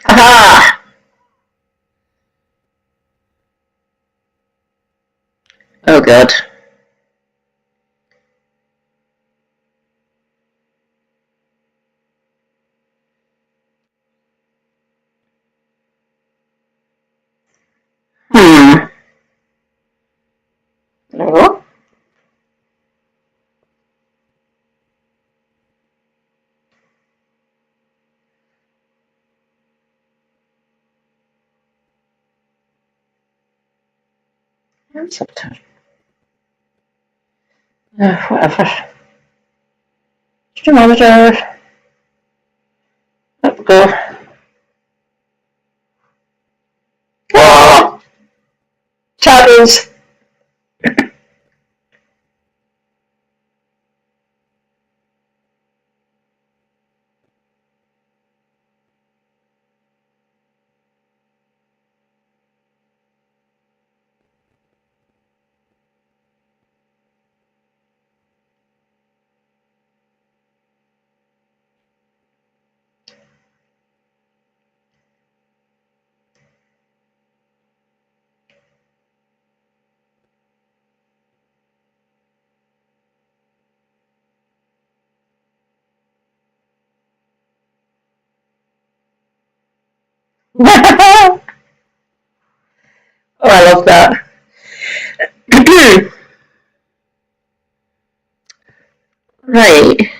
Aha! Oh god. Hmm. No? Subtitle. Whatever. Stream monitor. Up we go. Whoa! Shadows. Oh, I love that. Right.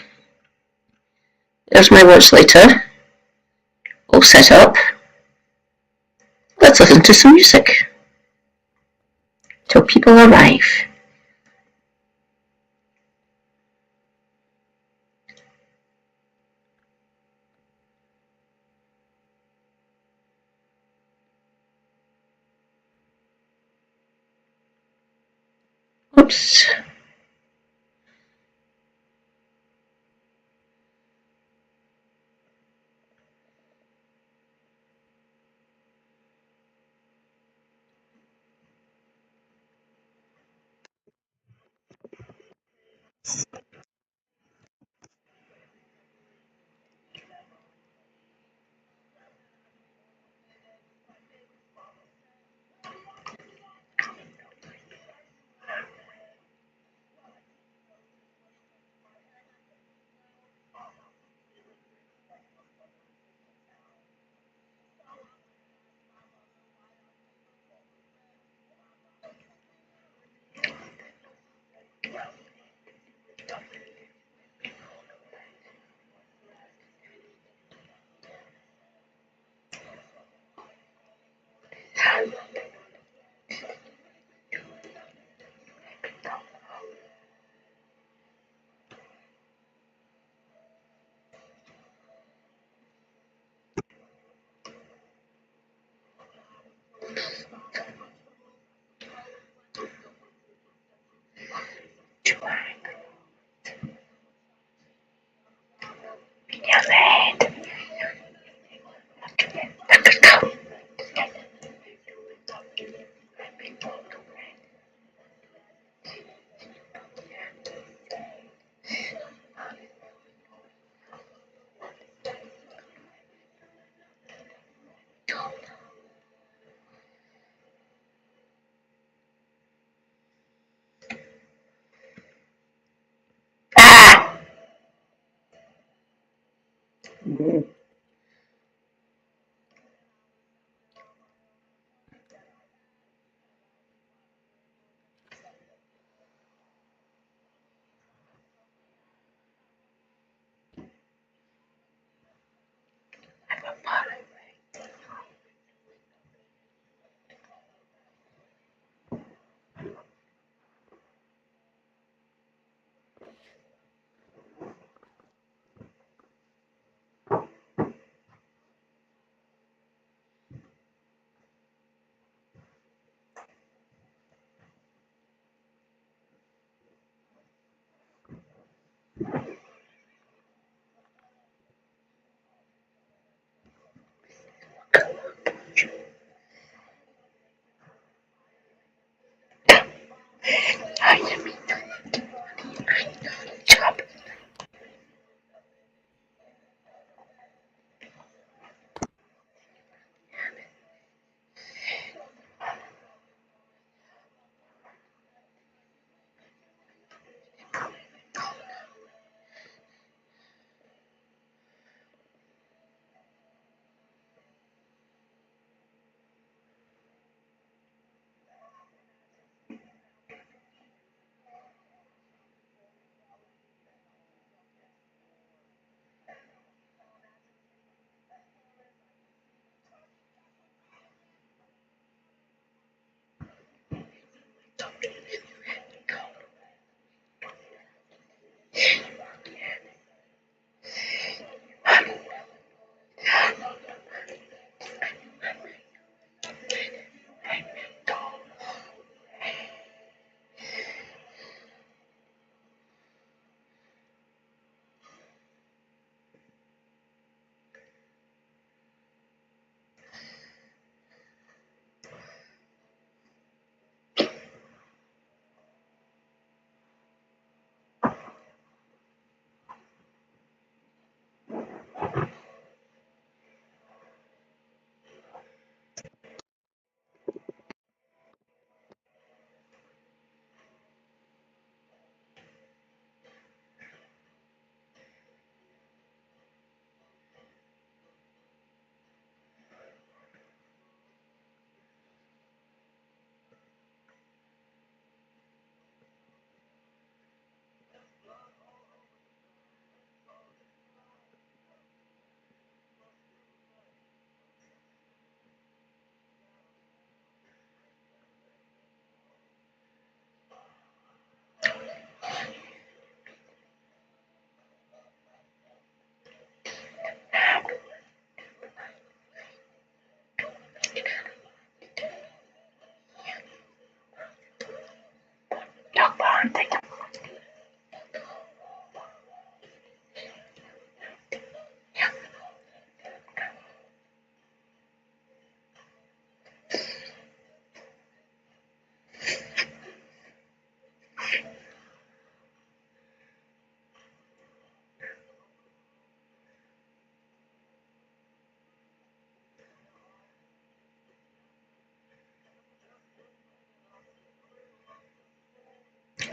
There's my watch later. All set up. Let's listen to some music. Till people arrive. Oops. Ah!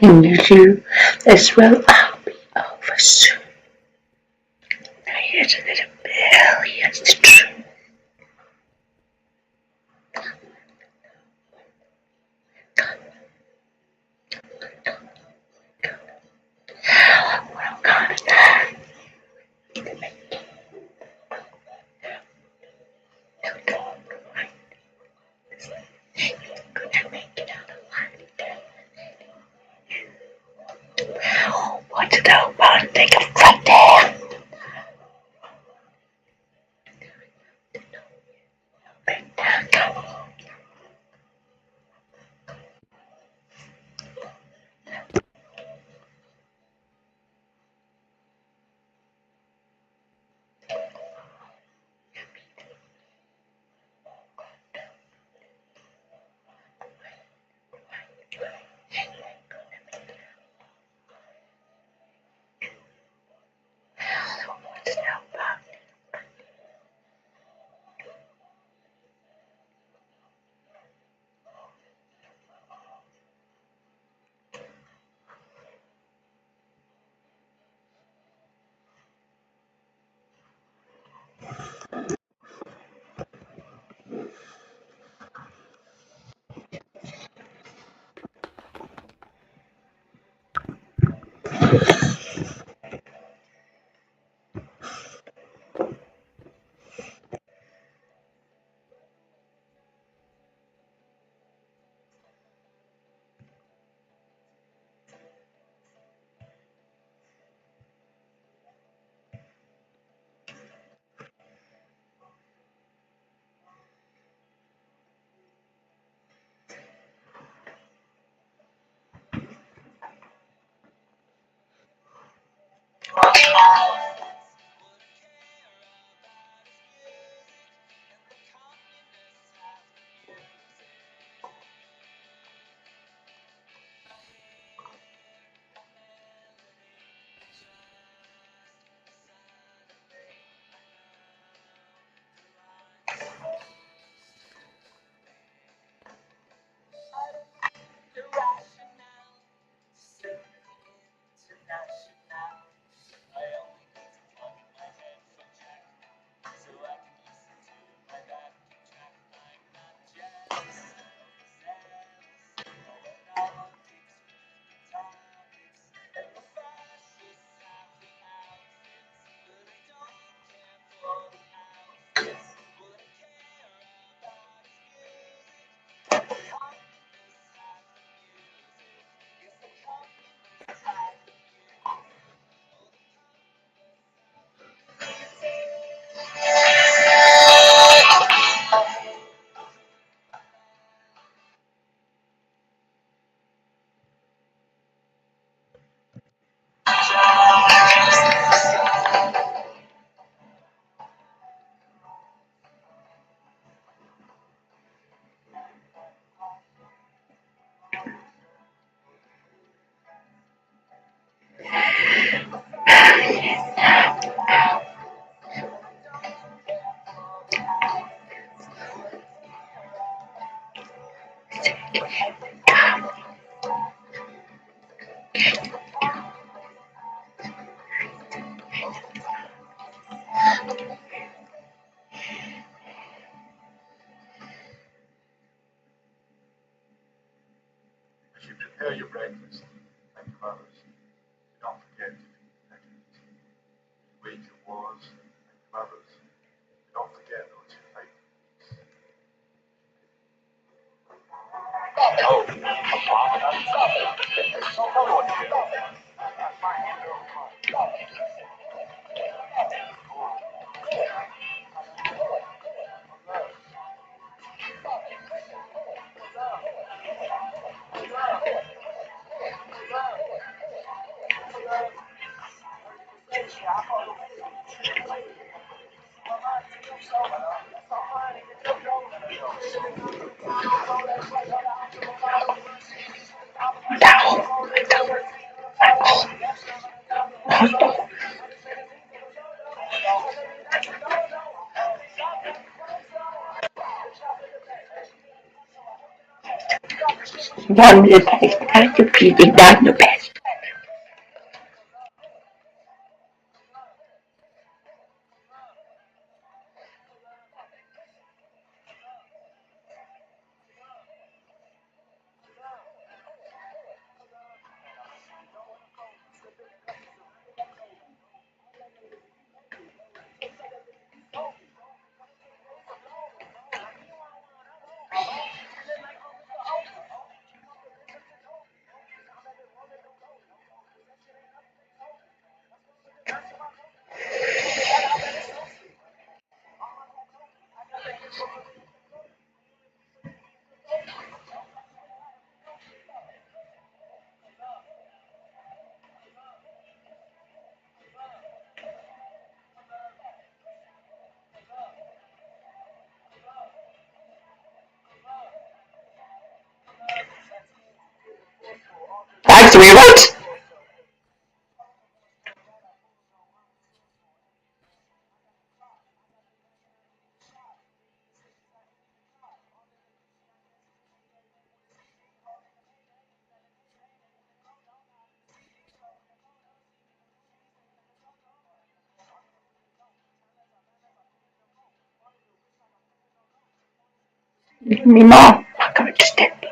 And you too as well. I'll be over soon. Now here's a little bell. Here's the truth. What I'm gonna die. What's it all about? Take a right there. What's it all about? As you prepare your breakfast, think of others. Don't forget to feed the pigeons. You wage your wars, think of others. Don't forget those who fight for peace. Down the best. How you feeling down the best? Thanks, rewrite. Me more. I'm going to step.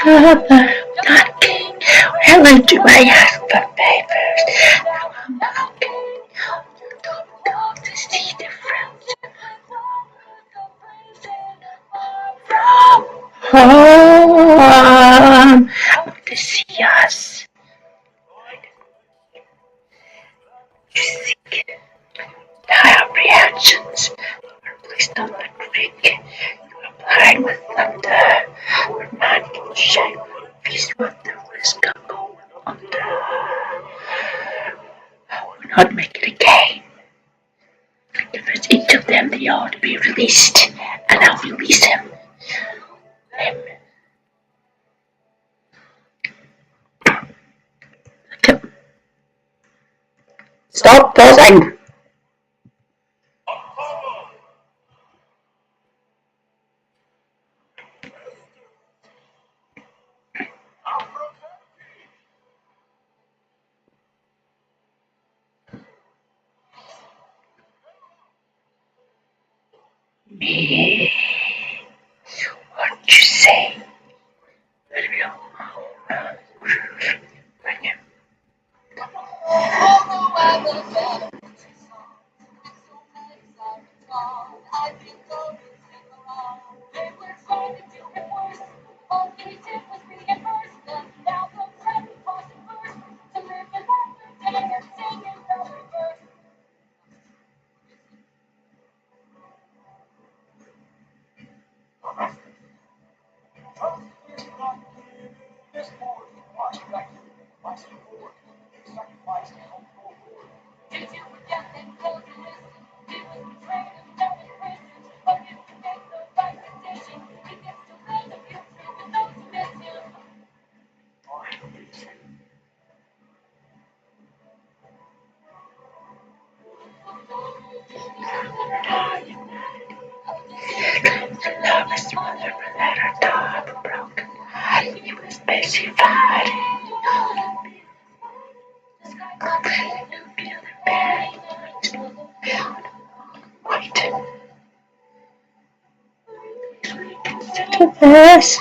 Father, not king. Wherever do I ask for favors? Now I'm not king. You don't go to see the friends from home. To see us. You seek dire reactions. Please don't let drink. You are blind with thunder. Your mind will shine with peace with the risk of going under. We're not making a game. If it's each of them, they ought to be released. And I'll release him. Stop pausing! Me. What you say? Love is mother that her dog broken. He was busy fighting. Wait. To this.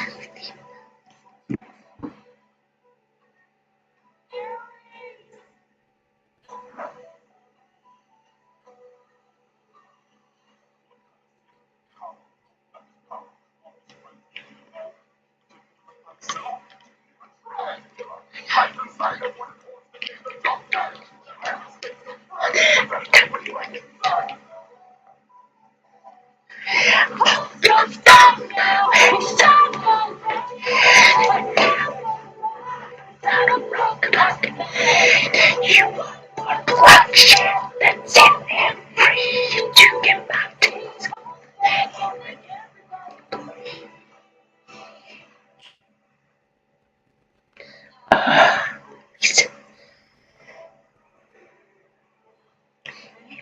You want bloodshed, then set them free to get back to his listen,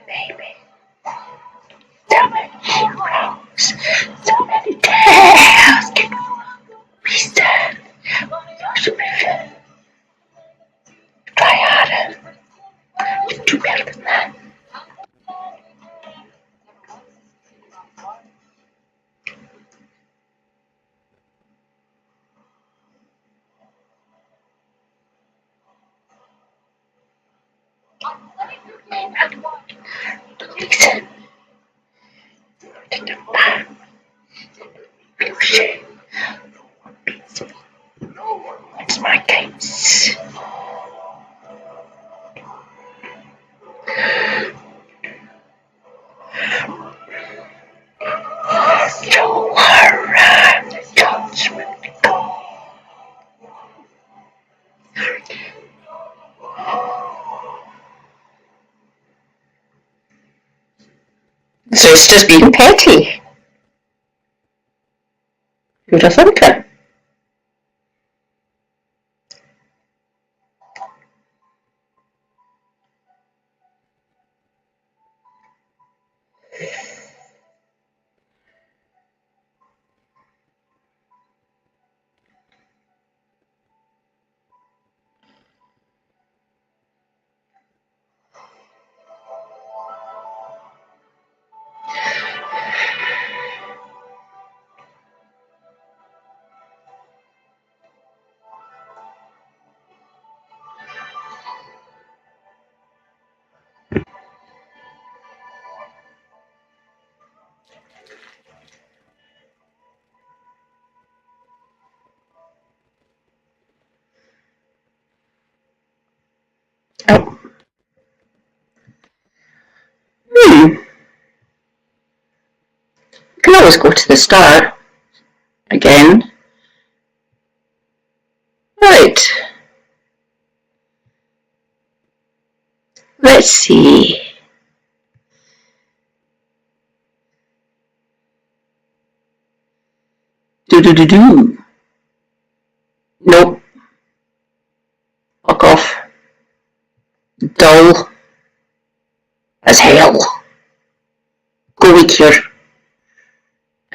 baby. So many heroes, so many tales can be said. You should be fair. Try harder. You do better than that. Listen, take them back. Feel shame. It's my case. Show her the judgment. So it's just being petty. Who'd have thunk it? Oh. You can always go to the start again. Right. Let's see. Do. Nope. Fuck off. Dull as hell. Go with here.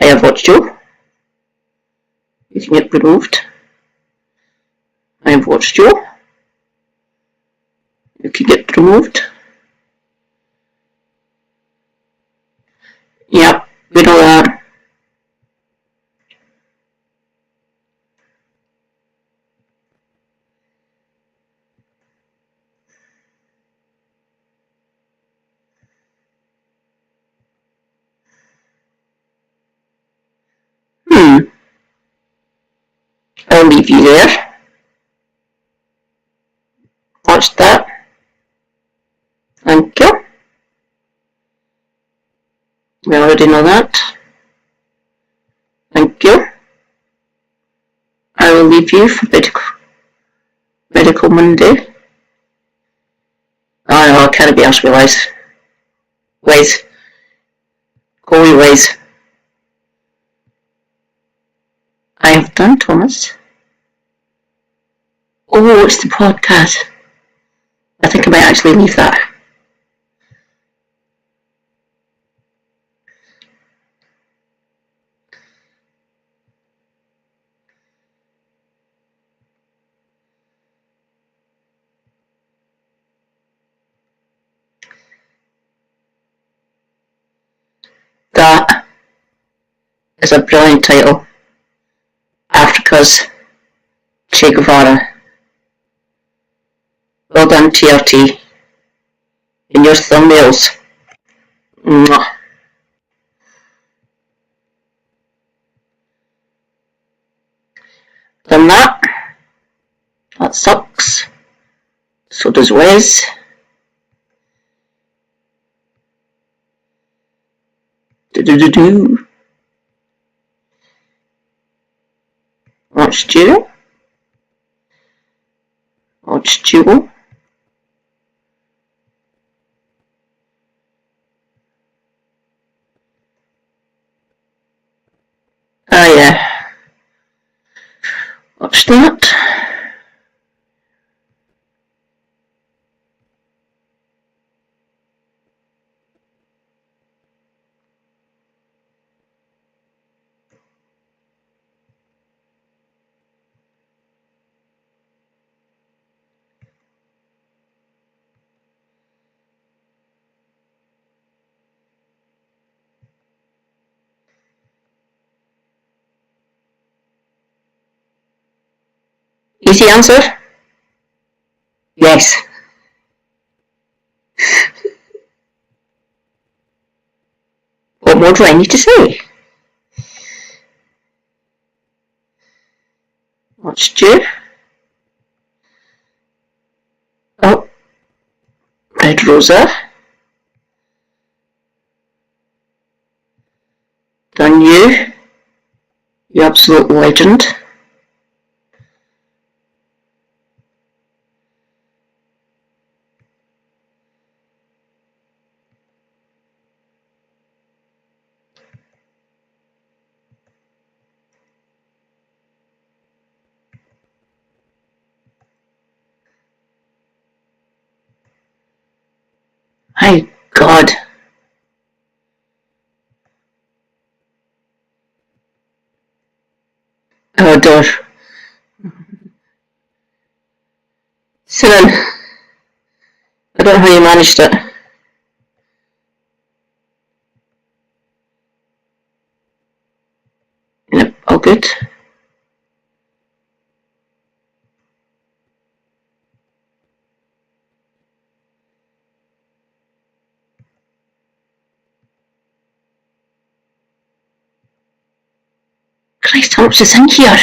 I have watched you. You can get removed. I have watched you. You can get removed. Yep, we know that. I'll leave you there. Watch that. Thank you. We already know that. Thank you. I will leave you for medical Monday. Oh no, I can't be asked with Liz. Liz. Go away, Liz. I have done, Thomas. Oh, it's the podcast. I think I might actually leave that. That is a brilliant title. Africa's Che Guevara. Well done, TRT. In your thumbnails. Mwah. Done that. That sucks. So does Wes. Do. Watch Stu. Watch Stu. that. Easy answer? Yes. What more do I need to say? What's due? Oh, Red Rosa. Done you. You absolute legend. My God. Oh, dear. Sunan, I don't know how you managed it. Yep, all good. Christ, how much is in here?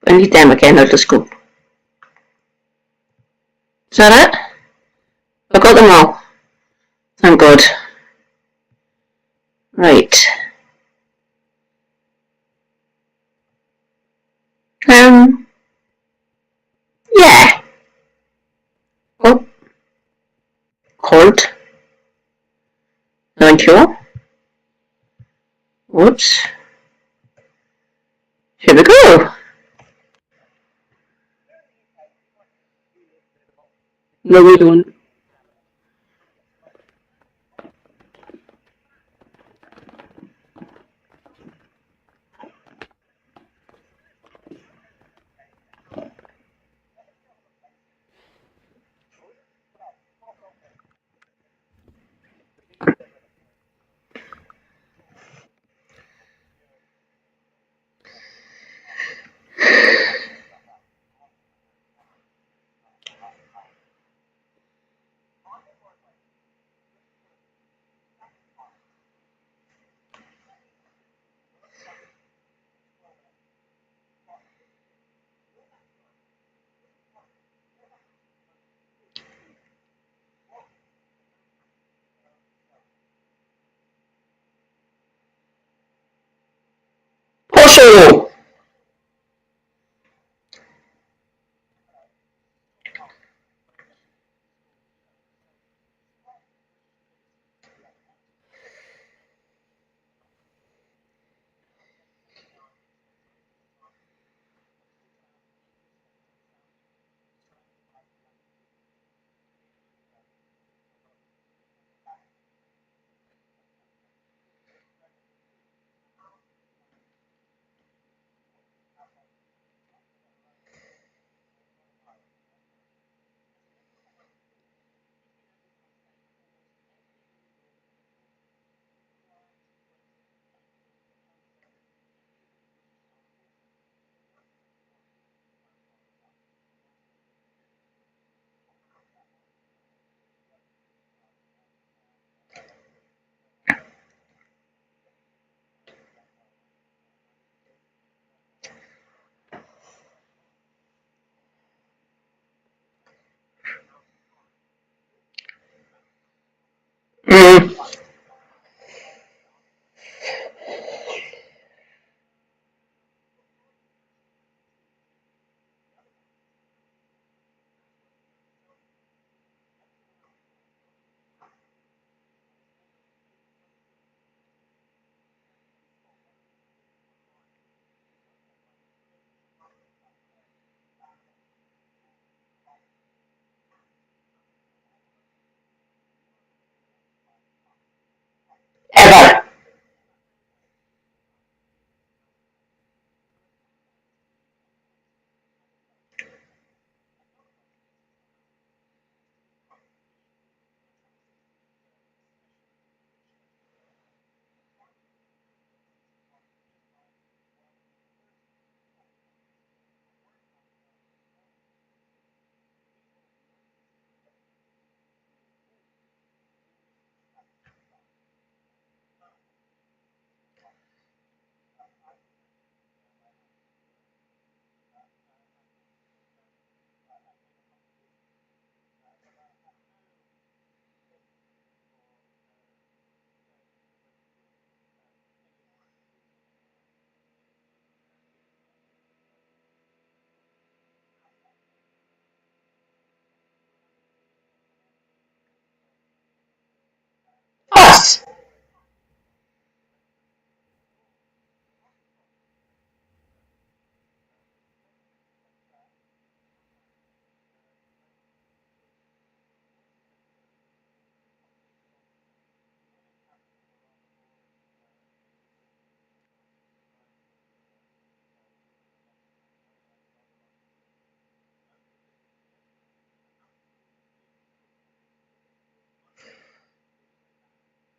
I need them again, I'll just go. Is that it? I got them all. Thank God. Right. Yeah. Oh, cord. Thank you. Whoops. Here we go. No, we don't. Posho!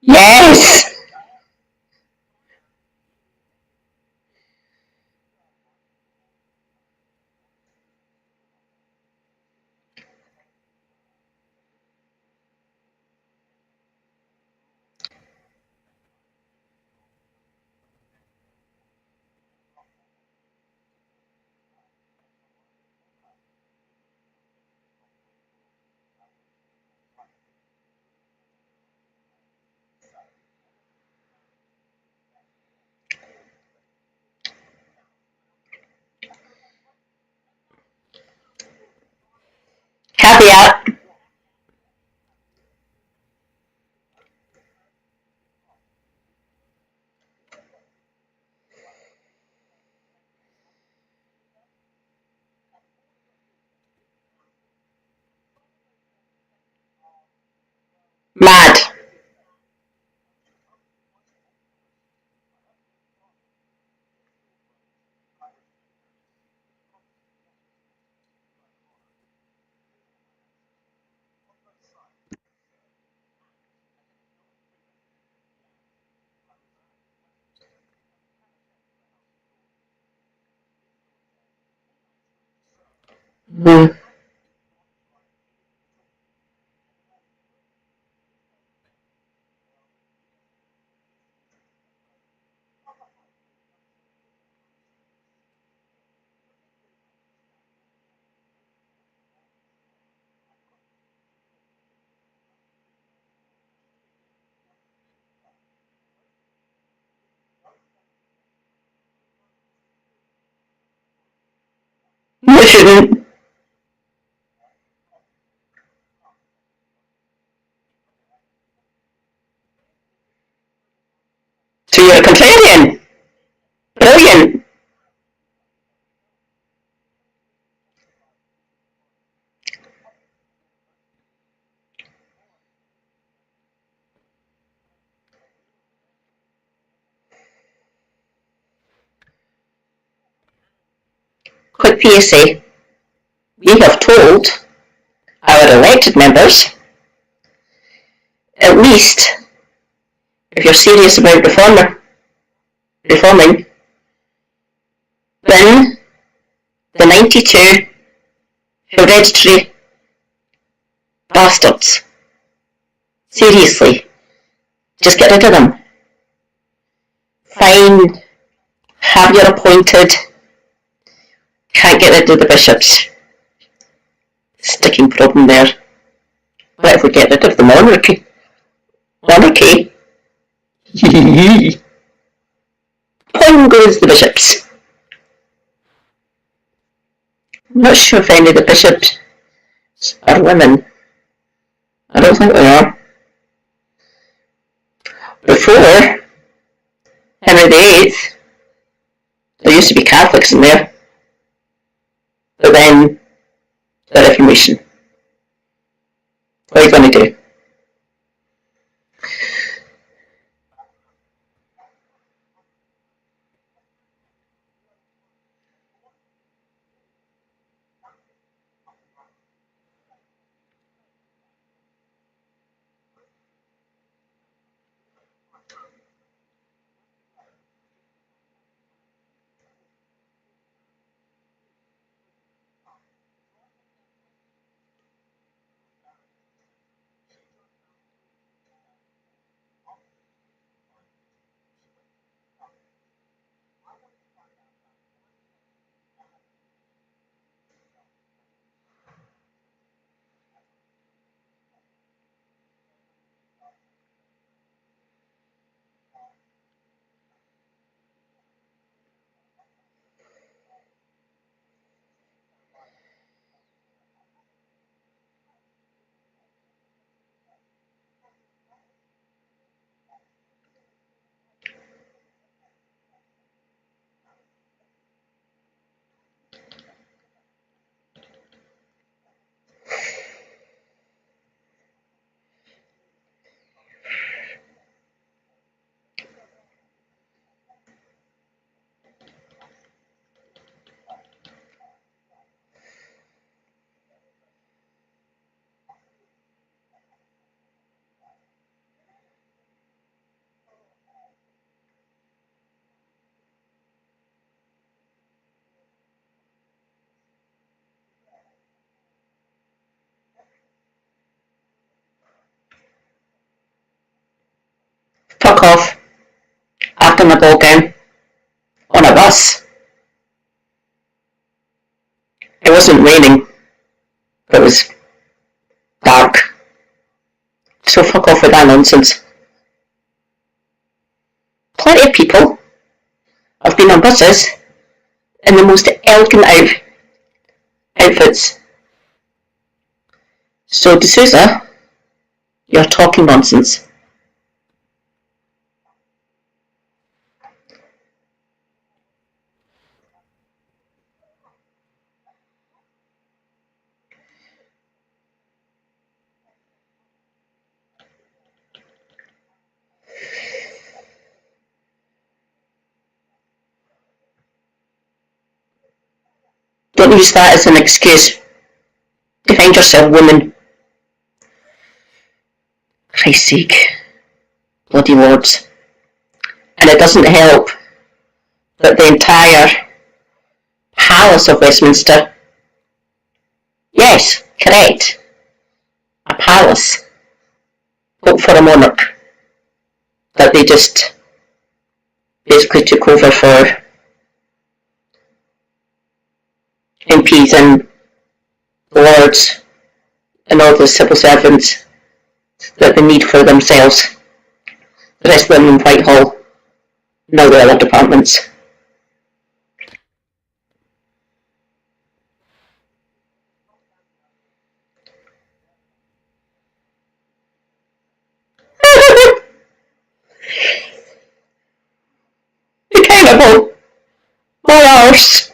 Yes. Caveat. Mad. Mm. You shouldn't. So you're a contrarian. Brilliant. Quick PSA. We have told our elected members, at least, if you're serious about reforming, bin the 92 hereditary bastards. Seriously, just get rid of them. Fine, have your appointed, can't get rid of the bishops. Sticking problem there. What if we get rid of the monarchy? Monarchy? Pong goes the bishops. I'm not sure if any of the bishops are women. I don't think they are. Before Henry VIII, there used to be Catholics in there, but then the Reformation. What are you going to do? Fuck off. After my ball game. On a bus. It wasn't raining. It was dark. So fuck off with that nonsense. Plenty of people have been on buses in the most elegant outfits. So, D'Souza, you're talking nonsense. Don't use that as an excuse. Defend yourself, woman. Christ's sake. Bloody words. And it doesn't help that the entire Palace of Westminster, yes, correct, a palace built for a monarch that they just basically took over for MPs and lords and all the civil servants that they need for themselves. The rest of them in Whitehall and all the other departments. Accountable. My arse.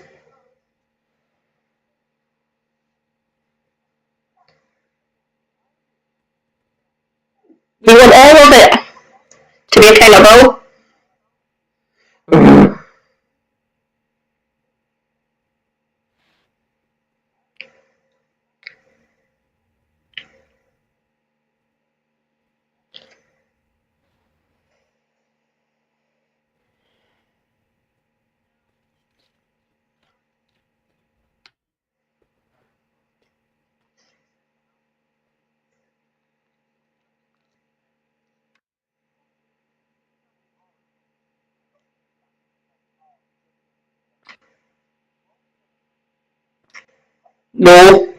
We want all of it to be accountable. No.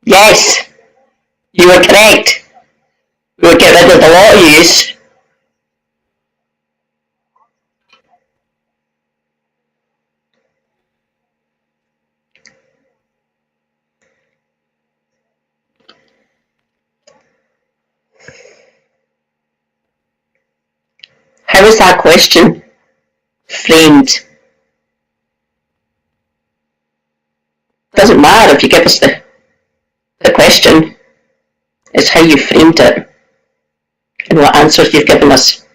Yes. You were correct. We would get rid of the lot of yous. How is that question framed? Doesn't matter if you give us the question. It's how you framed it and what answers you've given us.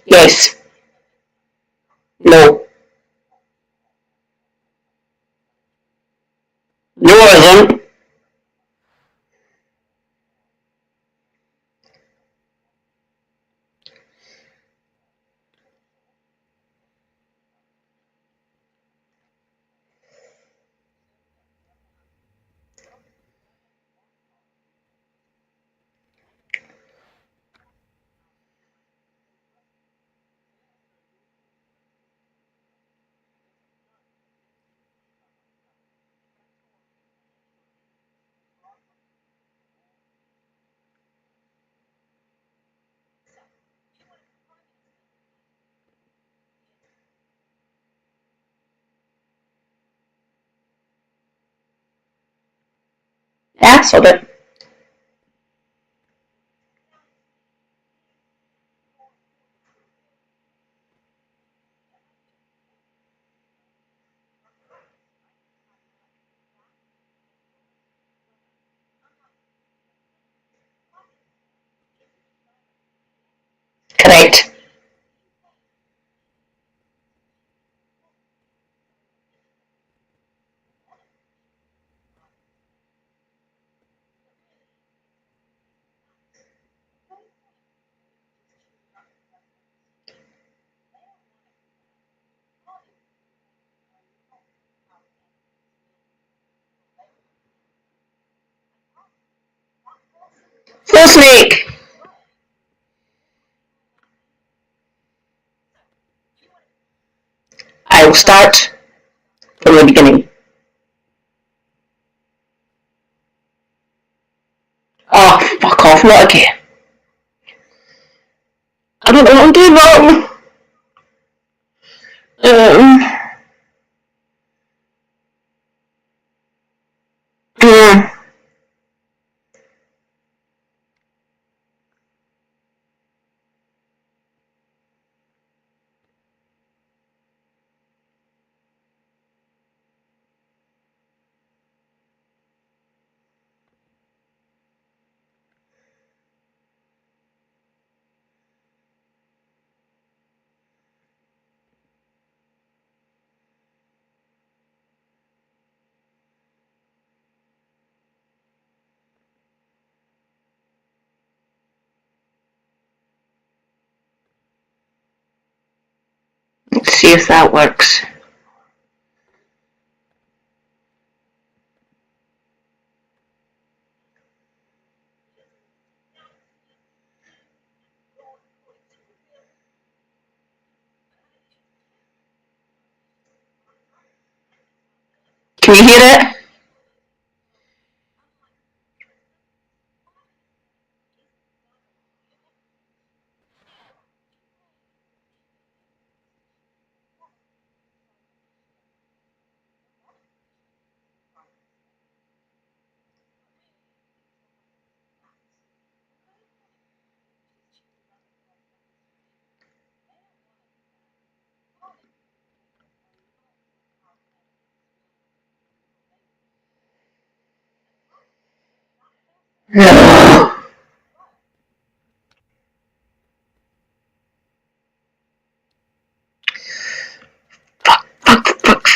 Yes. No. No, I isn't. Yeah, so that. Correct. Hello, Snake. I will start from the beginning. Oh, fuck off, not again. I don't know what I'm doing wrong. Um, mm, let's see if that works. Can you hear it? No. Fuck, fuck, fuck.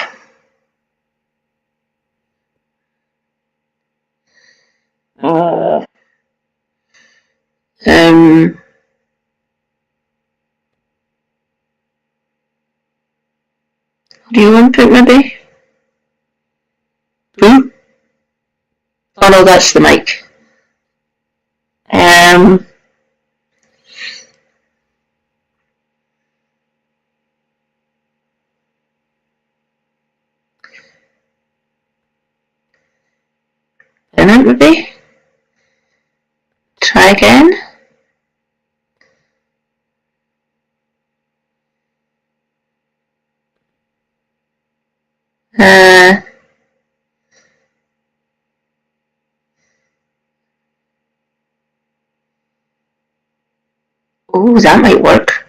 Uh, um, do you want it maybe? Hmm? Oh no, that's the mic. Um, pennant maybe? Try again? Uh, oh, that might work.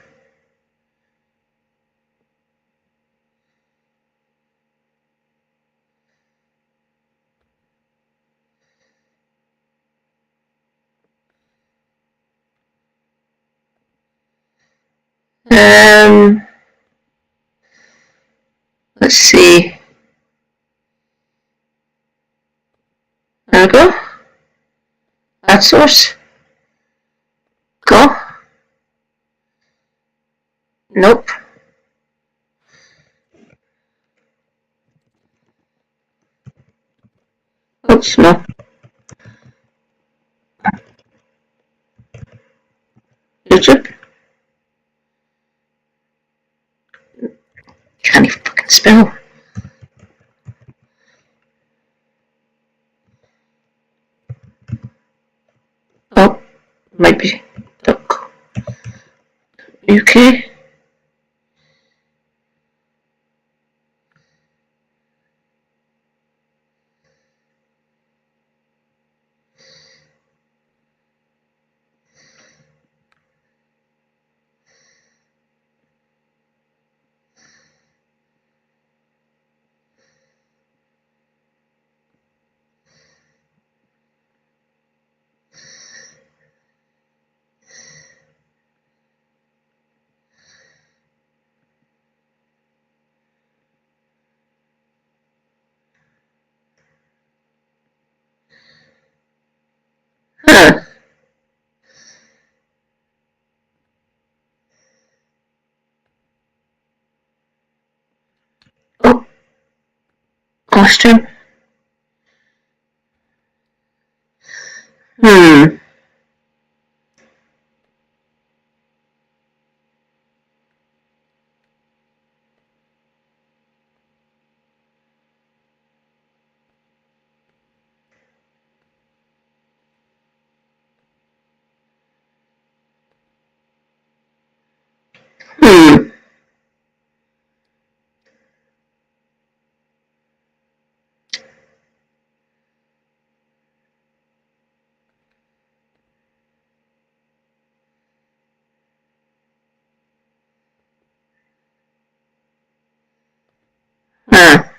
Um, let's see. There we go. Add source. Go. Nope. Oops, no. YouTube. Can't even fucking spell. Oh, might be. UK. Huh. Oh, costume. Hmm. Hmm. Ah.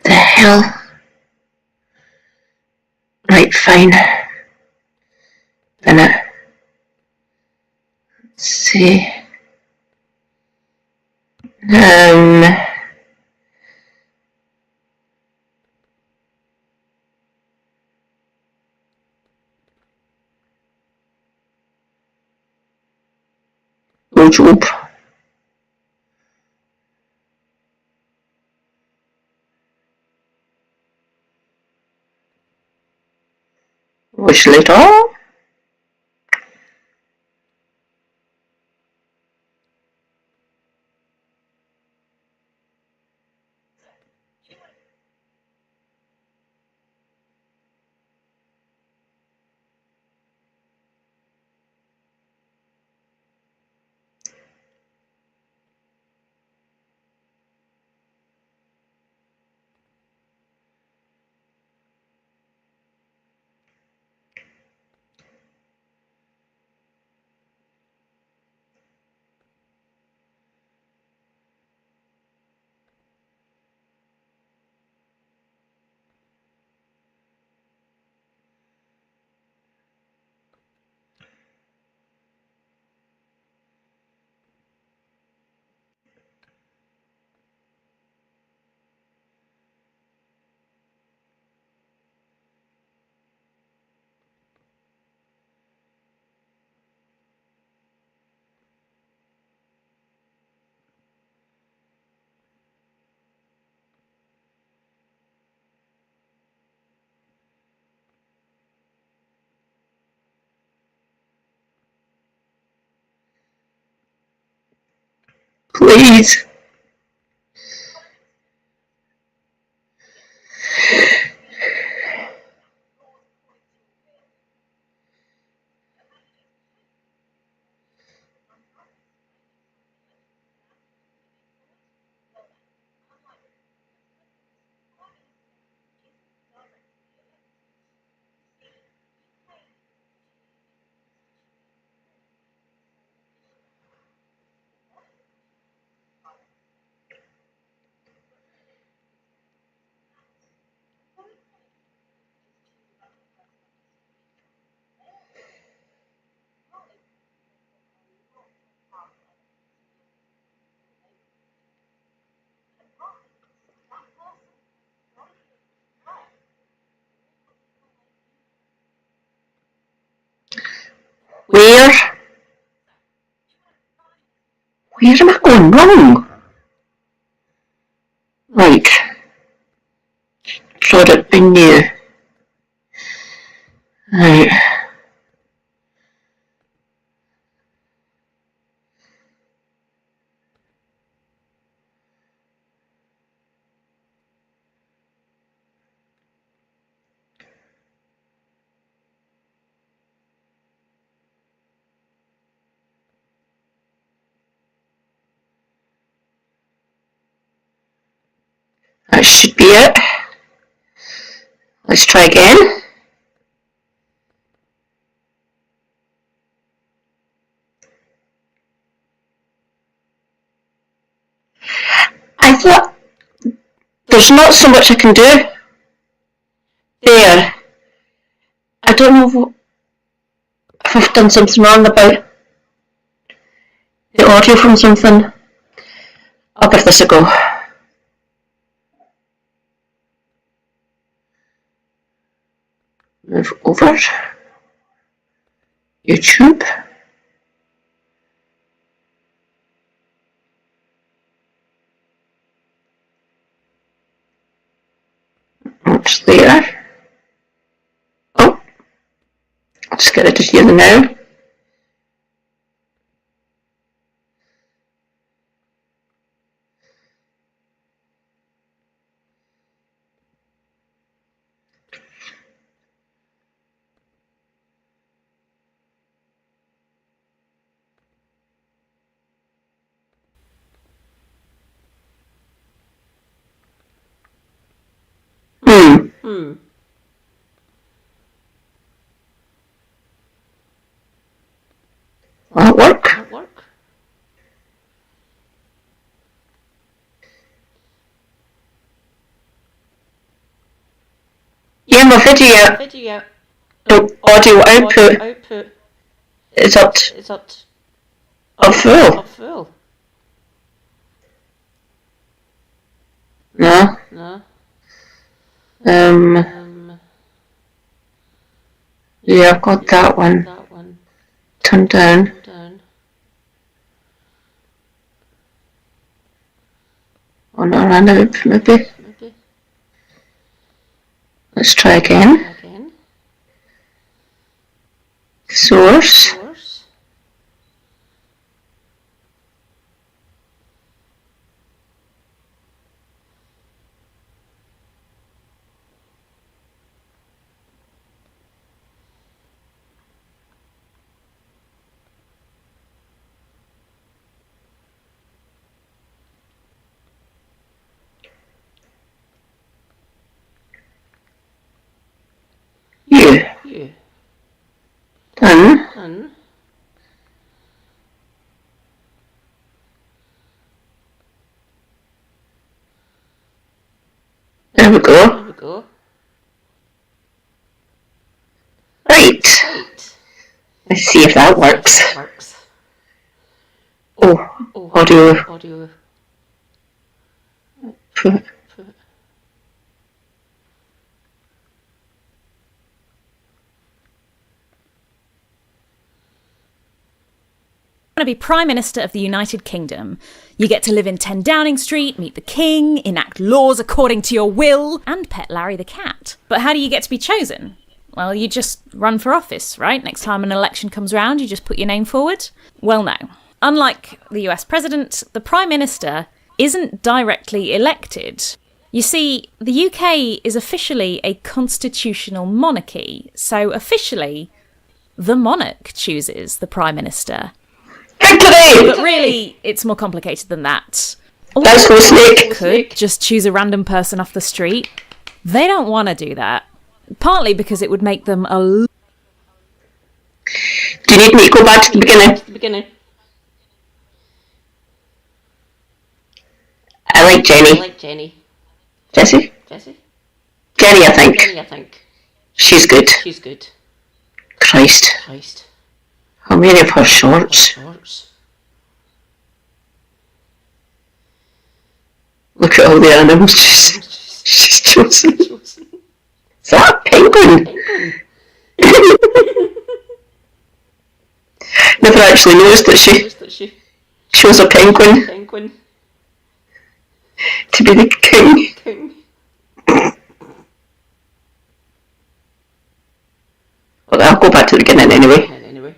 The hell? Right, fine. Then let's see. Um. Wardrobe. Wish later. Please. Where? Where am I going wrong? Right. Thought it'd been new. Right. That should be it. Let's try again. I thought there's not so much I can do. There. I don't know if I've done something wrong about the audio from something. I'll give this a go. Move over. YouTube. What's there? Oh, I'll just get it to here now. Will it work? Yeah, my video. The audio output is up full. No. Yeah, I've got that one turned down. Oh no, I know, maybe. Let's try again. Source. Yeah. Done. There we go. Right. Let's see if that works. Oh, audio. To be Prime Minister of the United Kingdom. You get to live in 10 Downing Street, meet the King, enact laws according to your will, and pet Larry the cat. But how do you get to be chosen? Well, you just run for office, right? Next time an election comes round, you just put your name forward? Well, no. Unlike the US President, the Prime Minister isn't directly elected. You see, the UK is officially a constitutional monarchy, so officially, the monarch chooses the Prime Minister. Victory! But really, it's more complicated than that. Let's go, Snake. Could just choose a random person off the street. They don't want to do that. Partly because it would make them a... Do you need me to go back to the beginning? I like Jenny. Jessie? Jenny, I think. She's good. Christ. How many of her shorts? Look at all the animals she's chosen. Is that a penguin? Never actually noticed that she chose a penguin to be the king. Well, I'll go back to the beginning anyway.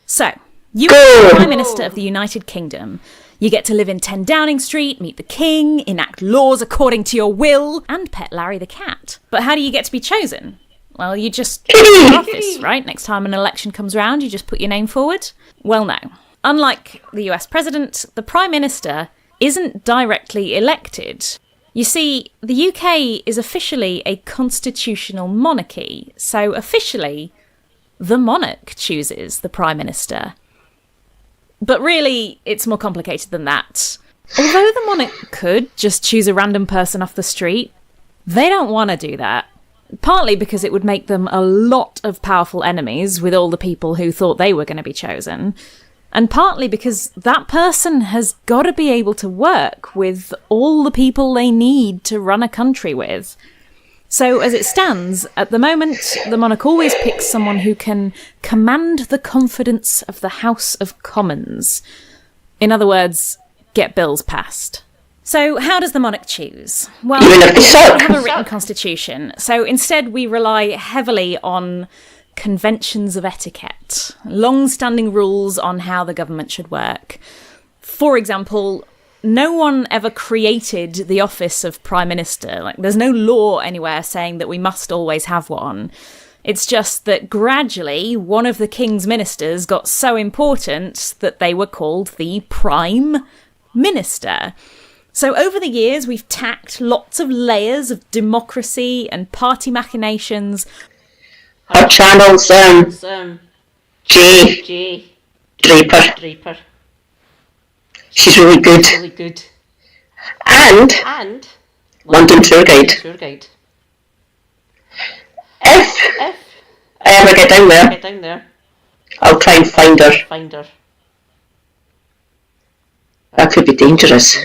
So, you are the Prime Minister of the United Kingdom. You get to live in 10 Downing Street, meet the King, enact laws according to your will, and pet Larry the cat. But how do you get to be chosen? Well, you just run for office, right? Next time an election comes round, you just put your name forward? Well, no. Unlike the US President, the Prime Minister isn't directly elected. You see, the UK is officially a constitutional monarchy, so officially, the monarch chooses the Prime Minister. But really, it's more complicated than that. Although the monarch could just choose a random person off the street, they don't want to do that. Partly because it would make them a lot of powerful enemies with all the people who thought they were going to be chosen. And partly because that person has got to be able to work with all the people they need to run a country with. So as it stands, at the moment, the monarch always picks someone who can command the confidence of the House of Commons. In other words, get bills passed. So how does the monarch choose? Well, we don't have a written constitution, so instead we rely heavily on conventions of etiquette, long-standing rules on how the government should work. For example, no one ever created the office of Prime Minister. Like, there's no law anywhere saying that we must always have one. It's just that gradually one of the King's ministers got so important that they were called the Prime Minister. So over the years, we've tacked lots of layers of democracy and party machinations. Her channel's J. Draper. She's really good. And London Tour Guide. If I ever get down there, I'll try and find her. That could be dangerous.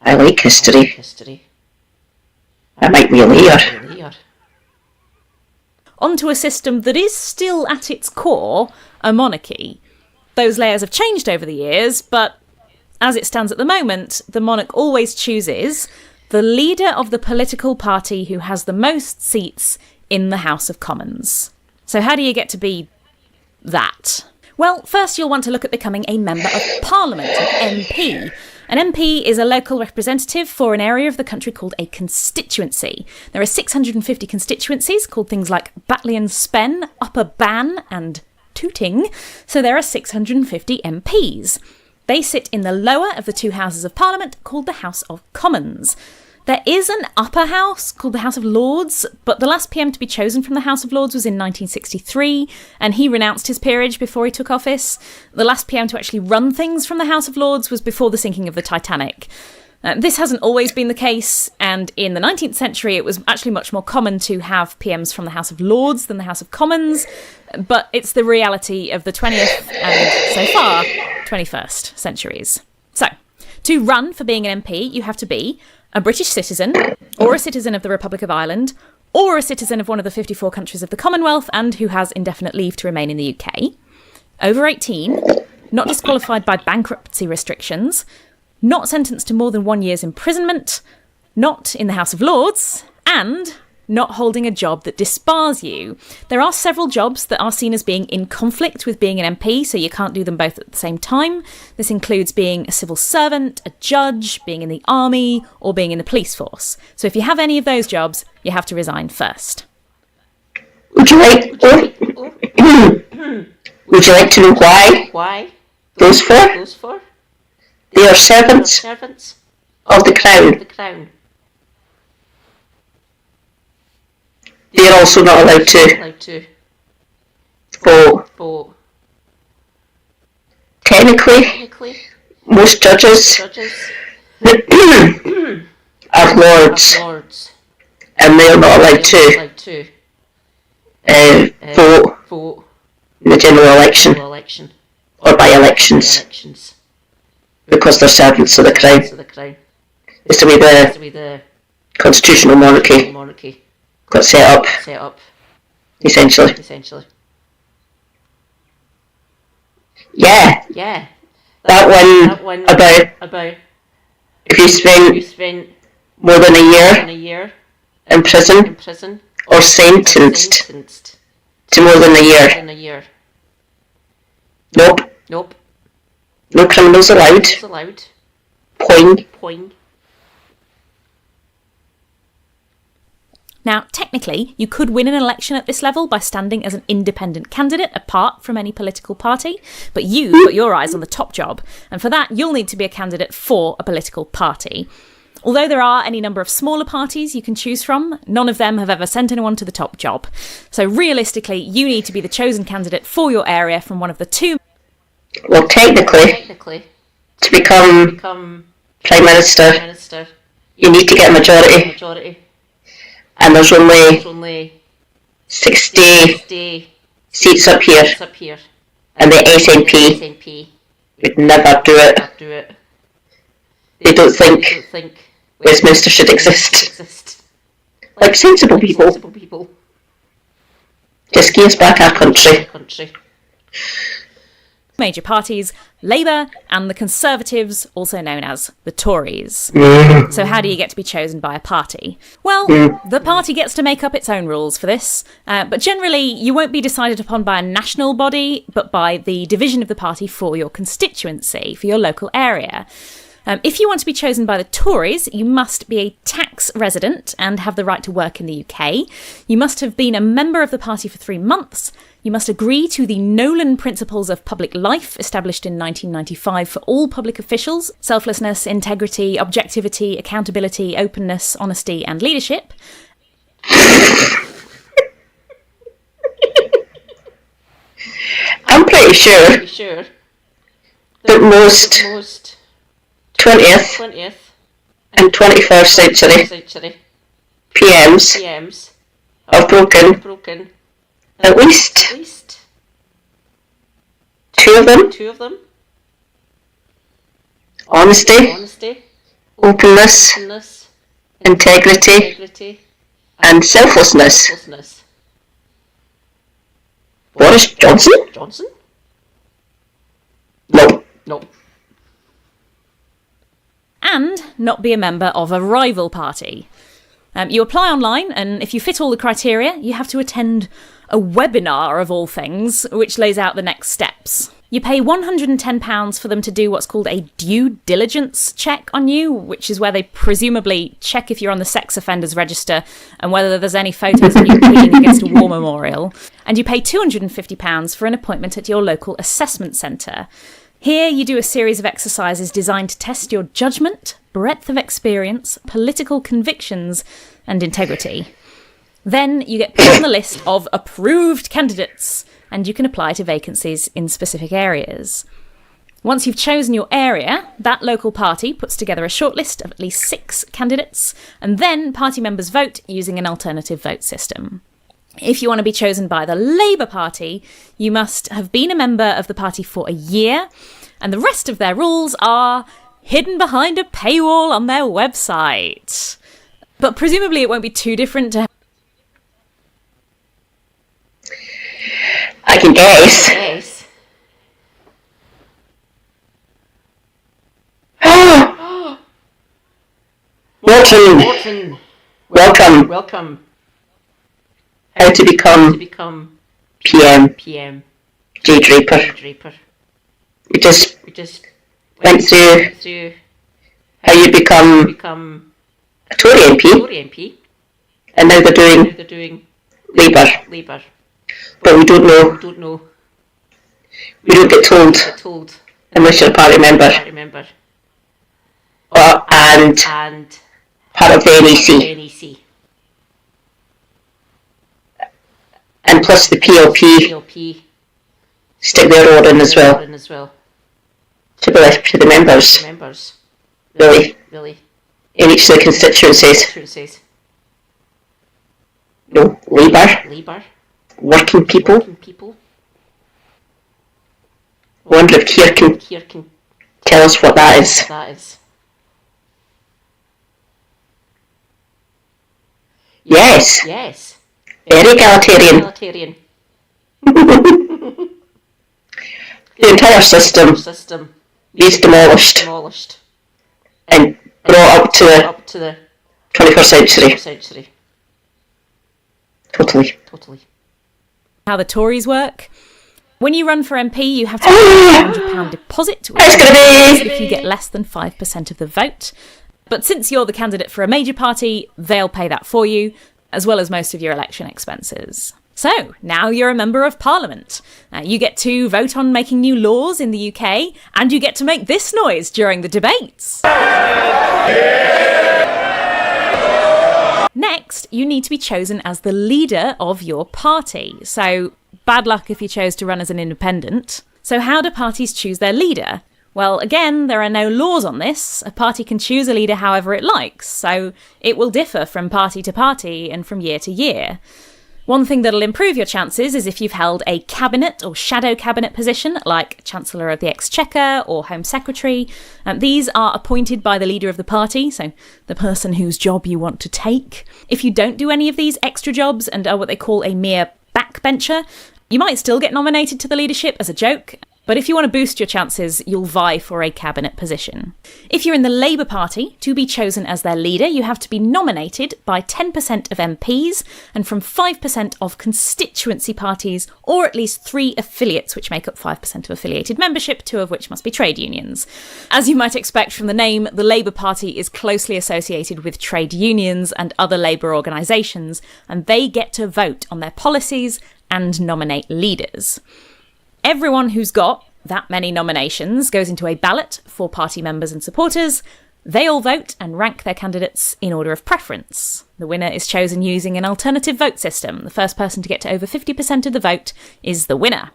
I like history. That might be a layer. Onto a system that is still at its core a monarchy. Those layers have changed over the years, but as it stands at the moment, the monarch always chooses the leader of the political party who has the most seats in the House of Commons. So how do you get to be that? Well, first you'll want to look at becoming a Member of Parliament, an MP. An MP is a local representative for an area of the country called a constituency. There are 650 constituencies called things like Batley and Spen, Upper Ban and Tooting, so there are 650 MPs. They sit in the lower of the two Houses of Parliament called the House of Commons. There is an upper house called the House of Lords, but the last PM to be chosen from the House of Lords was in 1963, and he renounced his peerage before he took office. The last PM to actually run things from the House of Lords was before the sinking of the Titanic. This hasn't always been the case, and in the 19th century it was actually much more common to have PMs from the House of Lords than the House of Commons, but it's the reality of the 20th and, so far, 21st centuries. So, to run for being an MP, you have to be a British citizen, or a citizen of the Republic of Ireland, or a citizen of one of the 54 countries of the Commonwealth and who has indefinite leave to remain in the UK, over 18, not disqualified by bankruptcy restrictions, not sentenced to more than 1 year's imprisonment, not in the House of Lords, and not holding a job that dispars you. There are several jobs that are seen as being in conflict with being an MP, so you can't do them both at the same time. This includes being a civil servant, a judge, being in the army, or being in the police force. So if you have any of those jobs, you have to resign first. Would you like to know why? Those four? They are servants of the Crown. They are also not allowed to vote. Technically, most judges are lords, and they are not allowed to vote in the general election or by elections because they're servants of the Crown. It's the way the constitutional monarchy got set up, essentially. Yeah. That one about if you spent more than a year in prison or sentenced to more than a year. Nope. No criminals allowed. Point. Now, technically, you could win an election at this level by standing as an independent candidate apart from any political party, but you've got your eyes on the top job, and for that you'll need to be a candidate for a political party. Although there are any number of smaller parties you can choose from, none of them have ever sent anyone to the top job. So realistically, you need to be the chosen candidate for your area from one of the two... Well, technically, to become Prime Minister, you need to get a majority. And there's only 60 seats up here. And the SNP would never do it. They don't think Westminster should exist. Like sensible people. Just give us back our country. Major parties, Labour and the Conservatives, also known as the Tories. So how do you get to be chosen by a party? Well, the party gets to make up its own rules for this, but generally you won't be decided upon by a national body, but by the division of the party for your constituency, for your local area. If you want to be chosen by the Tories, you must be a tax resident and have the right to work in the UK. You must have been a member of the party for 3 months. You must agree to the Nolan Principles of Public Life, established in 1995 for all public officials: selflessness, integrity, objectivity, accountability, openness, honesty, and leadership. I'm pretty sure that most 20th and 21st century PMs have broken at least two of them. Honesty, openness, integrity, and selflessness. Boris Johnson? No. And not be a member of a rival party. You apply online, and if you fit all the criteria, you have to attend a webinar of all things, which lays out the next steps. You pay £110 for them to do what's called a due diligence check on you, which is where they presumably check if you're on the sex offenders register and whether there's any photos of you pleading against a war memorial. And you pay £250 for an appointment at your local assessment centre. Here you do a series of exercises designed to test your judgment, breadth of experience, political convictions, and integrity. Then you get put on the list of approved candidates, and you can apply to vacancies in specific areas. Once you've chosen your area, that local party puts together a shortlist of at least 6 candidates, and then party members vote using an alternative vote system. If you want to be chosen by the Labour Party, you must have been a member of the party for a year, and the rest of their rules are hidden behind a paywall on their website. But presumably it won't be too different to... I can guess. Morton. Welcome. How to become PM. J. Draper. We just went through how you become a Tory MP. And now they're doing Labour. But we don't know. We don't get told unless you're a party member. And part of the NEC. And plus the PLP stick their oar in as well. To the members. Really. In each of the constituencies. No, Labour. Working people. I wonder if Keir can tell us what that is. Yes. Very egalitarian. The entire system is demolished and brought up to the 21st century. Totally. How the Tories work. When you run for MP, you have to pay a £100 deposit, which is if you get less than 5% of the vote. But since you're the candidate for a major party, they'll pay that for you, as well as most of your election expenses. So, now you're a member of Parliament. You get to vote on making new laws in the UK, and you get to make this noise during the debates. Next, you need to be chosen as the leader of your party. So, bad luck if you chose to run as an independent. So how do parties choose their leader? Well, again, there are no laws on this. A party can choose a leader however it likes, so it will differ from party to party and from year to year. One thing that'll improve your chances is if you've held a cabinet or shadow cabinet position, like Chancellor of the Exchequer or Home Secretary. These are appointed by the leader of the party, so the person whose job you want to take. If you don't do any of these extra jobs and are what they call a mere backbencher, you might still get nominated to the leadership as a joke. But if you want to boost your chances, you'll vie for a cabinet position. If you're in the Labour Party, to be chosen as their leader, you have to be nominated by 10% of MPs and from 5% of constituency parties, or at least 3 affiliates, which make up 5% of affiliated membership, 2 of which must be trade unions. As you might expect from the name, the Labour Party is closely associated with trade unions and other labour organisations, and they get to vote on their policies and nominate leaders. Everyone who's got that many nominations goes into a ballot for party members and supporters. They all vote and rank their candidates in order of preference. The winner is chosen using an alternative vote system. The first person to get to over 50% of the vote is the winner.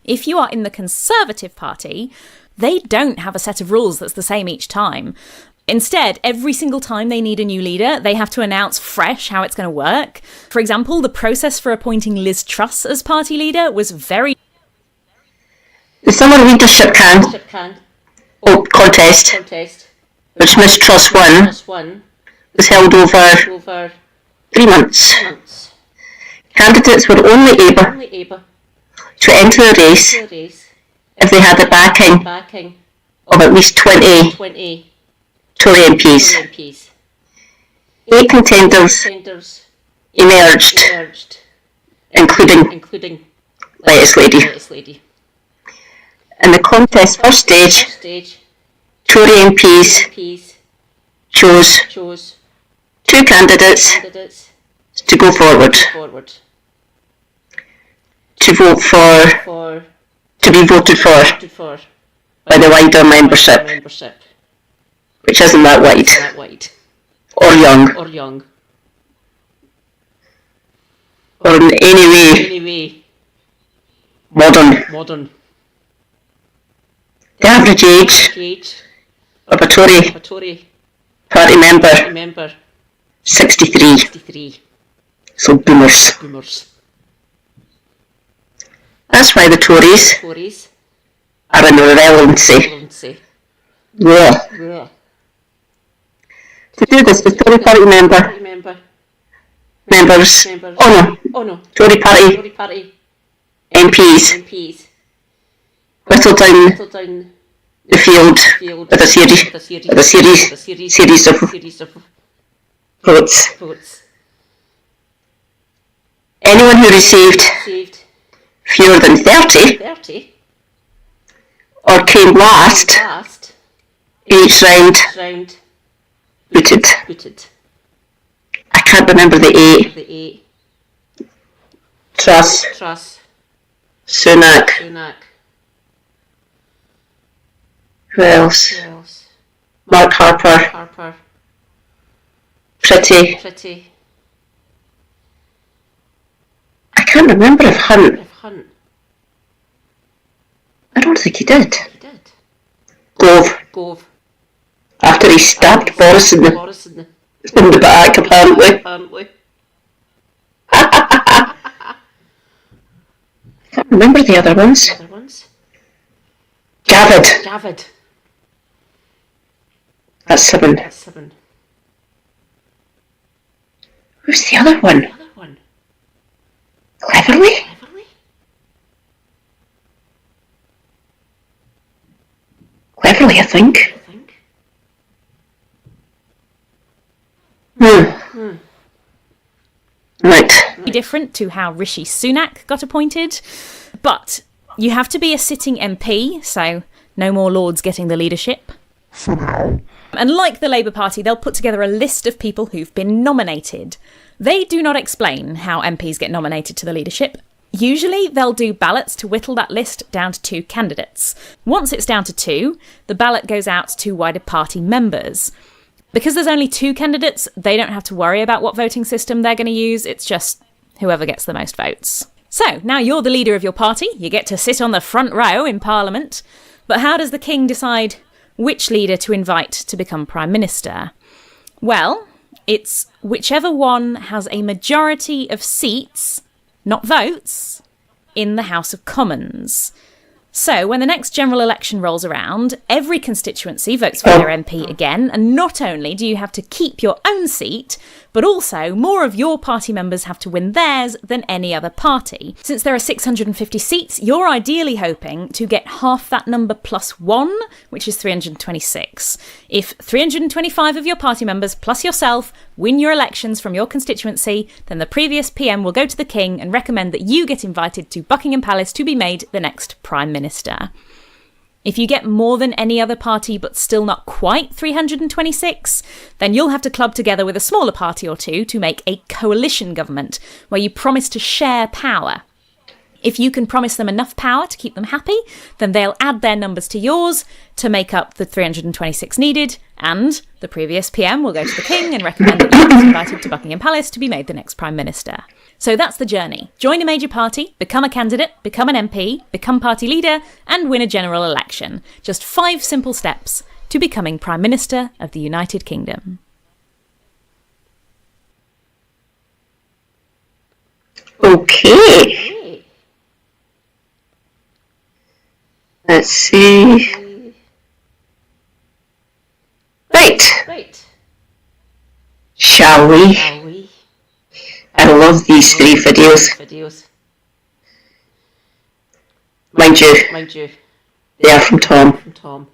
If you are in the Conservative Party, they don't have a set of rules that's the same each time. Instead, every single time they need a new leader, they have to announce fresh how it's going to work. For example, the process for appointing Liz Truss as party leader was very... The summer leadership contest, which Miss Truss won, was held over 3 months. Candidates were only able to enter the race if they had the backing of at least 20 Tory MPs. 8 contenders emerged, including Lettuce Lady. In the contest's first stage, Tory MPs chose 2 candidates to go forward, to be voted for by the wider membership, which isn't that wide, or young, or in any way modern. The average age of a Tory party member, 63. So boomers. That's why the Tories are in irrelevancy. Yeah. To do this, the Tory party Tory party MPs whittled down the field with a series of votes. Anyone who received fewer than 30 or came last each round booted. I can't remember the 8. Truss, Sunak. Who else? Mark Harper. Pretty. I can't remember if Hunt. I don't think he did. Gove. After he stabbed Boris in the back, apparently. I can't remember the other ones. Gavid. That's 7. Who's the other one? Cleverly? Cleverly, I think. Right. Different to how Rishi Sunak got appointed, but you have to be a sitting MP, so no more Lords getting the leadership. For now. And like the Labour Party, they'll put together a list of people who've been nominated. They do not explain how MPs get nominated to the leadership. Usually they'll do ballots to whittle that list down to 2 candidates. Once it's down to 2, the ballot goes out to wider party members. Because there's only 2 candidates, they don't have to worry about what voting system they're going to use. It's just whoever gets the most votes. So, now you're the leader of your party. You get to sit on the front row in Parliament. But how does the King decide which leader to invite to become Prime Minister? Well, it's whichever one has a majority of seats, not votes, in the House of Commons. So, when the next general election rolls around, every constituency votes for their MP again, and not only do you have to keep your own seat, But also, more of your party members have to win theirs than any other party. Since there are 650 seats, you're ideally hoping to get half that number plus 1, which is 326. If 325 of your party members plus yourself win your elections from your constituency, then the previous PM will go to the King and recommend that you get invited to Buckingham Palace to be made the next Prime Minister. If you get more than any other party but still not quite 326, then you'll have to club together with a smaller party or two to make a coalition government, where you promise to share power. If you can promise them enough power to keep them happy, then they'll add their numbers to yours to make up the 326 needed, and the previous PM will go to the King and recommend that you get invited to Buckingham Palace to be made the next Prime Minister. So that's the journey. Join a major party, become a candidate, become an MP, become party leader, and win a general election. Just 5 simple steps to becoming Prime Minister of the United Kingdom. Okay. Let's see. Right. Shall we? I love these 3 videos. Mind you, they are from Tom.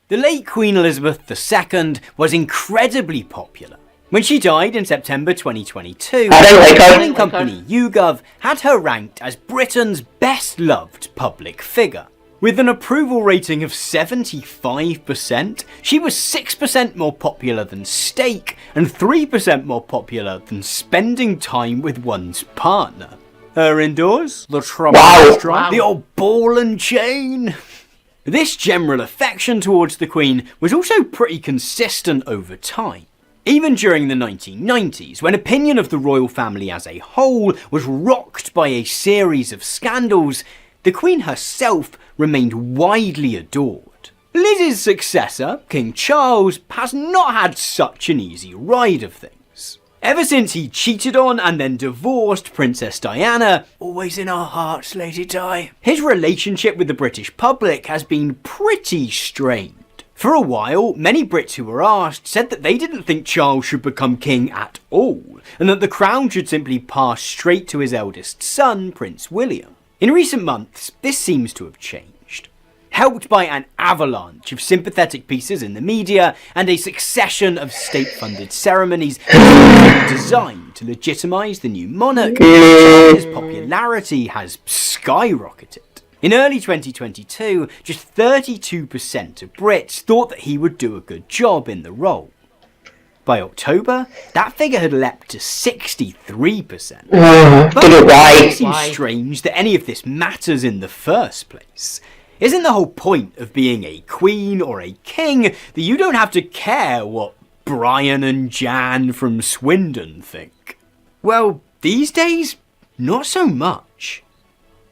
The late Queen Elizabeth II was incredibly popular. When she died in September 2022, the polling company YouGov had her ranked as Britain's best-loved public figure. With an approval rating of 75%, she was 6% more popular than steak and 3% more popular than spending time with one's partner. Her indoors, the trouble stripe, the old ball and chain. This general affection towards the Queen was also pretty consistent over time. Even during the 1990s, when opinion of the royal family as a whole was rocked by a series of scandals, the Queen herself remained widely adored. Liz's successor, King Charles, has not had such an easy ride of things. Ever since he cheated on and then divorced Princess Diana, always in our hearts, Lady Di, his relationship with the British public has been pretty strained. For a while, many Brits who were asked said that they didn't think Charles should become king at all, and that the crown should simply pass straight to his eldest son, Prince William. In recent months, this seems to have changed. Helped by an avalanche of sympathetic pieces in the media and a succession of state-funded ceremonies designed to legitimise the new monarch, Charles' popularity has skyrocketed. In early 2022, just 32% of Brits thought that he would do a good job in the role. By October, that figure had leapt to 63%. But it seems strange that any of this matters in the first place. Isn't the whole point of being a queen or a king that you don't have to care what Brian and Jan from Swindon think? Well, these days, not so much.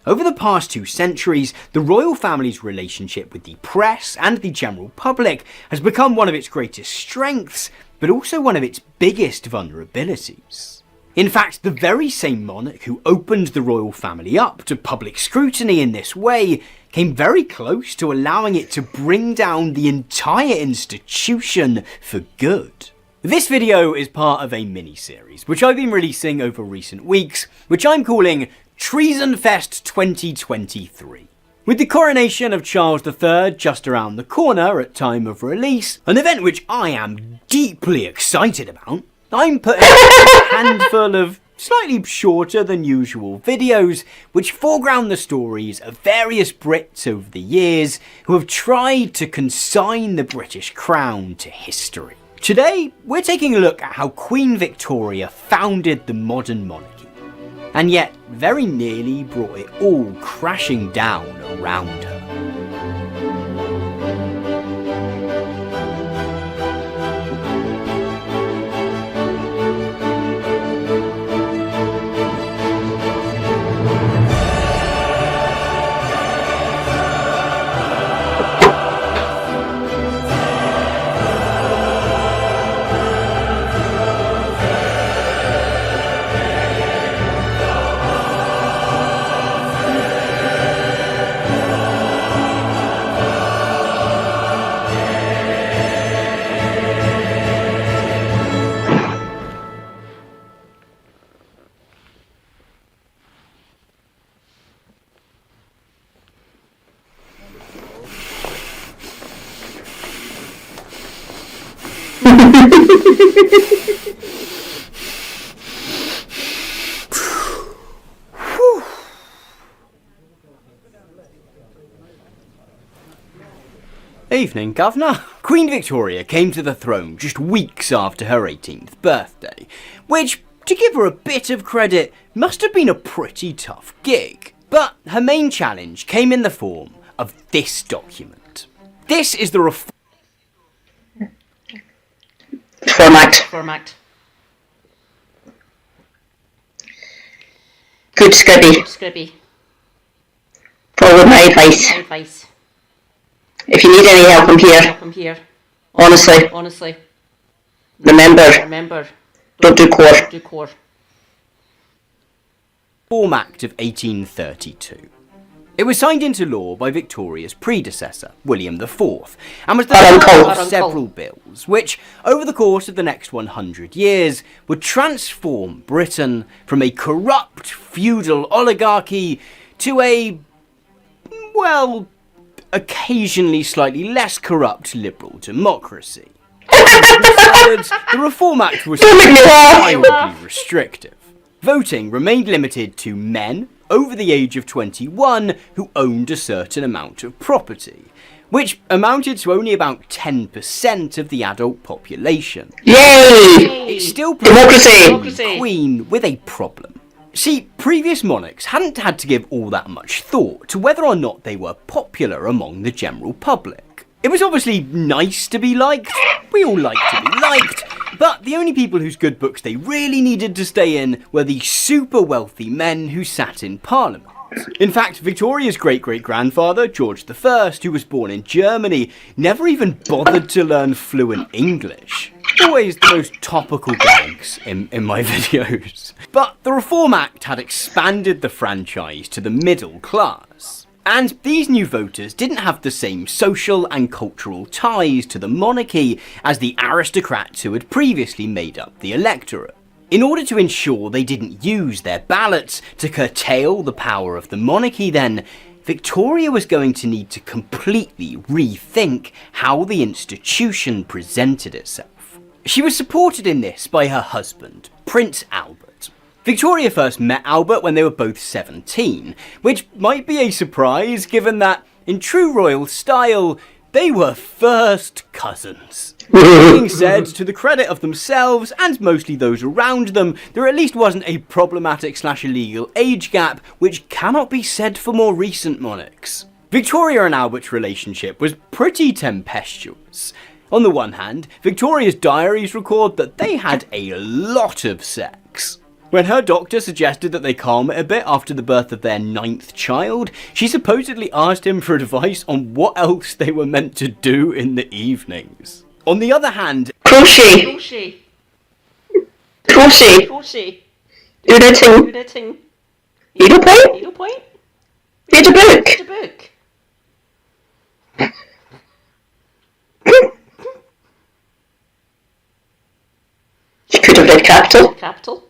Over the past 2 centuries, the royal family's relationship with the press and the general public has become one of its greatest strengths, but also one of its biggest vulnerabilities. In fact, the very same monarch who opened the royal family up to public scrutiny in this way came very close to allowing it to bring down the entire institution for good. This video is part of a mini-series, which I've been releasing over recent weeks, which I'm calling Treason-Fest 2023. With the coronation of Charles III just around the corner at time of release, an event which I am deeply excited about, I'm putting a handful of slightly shorter than usual videos which foreground the stories of various Brits over the years who have tried to consign the British crown to history. Today, we're taking a look at how Queen Victoria founded the modern monarchy, and yet very nearly brought it all crashing down around her. Evening, Governor. Queen Victoria came to the throne just weeks after her 18th birthday, which, to give her a bit of credit, must have been a pretty tough gig. But her main challenge came in the form of this document. This is the Format. Good Scribby. Forward my advice. If you need any help, I'm here. Honestly. Remember. Don't do core. Reform Act of 1832. It was signed into law by Victoria's predecessor, William IV, and was the first of several bills which, over the course of the next 100 years, would transform Britain from a corrupt feudal oligarchy to a, well, occasionally slightly less corrupt liberal democracy. The Reform Act was wildly restrictive. Voting remained limited to men over the age of 21 who owned a certain amount of property, which amounted to only about 10% of the adult population. Yay! It still Democracy! the Queen with a problem. See, previous monarchs hadn't had to give all that much thought to whether or not they were popular among the general public. It was obviously nice to be liked, we all like to be liked, but the only people whose good books they really needed to stay in were the super wealthy men who sat in Parliament. In fact, Victoria's great-great-grandfather, George I, who was born in Germany, never even bothered to learn fluent English. Always the most topical gags in my videos. But the Reform Act had expanded the franchise to the middle class. And these new voters didn't have the same social and cultural ties to the monarchy as the aristocrats who had previously made up the electorate. In order to ensure they didn't use their ballots to curtail the power of the monarchy then, Victoria was going to need to completely rethink how the institution presented itself. She was supported in this by her husband, Prince Albert. Victoria first met Albert when they were both 17, which might be a surprise given that, in true royal style, they were first cousins. Being said, to the credit of themselves, and mostly those around them, there at least wasn't a problematic/illegal age gap, which cannot be said for more recent monarchs. Victoria and Albert's relationship was pretty tempestuous. On the one hand, Victoria's diaries record that they had a lot of sex. When her doctor suggested that they calm it a bit after the birth of their 9th child, she supposedly asked him for advice on what else they were meant to do in the evenings. On the other hand, Crochet. Knitting. Needlepoint. Read a book. She could have read Capital.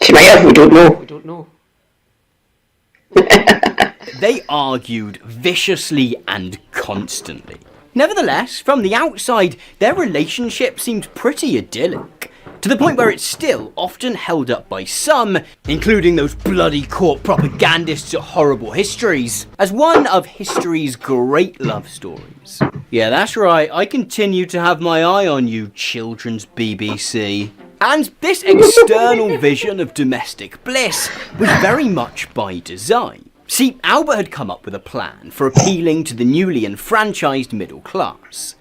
She might have, we don't know. They argued viciously and constantly. Nevertheless, from the outside, their relationship seemed pretty idyllic, to the point where it's still often held up by some, including those bloody court propagandists at Horrible Histories, as one of history's great love stories. Yeah, that's right, I continue to have my eye on you, children's BBC. And this external vision of domestic bliss was very much by design. See, Albert had come up with a plan for appealing to the newly enfranchised middle class.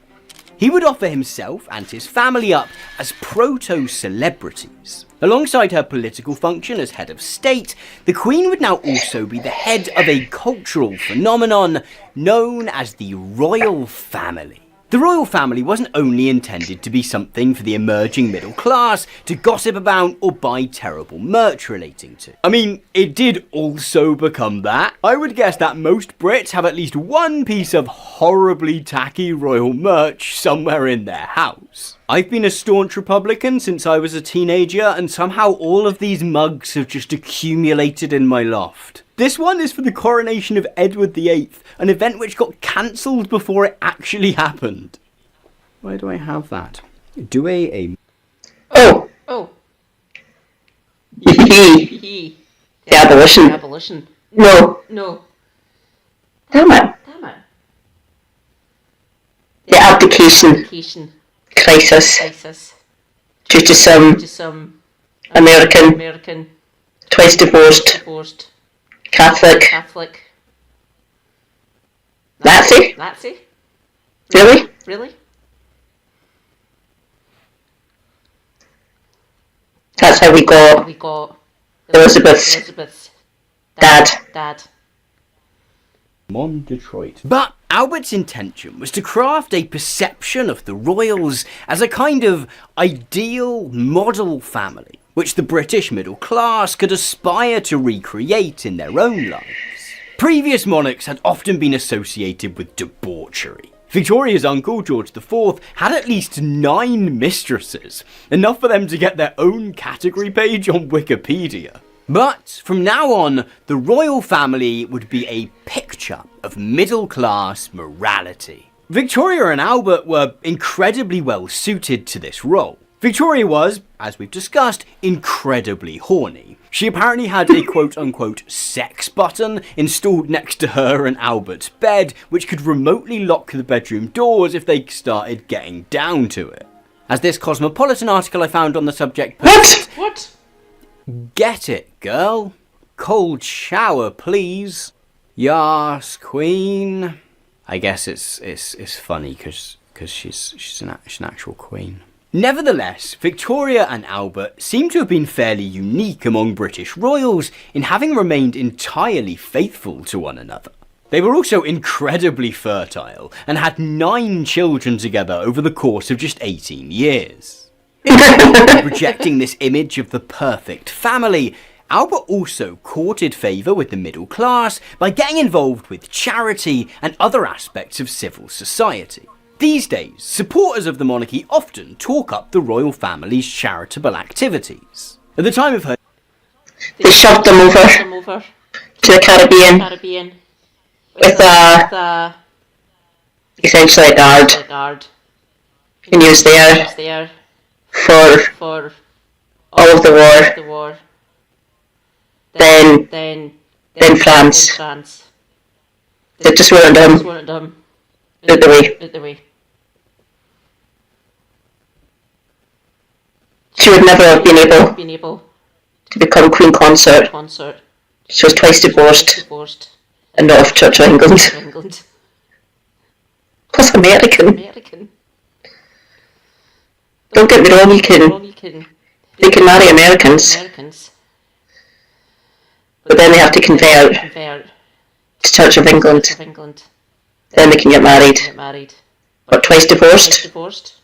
He would offer himself and his family up as proto-celebrities. Alongside her political function as head of state, the Queen would now also be the head of a cultural phenomenon known as the royal family. The royal family wasn't only intended to be something for the emerging middle class to gossip about or buy terrible merch relating to. I mean, it did also become that. I would guess that most Brits have at least one piece of horribly tacky royal merch somewhere in their house. I've been a staunch Republican since I was a teenager, and somehow all of these mugs have just accumulated in my loft. This one is for the coronation of Edward VIII, an event which got cancelled before it actually happened. Where do I have that? Do a... Oh. The The abolition. abolition. No. Damn it. The abdication crisis due to some American, twice divorced, Catholic, Nazi? Really? That's how we got Elizabeth's dad. Mon Detroit. But Albert's intention was to craft a perception of the royals as a kind of ideal model family, which the British middle class could aspire to recreate in their own lives. Previous monarchs had often been associated with debauchery. Victoria's uncle, George IV, had at least 9 mistresses, enough for them to get their own category page on Wikipedia. But from now on, the royal family would be a picture of middle-class morality. Victoria and Albert were incredibly well suited to this role. Victoria was, as we've discussed, incredibly horny. She apparently had a quote-unquote sex button installed next to her and Albert's bed, which could remotely lock the bedroom doors if they started getting down to it. As this Cosmopolitan article I found on the subject... What? Get it, girl. Cold shower, please. Yas, queen. I guess it's funny because she's an actual queen. Nevertheless, Victoria and Albert seem to have been fairly unique among British royals in having remained entirely faithful to one another. They were also incredibly fertile and had 9 children together over the course of just 18 years. Projecting this image of the perfect family, Albert also courted favour with the middle class by getting involved with charity and other aspects of civil society. These days, supporters of the monarchy often talk up the royal family's charitable activities. At the time of her... They shoved them over to the Caribbean with essentially a guard. And he was there for all of the war. Then France. They just wanted him out the way. She would never have been able to become Queen Consort. She was twice divorced and not of Church of England. Plus American. Don't get me wrong, they can marry Americans, but then they have to convert to Church of England. Then they can get married. But twice divorced?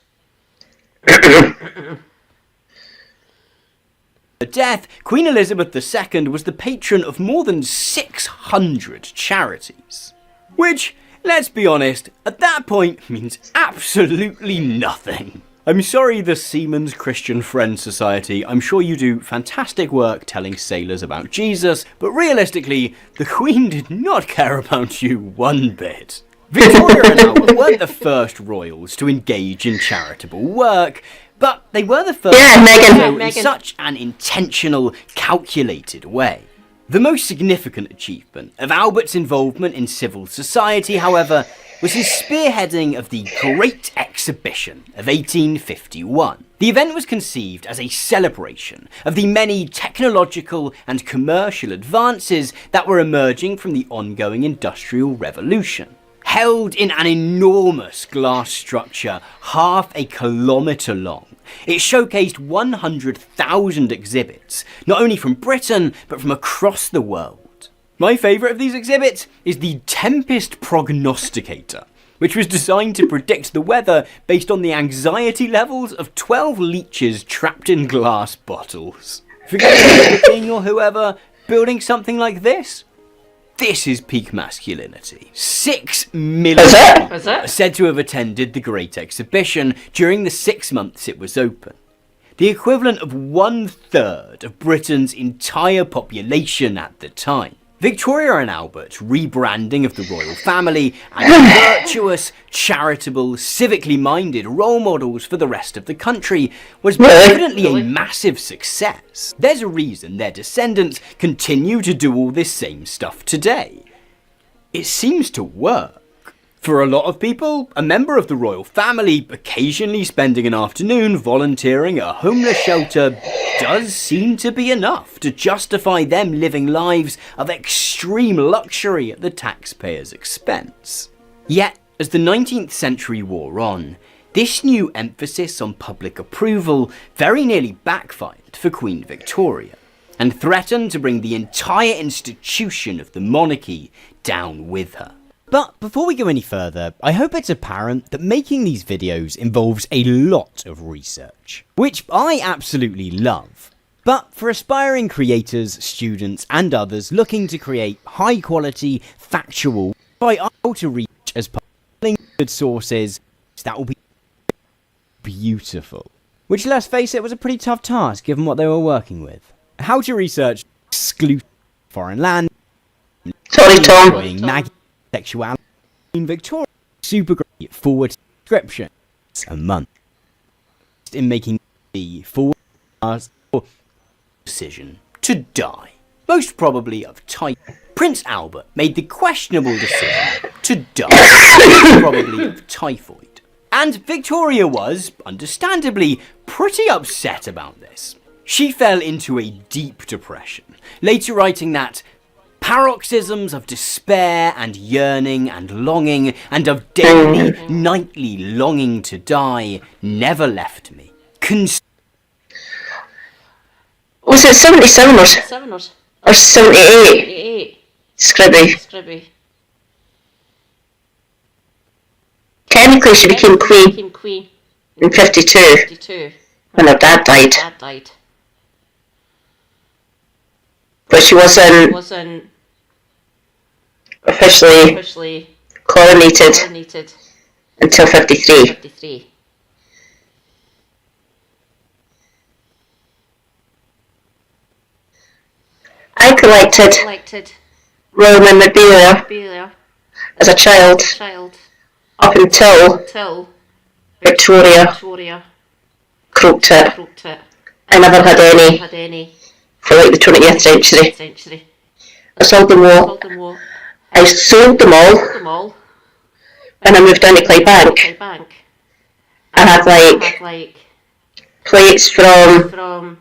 At death, Queen Elizabeth II was the patron of more than 600 charities. Which, let's be honest, at that point means absolutely nothing. I'm sorry, the Seamen's Christian Friends Society, I'm sure you do fantastic work telling sailors about Jesus, but realistically, the Queen did not care about you one bit. Victoria and Albert weren't the first royals to engage in charitable work, but they were the first in such an intentional, calculated way. The most significant achievement of Albert's involvement in civil society, however, was his spearheading of the Great Exhibition of 1851. The event was conceived as a celebration of the many technological and commercial advances that were emerging from the ongoing Industrial Revolution. Held in an enormous glass structure half a kilometre long, it showcased 100,000 exhibits, not only from Britain, but from across the world. My favourite of these exhibits is the Tempest Prognosticator, which was designed to predict the weather based on the anxiety levels of 12 leeches trapped in glass bottles. Forget the king or whoever, building something like this? This is peak masculinity. 6 million people are said to have attended the Great Exhibition during the 6 months it was open. The equivalent of 1/3 of Britain's entire population at the time. Victoria and Albert's rebranding of the royal family as virtuous, charitable, civically minded role models for the rest of the country was evidently a massive success. There's a reason their descendants continue to do all this same stuff today. It seems to work. For a lot of people, a member of the royal family occasionally spending an afternoon volunteering at a homeless shelter does seem to be enough to justify them living lives of extreme luxury at the taxpayer's expense. Yet, as the 19th century wore on, this new emphasis on public approval very nearly backfired for Queen Victoria, and threatened to bring the entire institution of the monarchy down with her. But before we go any further, I hope it's apparent that making these videos involves a lot of research, which I absolutely love. But for aspiring creators, students and others looking to create high quality, factual, by to reach as public good sources, that will be beautiful. Which, let's face it, was a pretty tough task given what they were working with. How to research exclusive foreign land, Sorry, Tom. nagging sexuality, in Victoria, super great forward description, a month in making the forward decision to die, most probably of type. Prince Albert made the questionable decision to die, probably of typhoid, and Victoria was, understandably, pretty upset about this. She fell into a deep depression, later writing that paroxysms of despair and yearning and longing and of daily, nightly longing to die never left me. Was it 77 or 78? Scribby. Technically, she became queen in 52 when her dad died. But she wasn't officially coronated until 53. I collected royal memorabilia as a child up until Victoria croaked it. I never had any for like the 20th century. I sold them all. I sold them all when I moved down to Clydebank. I had like plates from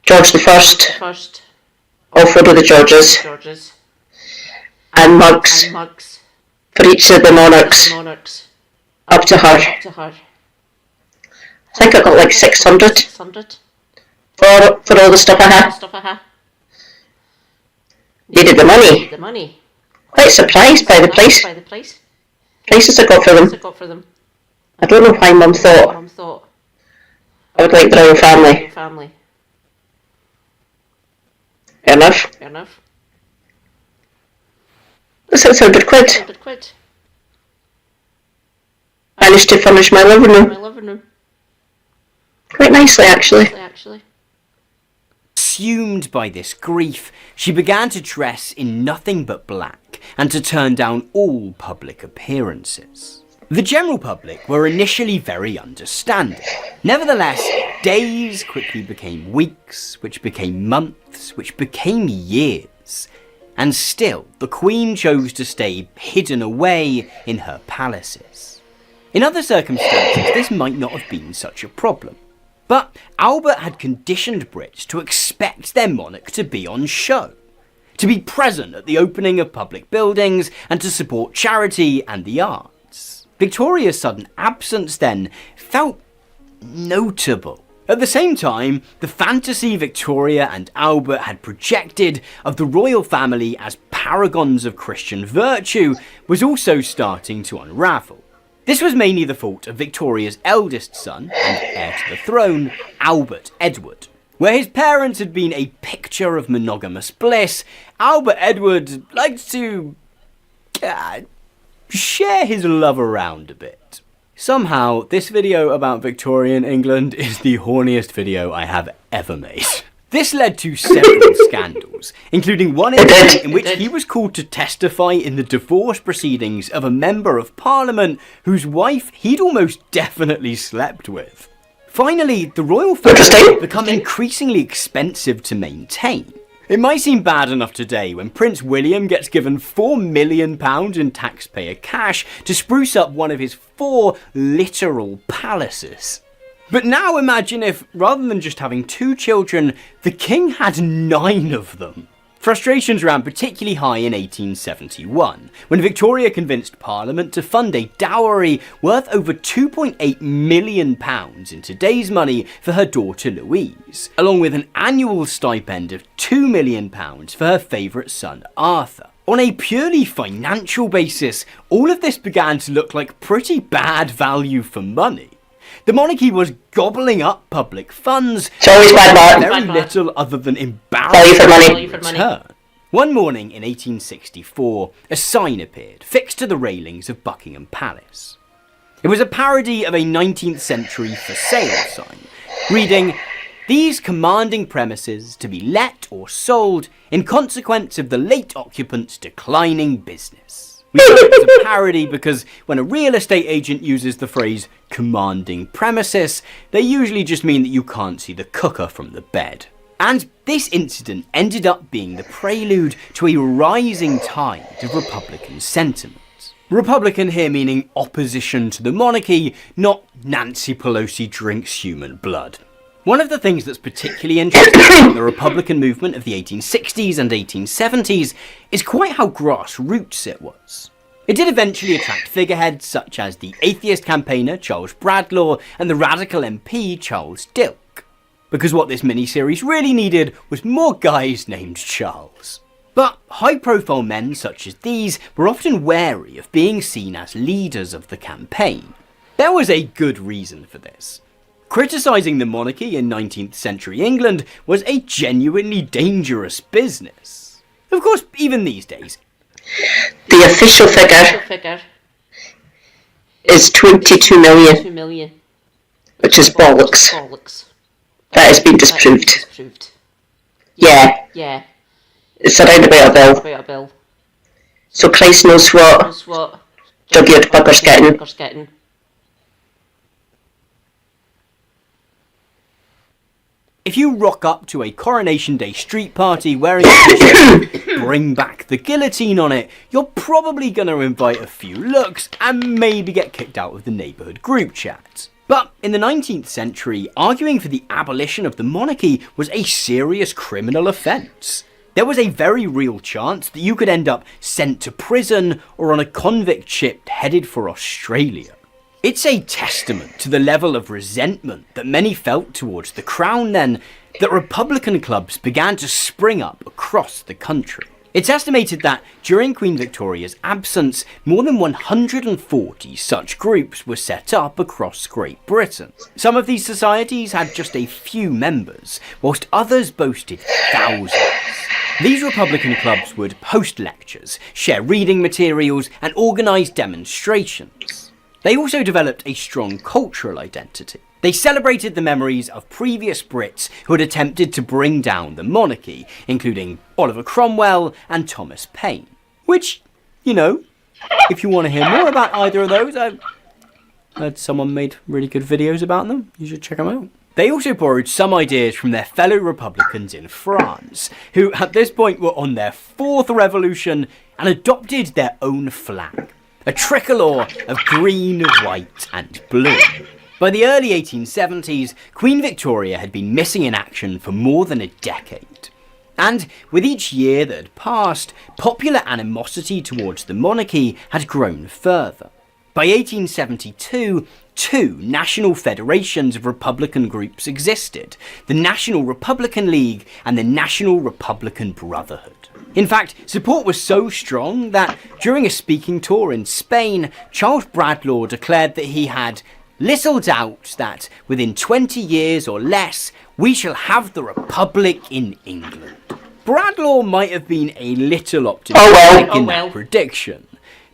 George the First, all four of the Georges, and mugs for each of the monarchs up to her. I think I got like 600 for all the stuff I had. Needed the money. Quite surprised by the prices I got for them. I don't know why Mum thought I would like the royal family. Fair enough. That's 600 quid. Managed to furnish my living room. Quite nicely, actually. Consumed by this grief, she began to dress in nothing but black and to turn down all public appearances. The general public were initially very understanding. Nevertheless, days quickly became weeks, which became months, which became years. And still, the Queen chose to stay hidden away in her palaces. In other circumstances, this might not have been such a problem. But Albert had conditioned Brits to expect their monarch to be on show, to be present at the opening of public buildings and to support charity and the arts. Victoria's sudden absence then felt notable. At the same time, the fantasy Victoria and Albert had projected of the royal family as paragons of Christian virtue was also starting to unravel. This was mainly the fault of Victoria's eldest son and heir to the throne, Albert Edward. Where his parents had been a picture of monogamous bliss, Albert Edward liked to share his love around a bit. Somehow, this video about Victorian England is the horniest video I have ever made. This led to several scandals, including one incident in which he was called to testify in the divorce proceedings of a member of parliament whose wife he'd almost definitely slept with. Finally, the royal family had become increasingly expensive to maintain. It might seem bad enough today when Prince William gets given £4 million in taxpayer cash to spruce up one of his 4 literal palaces. But now imagine if, rather than just having 2 children, the king had 9 of them. Frustrations ran particularly high in 1871, when Victoria convinced Parliament to fund a dowry worth over £2.8 million in today's money for her daughter Louise, along with an annual stipend of £2 million for her favourite son Arthur. On a purely financial basis, all of this began to look like pretty bad value for money. The monarchy was gobbling up public funds, It's always bad luck. very little other than embarrassing Value in return. One morning in 1864, a sign appeared, fixed to the railings of Buckingham Palace. It was a parody of a 19th century for sale sign, reading, "These commanding premises to be let or sold in consequence of the late occupant's declining business." We thought it was a parody because when a real estate agent uses the phrase commanding premises, they usually just mean that you can't see the cooker from the bed. And this incident ended up being the prelude to a rising tide of Republican sentiment. Republican here meaning opposition to the monarchy, not Nancy Pelosi drinks human blood. One of the things that's particularly interesting about the Republican movement of the 1860s and 1870s is quite how grassroots it was. It did eventually attract figureheads such as the atheist campaigner Charles Bradlaugh and the radical MP Charles Dilke. Because what this miniseries really needed was more guys named Charles. But high-profile men such as these were often wary of being seen as leaders of the campaign. There was a good reason for this. Criticising the monarchy in 19th century England was a genuinely dangerous business. Of course, even these days, The official figure is 22 million, 2 million. which is bollocks. Bollocks. That has been disproved. Disproved. Yeah, Yeah. it's around about a bill. About a bill. So Christ knows what That's what Dougie Bugger's getting. Bugger's getting. if you rock up to a Coronation Day street party wearing a t-shirt with "Bring Back the Guillotine" on it, you're probably going to invite a few looks and maybe get kicked out of the neighbourhood group chat. But in the 19th century, arguing for the abolition of the monarchy was a serious criminal offence. There was a very real chance that you could end up sent to prison or on a convict ship headed for Australia. It's a testament to the level of resentment that many felt towards the crown then that Republican clubs began to spring up across the country. It's estimated that during Queen Victoria's absence, more than 140 such groups were set up across Great Britain. Some of these societies had just a few members, whilst others boasted thousands. These Republican clubs would host lectures, share reading materials, and organise demonstrations. They also developed a strong cultural identity. They celebrated the memories of previous Brits who had attempted to bring down the monarchy, including Oliver Cromwell and Thomas Paine. Which, you know, if you want to hear more about either of those, I've heard someone made really good videos about them. You should check them out. They also borrowed some ideas from their fellow Republicans in France, who at this point were on their 4th revolution and adopted their own flag. A tricolour of green, white and blue. By the early 1870s, Queen Victoria had been missing in action for more than a decade. And with each year that had passed, popular animosity towards the monarchy had grown further. By 1872, 2 national federations of Republican groups existed, the National Republican League and the National Republican Brotherhood. In fact, support was so strong that during a speaking tour in Spain, Charles Bradlaugh declared that he had little doubt that within 20 years or less, we shall have the Republic in England. Bradlaugh might have been a little optimistic in that prediction,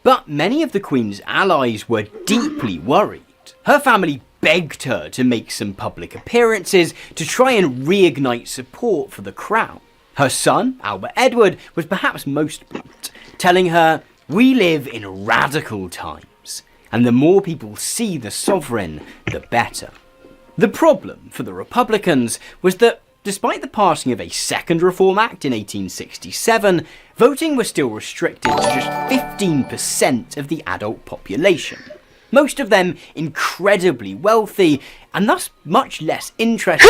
but many of the Queen's allies were deeply worried. Her family begged her to make some public appearances to try and reignite support for the crown. Her son, Albert Edward, was perhaps most blunt, telling her, "We live in radical times, and the more people see the sovereign, the better." The problem for the Republicans was that despite the passing of a second Reform Act in 1867, voting was still restricted to just 15% of the adult population. Most of them incredibly wealthy, and thus much less interested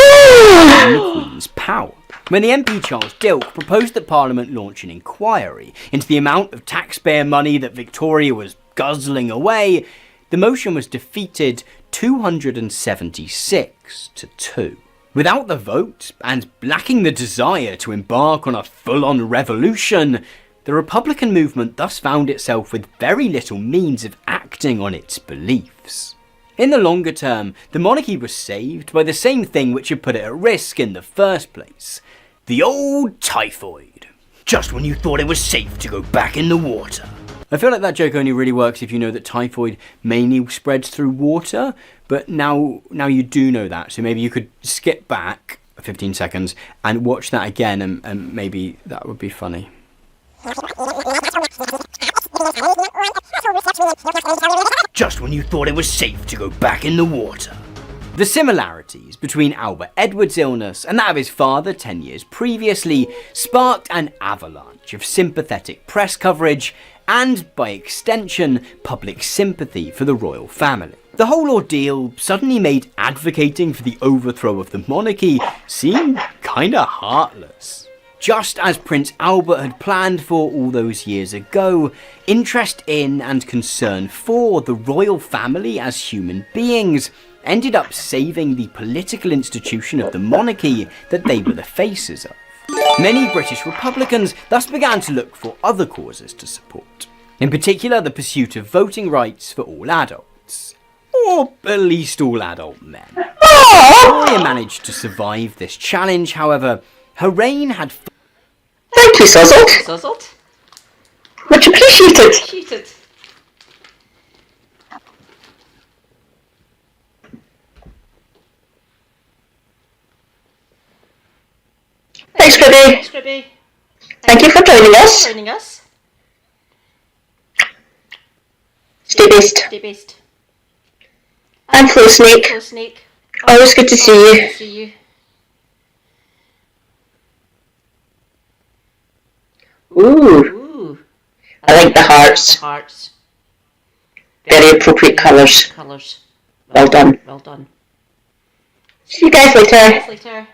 in the Queen's power. When the MP Charles Dilke proposed that Parliament launch an inquiry into the amount of taxpayer money that Victoria was guzzling away, the motion was defeated 276 to 2. Without the vote, and lacking the desire to embark on a full-on revolution, the Republican movement thus found itself with very little means of acting on its beliefs. In the longer term, the monarchy was saved by the same thing which had put it at risk in the first place: the old typhoid. Just when you thought it was safe to go back in the water. I feel like that joke only really works if you know that typhoid mainly spreads through water, but now you do know that, so maybe you could skip back 15 seconds and watch that again, and maybe that would be funny. Just when you thought it was safe to go back in the water. The similarities between Albert Edward's illness and that of his father 10 years previously sparked an avalanche of sympathetic press coverage and, by extension, public sympathy for the royal family. The whole ordeal suddenly made advocating for the overthrow of the monarchy seem kinda heartless. Just as Prince Albert had planned for all those years ago, interest in and concern for the royal family as human beings ended up saving the political institution of the monarchy that they were the faces of. Many British Republicans thus began to look for other causes to support, in particular the pursuit of voting rights for all adults. Or at least all adult men. Victoria managed to survive this challenge, however. Her reign had... Thank you, Suzzled. Suzzled? Much appreciated. Cheated. Thanks, Gribby. Thanks, Gribby. Thank you for joining us. Joining us. Stay based. Stay based. I'm Flo Snake. Flo Snake. Always good to see you. Good to see you. Ooh, Ooh. I like the hearts. The hearts. Very appropriate colours. Colours. Well done. Well done. See you guys later. See you later.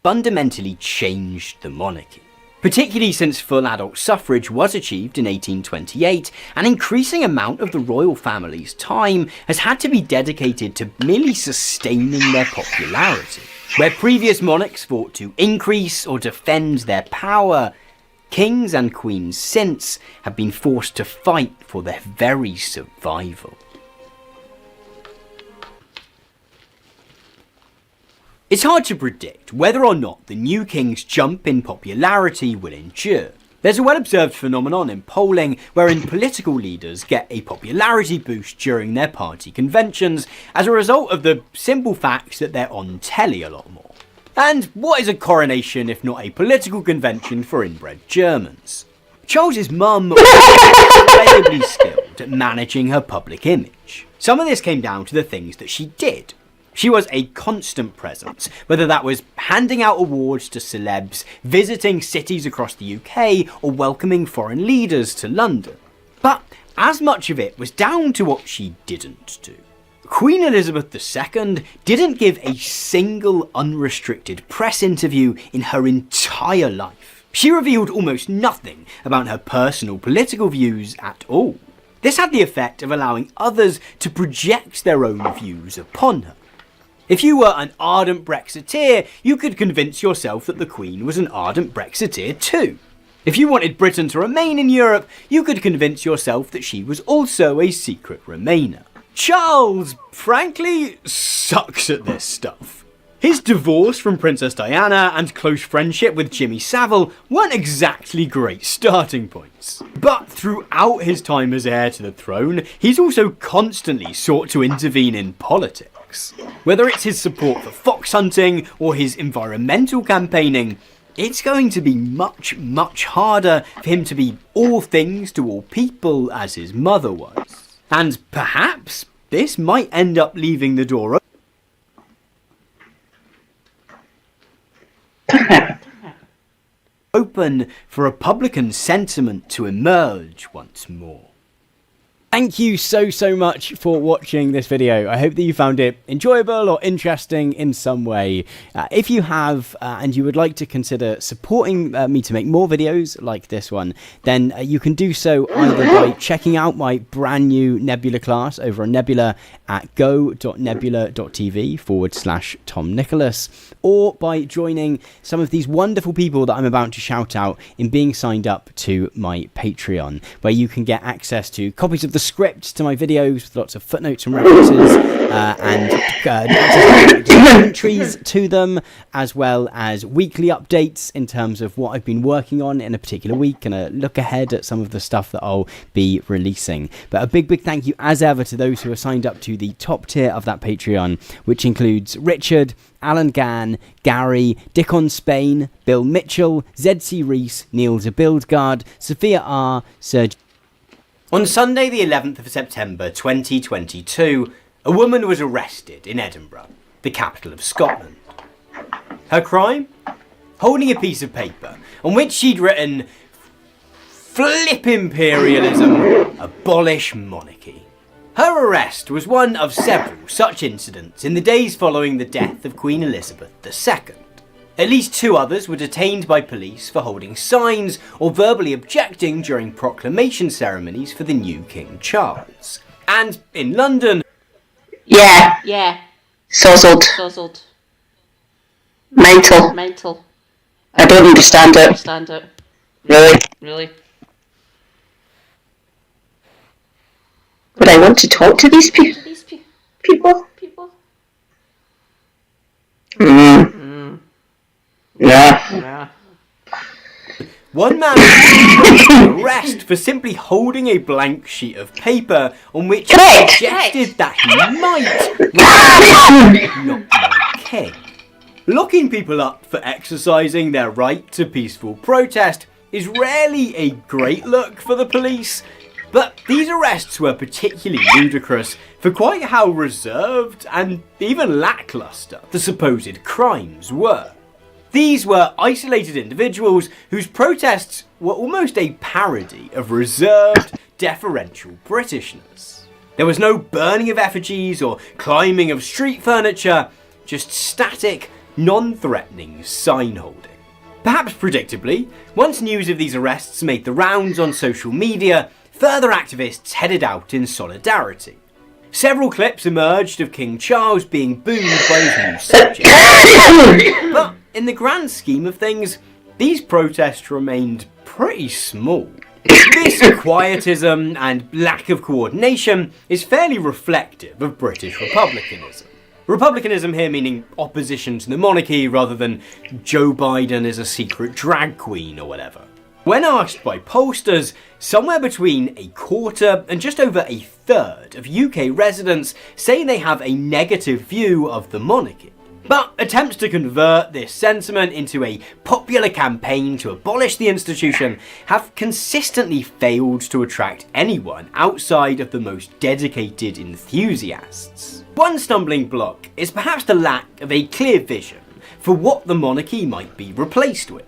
fundamentally changed the monarchy. Particularly since full adult suffrage was achieved in 1828, an increasing amount of the royal family's time has had to be dedicated to merely sustaining their popularity. Where previous monarchs fought to increase or defend their power, kings and queens since have been forced to fight for their very survival. It's hard to predict whether or not the new king's jump in popularity will endure. There's a well-observed phenomenon in polling wherein political leaders get a popularity boost during their party conventions as a result of the simple fact that they're on telly a lot more. And what is a coronation if not a political convention for inbred Germans? Charles's mum was incredibly skilled at managing her public image. Some of this came down to the things that she did. She was a constant presence, whether that was handing out awards to celebs, visiting cities across the UK, or welcoming foreign leaders to London. But as much of it was down to what she didn't do. Queen Elizabeth II didn't give a single unrestricted press interview in her entire life. She revealed almost nothing about her personal political views at all. This had the effect of allowing others to project their own views upon her. If you were an ardent Brexiteer, you could convince yourself that the Queen was an ardent Brexiteer too. If you wanted Britain to remain in Europe, you could convince yourself that she was also a secret Remainer. Charles, frankly, sucks at this stuff. His divorce from Princess Diana and close friendship with Jimmy Savile weren't exactly great starting points. But throughout his time as heir to the throne, he's also constantly sought to intervene in politics. Whether it's his support for fox hunting or his environmental campaigning, it's going to be much, much harder for him to be all things to all people as his mother was. And perhaps this might end up leaving the door open for Republican sentiment to emerge once more. Thank you so much for watching this video. I hope that you found it enjoyable or interesting in some way. If you have and you would like to consider supporting me to make more videos like this one, then you can do so either by checking out my brand new Nebula class over on Nebula at go.nebula.tv/Tom Nicholas, or by joining some of these wonderful people that I'm about to shout out in being signed up to my Patreon, where you can get access to copies of the script to my videos with lots of footnotes and references and entries to them, as well as weekly updates in terms of what I've been working on in a particular week and a look ahead at some of the stuff that I'll be releasing. But a big thank you as ever to those who are signed up to the top tier of that Patreon, which includes Richard, Alan Gann, Gary, Dickon Spain, Bill Mitchell, ZC Reese, Neil Zabildgaard, Sophia R, Serge. On Sunday the 11th of September 2022, a woman was arrested in Edinburgh, the capital of Scotland. Her crime? Holding a piece of paper on which she'd written, "Flip imperialism, abolish monarchy." Her arrest was one of several such incidents in the days following the death of Queen Elizabeth II. At least 2 others were detained by police for holding signs or verbally objecting during proclamation ceremonies for the new King Charles. And in London... Yeah. Sozzled. Mental. I don't understand it. Really? Would I want to talk to these people? Yeah. One man was arrested for simply holding a blank sheet of paper on which he suggested that he might not be king. Locking people up for exercising their right to peaceful protest is rarely a great look for the police, but these arrests were particularly ludicrous for quite how reserved and even lackluster the supposed crimes were. These were isolated individuals whose protests were almost a parody of reserved, deferential Britishness. There was no burning of effigies or climbing of street furniture, just static, non-threatening sign-holding. Perhaps predictably, once news of these arrests made the rounds on social media, further activists headed out in solidarity. Several clips emerged of King Charles being booed by his new subjects. But in the grand scheme of things, these protests remained pretty small. This quietism and lack of coordination is fairly reflective of British republicanism. Republicanism here meaning opposition to the monarchy rather than Joe Biden as a secret drag queen or whatever. When asked by pollsters, somewhere between a quarter and just over a third of UK residents say they have a negative view of the monarchy. But attempts to convert this sentiment into a popular campaign to abolish the institution have consistently failed to attract anyone outside of the most dedicated enthusiasts. One stumbling block is perhaps the lack of a clear vision for what the monarchy might be replaced with.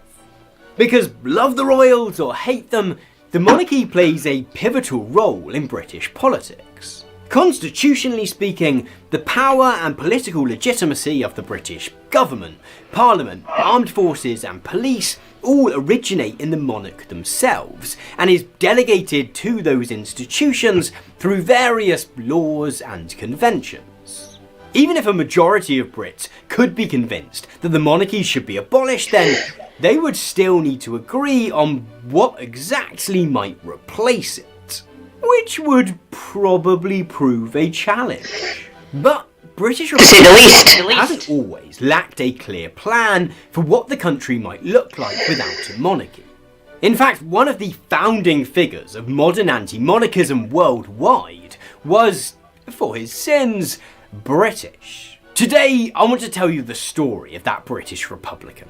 Because love the royals or hate them, the monarchy plays a pivotal role in British politics. Constitutionally speaking, the power and political legitimacy of the British government, parliament, armed forces and police all originate in the monarch themselves and is delegated to those institutions through various laws and conventions. Even if a majority of Brits could be convinced that the monarchy should be abolished, then they would still need to agree on what exactly might replace it, which would probably prove a challenge. But British To say the least. hasn't always lacked a clear plan for what the country might look like without a monarchy. In fact, one of the founding figures of modern anti-monarchism worldwide was, for his sins, British. Today, I want to tell you the story of that British Republican.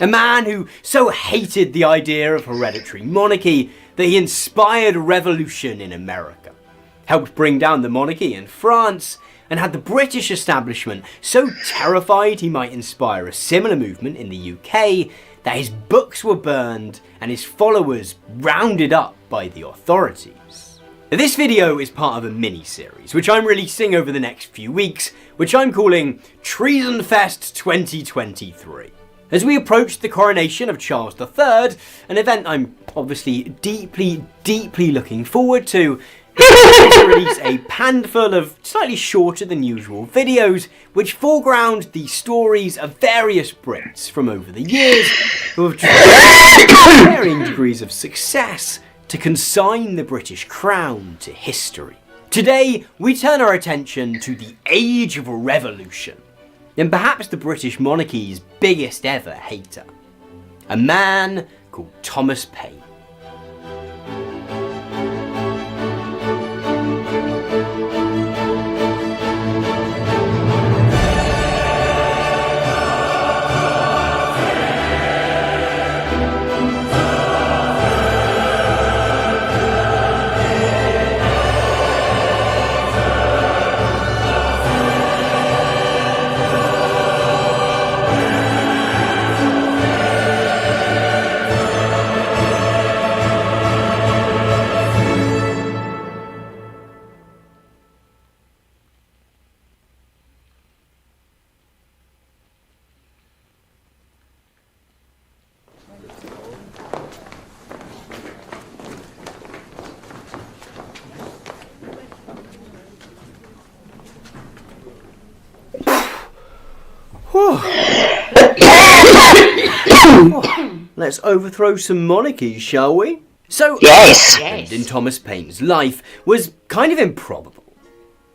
A man who so hated the idea of hereditary monarchy that he inspired a revolution in America, helped bring down the monarchy in France, and had the British establishment so terrified he might inspire a similar movement in the UK that his books were burned and his followers rounded up by the authorities. This video is part of a mini-series which I'm releasing over the next few weeks, which I'm calling Treason-Fest 2023. As we approach the coronation of Charles III, an event I'm obviously deeply looking forward to, to release a handful of slightly shorter than usual videos which foreground the stories of various Brits from over the years who have tried with varying degrees of success to consign the British crown to history. Today, we turn our attention to the Age of Revolution, and perhaps the British monarchy's biggest ever hater, a man called Thomas Paine. Let's overthrow some monarchies, shall we? So, Yes. what happened in Thomas Paine's life was kind of improbable.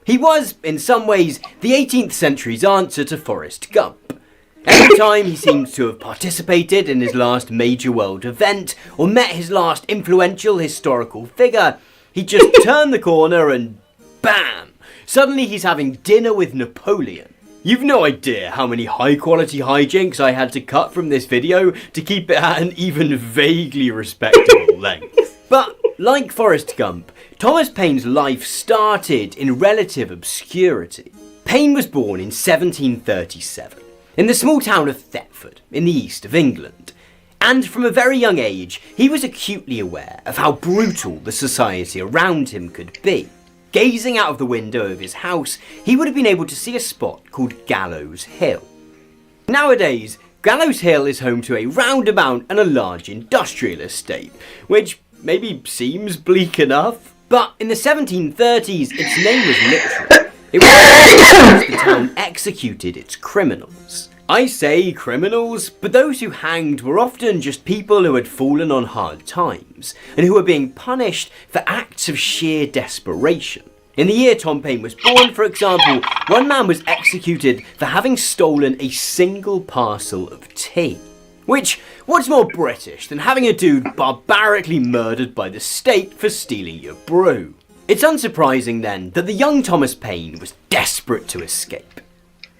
He was, in some ways, the 18th century's answer to Forrest Gump. Every time he seems to have participated in his last major world event, or met his last influential historical figure, he just turned the corner and bam! Suddenly he's having dinner with Napoleon. You've no idea how many high-quality hijinks I had to cut from this video to keep it at an even vaguely respectable length. But, like Forrest Gump, Thomas Paine's life started in relative obscurity. Paine was born in 1737, in the small town of Thetford, in the east of England. And from a very young age, he was acutely aware of how brutal the society around him could be. Gazing out of the window of his house, he would have been able to see a spot called Gallows Hill. Nowadays, Gallows Hill is home to a roundabout and a large industrial estate, which maybe seems bleak enough, but in the 1730s its name was literal. It was because the town executed its criminals. I say criminals, but those who hanged were often just people who had fallen on hard times, and who were being punished for acts of sheer desperation. In the year Tom Paine was born, for example, one man was executed for having stolen a single parcel of tea. Which, what's more British than having a dude barbarically murdered by the state for stealing your brew? It's unsurprising then that the young Thomas Paine was desperate to escape.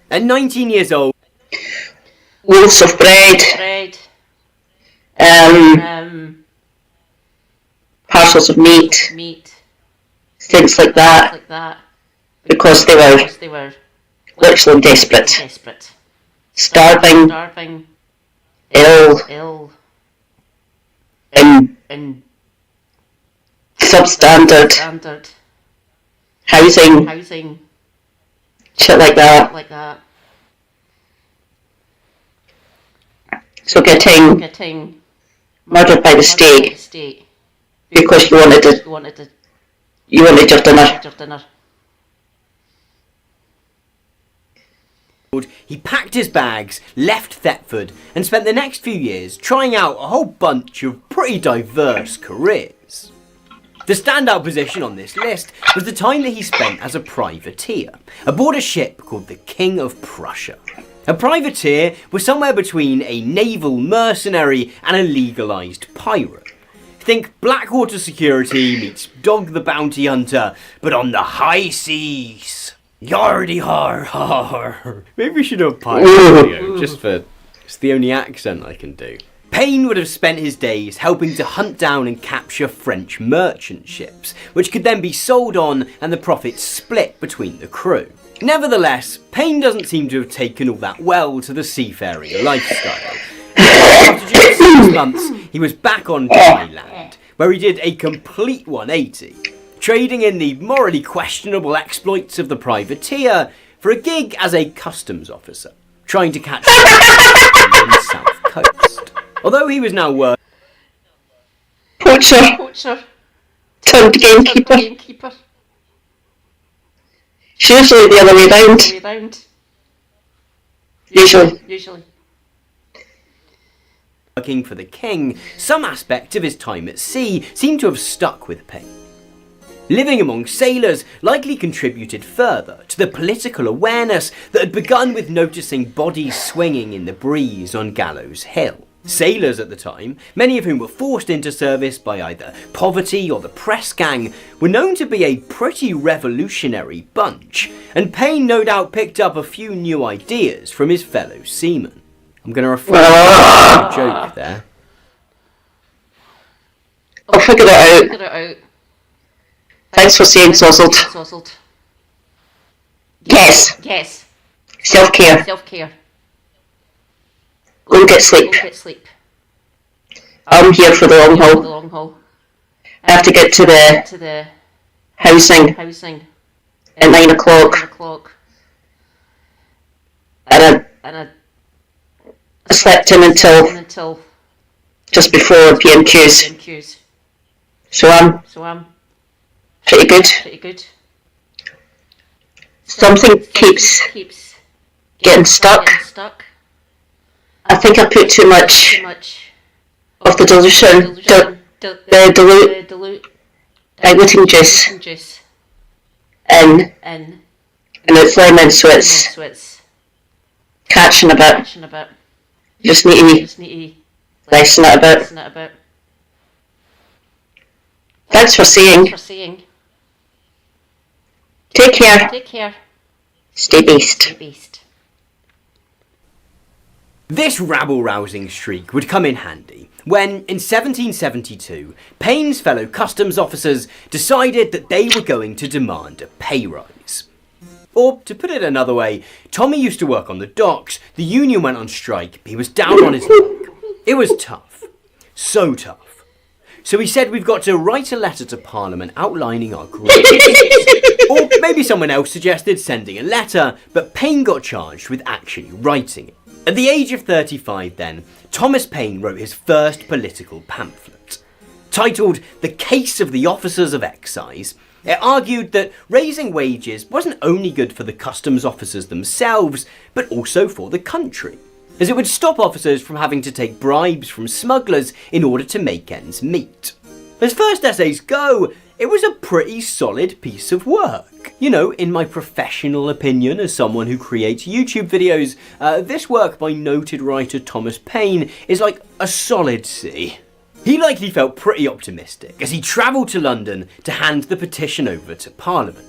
At 19 years old, Loaves of bread. Parcels of meat. Things like that. Because they were literally desperate. Starving. Ill. In substandard. Housing. Shit like that. So getting murdered by the state because you wanted your dinner. He packed his bags, left Thetford, and spent the next few years trying out a whole bunch of pretty diverse careers. The standout position on this list was the time that he spent as a privateer aboard a ship called the King of Prussia. A privateer was somewhere between a naval mercenary and a legalised pirate. Think Blackwater Security meets Dog the Bounty Hunter, but on the high seas. Yardy har har. Maybe we should do a pirate video, just for... It's the only accent I can do. Payne would have spent his days helping to hunt down and capture French merchant ships, which could then be sold on and the profits split between the crew. Nevertheless, Payne doesn't seem to have taken all that well to the seafaring lifestyle. After just 6 months, he was back on dry land, where he did a complete 180, trading in the morally questionable exploits of the privateer for a gig as a customs officer, trying to catch on the south coast. Although he was now working... Poacher. Turned gamekeeper. It's usually the other way round. Usually. Working for the king, some aspect of his time at sea seemed to have stuck with Payne. Living among sailors likely contributed further to the political awareness that had begun with noticing bodies swinging in the breeze on Gallows Hill. Sailors at the time, many of whom were forced into service by either poverty or the press gang, were known to be a pretty revolutionary bunch, and Payne no doubt picked up a few new ideas from his fellow seamen. I'm going to refer to a joke there. I'll figure it out. Thanks for saying sozzled. Yes. Self-care. Go and get sleep. I'm here for the long haul. I have to get to the housing at 9 o'clock. And I slept in until just before PMQs. So I'm pretty good. Something keeps getting stuck. I think I put too much of the dilution, the diluting juice in, and it's lemon, so it's catching a bit. Just need to lessen it a bit. Thanks for seeing. Take care. Stay beast. This rabble-rousing streak would come in handy when, in 1772, Payne's fellow customs officers decided that they were going to demand a pay rise. Or, to put it another way, Tommy used to work on the docks, the union went on strike, he was down on his luck. It was tough. So tough. So he said we've got to write a letter to Parliament outlining our grievances. Or maybe someone else suggested sending a letter, but Payne got charged with actually writing it. At the age of 35 then, Thomas Payne wrote his first political pamphlet. Titled The Case of the Officers of Excise, it argued that raising wages wasn't only good for the customs officers themselves, but also for the country, as it would stop officers from having to take bribes from smugglers in order to make ends meet. As first essays go, it was a pretty solid piece of work. You know, in my professional opinion as someone who creates YouTube videos, this work by noted writer Thomas Payne is like a solid C. He likely felt pretty optimistic as he travelled to London to hand the petition over to Parliament.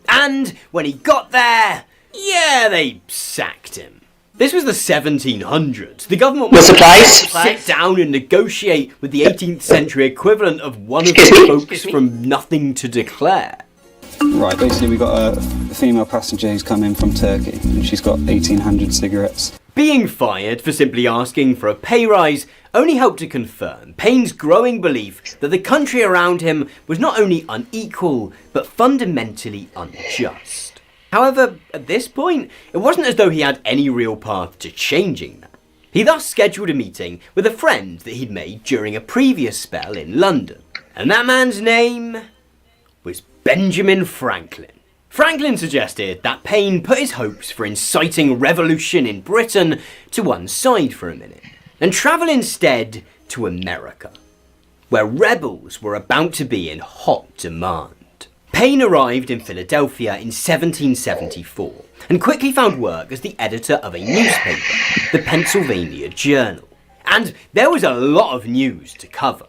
And when he got there, they sacked him. This was the 1700s. The government was supposed to sit down and negotiate with the 18th century equivalent of one of the folks from Nothing to Declare. Right, basically we've got a female passenger who's come in from Turkey and she's got 1,800 cigarettes. Being fired for simply asking for a pay rise only helped to confirm Payne's growing belief that the country around him was not only unequal, but fundamentally unjust. However, at this point, it wasn't as though he had any real path to changing that. He thus scheduled a meeting with a friend that he'd made during a previous spell in London. And that man's name was Benjamin Franklin. Franklin suggested that Payne put his hopes for inciting revolution in Britain to one side for a minute, and travel instead to America. where rebels were about to be in hot demand. Paine arrived in Philadelphia in 1774 and quickly found work as the editor of a newspaper, the Pennsylvania Journal. And there was a lot of news to cover.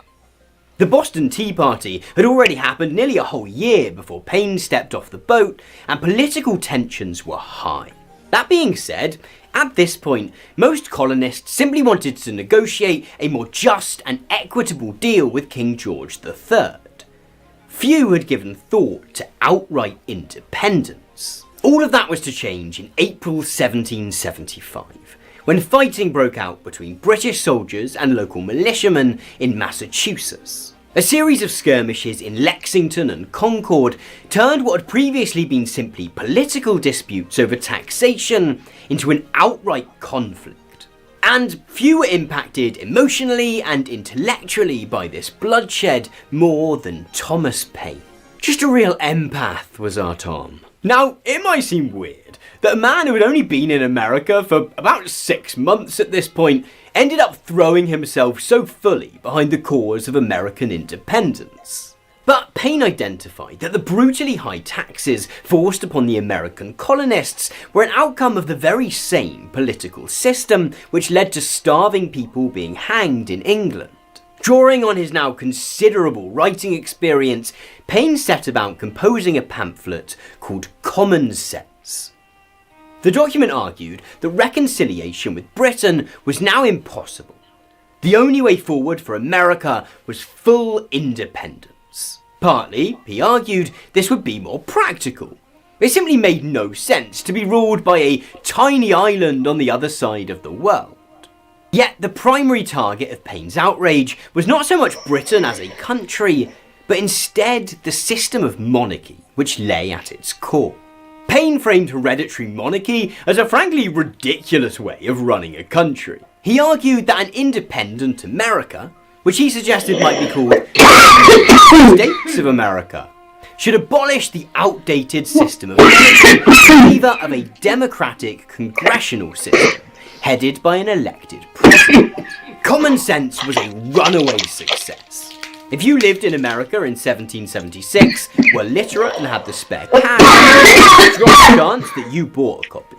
The Boston Tea Party had already happened nearly a whole year before Paine stepped off the boat, and political tensions were high. That being said, at this point, most colonists simply wanted to negotiate a more just and equitable deal with King George III. Few had given thought to outright independence. All of that was to change in April 1775, when fighting broke out between British soldiers and local militiamen in Massachusetts. A series of skirmishes in Lexington and Concord turned what had previously been simply political disputes over taxation into an outright conflict. And few were impacted emotionally and intellectually by this bloodshed more than Thomas Paine. Just a real empath was our Tom. Now, it might seem weird that a man who had only been in America for about 6 months at this point ended up throwing himself so fully behind the cause of American independence. But Paine identified that the brutally high taxes forced upon the American colonists were an outcome of the very same political system which led to starving people being hanged in England. Drawing on his now considerable writing experience, Paine set about composing a pamphlet called Common Sense. The document argued that reconciliation with Britain was now impossible. The only way forward for America was full independence. Partly, he argued, this would be more practical. It simply made no sense to be ruled by a tiny island on the other side of the world. Yet the primary target of Paine's outrage was not so much Britain as a country, but instead the system of monarchy which lay at its core. Paine framed hereditary monarchy as a frankly ridiculous way of running a country. He argued that an independent America, which he suggested might be called the States of America, should abolish the outdated system of monarchy in favour of a democratic congressional system headed by an elected president. Common Sense was a runaway success. If you lived in America in 1776, were literate and had the spare cash, there was a strong chance that you bought a copy.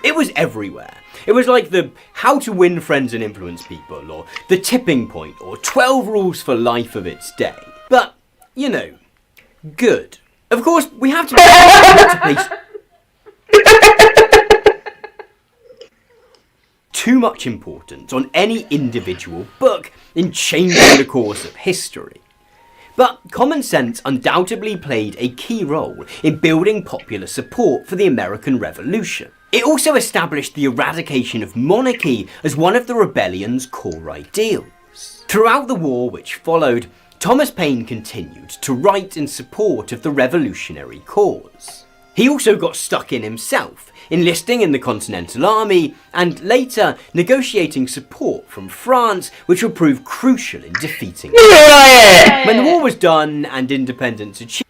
It was everywhere. It was like the How to Win Friends and Influence People, or The Tipping Point, or 12 Rules for Life of its day. But, you know, good. Of course, we have to place too much importance on any individual book in changing the course of history. But Common Sense undoubtedly played a key role in building popular support for the American Revolution. It also established the eradication of monarchy as one of the rebellion's core ideals. Throughout the war which followed, Thomas Paine continued to write in support of the revolutionary cause. He also got stuck in himself, enlisting in the Continental Army and later negotiating support from France, which would prove crucial in defeating them. When the war was done and independence achieved...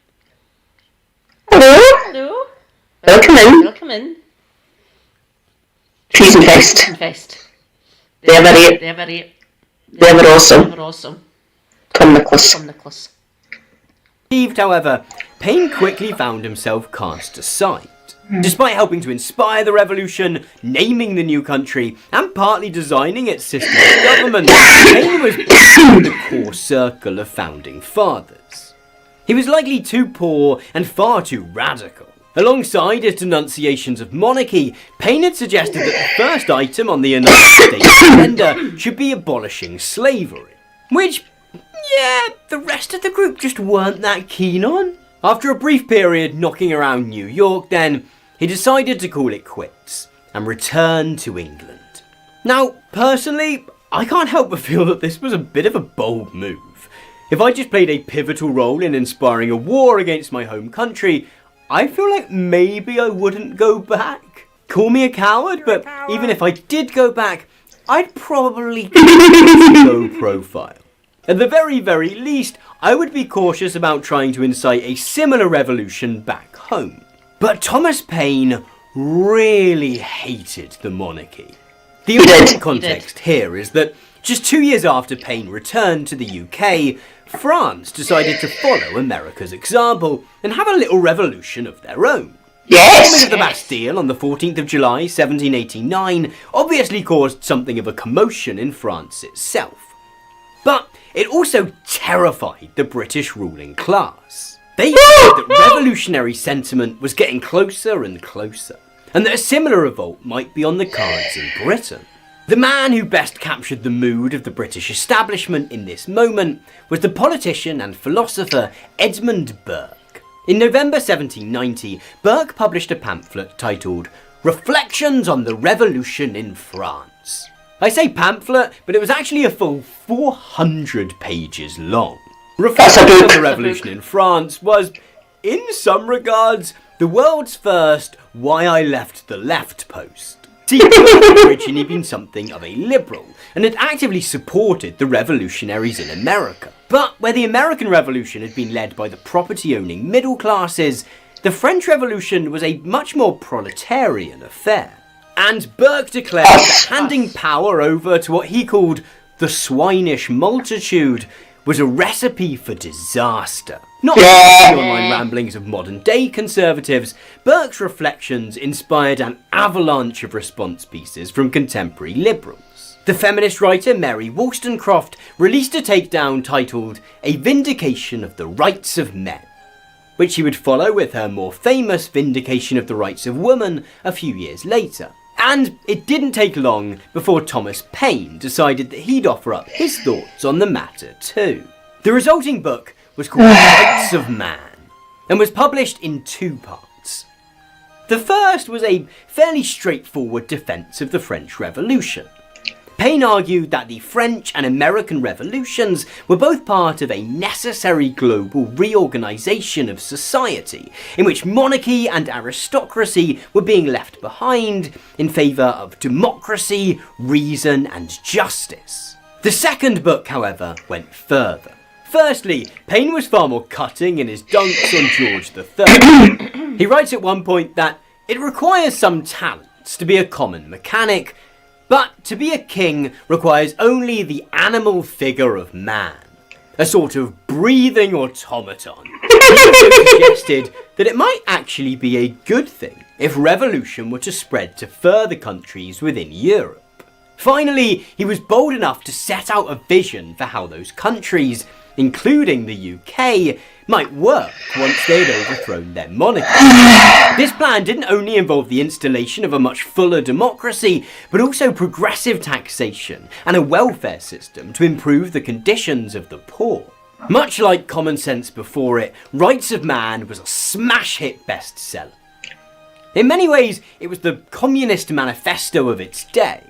Hello? Welcome in. Welcome in. Treason-Fest. Treason-Fest. They're very awesome. awesome. Come, Nicholas. However, Paine quickly found himself cast aside. Despite helping to inspire the revolution, naming the new country, and partly designing its system of government, Paine was in the core circle of founding fathers. He was likely too poor and far too radical. Alongside his denunciations of monarchy, Paine had suggested that the first item on the United States agenda should be abolishing slavery, which, yeah, the rest of the group just weren't that keen on. After a brief period knocking around New York then, he decided to call it quits and return to England. Now, personally, I can't help but feel that this was a bit of a bold move. If I just played a pivotal role in inspiring a war against my home country, I feel like maybe I wouldn't go back. Call me a coward, but even if I did go back, I'd probably keep a low profile. At the very, very least, I would be cautious about trying to incite a similar revolution back home. But Thomas Paine really hated the monarchy. The important context here is that Just 2 years after Paine returned to the UK, France decided to follow America's example and have a little revolution of their own. The bombing of the Bastille on the 14th of July 1789 obviously caused something of a commotion in France itself. But it also terrified the British ruling class. They said that revolutionary sentiment was getting closer and closer, and that a similar revolt might be on the cards in Britain. The man who best captured the mood of the British establishment in this moment was the politician and philosopher Edmund Burke. In November 1790, Burke published a pamphlet titled Reflections on the Revolution in France. I say pamphlet, but it was actually a full 400 pages long. Reflections on the Revolution in France was, in some regards, the world's first Why I Left the Left post. See, Burke had originally been something of a liberal, and had actively supported the revolutionaries in America. But where the American Revolution had been led by the property-owning middle classes, the French Revolution was a much more proletarian affair. And Burke declared that handing power over to what he called the swinish multitude was a recipe for disaster. Not like the online ramblings of modern-day conservatives, Burke's reflections inspired an avalanche of response pieces from contemporary liberals. The feminist writer Mary Wollstonecraft released a takedown titled A Vindication of the Rights of Men, which she would follow with her more famous Vindication of the Rights of Women a few years later. And it didn't take long before Thomas Paine decided that he'd offer up his thoughts on the matter too. The resulting book was called Rights of Man, and was published in 2 parts. The first was a fairly straightforward defence of the French Revolution. Paine argued that the French and American revolutions were both part of a necessary global reorganisation of society, in which monarchy and aristocracy were being left behind in favour of democracy, reason and justice. The second book, however, went further. Firstly, Paine was far more cutting in his dunks on George III. He writes at one point that it requires some talents to be a common mechanic, but to be a king requires only the animal figure of man, a sort of breathing automaton. He also suggested that it might actually be a good thing if revolution were to spread to further countries within Europe. Finally, he was bold enough to set out a vision for how those countries, including the UK, might work once they'd overthrown their monarchy. This plan didn't only involve the installation of a much fuller democracy, but also progressive taxation and a welfare system to improve the conditions of the poor. Much like Common Sense before it, Rights of Man was a smash hit bestseller. In many ways, it was the communist manifesto of its day.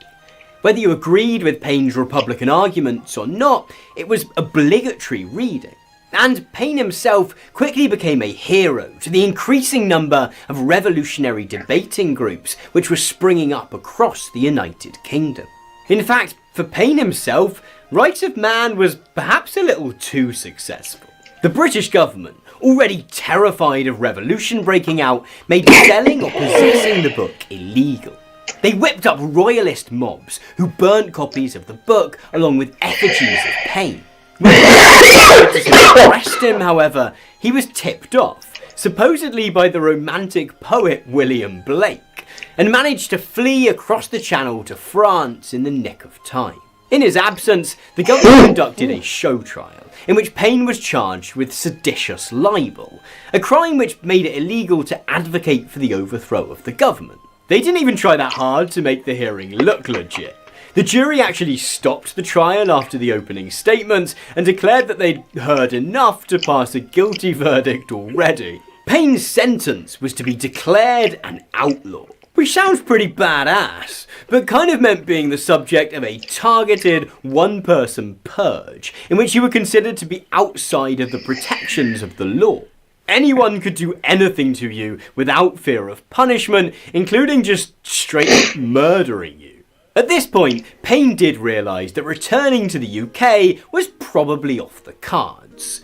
Whether you agreed with Paine's Republican arguments or not, it was obligatory reading. And Paine himself quickly became a hero to the increasing number of revolutionary debating groups which were springing up across the United Kingdom. In fact, for Paine himself, Rights of Man was perhaps a little too successful. The British government, already terrified of revolution breaking out, made selling or possessing the book illegal. They whipped up royalist mobs who burnt copies of the book along with effigies of Paine. When they arrested him, however, he was tipped off, supposedly by the romantic poet William Blake, and managed to flee across the Channel to France in the nick of time. In his absence, the government conducted a show trial, in which Paine was charged with seditious libel, a crime which made it illegal to advocate for the overthrow of the government. They didn't even try that hard to make the hearing look legit. The jury actually stopped the trial after the opening statements and declared that they'd heard enough to pass a guilty verdict already. Paine's sentence was to be declared an outlaw, which sounds pretty badass, but kind of meant being the subject of a targeted one-person purge in which you were considered to be outside of the protections of the law. Anyone could do anything to you without fear of punishment, including just straight up murdering you. At this point, Paine did realise that returning to the UK was probably off the cards.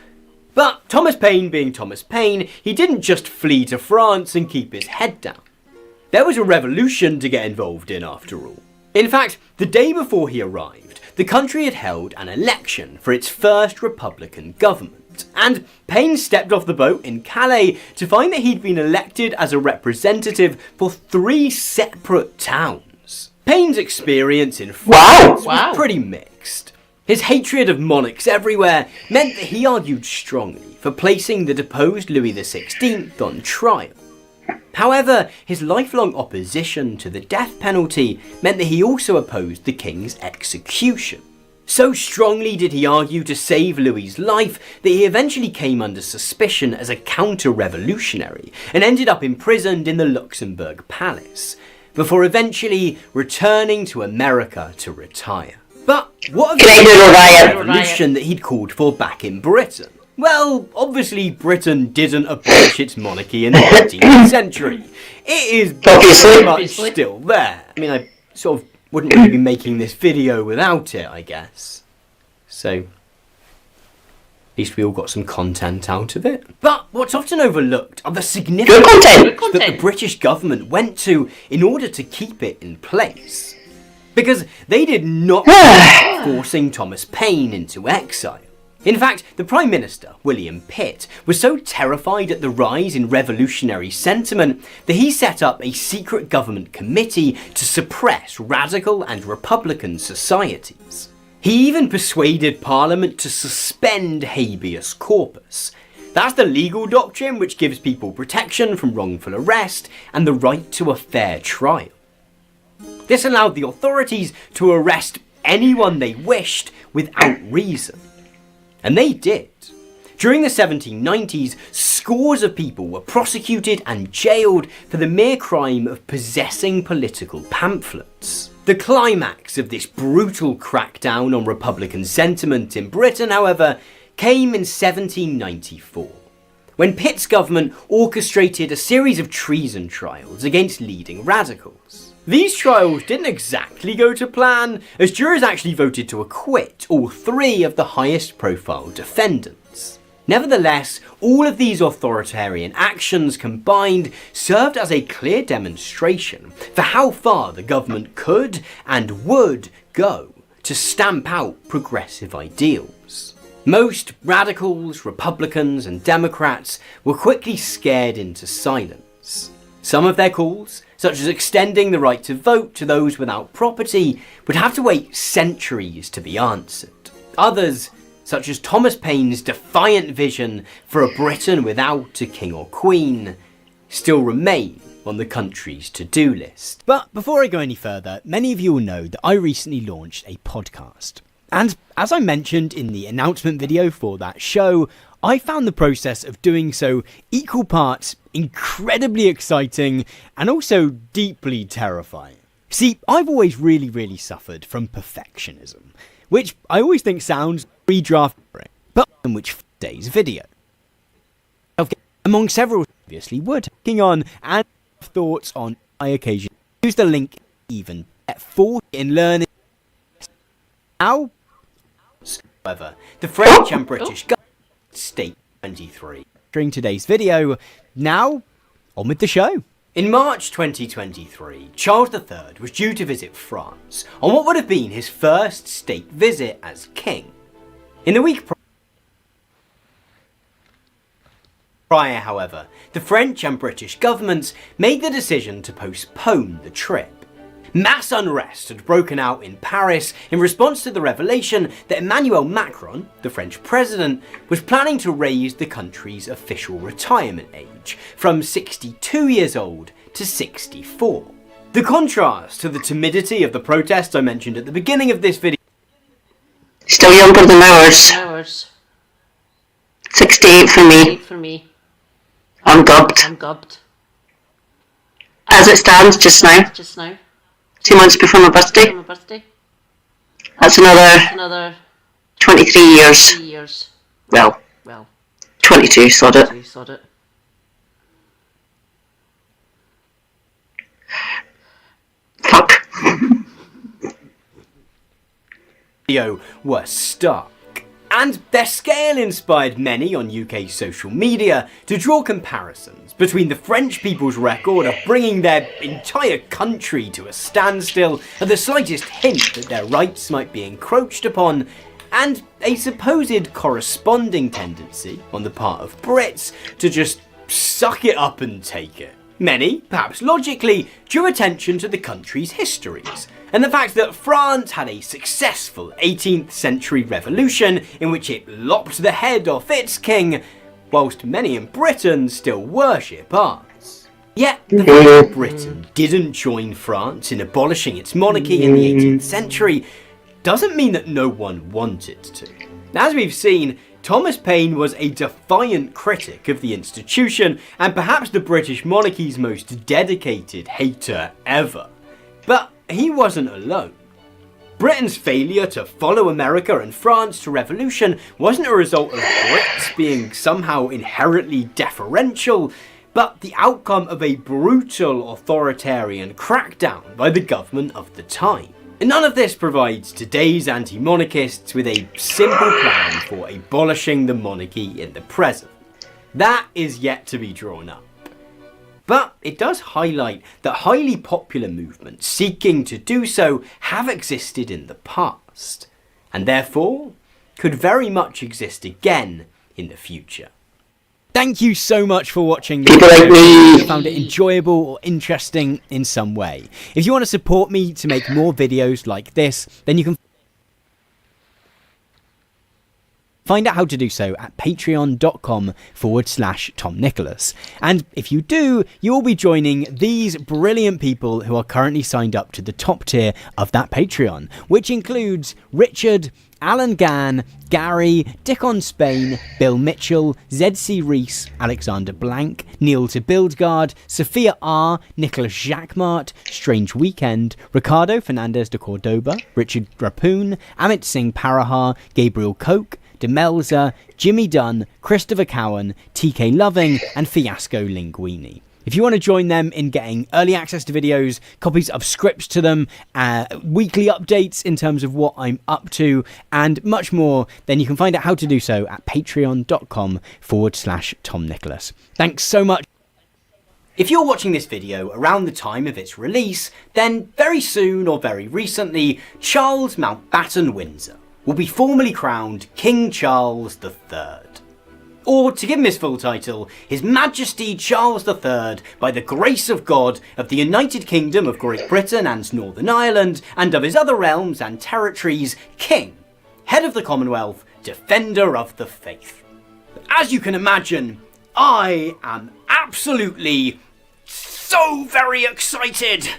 But Thomas Paine being Thomas Paine, he didn't just flee to France and keep his head down. There was a revolution to get involved in after all. In fact, the day before he arrived, the country had held an election for its first Republican government, and Payne stepped off the boat in Calais to find that he'd been elected as a representative for 3 separate towns. Payne's experience in France was pretty mixed. His hatred of monarchs everywhere meant that he argued strongly for placing the deposed Louis XVI on trial. However, his lifelong opposition to the death penalty meant that he also opposed the king's execution. So strongly did he argue to save Louis's life that he eventually came under suspicion as a counter-revolutionary and ended up imprisoned in the Luxembourg Palace, before eventually returning to America to retire. But what of the revolution that he'd called for back in Britain? Well, obviously Britain didn't abolish its monarchy in the 18th century. It is very much still there. I mean, I sort of wouldn't really be making this video without it, I guess. So, at least we all got some content out of it. But what's often overlooked are the significant steps that the British government went to in order to keep it in place. Because they did not forcing Thomas Paine into exile. In fact, the Prime Minister, William Pitt, was so terrified at the rise in revolutionary sentiment that he set up a secret government committee to suppress radical and republican societies. He even persuaded Parliament to suspend habeas corpus. That's the legal doctrine which gives people protection from wrongful arrest and the right to a fair trial. This allowed the authorities to arrest anyone they wished without reason. And they did. During the 1790s, scores of people were prosecuted and jailed for the mere crime of possessing political pamphlets. The climax of this brutal crackdown on Republican sentiment in Britain, however, came in 1794, when Pitt's government orchestrated a series of treason trials against leading radicals. These trials didn't exactly go to plan, as jurors actually voted to acquit all 3 of the highest profile defendants. Nevertheless, all of these authoritarian actions combined served as a clear demonstration for how far the government could and would go to stamp out progressive ideals. Most radicals, Republicans and Democrats were quickly scared into silence. Some of their calls, such as extending the right to vote to those without property, would have to wait centuries to be answered. Others, such as Thomas Paine's defiant vision for a Britain without a king or queen, still remain on the country's to-do list. But before I go any further, many of you will know that I recently launched a podcast. And as I mentioned in the announcement video for that show, I found the process of doing so equal parts incredibly exciting and also deeply terrifying. See, I've always really suffered from perfectionism, which I always think sounds redraft, but in which today's video. Among several obviously would taking on and thoughts on my occasion. Use the link even at 4 in learning. Now, however, the French and British government state 23. During today's video, now on with the show. In March 2023, Charles III was due to visit France on what would have been his first state visit as king. In the week prior, however, the French and British governments made the decision to postpone the trip. Mass unrest had broken out in Paris in response to the revelation that Emmanuel Macron, the French president, was planning to raise the country's official retirement age from 62 years old to 64. The contrast to the timidity of the protests I mentioned at the beginning of this video. Still younger than ours. 68 for me. I'm gubbed. As it stands just now. 2 months before my birthday. That's another 23 years. Well, 22, sod it. Fuck. Video were stuck. And their scale inspired many on UK social media to draw comparisons between the French people's record of bringing their entire country to a standstill at the slightest hint that their rights might be encroached upon, and a supposed corresponding tendency on the part of Brits to just suck it up and take it. Many, perhaps logically, drew attention to the country's histories, and the fact that France had a successful 18th century revolution in which it lopped the head off its king, whilst many in Britain still worship ours. Yet, the fact that Britain didn't join France in abolishing its monarchy in the 18th century doesn't mean that no one wanted to. As we've seen, Thomas Paine was a defiant critic of the institution and perhaps the British monarchy's most dedicated hater ever. But he wasn't alone. Britain's failure to follow America and France to revolution wasn't a result of Brits being somehow inherently deferential, but the outcome of a brutal authoritarian crackdown by the government of the time. None of this provides today's anti-monarchists with a simple plan for abolishing the monarchy in the present. That is yet to be drawn up. But it does highlight that highly popular movements seeking to do so have existed in the past, and therefore could very much exist again in the future. Thank you so much for watching this video. If you found it enjoyable or interesting in some way. If you want to support me to make more videos like this, then you can find out how to do so at patreon.com/Tom Nicholas. And if you do, you will be joining these brilliant people who are currently signed up to the top tier of that Patreon, which includes Richard, Alan Gann, Gary, Dick on Spain, Bill Mitchell, ZC Reese, Alexander Blank, Neil to Buildguard, Sophia R, Nicholas Jacquemart, Strange Weekend, Ricardo Fernandez de Cordoba, Richard Rapoon, Amit Singh Parahar, Gabriel Koch, Demelza, Jimmy Dunn, Christopher Cowan, TK Loving, and Fiasco Linguini. If you want to join them in getting early access to videos, copies of scripts to them, weekly updates in terms of what I'm up to, and much more, then you can find out how to do so at patreon.com/Tom Nicholas. Thanks so much. If you're watching this video around the time of its release, then very soon or very recently, Charles Mountbatten Windsor will be formally crowned King Charles III. Or, to give him his full title, His Majesty Charles III, by the grace of God, of the United Kingdom of Great Britain and Northern Ireland, and of his other realms and territories, King, Head of the Commonwealth, Defender of the Faith. As you can imagine, I am absolutely so very excited!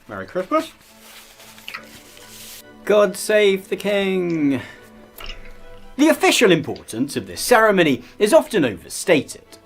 Merry Christmas. God save the King. The official importance of this ceremony is often overstated.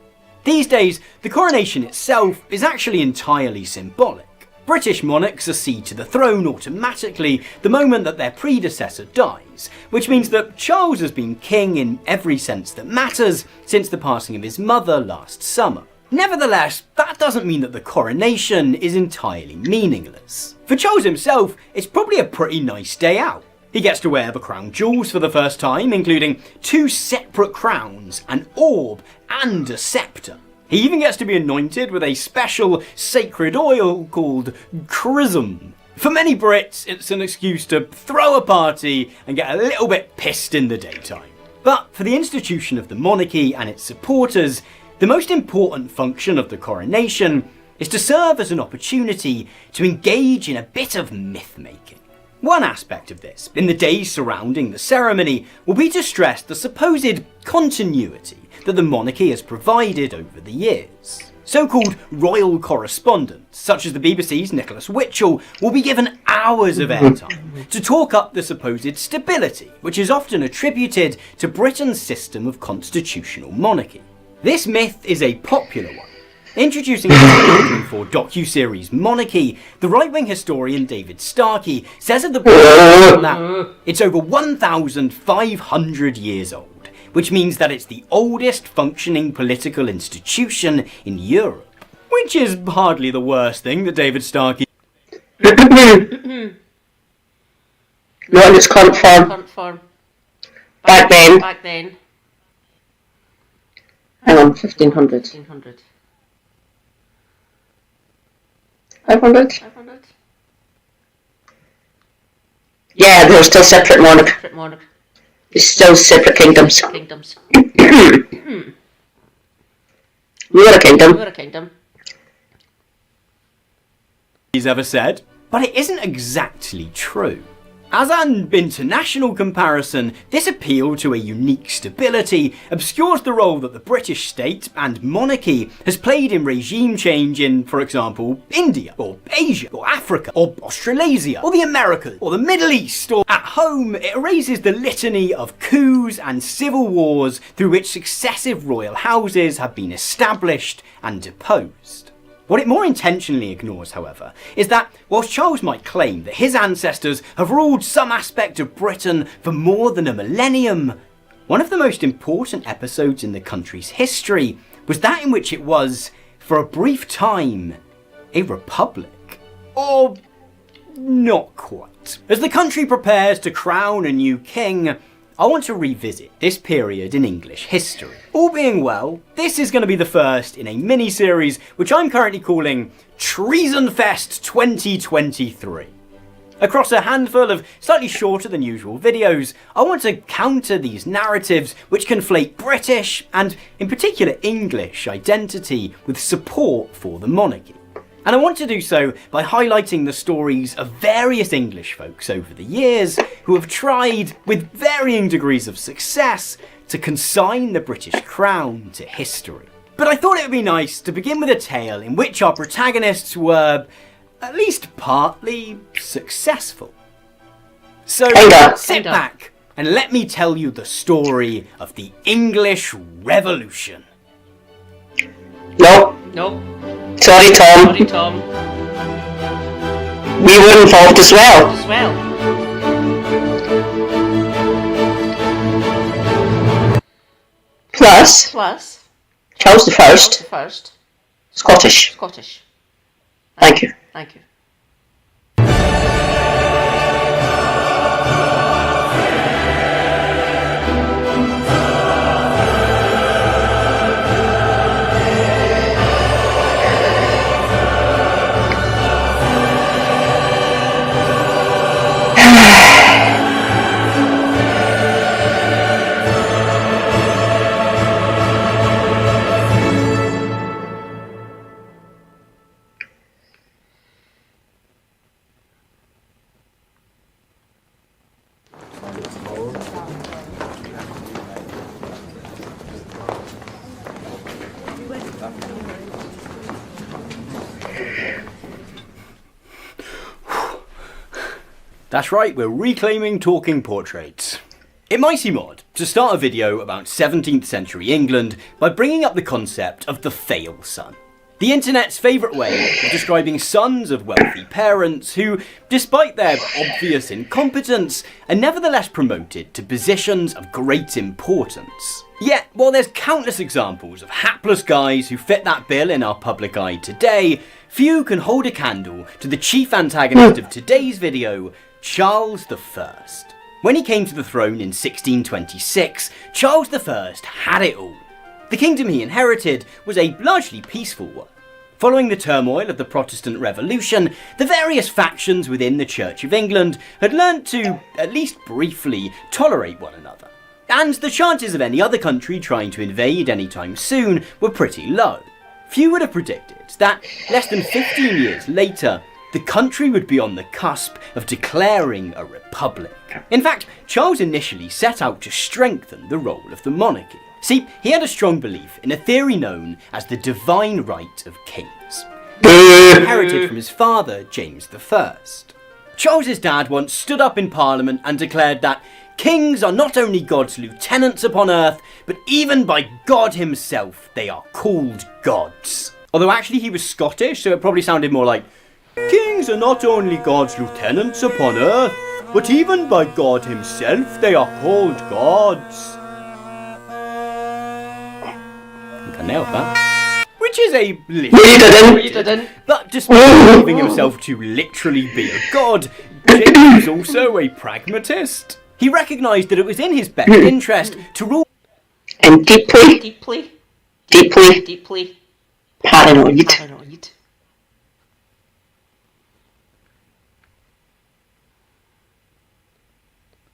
These days, the coronation itself is actually entirely symbolic. British monarchs accede to the throne automatically the moment that their predecessor dies, which means that Charles has been king in every sense that matters since the passing of his mother last summer. Nevertheless, that doesn't mean that the coronation is entirely meaningless. For Charles himself, it's probably a pretty nice day out. He gets to wear the crown jewels for the first time, including 2 separate crowns, an orb, and a scepter. He even gets to be anointed with a special sacred oil called chrism. For many Brits, it's an excuse to throw a party and get a little bit pissed in the daytime. But for the institution of the monarchy and its supporters, the most important function of the coronation is to serve as an opportunity to engage in a bit of myth-making. One aspect of this, in the days surrounding the ceremony, will be to stress the supposed continuity that the monarchy has provided over the years. So-called royal correspondents, such as the BBC's Nicholas Witchell, will be given hours of airtime to talk up the supposed stability, which is often attributed to Britain's system of constitutional monarchy. This myth is a popular one. Introducing for docu-series Monarchy, the right-wing historian David Starkey says of the British that it's over 1,500 years old, which means that it's the oldest functioning political institution in Europe. Which is hardly the worst thing that David Starkey... Not in its current form. Back then. Back then. Hang on, 1500. 1500. 500? 500. Yeah, they were still separate monarch. Separate monarch. They're still separate kingdoms. Kingdoms. We were a kingdom. We were a kingdom. He's ever said, but it isn't exactly true. As an international comparison, this appeal to a unique stability obscures the role that the British state and monarchy has played in regime change in, for example, India, or Asia, or Africa, or Australasia, or the Americas, or the Middle East, or at home. It erases the litany of coups and civil wars through which successive royal houses have been established and deposed. What it more intentionally ignores, however, is that whilst Charles might claim that his ancestors have ruled some aspect of Britain for more than a millennium, one of the most important episodes in the country's history was that in which it was, for a brief time, a republic. Or not quite. As the country prepares to crown a new king, I want to revisit this period in English history. All being well, this is going to be the first in a mini-series which I'm currently calling Treason-Fest 2023. Across a handful of slightly shorter than usual videos, I want to counter these narratives which conflate British, and in particular English, identity with support for the monarchy. And I want to do so by highlighting the stories of various English folks over the years who have tried, with varying degrees of success, to consign the British crown to history. But I thought it would be nice to begin with a tale in which our protagonists were, at least partly, successful. So sit back and let me tell you the story of the English Revolution. Nope. Nope. Sorry, Tom. Sorry, Tom. We were involved as well. As well. Plus, Charles the First, Scottish. Scottish. Thank you. Thank you. That's right, we're reclaiming talking portraits. It might seem odd to start a video about 17th century England by bringing up the concept of the fail son. The internet's favourite way of describing sons of wealthy parents who, despite their obvious incompetence, are nevertheless promoted to positions of great importance. Yet, while there's countless examples of hapless guys who fit that bill in our public eye today, few can hold a candle to the chief antagonist of today's video, Charles I. When he came to the throne in 1626, Charles I had it all. The kingdom he inherited was a largely peaceful one. Following the turmoil of the Protestant Revolution, the various factions within the Church of England had learnt to, at least briefly, tolerate one another. And the chances of any other country trying to invade anytime soon were pretty low. Few would have predicted that, less than 15 years later, the country would be on the cusp of declaring a republic. In fact, Charles initially set out to strengthen the role of the monarchy. See, he had a strong belief in a theory known as the divine right of kings, inherited from his father, James I. Charles's dad once stood up in Parliament and declared that kings are not only God's lieutenants upon earth, but even by God himself, they are called gods. Although actually he was Scottish, so it probably sounded more like, kings are not only God's lieutenants upon earth, but even by God himself they are called gods. I think I nailed that. Which is a little... You didn't. But despite believing himself to literally be a god, James was also a pragmatist. He recognised that it was in his best interest to rule And deeply paranoid.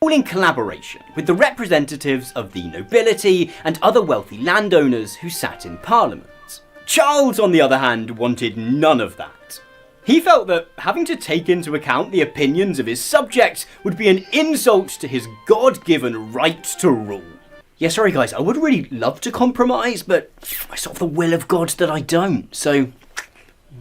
all in collaboration with the representatives of the nobility and other wealthy landowners who sat in Parliament. Charles, on the other hand, wanted none of that. He felt that having to take into account the opinions of his subjects would be an insult to his God-given right to rule. Yeah, sorry guys, I would really love to compromise, but it's sort of the will of God that I don't, so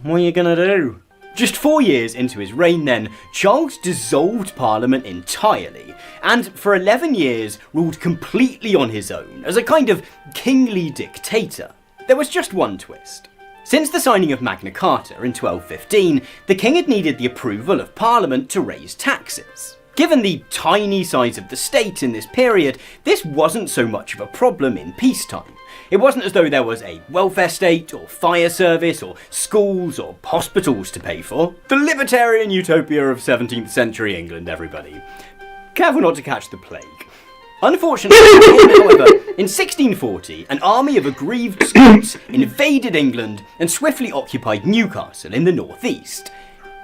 what are you gonna do? Just 4 years into his reign then, Charles dissolved Parliament entirely, and for 11 years ruled completely on his own, as a kind of kingly dictator. There was just one twist. Since the signing of Magna Carta in 1215, the king had needed the approval of Parliament to raise taxes. Given the tiny size of the state in this period, this wasn't so much of a problem in peacetime. It wasn't as though there was a welfare state, or fire service, or schools, or hospitals to pay for. The libertarian utopia of 17th century England, everybody. Careful not to catch the plague. Unfortunately, however, in 1640, an army of aggrieved Scots invaded England and swiftly occupied Newcastle in the northeast,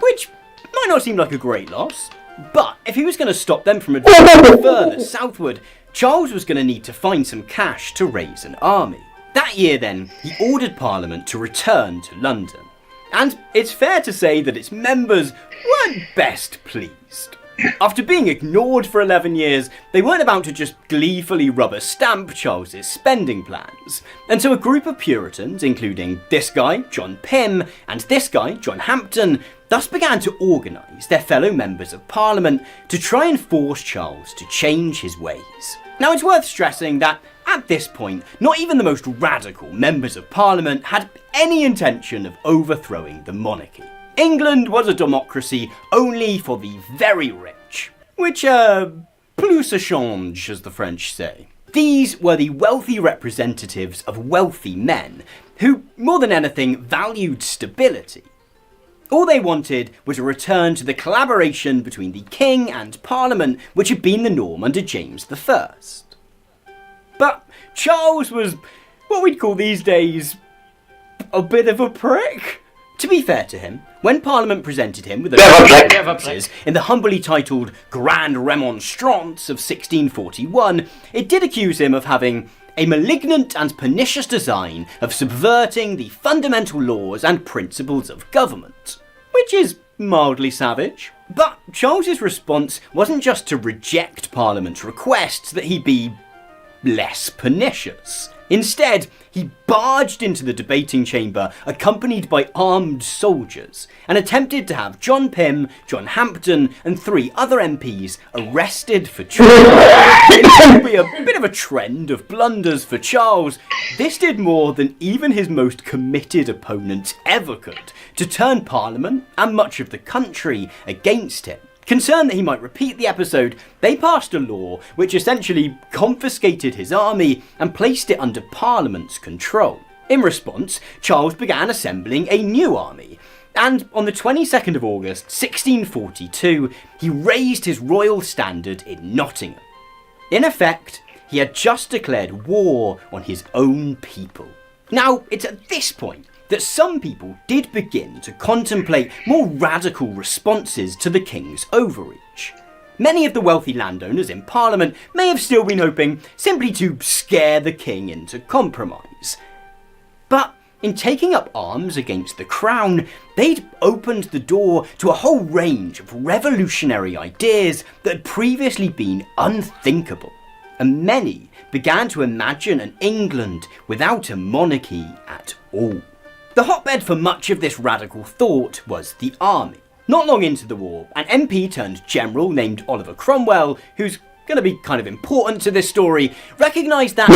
which might not seem like a great loss, but if he was going to stop them from advancing further southward, Charles was going to need to find some cash to raise an army. That year then, he ordered Parliament to return to London, and it's fair to say that its members weren't best pleased. After being ignored for 11 years, they weren't about to just gleefully rubber stamp Charles's spending plans. And so a group of Puritans, including this guy, John Pym, and this guy, John Hampden, thus began to organise their fellow members of Parliament to try and force Charles to change his ways. Now it's worth stressing that at this point, not even the most radical members of Parliament had any intention of overthrowing the monarchy. England was a democracy only for the very rich, which, plus ça change, as the French say. These were the wealthy representatives of wealthy men, who, more than anything, valued stability. All they wanted was a return to the collaboration between the king and Parliament, which had been the norm under James I. But Charles was what we'd call these days a bit of a prick. To be fair to him, when Parliament presented him with a in the humbly titled Grand Remonstrance of 1641, it did accuse him of having a malignant and pernicious design of subverting the fundamental laws and principles of government, which is mildly savage. But Charles's response wasn't just to reject Parliament's requests that he be less pernicious. Instead, he barged into the debating chamber accompanied by armed soldiers and attempted to have John Pym, John Hampden and 3 other MPs arrested for treason. It would be a bit of a trend of blunders for Charles. This did more than even his most committed opponents ever could to turn Parliament and much of the country against him. Concerned that he might repeat the episode, they passed a law which essentially confiscated his army and placed it under Parliament's control. In response, Charles began assembling a new army, and on the 22nd of August 1642, he raised his royal standard in Nottingham. In effect, he had just declared war on his own people. Now, it's at this point that some people did begin to contemplate more radical responses to the king's overreach. Many of the wealthy landowners in Parliament may have still been hoping simply to scare the king into compromise. But in taking up arms against the crown, they'd opened the door to a whole range of revolutionary ideas that had previously been unthinkable. And many began to imagine an England without a monarchy at all. The hotbed for much of this radical thought was the army. Not long into the war, an MP turned general named Oliver Cromwell, who's going to be kind of important to this story, recognised that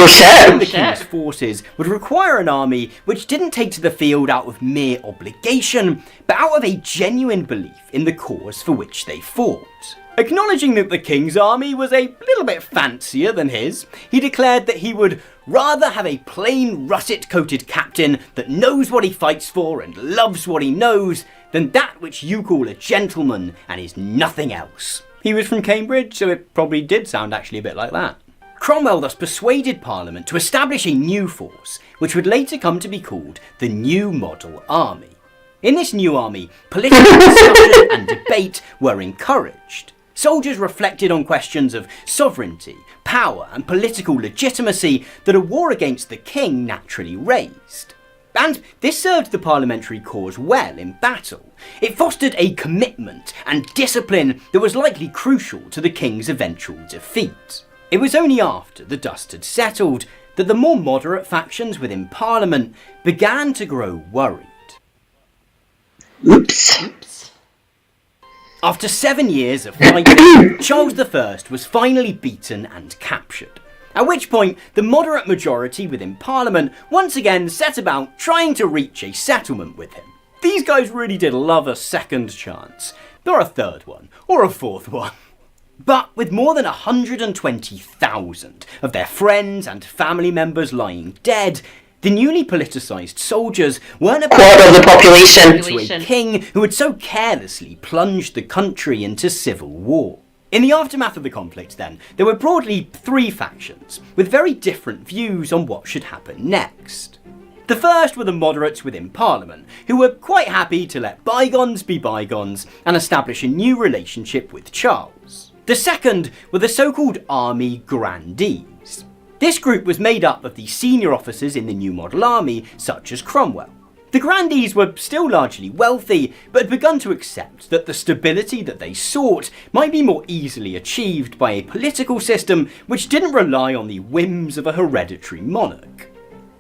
the king's forces would require an army which didn't take to the field out of mere obligation, but out of a genuine belief in the cause for which they fought. Acknowledging that the king's army was a little bit fancier than his, he declared that he would rather have a plain russet-coated captain that knows what he fights for and loves what he knows than that which you call a gentleman and is nothing else. He was from Cambridge, so it probably did sound actually a bit like that. Cromwell thus persuaded Parliament to establish a new force, which would later come to be called the New Model Army. In this new army, political discussion and debate were encouraged. Soldiers reflected on questions of sovereignty, power and political legitimacy that a war against the king naturally raised. And this served the parliamentary cause well in battle. It fostered a commitment and discipline that was likely crucial to the king's eventual defeat. It was only after the dust had settled that the more moderate factions within Parliament began to grow worried. Oops. After 7 years of fighting, Charles I was finally beaten and captured, at which point the moderate majority within Parliament once again set about trying to reach a settlement with him. These guys really did love a second chance, or a third one, or a fourth one. But with more than 120,000 of their friends and family members lying dead, the newly politicised soldiers weren't about Quarter of the population. to a king who had so carelessly plunged the country into civil war. In the aftermath of the conflict then, there were broadly 3 factions, with very different views on what should happen next. The first were the moderates within Parliament, who were quite happy to let bygones be bygones and establish a new relationship with Charles. The second were the so-called army grandees. This group was made up of the senior officers in the new model army, such as Cromwell. The grandees were still largely wealthy, but had begun to accept that the stability that they sought might be more easily achieved by a political system which didn't rely on the whims of a hereditary monarch.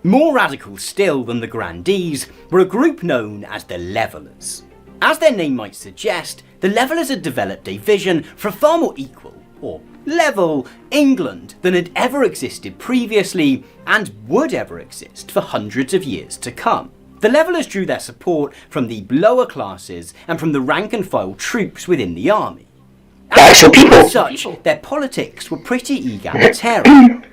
More radical still than the grandees were a group known as the Levellers. As their name might suggest, the Levellers had developed a vision for a far more equal, or level, England than had ever existed previously and would ever exist for hundreds of years to come. The Levellers drew their support from the lower classes and from the rank and file troops within the army. Actual people. As such, their politics were pretty egalitarian.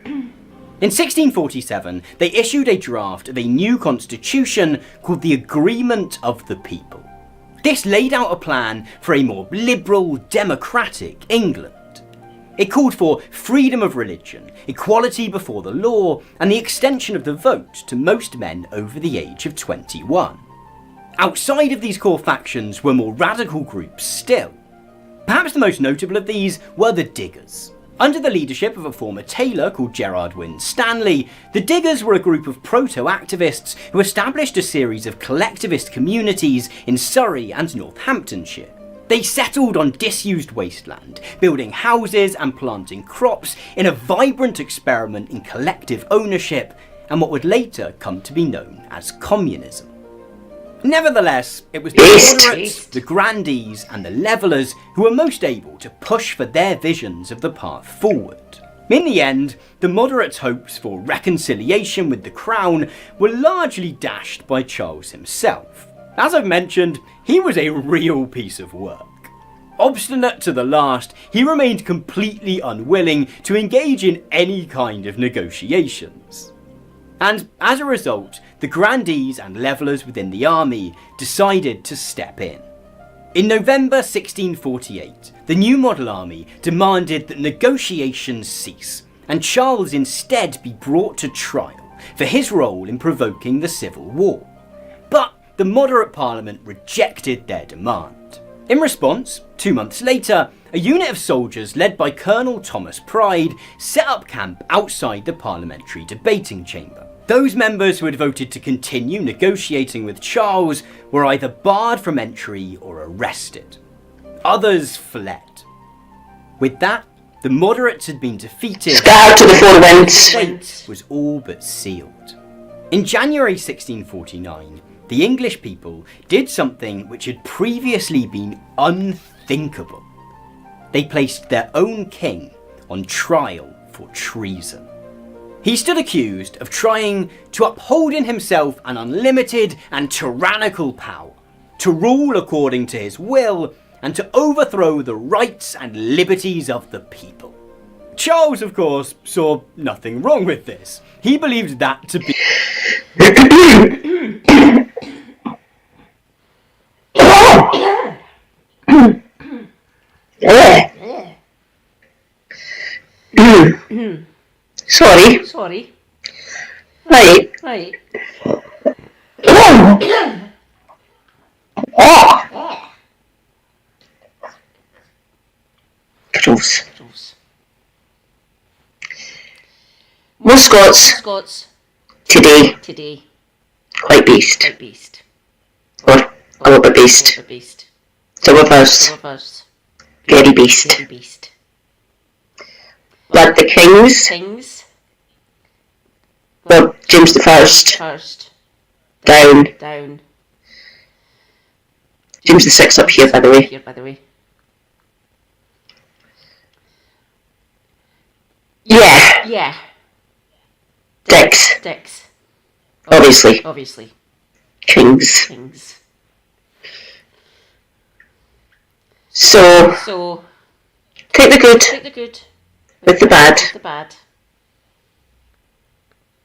In 1647, they issued a draft of a new constitution called the Agreement of the People. This laid out a plan for a more liberal, democratic England. It called for freedom of religion, equality before the law, and the extension of the vote to most men over the age of 21. Outside of these core factions were more radical groups still. Perhaps the most notable of these were the Diggers. Under the leadership of a former tailor called Gerard Winstanley, the Diggers were a group of proto-activists who established a series of collectivist communities in Surrey and Northamptonshire. They settled on disused wasteland, building houses and planting crops in a vibrant experiment in collective ownership and what would later come to be known as communism. Nevertheless, it was the moderates, the grandees and the Levellers who were most able to push for their visions of the path forward. In the end, the moderates' hopes for reconciliation with the crown were largely dashed by Charles himself. As I've mentioned, he was a real piece of work. Obstinate to the last, he remained completely unwilling to engage in any kind of negotiations. And as a result, the grandees and Levellers within the army decided to step in. In November 1648, the new model army demanded that negotiations cease and Charles instead be brought to trial for his role in provoking the Civil War. But the moderate parliament rejected their demand. In response, 2 months later, a unit of soldiers led by Colonel Thomas Pride set up camp outside the parliamentary debating chamber. Those members who had voted to continue negotiating with Charles were either barred from entry or arrested. Others fled. With that, the moderates had been defeated. Scattered to the four winds. The fate was all but sealed. In January 1649, the English people did something which had previously been unthinkable. They placed their own king on trial for treason. He stood accused of trying to uphold in himself an unlimited and tyrannical power, to rule according to his will, and to overthrow the rights and liberties of the people. Charles, of course, saw nothing wrong with this. He believed that to be... Sorry. Sorry. Right. Right. Oh. Gross. Gross. More Scots Scots. today. Today. Quite beast. White beast. Or a little bit beast. A beast. Some of us. Some of us. Very beast. Very beast. But the kings. Kings. Well, James the First. First. Down. Down. James the Sixth up here, by the way. Here, by the way. Yeah. Yeah. Dicks. Dicks. Obviously. Obviously. Kings. Kings. So, take the good take the good with the bad. the bad.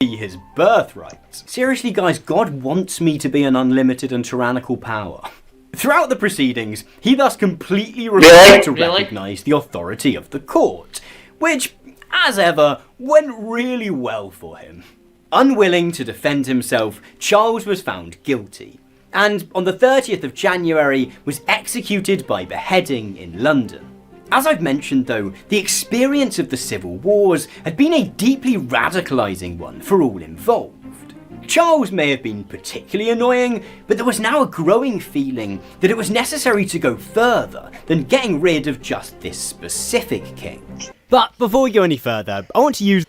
His birthright. Seriously, guys, God wants me to be an unlimited and tyrannical power. Throughout the proceedings, he thus completely refused to recognise the authority of the court, which, as ever, went really well for him. Unwilling to defend himself, Charles was found guilty, and on the 30th of January was executed by beheading in London. As I've mentioned though, the experience of the Civil Wars had been a deeply radicalising one for all involved. Charles may have been particularly annoying, but there was now a growing feeling that it was necessary to go further than getting rid of just this specific king. But before we go any further, I want to use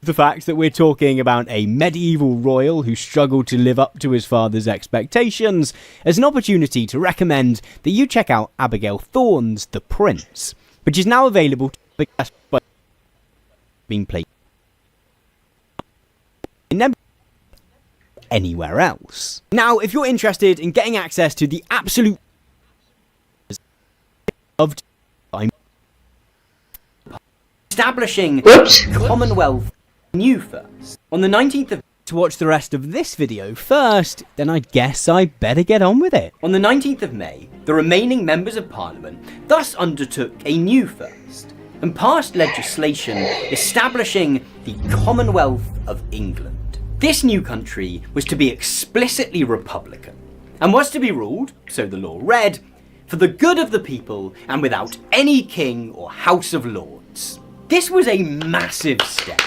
the fact that we're talking about a medieval royal who struggled to live up to his father's expectations as an opportunity to recommend that you check out Abigail Thorne's The Prince, which is now available to be being played anywhere else. Now, if you're interested in getting access to the absolute of time establishing Commonwealth new first. On the 19th of... To watch the rest of this video first, then I guess I better get on with it. On the 19th of May, the remaining members of Parliament thus undertook a new first and passed legislation establishing the Commonwealth of England. This new country was to be explicitly republican and was to be ruled, so the law read, for the good of the people and without any king or house of lords. This was a massive step.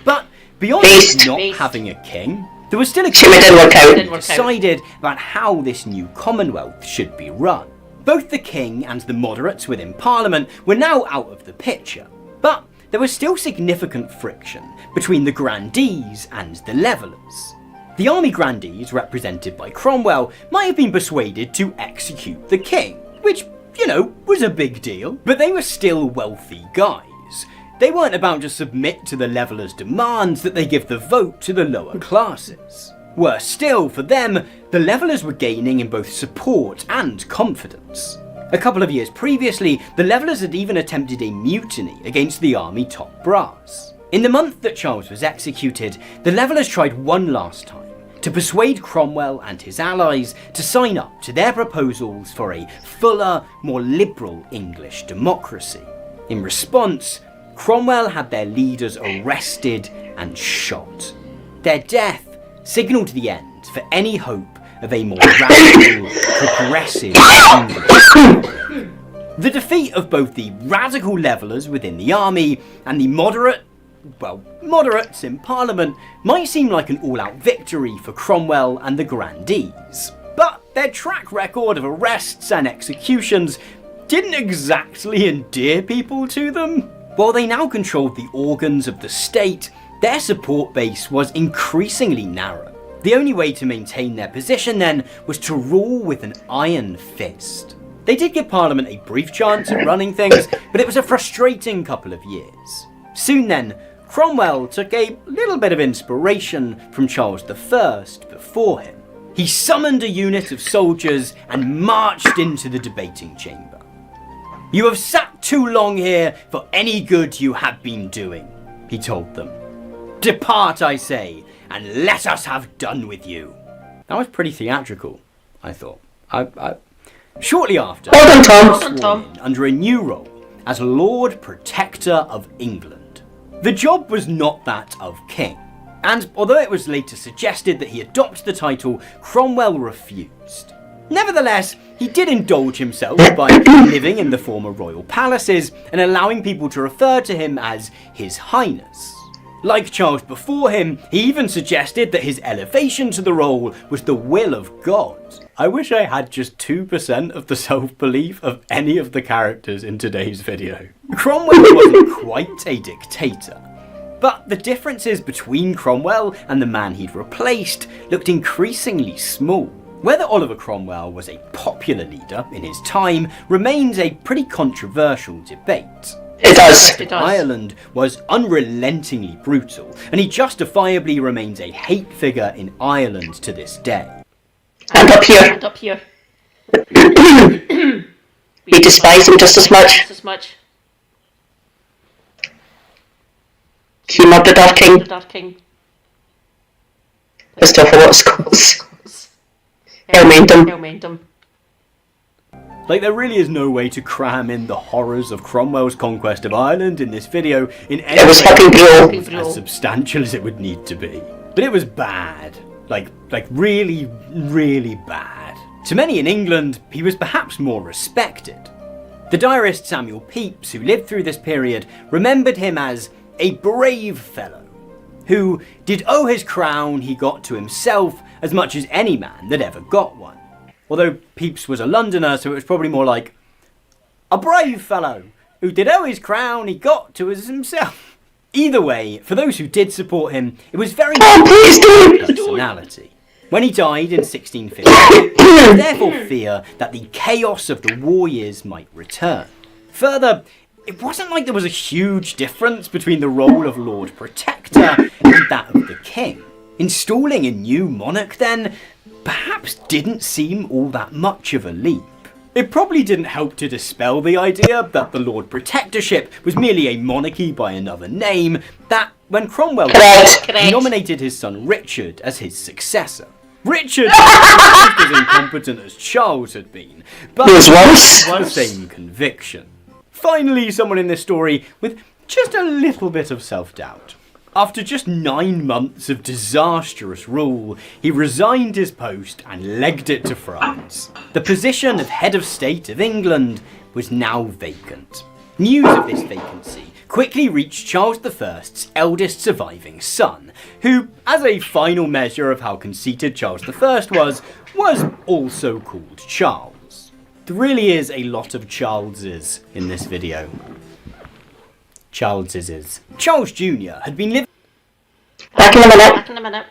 But beyond not having a king, there was still a question decided about how this new Commonwealth should be run. Both the king and the moderates within Parliament were now out of the picture, but there was still significant friction between the grandees and the levellers. The army grandees, represented by Cromwell, might have been persuaded to execute the king, which, you know, was a big deal, but they were still wealthy guys. They weren't about to submit to the levellers' demands that they give the vote to the lower classes. Worse still, for them, the levellers were gaining in both support and confidence. A couple of years previously, the levellers had even attempted a mutiny against the army top brass. In the month that Charles was executed, the levellers tried one last time to persuade Cromwell and his allies to sign up to their proposals for a fuller, more liberal English democracy. In response, Cromwell had their leaders arrested and shot. Their death signalled the end for any hope of a more radical, progressive English. The defeat of both the radical levellers within the army and the moderates in Parliament might seem like an all-out victory for Cromwell and the grandees, but their track record of arrests and executions didn't exactly endear people to them. While they now controlled the organs of the state, their support base was increasingly narrow. The only way to maintain their position then was to rule with an iron fist. They did give Parliament a brief chance at running things, but it was a frustrating couple of years. Soon then, Cromwell took a little bit of inspiration from Charles I before him. He summoned a unit of soldiers and marched into the debating chamber. "You have sat too long here for any good you have been doing," he told them. "Depart, I say, and let us have done with you." That was pretty theatrical, I thought. Shortly after, Well done, Tom. sworn in under a new role as Lord Protector of England. The job was not that of king, and although it was later suggested that he adopt the title, Cromwell refused. Nevertheless, he did indulge himself by living in the former royal palaces and allowing people to refer to him as His Highness. Like Charles before him, he even suggested that his elevation to the role was the will of God. I wish I had just 2% of the self-belief of any of the characters in today's video. Cromwell wasn't quite a dictator, but the differences between Cromwell and the man he'd replaced looked increasingly small. Whether Oliver Cromwell was a popular leader in his time remains a pretty controversial debate. It does. Ireland was unrelentingly brutal, and he justifiably remains a hate figure in Ireland to this day. And up here. And up here. We despise him just as much. He murdered our king. Christopher, what's called? Helmendum. Like, there really is no way to cram in the horrors of Cromwell's conquest of Ireland in this video in any It was fucking brutal. as substantial as it would need to be. But it was bad. Like really, really bad. To many in England, he was perhaps more respected. The diarist Samuel Pepys, who lived through this period, remembered him as a brave fellow, who did owe his crown he got to himself as much as any man that ever got one. Although Pepys was a Londoner, so it was probably more like, a brave fellow, who did owe his crown he got to as himself. Either way, for those who did support him, it was very much his personality. When he died in 1650, there was therefore fear that the chaos of the war years might return. Further, it wasn't like there was a huge difference between the role of Lord Protector and that of the king. Installing a new monarch then perhaps didn't seem all that much of a leap. It probably didn't help to dispel the idea that the Lord Protectorship was merely a monarchy by another name, that when Cromwell died, he nominated his son Richard as his successor. Richard was as incompetent as Charles had been, but It was worse. the same conviction. Finally, someone in this story with just a little bit of self-doubt. After just 9 months of disastrous rule, he resigned his post and legged it to France. The position of head of state of England was now vacant. News of this vacancy quickly reached Charles I's eldest surviving son, who, as a final measure of how conceited Charles I was also called Charles. There really is a lot of Charleses in this video. Charleses. Charles Jr. had been living... Back in a minute.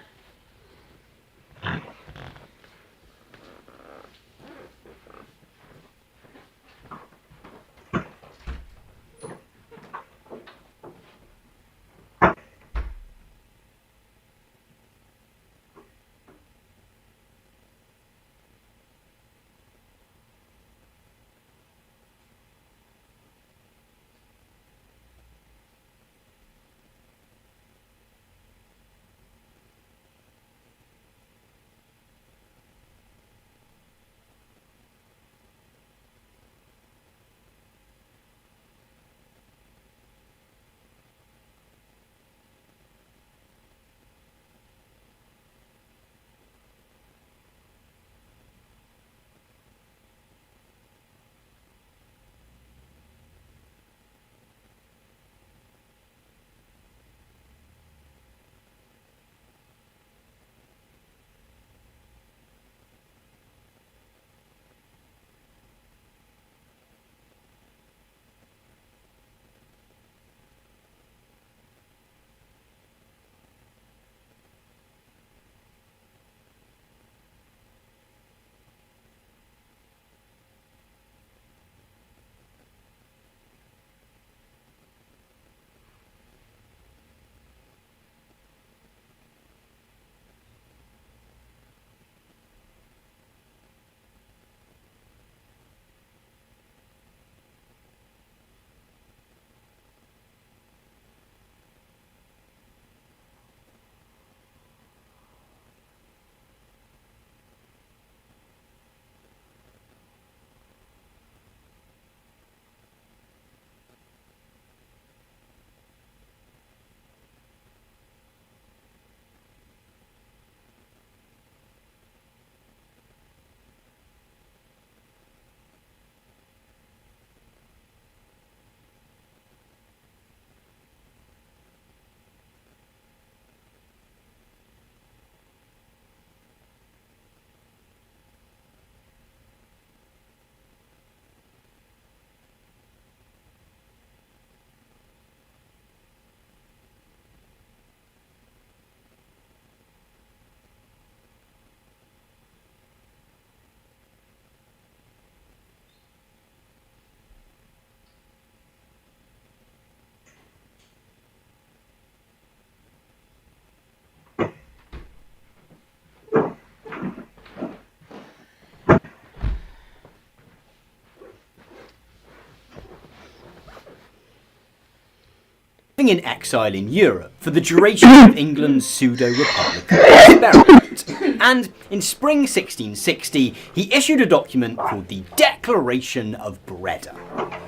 living in exile in Europe for the duration of England's pseudo-republican experiment. And in spring 1660, he issued a document called the Declaration of Breda.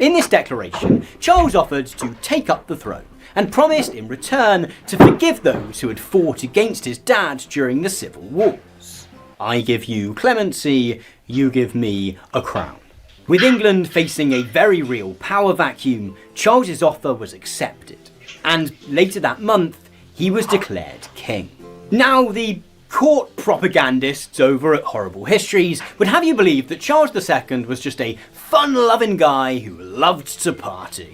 In this declaration, Charles offered to take up the throne and promised in return to forgive those who had fought against his dad during the civil wars. I give you clemency, you give me a crown. With England facing a very real power vacuum, Charles's offer was accepted, and later that month, he was declared king. Now, the court propagandists over at Horrible Histories would have you believe that Charles II was just a fun-loving guy who loved to party.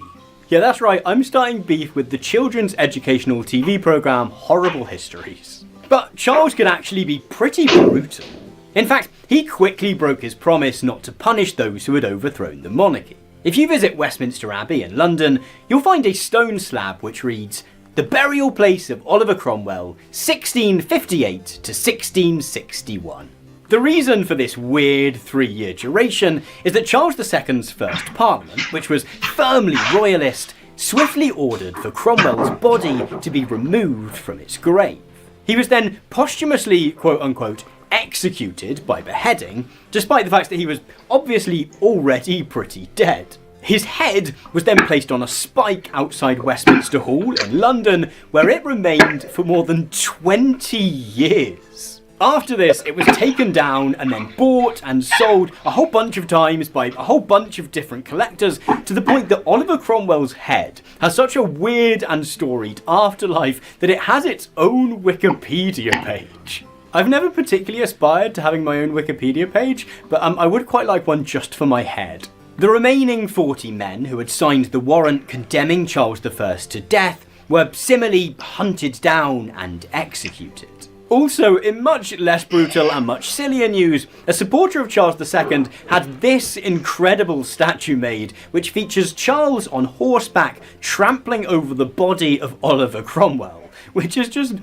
Yeah, that's right, I'm starting beef with the children's educational TV programme Horrible Histories. But Charles could actually be pretty brutal. In fact, he quickly broke his promise not to punish those who had overthrown the monarchy. If you visit Westminster Abbey in London, you'll find a stone slab which reads, "The burial place of Oliver Cromwell, 1658 to 1661. The reason for this weird 3-year duration is that Charles II's first parliament, which was firmly royalist, swiftly ordered for Cromwell's body to be removed from its grave. He was then posthumously, quote-unquote, executed by beheading, despite the fact that he was obviously already pretty dead. His head was then placed on a spike outside Westminster Hall in London, where it remained for more than 20 years. After this, it was taken down and then bought and sold a whole bunch of times by a whole bunch of different collectors, to the point that Oliver Cromwell's head has such a weird and storied afterlife that it has its own Wikipedia page. I've never particularly aspired to having my own Wikipedia page, but I would quite like one just for my head. The remaining 40 men who had signed the warrant condemning Charles I to death were similarly hunted down and executed. Also, in much less brutal and much sillier news, a supporter of Charles II had this incredible statue made, which features Charles on horseback trampling over the body of Oliver Cromwell, which is just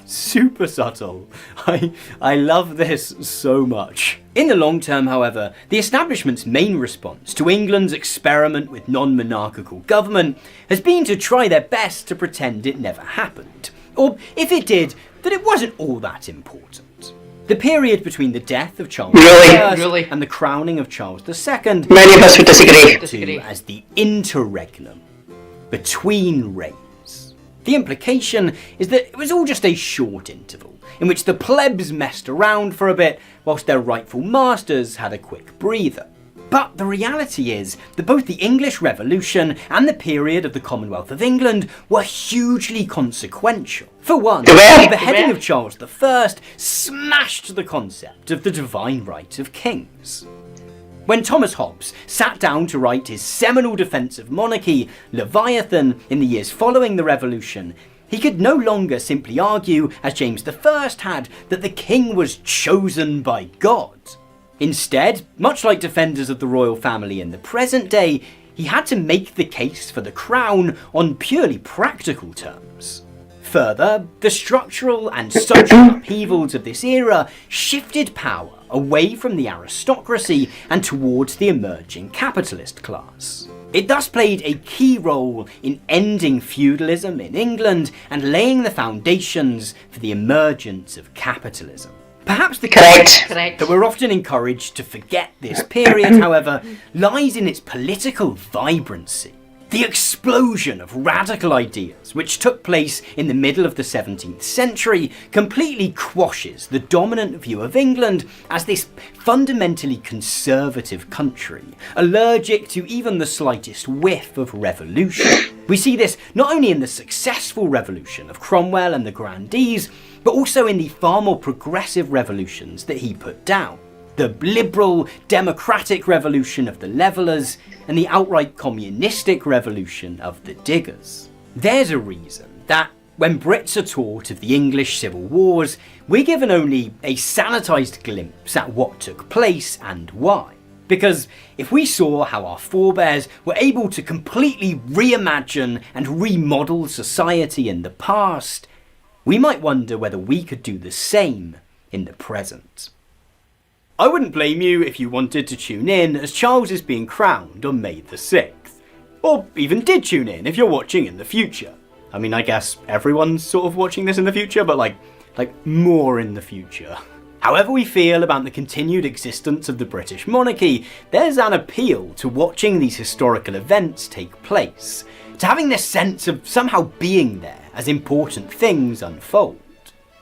super subtle. I love this so much. In the long term, however, the establishment's main response to England's experiment with non-monarchical government has been to try their best to pretend it never happened. Or, if it did, that it wasn't all that important. The period between the death of Charles I and the crowning of Charles II Many of us would disagree. to as the interregnum, between reigns. The implication is that it was all just a short interval, in which the plebs messed around for a bit, whilst their rightful masters had a quick breather. But the reality is that both the English Revolution and the period of the Commonwealth of England were hugely consequential. For one, the beheading of Charles I smashed the concept of the divine right of kings. When Thomas Hobbes sat down to write his seminal defence of monarchy, Leviathan, in the years following the Revolution, he could no longer simply argue, as James I had, that the king was chosen by God. Instead, much like defenders of the royal family in the present day, he had to make the case for the crown on purely practical terms. Further, the structural and social upheavals of this era shifted power away from the aristocracy and towards the emerging capitalist class. It thus played a key role in ending feudalism in England and laying the foundations for the emergence of capitalism. Perhaps the case that we're often encouraged to forget this period, however, lies in its political vibrancy. The explosion of radical ideas which took place in the middle of the 17th century completely quashes the dominant view of England as this fundamentally conservative country, allergic to even the slightest whiff of revolution. We see this not only in the successful revolution of Cromwell and the Grandees, but also in the far more progressive revolutions that he put down. The liberal, democratic revolution of the Levellers, and the outright communistic revolution of the Diggers. There's a reason that when Brits are taught of the English civil wars, we're given only a sanitised glimpse at what took place and why. Because if we saw how our forebears were able to completely reimagine and remodel society in the past, we might wonder whether we could do the same in the present. I wouldn't blame you if you wanted to tune in, as Charles is being crowned on May the 6th. Or even did tune in if you're watching in the future. I mean, I guess everyone's sort of watching this in the future, but like more in the future. However we feel about the continued existence of the British monarchy, there's an appeal to watching these historical events take place, to having this sense of somehow being there as important things unfold.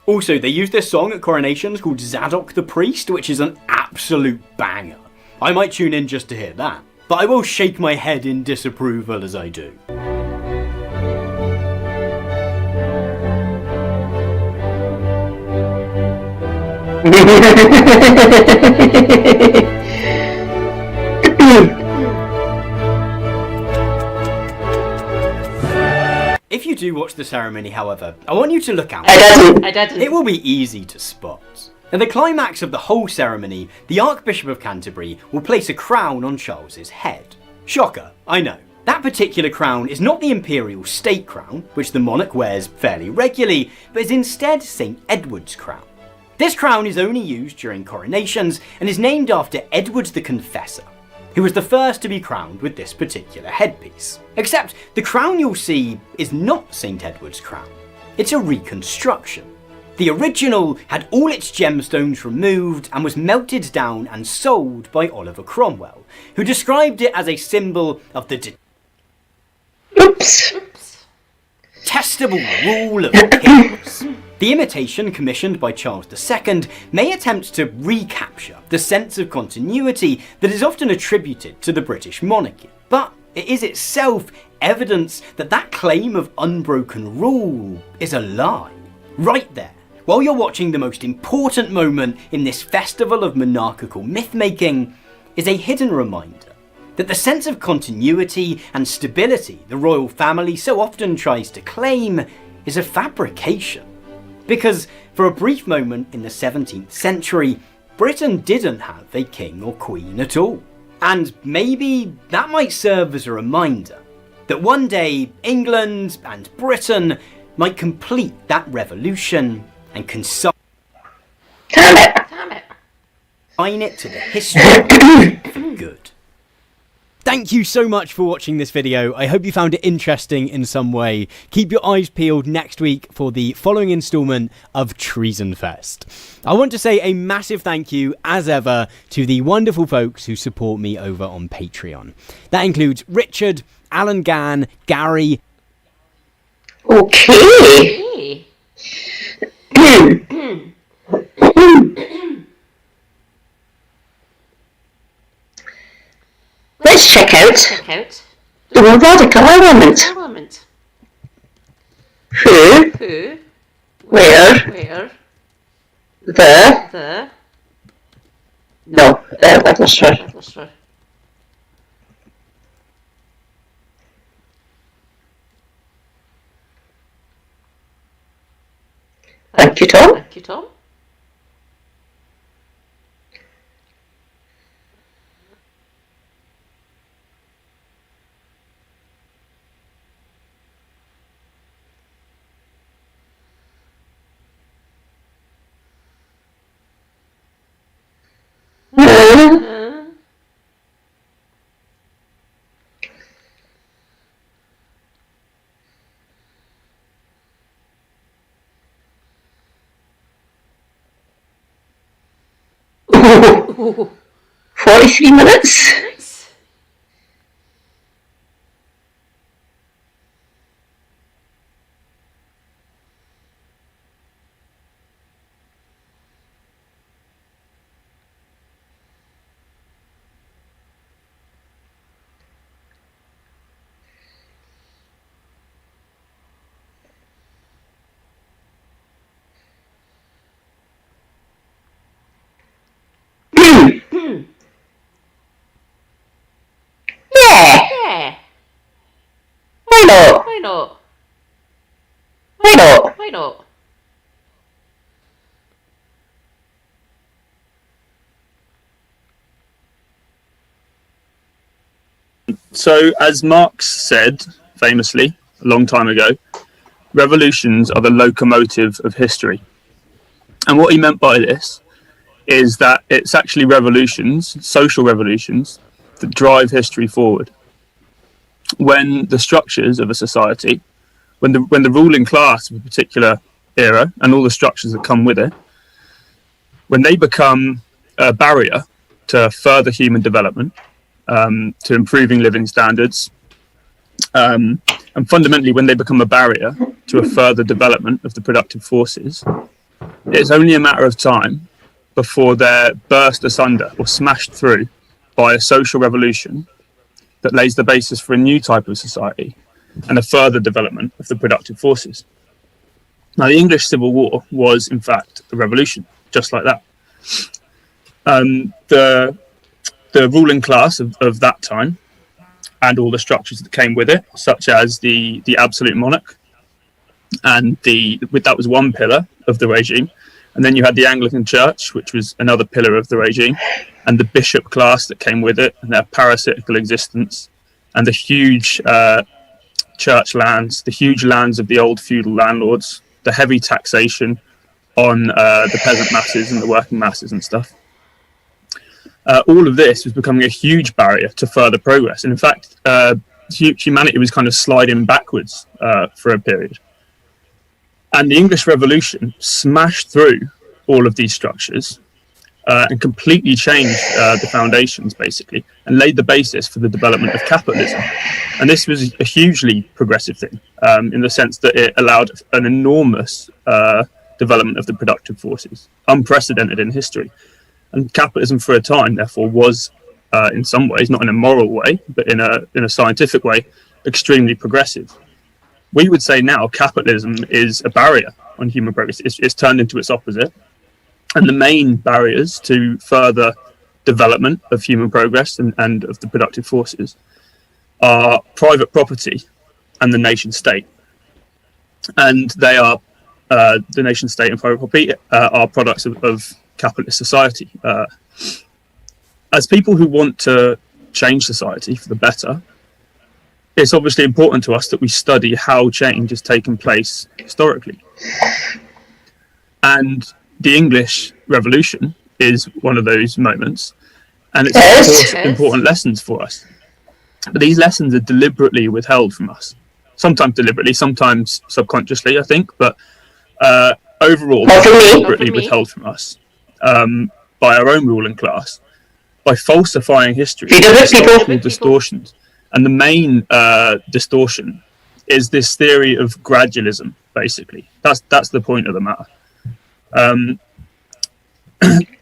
Also, they use this song at coronations called Zadok the Priest, which is an absolute banger. I might tune in just to hear that, but I will shake my head in disapproval as I do. If you do watch the ceremony, however, I want you to look out. I didn't. It will be easy to spot. At the climax of the whole ceremony, the Archbishop of Canterbury will place a crown on Charles's head. Shocker, I know. That particular crown is not the imperial state crown, which the monarch wears fairly regularly, but is instead St. Edward's crown. This crown is only used during coronations and is named after Edward the Confessor, who was the first to be crowned with this particular headpiece. Except the crown you'll see is not St. Edward's crown. It's a reconstruction. The original had all its gemstones removed and was melted down and sold by Oliver Cromwell, who described it as a symbol of the detestable rule of kings. The imitation, commissioned by Charles II, may attempt to recapture the sense of continuity that is often attributed to the British monarchy, but it is itself evidence that that claim of unbroken rule is a lie. Right there, while you're watching the most important moment in this festival of monarchical myth-making, is a hidden reminder that the sense of continuity and stability the royal family so often tries to claim is a fabrication. Because for a brief moment in the 17th century, Britain didn't have a king or queen at all. And maybe that might serve as a reminder that one day England and Britain might complete that revolution and consign it to the history for good. Thank you so much for watching this video. I hope you found it interesting in some way. Keep your eyes peeled next week for the following instalment of Treason-Fest. I want to say a massive thank you, as ever, to the wonderful folks who support me over on Patreon. That includes Richard, Alan Gann, Gary. Okay. Let's check out the radical element. Who, where, the, Littleshire. Thank you, Tom. Ooh, 43 minutes. Yeah. Why not? So, as Marx said famously a long time ago, revolutions are the locomotive of history. And what he meant by this is that it's actually revolutions, social revolutions, that drive history forward. when the structures of a society, when the ruling class of a particular era and all the structures that come with it, when they become a barrier to further human development, to improving living standards, and fundamentally when they become a barrier to a further development of the productive forces, it's only a matter of time before they're burst asunder or smashed through by a social revolution that lays the basis for a new type of society and a further development of the productive forces. Now, the English Civil War was, in fact, a revolution, just like that. The ruling class of that time and all the structures that came with it, such as the absolute monarch, and that was one pillar of the regime. And then you had the Anglican Church, which was another pillar of the regime, and the bishop class that came with it, and their parasitical existence, and the huge church lands, the huge lands of the old feudal landlords, the heavy taxation on the peasant masses and the working masses and stuff. All of this was becoming a huge barrier to further progress. And in fact, humanity was kind of sliding backwards for a period. And the English Revolution smashed through all of these structures and completely changed the foundations, basically, and laid the basis for the development of capitalism. And this was a hugely progressive thing in the sense that it allowed an enormous development of the productive forces, unprecedented in history. And capitalism for a time, therefore, was, in some ways, not in a moral way, but in a scientific way, extremely progressive. We would say now capitalism is a barrier on human progress. It's turned into its opposite. And the main barriers to further development of human progress and of the productive forces are private property and the nation state. And they are, the nation state and private property are products of capitalist society. As people who want to change society for the better, it's obviously important to us that we study how change has taken place historically. And the English Revolution is one of those moments, and it's of course important lessons for us. But these lessons are deliberately withheld from us. Sometimes deliberately, sometimes subconsciously, I think, but overall, deliberately withheld from us by our own ruling class, by falsifying history, historical distortions. And the main distortion is this theory of gradualism, basically. That's the point of the matter.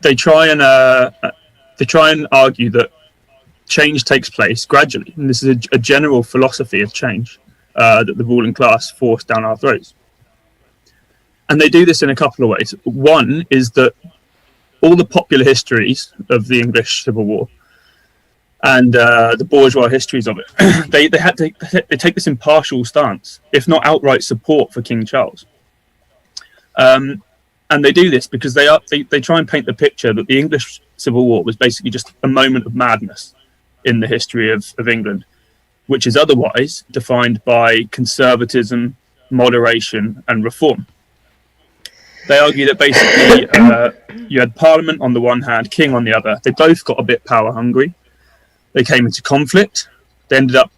They try and argue that change takes place gradually, and this is a general philosophy of change that the ruling class forced down our throats. And they do this in a couple of ways. One is that all the popular histories of the English Civil War and the bourgeois histories of it, they take this impartial stance, if not outright support for King Charles. And they do this because they try and paint the picture that the English Civil War was basically just a moment of madness in the history of England, which is otherwise defined by conservatism, moderation, and reform. They argue that basically you had Parliament on the one hand, King on the other. They both got a bit power hungry. They came into conflict. They ended up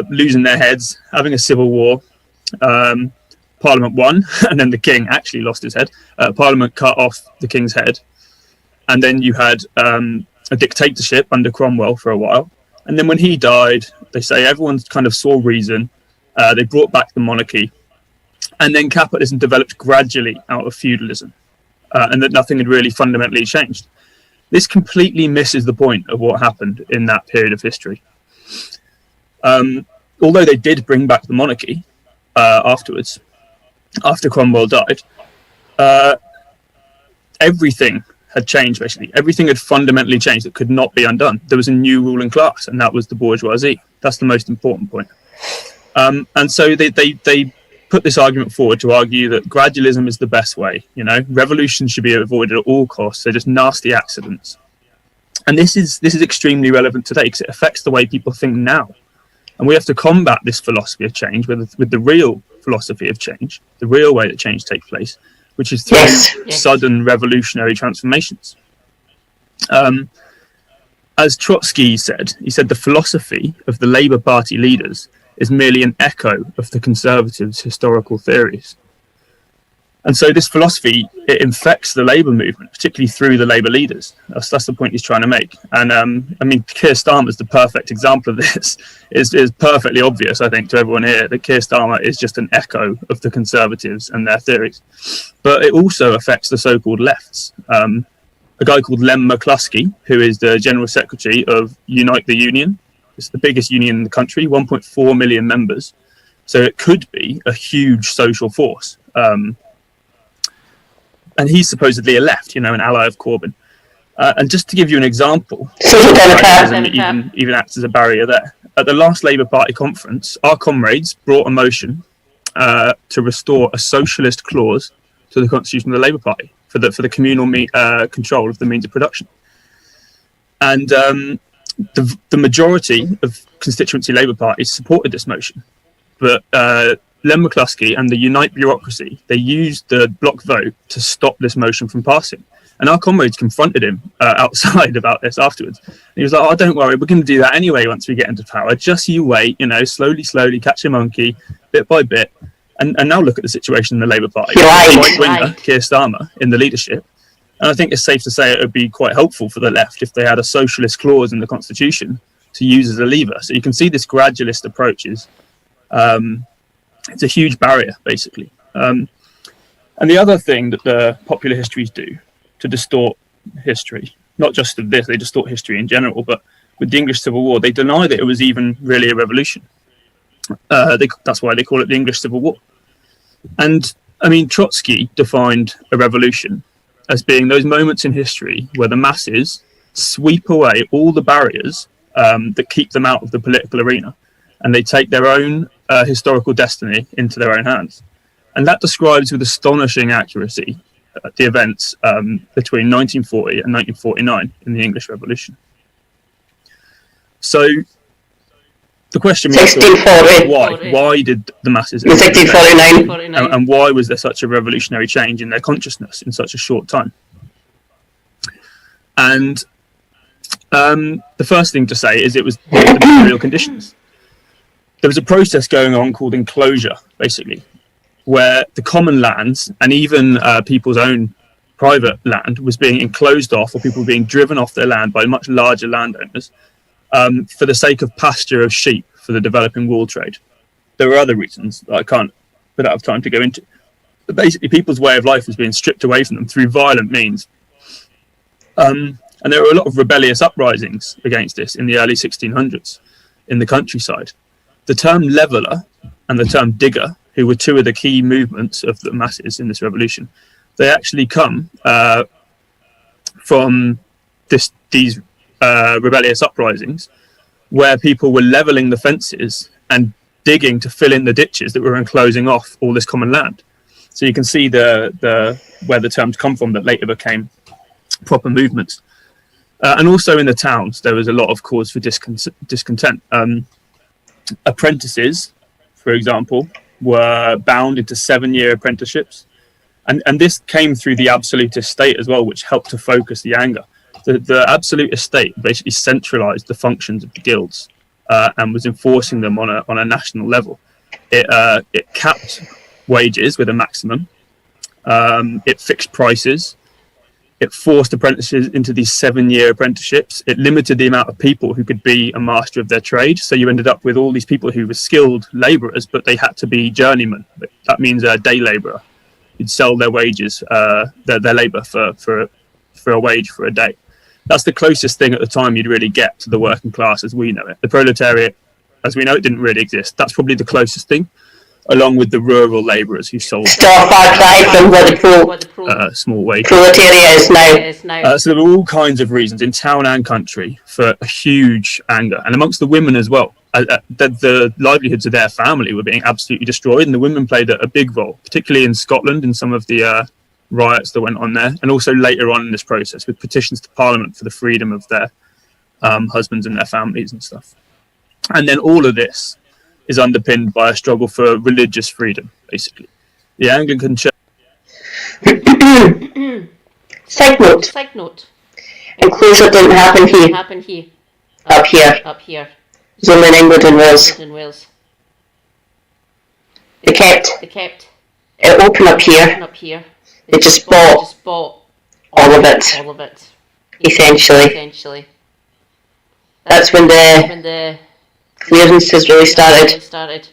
losing their heads, having a civil war. Parliament won, and then the king actually lost his head. Parliament cut off the king's head. And then you had a dictatorship under Cromwell for a while. And then when he died, they say everyone kind of saw reason. They brought back the monarchy. And then capitalism developed gradually out of feudalism, and that nothing had really fundamentally changed. This completely misses the point of what happened in that period of history. Although they did bring back the monarchy afterwards, after Cromwell died, everything had changed, basically. Everything had fundamentally changed. It could not be undone. There was a new ruling class, and that was the bourgeoisie. That's the most important point. And so they put this argument forward to argue that gradualism is the best way. Revolution should be avoided at all costs. They're just nasty accidents. And this is extremely relevant today because it affects the way people think now. And we have to combat this philosophy of change with the real philosophy of change, the real way that change takes place, which is through sudden revolutionary transformations. And as Trotsky said, he said the philosophy of the Labour Party leaders is merely an echo of the Conservatives' historical theories. And so this philosophy, it infects the Labour movement, particularly through the Labour leaders. That's the point he's trying to make. And I mean, Keir Starmer is the perfect example of this. It's perfectly obvious, I think, to everyone here that Keir Starmer is just an echo of the Conservatives and their theories. But it also affects the so-called lefts. A guy called Lem McCluskey, who is the General Secretary of Unite the Union. It's the biggest union in the country, 1.4 million members. So it could be a huge social force. And he's supposedly a left, an ally of Corbyn. And just to give you an example, even acts as a barrier there. At the last Labour Party conference, our comrades brought a motion to restore a socialist clause to the constitution of the Labour Party for the communal control of the means of production. And the majority of constituency Labour parties supported this motion. But Len McCluskey and the Unite bureaucracy, they used the block vote to stop this motion from passing. And our comrades confronted him outside about this afterwards. And he was like, oh, don't worry, we're going to do that anyway once we get into power. Just you wait, slowly, catch a monkey, bit by bit. And now look at the situation in the Labour Party. Right-winger, Keir Starmer, in the leadership. And I think it's safe to say it would be quite helpful for the left if they had a socialist clause in the constitution to use as a lever. So you can see this gradualist approach is... it's a huge barrier, basically. And the other thing that the popular histories do to distort history, not just of this, they distort history in general, but with the English Civil War, they deny that it was even really a revolution. That's why they call it the English Civil War. And, I mean, Trotsky defined a revolution as being those moments in history where the masses sweep away all the barriers that keep them out of the political arena, and they take their own historical destiny into their own hands. And that describes with astonishing accuracy the events between 1940 and 1949 in the English Revolution. So the question is, why did the masses... 1649. And why was there such a revolutionary change in their consciousness in such a short time? And the first thing to say is it was the material conditions. There was a process going on called enclosure, basically, where the common lands and even people's own private land was being enclosed off, or people were being driven off their land by much larger landowners for the sake of pasture of sheep for the developing wool trade. There were other reasons that I don't have time to go into. But basically, people's way of life was being stripped away from them through violent means. And there were a lot of rebellious uprisings against this in the early 1600s in the countryside. The term leveller and the term digger, who were two of the key movements of the masses in this revolution, they actually come from these rebellious uprisings where people were levelling the fences and digging to fill in the ditches that were enclosing off all this common land. So you can see where the terms come from that later became proper movements. And also in the towns, there was a lot of cause for discontent. Apprentices, for example, were bound into 7-year apprenticeships. And this came through the absolutist state as well, which helped to focus the anger. The absolutist state basically centralised the functions of the guilds and was enforcing them on a national level. It capped wages with a maximum. It fixed prices. It forced apprentices into these 7-year apprenticeships. It limited the amount of people who could be a master of their trade. So you ended up with all these people who were skilled labourers, but they had to be journeymen. That means a day labourer. You'd sell their wages, their labour for a wage for a day. That's the closest thing at the time you'd really get to the working class as we know it. The proletariat, as we know it, didn't really exist. That's probably the closest thing, along with the rural labourers who sold Still far cry from where the small wages. proletariat is now. So there were all kinds of reasons in town and country for a huge anger, and amongst the women as well. The livelihoods of their family were being absolutely destroyed, and the women played a big role, particularly in Scotland in some of the riots that went on there, and also later on in this process with petitions to Parliament for the freedom of their husbands and their families and stuff. And then all of this is underpinned by a struggle for religious freedom, basically. The Anglican Church... Side note. Enclosure didn't happen here. Up here. It was only in England and Wales. They kept it open up here. They just bought all of it. Essentially. That's when the clearances really started.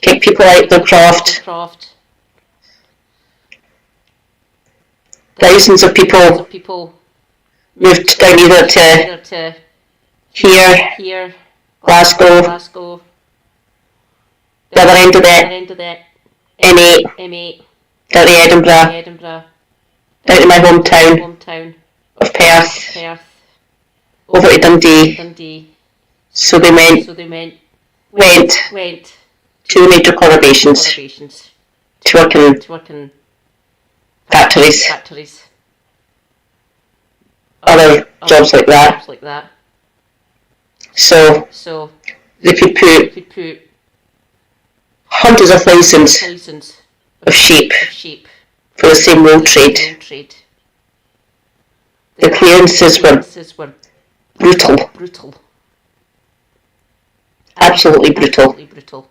Kick people out of the craft. Thousands of people moved down either to here, Glasgow, the other end of the M8, down to Edinburgh, down to my hometown of Perth, over to Dundee. So they went to the major corporations to work in factories, other jobs like that. So they could put hundreds of thousands of sheep for the same wool trade. The clearances were brutal. Absolutely brutal.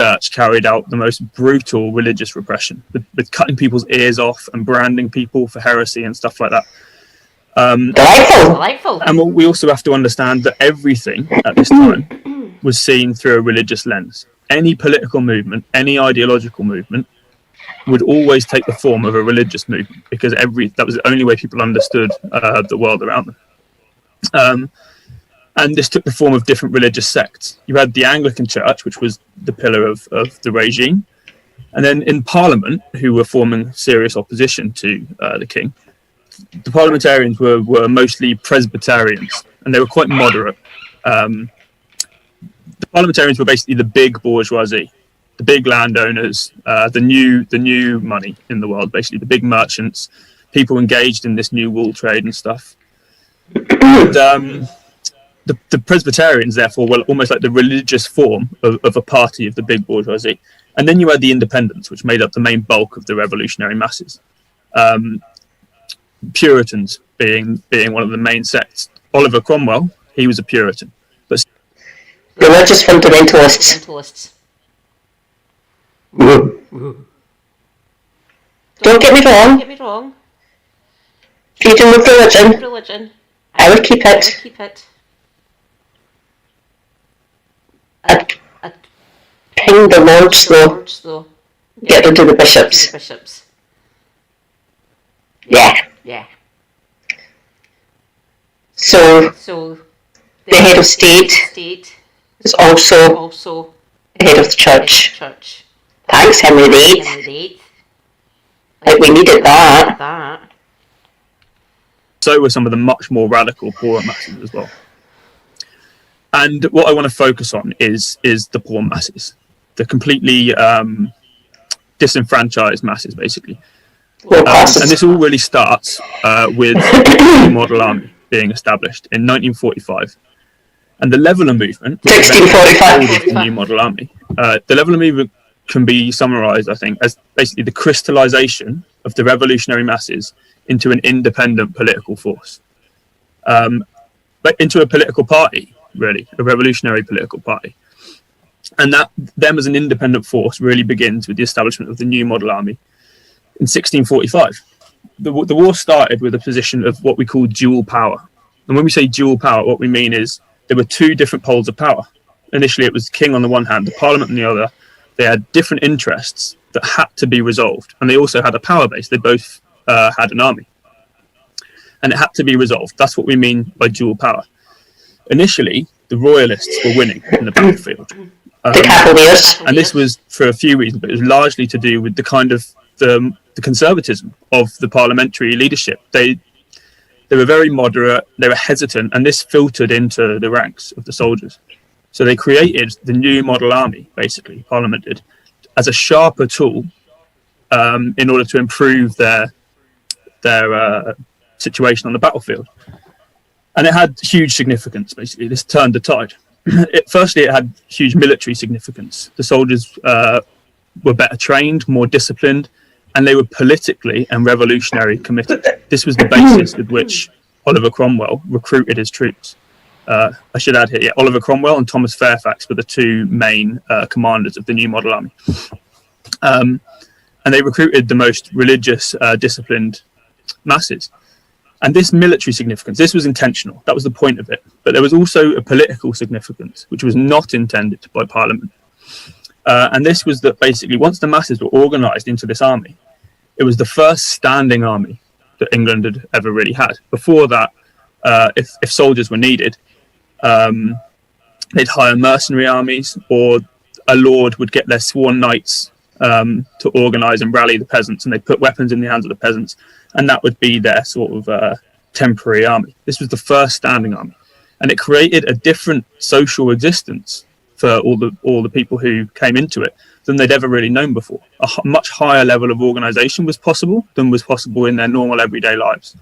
Church carried out the most brutal religious repression, with cutting people's ears off and branding people for heresy and stuff like that. Delightful. And we also have to understand that everything at this time was seen through a religious lens. Any political movement, any ideological movement, would always take the form of a religious movement, because that was the only way people understood the world around them. And this took the form of different religious sects. You had the Anglican Church, which was the pillar of the regime, and then in Parliament, who were forming serious opposition to the king, the parliamentarians were mostly Presbyterians, and they were quite moderate. The parliamentarians were basically the big bourgeoisie, the big landowners, the new money in the world, basically the big merchants, people engaged in this new wool trade and stuff. And, the Presbyterians, therefore, were almost like the religious form of a party of the big bourgeoisie. And then you had the independents, which made up the main bulk of the revolutionary masses. Puritans being one of the main sects. Oliver Cromwell, he was a Puritan. But religious fundamentalists. Don't get me wrong. Freedom of religion. I would keep it. I'd ping the lords though. Get rid of the bishops. Yeah. So the head of state is also the head of the church. Thanks, Henry VIII. Like, we needed that. So were some of the much more radical poorer masses as well. And what I want to focus on is the poor masses, the completely disenfranchised masses, basically. And this all really starts with the model army being established in 1945. And the Leveller movement, 1645, the new model army. The Leveller movement can be summarised, I think, as basically the crystallisation of the revolutionary masses into an independent political force, but into a political party, really, a revolutionary political party. And that them as an independent force really begins with the establishment of the new model army in 1645. The war started with a position of what we call dual power. And when we say dual power, what we mean is there were two different poles of power. Initially, it was the king on the one hand, the parliament on the other. They had different interests that had to be resolved. And they also had a power base. They both had an army. And it had to be resolved. That's what we mean by dual power. Initially, the royalists were winning in the battlefield. And this was for a few reasons, but it was largely to do with the kind of the conservatism of the parliamentary leadership. They were very moderate, they were hesitant, and this filtered into the ranks of the soldiers. So they created the new model army, basically, Parliament did, as a sharper tool in order to improve their situation on the battlefield. And it had huge significance, basically. This turned the tide. Firstly, it had huge military significance. The soldiers were better trained, more disciplined, and they were politically and revolutionary committed. This was the basis with which Oliver Cromwell recruited his troops. I should add here, Oliver Cromwell and Thomas Fairfax were the two main commanders of the New Model Army. And they recruited the most religious, disciplined masses. And this military significance, this was intentional. That was the point of it. But there was also a political significance, which was not intended by Parliament. And this was that basically once the masses were organised into this army, it was the first standing army that England had ever really had. Before that, if soldiers were needed, they'd hire mercenary armies, or a lord would get their sworn knights to organise and rally the peasants, and they'd put weapons in the hands of the peasants, and that would be their sort of temporary army. This was the first standing army, and it created a different social existence for all the people who came into it than they'd ever really known before. A much higher level of organisation was possible than was possible in their normal everyday lives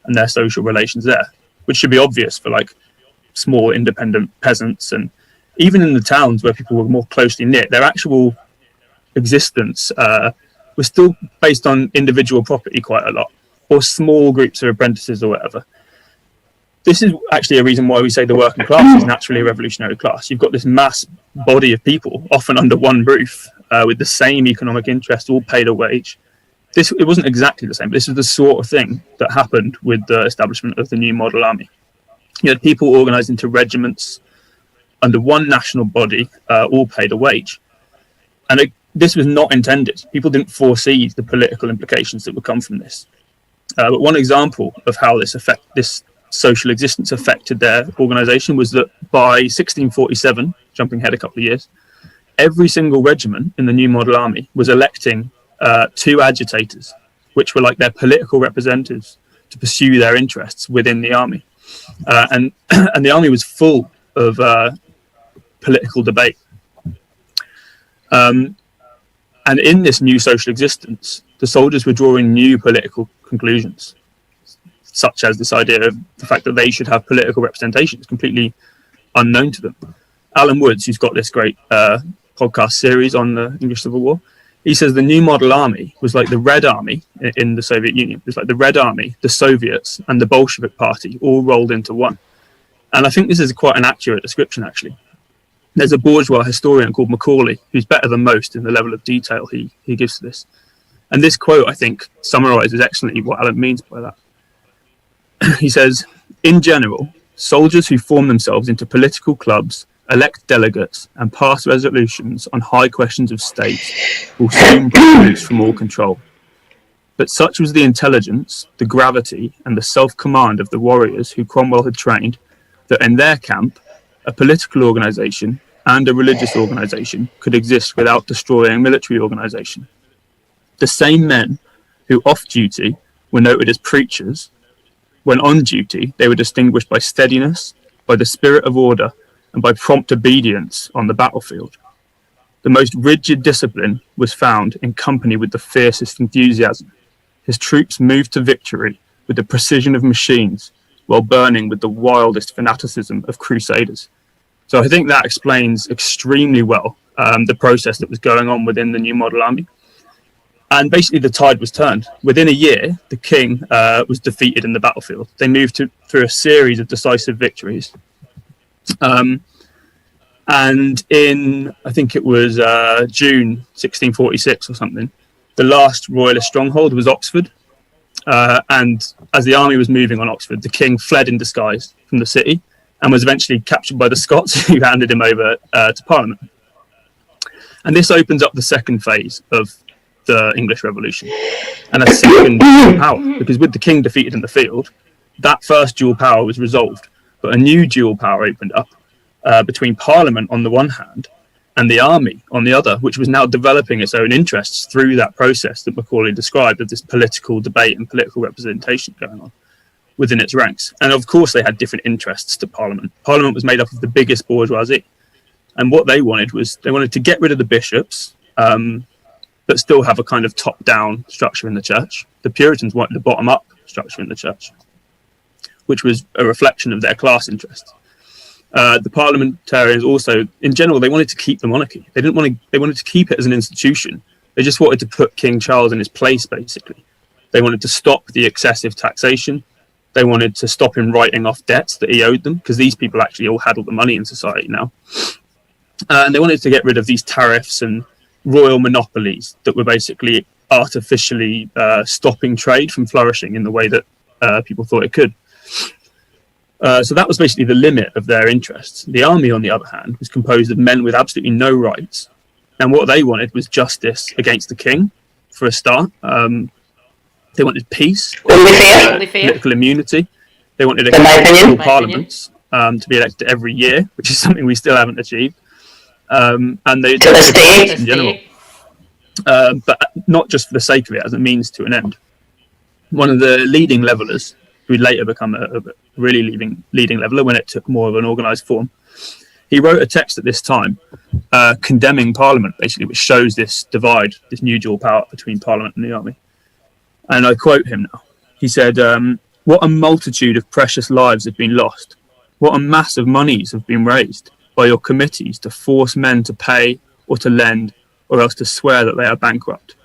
and their social relations there, which should be obvious for like small independent peasants, and even in the towns where people were more closely knit, their actual existence was still based on individual property quite a lot, or small groups of apprentices or whatever. This is actually a reason why we say the working class is naturally a revolutionary class. You've got this mass body of people, often under one roof, with the same economic interest, all paid a wage. It wasn't exactly the same, but this is the sort of thing that happened with the establishment of the New Model Army. You had people organised into regiments under one national body, all paid a wage. And this was not intended. People didn't foresee the political implications that would come from this. But one example of how this social existence affected their organisation was that by 1647, jumping ahead a couple of years, every single regiment in the New Model Army was electing 2 agitators, which were like their political representatives to pursue their interests within the army. And the army was full of political debate. And in this new social existence, the soldiers were drawing new political conclusions, such as this idea of the fact that they should have political representation. It's completely unknown to them. Alan Woods, who's got this great podcast series on the English Civil War, he says the New Model Army was like the Red Army in the Soviet Union. It was like the Red Army, the Soviets, and the Bolshevik Party all rolled into one. And I think this is quite an accurate description, actually. There's a bourgeois historian called Macaulay, who's better than most in the level of detail he gives to this. And this quote, I think, summarises excellently what Alan means by that. He says, in general, soldiers who form themselves into political clubs, elect delegates, and pass resolutions on high questions of state will soon break loose from all control. But such was the intelligence, the gravity, and the self-command of the warriors who Cromwell had trained, that in their camp, a political organisation and a religious organisation could exist without destroying military organisation. The same men who off duty were noted as preachers, when on duty they were distinguished by steadiness, by the spirit of order, and by prompt obedience on the battlefield. The most rigid discipline was found in company with the fiercest enthusiasm. His troops moved to victory with the precision of machines, while burning with the wildest fanaticism of crusaders. So I think that explains extremely well the process that was going on within the New Model Army. And basically the tide was turned. Within a year, the king was defeated in the battlefield. They moved through a series of decisive victories. And in, I think it was June 1646 or something, the last royalist stronghold was Oxford. And as the army was moving on Oxford, the king fled in disguise from the city and was eventually captured by the Scots, who handed him over to Parliament. And this opens up the second phase of the English Revolution and a second power, because with the king defeated in the field, that first dual power was resolved, but a new dual power opened up between Parliament on the one hand and the army on the other, which was now developing its own interests through that process that Macaulay described of this political debate and political representation going on within its ranks. And of course they had different interests to Parliament. Parliament was made up of the biggest bourgeoisie, and what they wanted to get rid of the bishops, but still have a kind of top-down structure in the church. The Puritans wanted the bottom-up structure in the church, which was a reflection of their class interests. The parliamentarians also, in general, they wanted to keep the monarchy. They wanted to keep it as an institution, They just wanted to put King Charles in his place, basically. They wanted to stop the excessive taxation. They wanted to stop him writing off debts that he owed them, because these people actually all had all the money in society now. And they wanted to get rid of these tariffs and royal monopolies that were basically artificially stopping trade from flourishing in the way that people thought it could. So that was basically the limit of their interests. The army, on the other hand, was composed of men with absolutely no rights. And what they wanted was justice against the king, for a start. They wanted peace, political immunity. They wanted electoral parliaments to be elected every year, which is something we still haven't achieved. And they in general. But not just for the sake of it, as a means to an end. One of the leading levellers, who would later become a really leading leveller when it took more of an organised form, he wrote a text at this time condemning Parliament, basically, which shows this divide, this new dual power between Parliament and the army. And I quote him now. He said, "What a multitude of precious lives have been lost. What a mass of monies have been raised by your committees to force men to pay or to lend, or else to swear that they are bankrupt.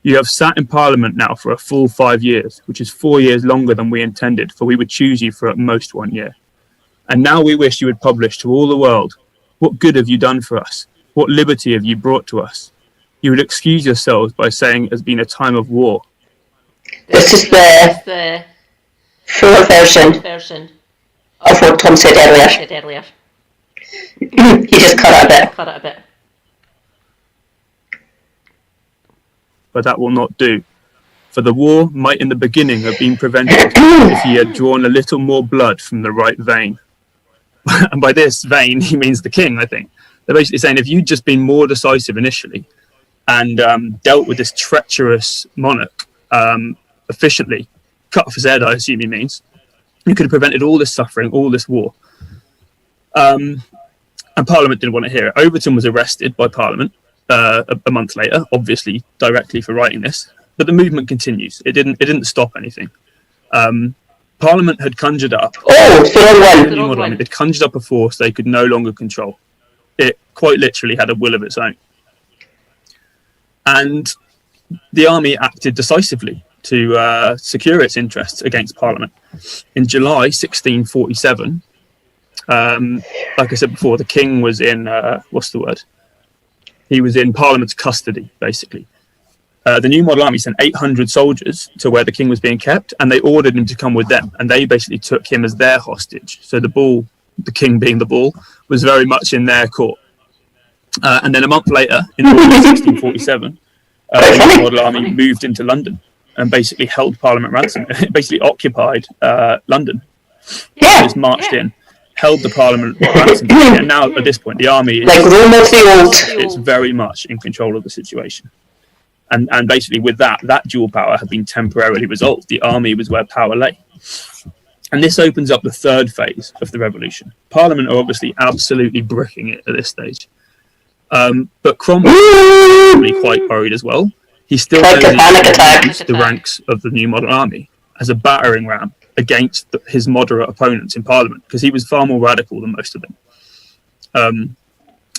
You have sat in Parliament now for a full 5 years, which is 4 years longer than we intended, for we would choose you for at most 1 year. And now we wish you would publish to all the world, what good have you done for us? What liberty have you brought to us? You would excuse yourselves by saying it has been a time of war." This is the full version of what Tom said earlier. He just cut it a bit. "But that will not do. For the war might in the beginning have been prevented if ye had drawn a little more blood from the right vein." And by this vein, he means the king, I think. They're basically saying if you'd just been more decisive initially and dealt with this treacherous monarch efficiently, cut off his head, I assume he means, you could have prevented all this suffering, all this war. And Parliament didn't want to hear it. Overton was arrested by Parliament a month later, obviously directly for writing this, but the movement continues. It didn't stop anything. Parliament had conjured up they'd conjured up a force they could no longer control. It quite literally had a will of its own. And the army acted decisively to secure its interests against Parliament. In July 1647, like I said before, the king was in, he was in Parliament's custody, basically. The New Model Army sent 800 soldiers to where the king was being kept, and they ordered him to come with them, and they basically took him as their hostage. So the bull, the king being the bull, was very much in their court. And then a month later, in 1647, the New Model Army moved into London and basically held Parliament ransom. It basically occupied London. Just marched in, held the Parliament ransom. And now, at this point, the army is it's very much in control of the situation. And basically, with that dual power had been temporarily resolved. The army was where power lay. And this opens up the third phase of the revolution. Parliament are obviously absolutely bricking it at this stage. But Cromwell is probably quite worried as well. He still used the ranks of the New Model Army as a battering ram against his moderate opponents in Parliament, because he was far more radical than most of them.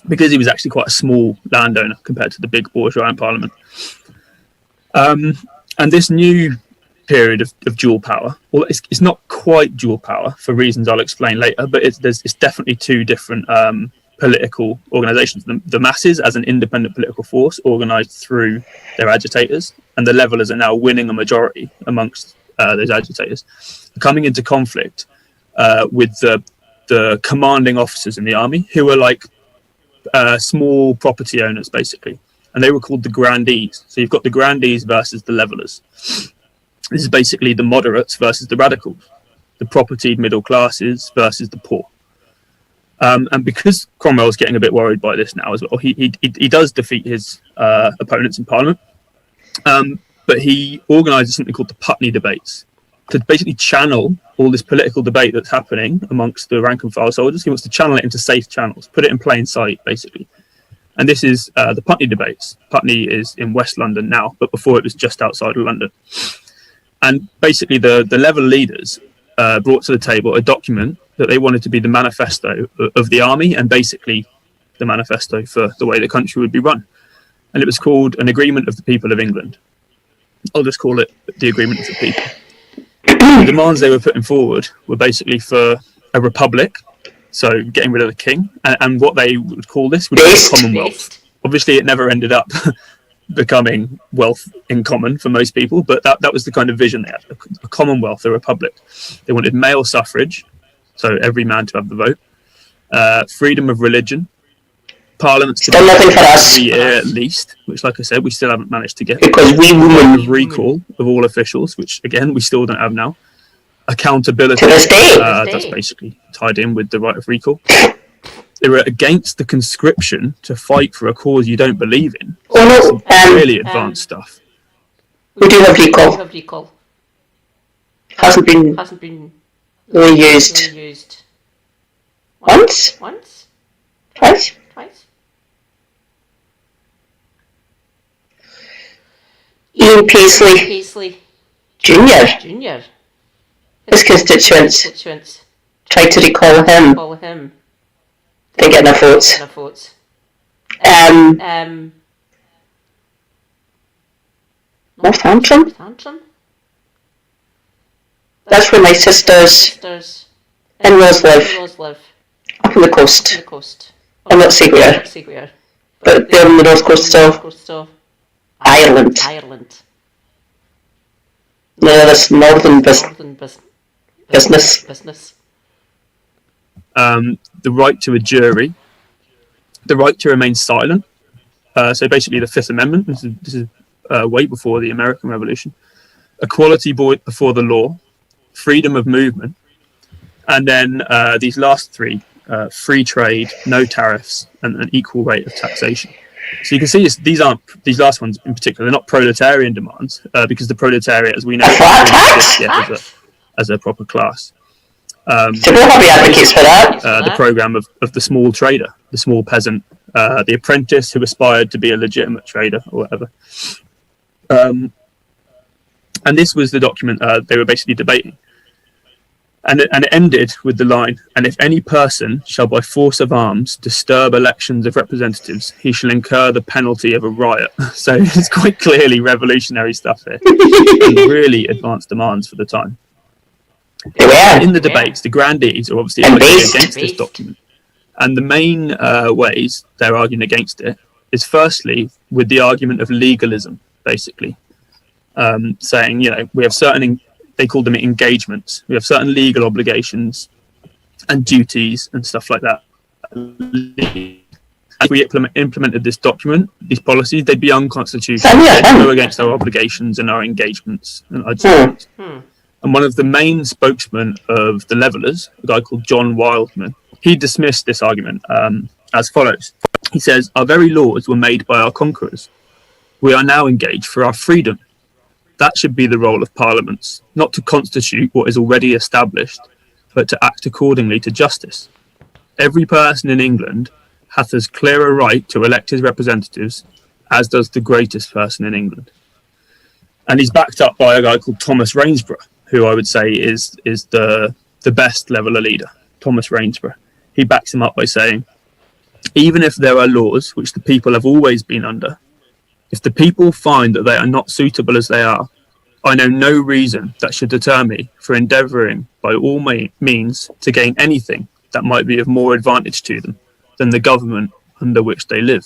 Because he was actually quite a small landowner compared to the big bourgeois in Parliament. And this new period of dual power, well, it's not quite dual power for reasons I'll explain later, but it's definitely two different political organisations. The masses as an independent political force organised through their agitators, and the levellers are now winning a majority amongst those agitators, coming into conflict with the commanding officers in the army, who are like small property owners, basically. And they were called the grandees. So you've got the grandees versus the levellers. This is basically the moderates versus the radicals, the propertied middle classes versus the poor. And because Cromwell's getting a bit worried by this now as well, he does defeat his opponents in Parliament, but he organises something called the Putney debates to basically channel all this political debate that's happening amongst the rank and file soldiers. He wants to channel it into safe channels, put it in plain sight, basically. And this is the Putney debates. Putney is in West London now, but before it was just outside of London. And basically the level leaders brought to the table a document that they wanted to be the manifesto of the army, and basically the manifesto for the way the country would be run. and it was called an Agreement of the People of England. I'll just call it the Agreement of the People. The demands they were putting forward were basically for a republic, so getting rid of the king, and what they would call this would be a commonwealth. Obviously, it never ended up becoming wealth in common for most people, but that was the kind of vision they had, a commonwealth, a republic. They wanted male suffrage, so every man to have the vote, freedom of religion, parliaments to be every year at least, which, like I said, we still haven't managed to get. Because we right of recall of all officials, which again we still don't have now. Accountability, to this day. That's basically tied in with the right of recall. They were against the conscription to fight for a cause you don't believe in. Oh no, Really advanced stuff. We do have recall. Hasn't been really used. Once? Twice? Ian Paisley Jr. His constituents tried to recall him. Didn't get enough votes. Northampton? That's where my sisters in-laws live. Up on the coast. I'm not saying where, but they're on the north coast of Ireland. No, that's northern business. The right to a jury, the right to remain silent. So basically, the Fifth Amendment. This is way before the American Revolution. Equality before the law, freedom of movement, and then these last three: free trade, no tariffs, and an equal rate of taxation. So you can see these last ones in particular, they're not proletarian demands, because the proletariat, as we know, as a proper class. So we'll probably advocates for that. The program of the small trader, the small peasant, the apprentice who aspired to be a legitimate trader or whatever. And this was the document they were basically debating. And it ended with the line, "And if any person shall by force of arms disturb elections of representatives, he shall incur the penalty of a riot." So it's quite clearly revolutionary stuff here, and really advanced demands for the time. In the debates, the grandees are obviously arguing against this document. And the main ways they're arguing against it is firstly with the argument of legalism, basically. Saying, we have certain, they call them engagements. We have certain legal obligations and duties and stuff like that. If we implemented this document, these policies, they'd be unconstitutional. They'd go against our obligations and our engagements. And one of the main spokesmen of the Levellers, a guy called John Wildman, he dismissed this argument as follows. He says, "Our very laws were made by our conquerors. We are now engaged for our freedom. That should be the role of parliaments, not to constitute what is already established, but to act accordingly to justice. Every person in England hath as clear a right to elect his representatives as does the greatest person in England." And he's backed up by a guy called Thomas Rainsborough, who I would say is the best Leveller leader, Thomas Rainsborough. He backs him up by saying, "Even if there are laws which the people have always been under, if the people find that they are not suitable as they are, I know no reason that should deter me for endeavouring by all means to gain anything that might be of more advantage to them than the government under which they live."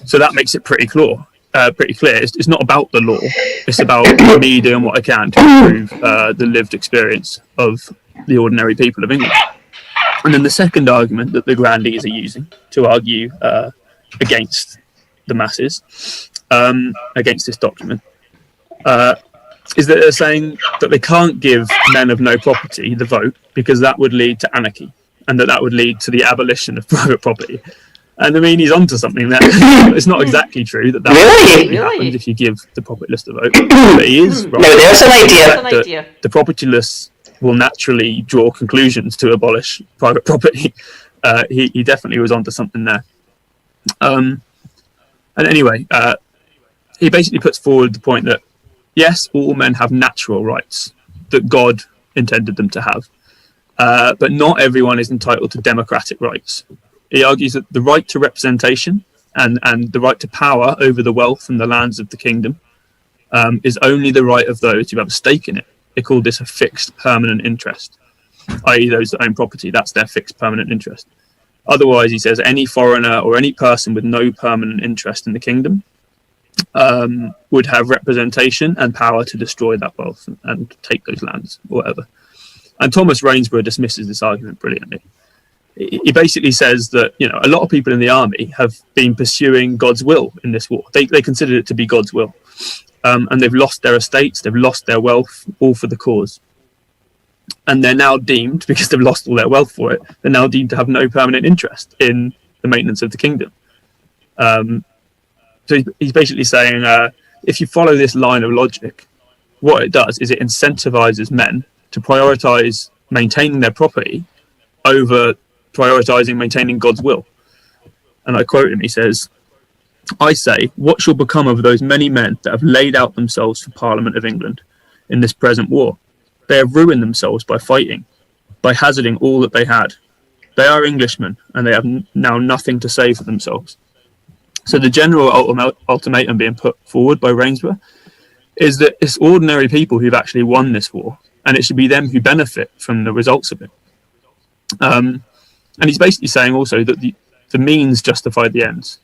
So that makes it pretty clear. It's not about the law. It's about me doing what I can to improve the lived experience of the ordinary people of England. And then the second argument that the grandees are using to argue against the masses, against this document, is that they're saying that they can't give men of no property the vote because that would lead to anarchy, and that would lead to the abolition of private property. And I mean, he's onto something there. It's not exactly true that happens if you give the propertyless the vote, but he is right. No, there's an idea. That the propertyless will naturally draw conclusions to abolish private property. He definitely was onto something there. And anyway, he basically puts forward the point that, yes, all men have natural rights that God intended them to have, but not everyone is entitled to democratic rights. He argues that the right to representation and the right to power over the wealth and the lands of the kingdom is only the right of those who have a stake in it. They call this a fixed permanent interest, i.e. those that own property, that's their fixed permanent interest. Otherwise, he says, any foreigner or any person with no permanent interest in the kingdom would have representation and power to destroy that wealth and take those lands, or whatever. And Thomas Rainsborough dismisses this argument brilliantly. He basically says that, you know, a lot of people in the army have been pursuing God's will in this war. They considered it to be God's will. And they've lost their estates, they've lost their wealth, all for the cause. And they're now deemed, because they've lost all their wealth for it, they're now deemed to have no permanent interest in the maintenance of the kingdom. So he's basically saying, if you follow this line of logic, what it does is it incentivizes men to prioritize maintaining their property over prioritizing maintaining God's will. And I quote him, he says, "I say, what shall become of those many men that have laid out themselves for Parliament of England in this present war? They have ruined themselves by fighting, by hazarding all that they had. They are Englishmen, and they have now nothing to say for themselves." So the general ultimatum being put forward by Rainsborough is that it's ordinary people who've actually won this war, and it should be them who benefit from the results of it. And he's basically saying also that the means justify the ends.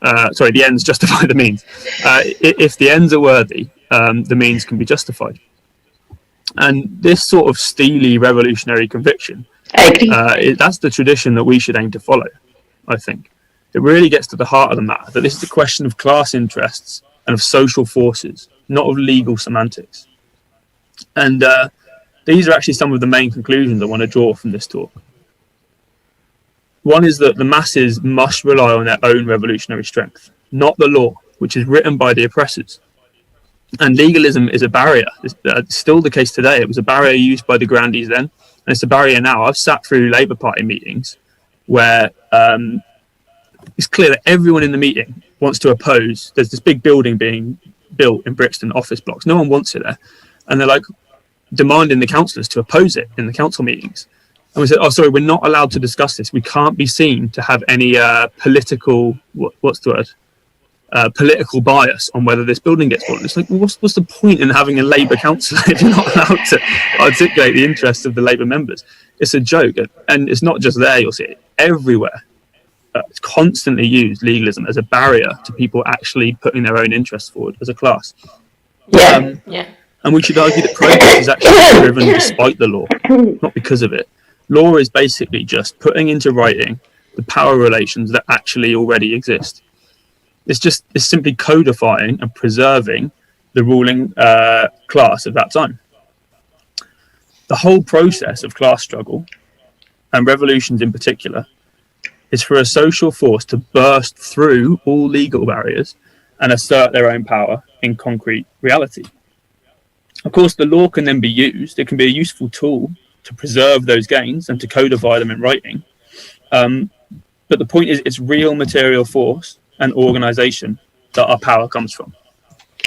The ends justify the means. If the ends are worthy, the means can be justified. And this sort of steely revolutionary conviction, that's the tradition that we should aim to follow, I think. It really gets to the heart of the matter, that this is a question of class interests and of social forces, not of legal semantics. And these are actually some of the main conclusions I want to draw from this talk. One is that the masses must rely on their own revolutionary strength, not the law, which is written by the oppressors. And legalism is a barrier. It's still the case today. It was a barrier used by the grandees then, and it's a barrier now. I've sat through Labour Party meetings where it's clear that everyone in the meeting wants to oppose. There's this big building being built in Brixton, office blocks. No one wants it there. And they're like demanding the councillors to oppose it in the council meetings. And we said, oh, sorry, we're not allowed to discuss this. We can't be seen to have any political, political bias on whether this building gets built. It's like, well, what's the point in having a Labour councillor if you're not allowed to articulate the interests of the Labour members? It's a joke. And it's not just there, you'll see it everywhere. It's constantly used, legalism, as a barrier to people actually putting their own interests forward as a class. And we should argue that progress is actually driven despite the law, not because of it. Law is basically just putting into writing the power relations that actually already exist. It's simply codifying and preserving the ruling class of that time. The whole process of class struggle, and revolutions in particular, is for a social force to burst through all legal barriers and assert their own power in concrete reality. Of course, the law can then be used. It can be a useful tool to preserve those gains and to codify them in writing. But the point is, it's real material force and organisation that our power comes from.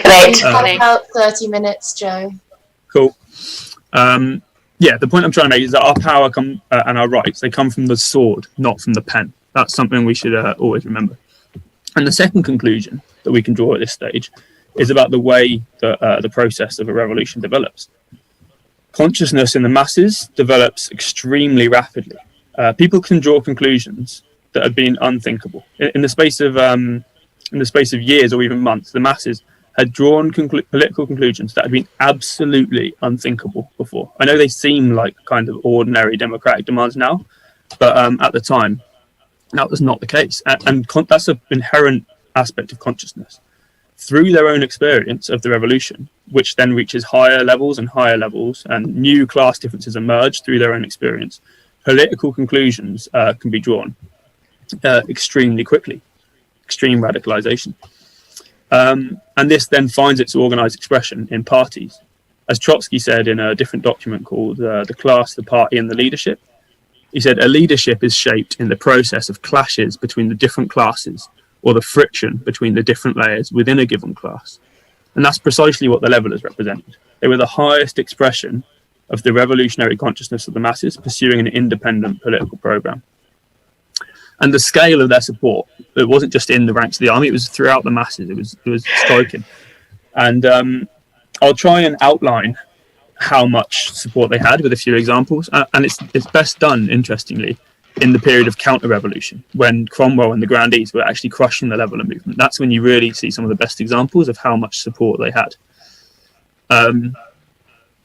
Great. About 30 minutes, Joe. Cool. The point I'm trying to make is that our power and our rights, they come from the sword, not from the pen. That's something we should always remember. And the second conclusion that we can draw at this stage is about the way that the process of a revolution develops. Consciousness in the masses develops extremely rapidly. People can draw conclusions that have been unthinkable. In the space of years or even months, the masses had drawn political conclusions that had been absolutely unthinkable before. I know they seem like kind of ordinary democratic demands now, but at the time, that was not the case. And that's an inherent aspect of consciousness. Through their own experience of the revolution, which then reaches higher levels, and new class differences emerge through their own experience, political conclusions can be drawn extremely quickly, extreme radicalization. And this then finds its organized expression in parties. As Trotsky said in a different document called The Class, the Party and the Leadership, he said, a leadership is shaped in the process of clashes between the different classes or the friction between the different layers within a given class. And that's precisely what the Levellers represented. They were the highest expression of the revolutionary consciousness of the masses pursuing an independent political program. And the scale of their support, it wasn't just in the ranks of the army, it was throughout the masses. It was striking. And I'll try and outline how much support they had with a few examples. And it's best done, interestingly, in the period of counter-revolution, when Cromwell and the Grandees were actually crushing the Leveller movement. That's when you really see some of the best examples of how much support they had.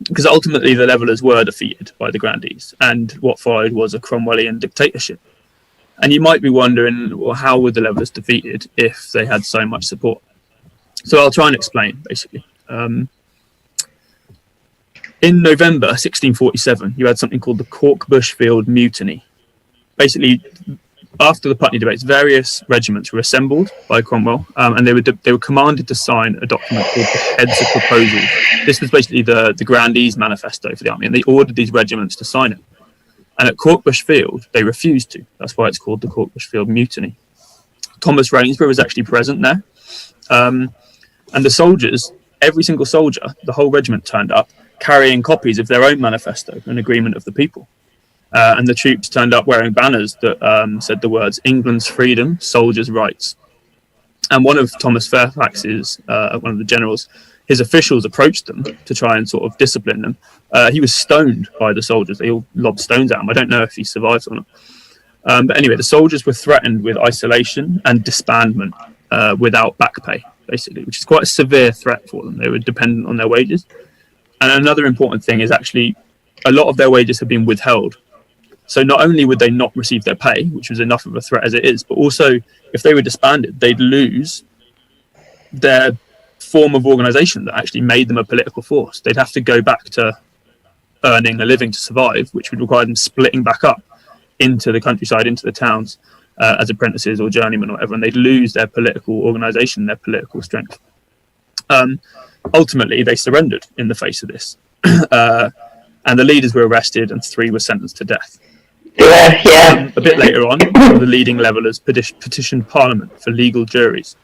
Because ultimately the Levellers were defeated by the Grandees, and what followed was a Cromwellian dictatorship. And you might be wondering, well, how were the Levellers defeated if they had so much support? So I'll try and explain, basically. In November 1647, you had something called the Cork-Bush-Field Mutiny. Basically, after the Putney debates, various regiments were assembled by Cromwell, and they were commanded to sign a document called the Heads of Proposals. This was basically the Grandees' manifesto for the army, and they ordered these regiments to sign it. And at Cork-Bush Field, they refused to. That's why it's called the Cork-Bush Field Mutiny. Thomas Rainsborough was actually present there. And the soldiers, every single soldier, the whole regiment turned up, carrying copies of their own manifesto, an agreement of the people. And the troops turned up wearing banners that said the words, "England's freedom, soldiers' rights." And one of Thomas Fairfax's, one of the generals, his officials approached them to try and sort of discipline them. He was stoned by the soldiers. They all lobbed stones at him. I don't know if he survived or not. But anyway, the soldiers were threatened with isolation and disbandment without back pay, basically, which is quite a severe threat for them. They were dependent on their wages. And another important thing is actually a lot of their wages have been withheld. So not only would they not receive their pay, which was enough of a threat as it is, but also if they were disbanded, they'd lose their form of organisation that actually made them a political force. They'd have to go back to earning a living to survive, which would require them splitting back up into the countryside, into the towns as apprentices or journeymen or whatever, and they'd lose their political organisation, their political strength. Ultimately, they surrendered in the face of this. And the leaders were arrested and 3 were sentenced to death. A bit later on, the leading Levellers petitioned Parliament for legal juries.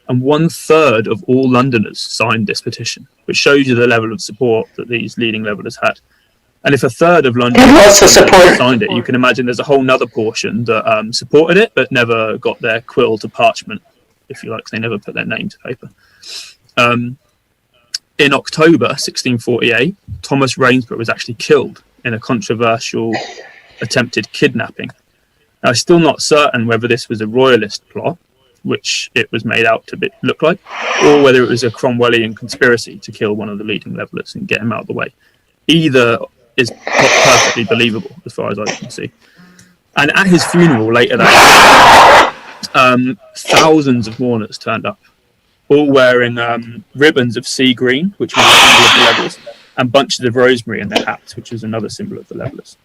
And 1/3 of all Londoners signed this petition, which shows you the level of support that these leading Levellers had. And if 1/3 of Londoners signed it, you can imagine there's a whole nother portion that supported it, but never got their quill to parchment, if you like. They never put their name to paper. In October 1648, Thomas Rainsborough was actually killed in a controversial attempted kidnapping. Now, I'm still not certain whether this was a royalist plot, which it was made out to look like, or whether it was a Cromwellian conspiracy to kill one of the leading Levellers and get him out of the way. Either is perfectly believable, as far as I can see. And at his funeral later that year, thousands of mourners turned up, all wearing ribbons of sea green, which was a symbol of the Levellers, and bunches of rosemary in their hats, which was another symbol of the Levellers.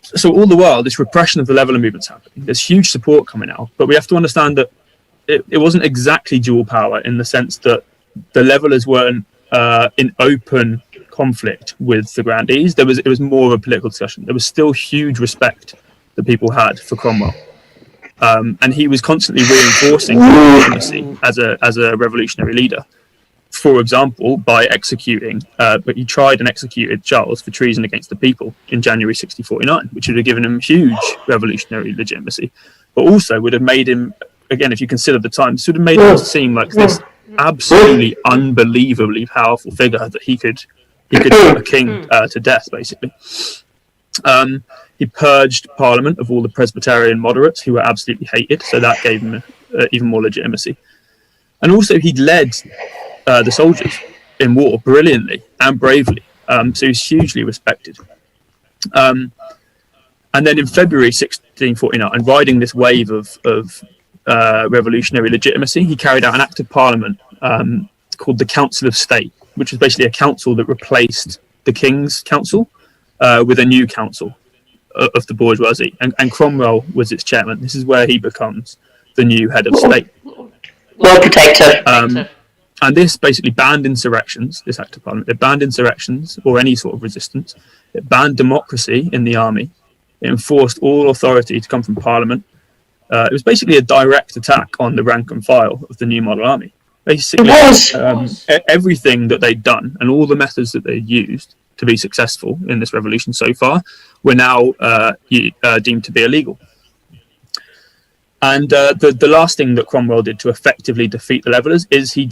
So all the while, this repression of the Leveller movement's happening. There's huge support coming out, but we have to understand that it wasn't exactly dual power in the sense that the Levellers weren't in open conflict with the Grandees. It was more of a political discussion. There was still huge respect that people had for Cromwell. And he was constantly reinforcing his legitimacy as a revolutionary leader. For example, by executing, but he tried and executed Charles for treason against the people in January 1649, which would have given him huge revolutionary legitimacy, but also would have made him, again, if you consider the times, would have made him seem like this absolutely unbelievably powerful figure that he could put a king to death, basically. He purged Parliament of all the Presbyterian moderates who were absolutely hated, so that gave him even more legitimacy. And also he'd led the soldiers in war brilliantly and bravely, so he's hugely respected. And then in February 1649, riding this wave of revolutionary legitimacy, he carried out an act of Parliament called the Council of State, which was basically a council that replaced the King's Council with a new council of the bourgeoisie, and Cromwell was its chairman. This is where he becomes the new head of state. Lord Protector. And this basically banned insurrections, this act of Parliament. It banned insurrections or any sort of resistance. It banned democracy in the army. It enforced all authority to come from Parliament. It was basically a direct attack on the rank and file of the new model army. Basically, everything that they'd done and all the methods that they'd used to be successful in this revolution so far were now deemed to be illegal. And the last thing that Cromwell did to effectively defeat the Levellers is he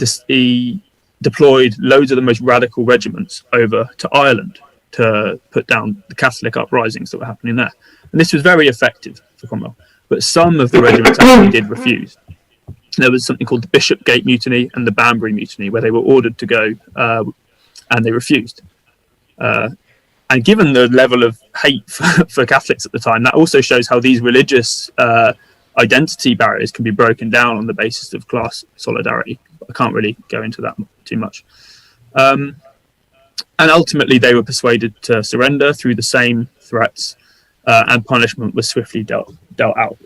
deployed loads of the most radical regiments over to Ireland to put down the Catholic uprisings that were happening there. And this was very effective for Cromwell. But some of the regiments actually did refuse. There was something called the Bishopgate Mutiny and the Banbury Mutiny, where they were ordered to go and they refused. And given the level of hate for Catholics at the time, that also shows how these religious identity barriers can be broken down on the basis of class solidarity. I can't really go into that too much. And ultimately, they were persuaded to surrender through the same threats, and punishment was swiftly dealt out.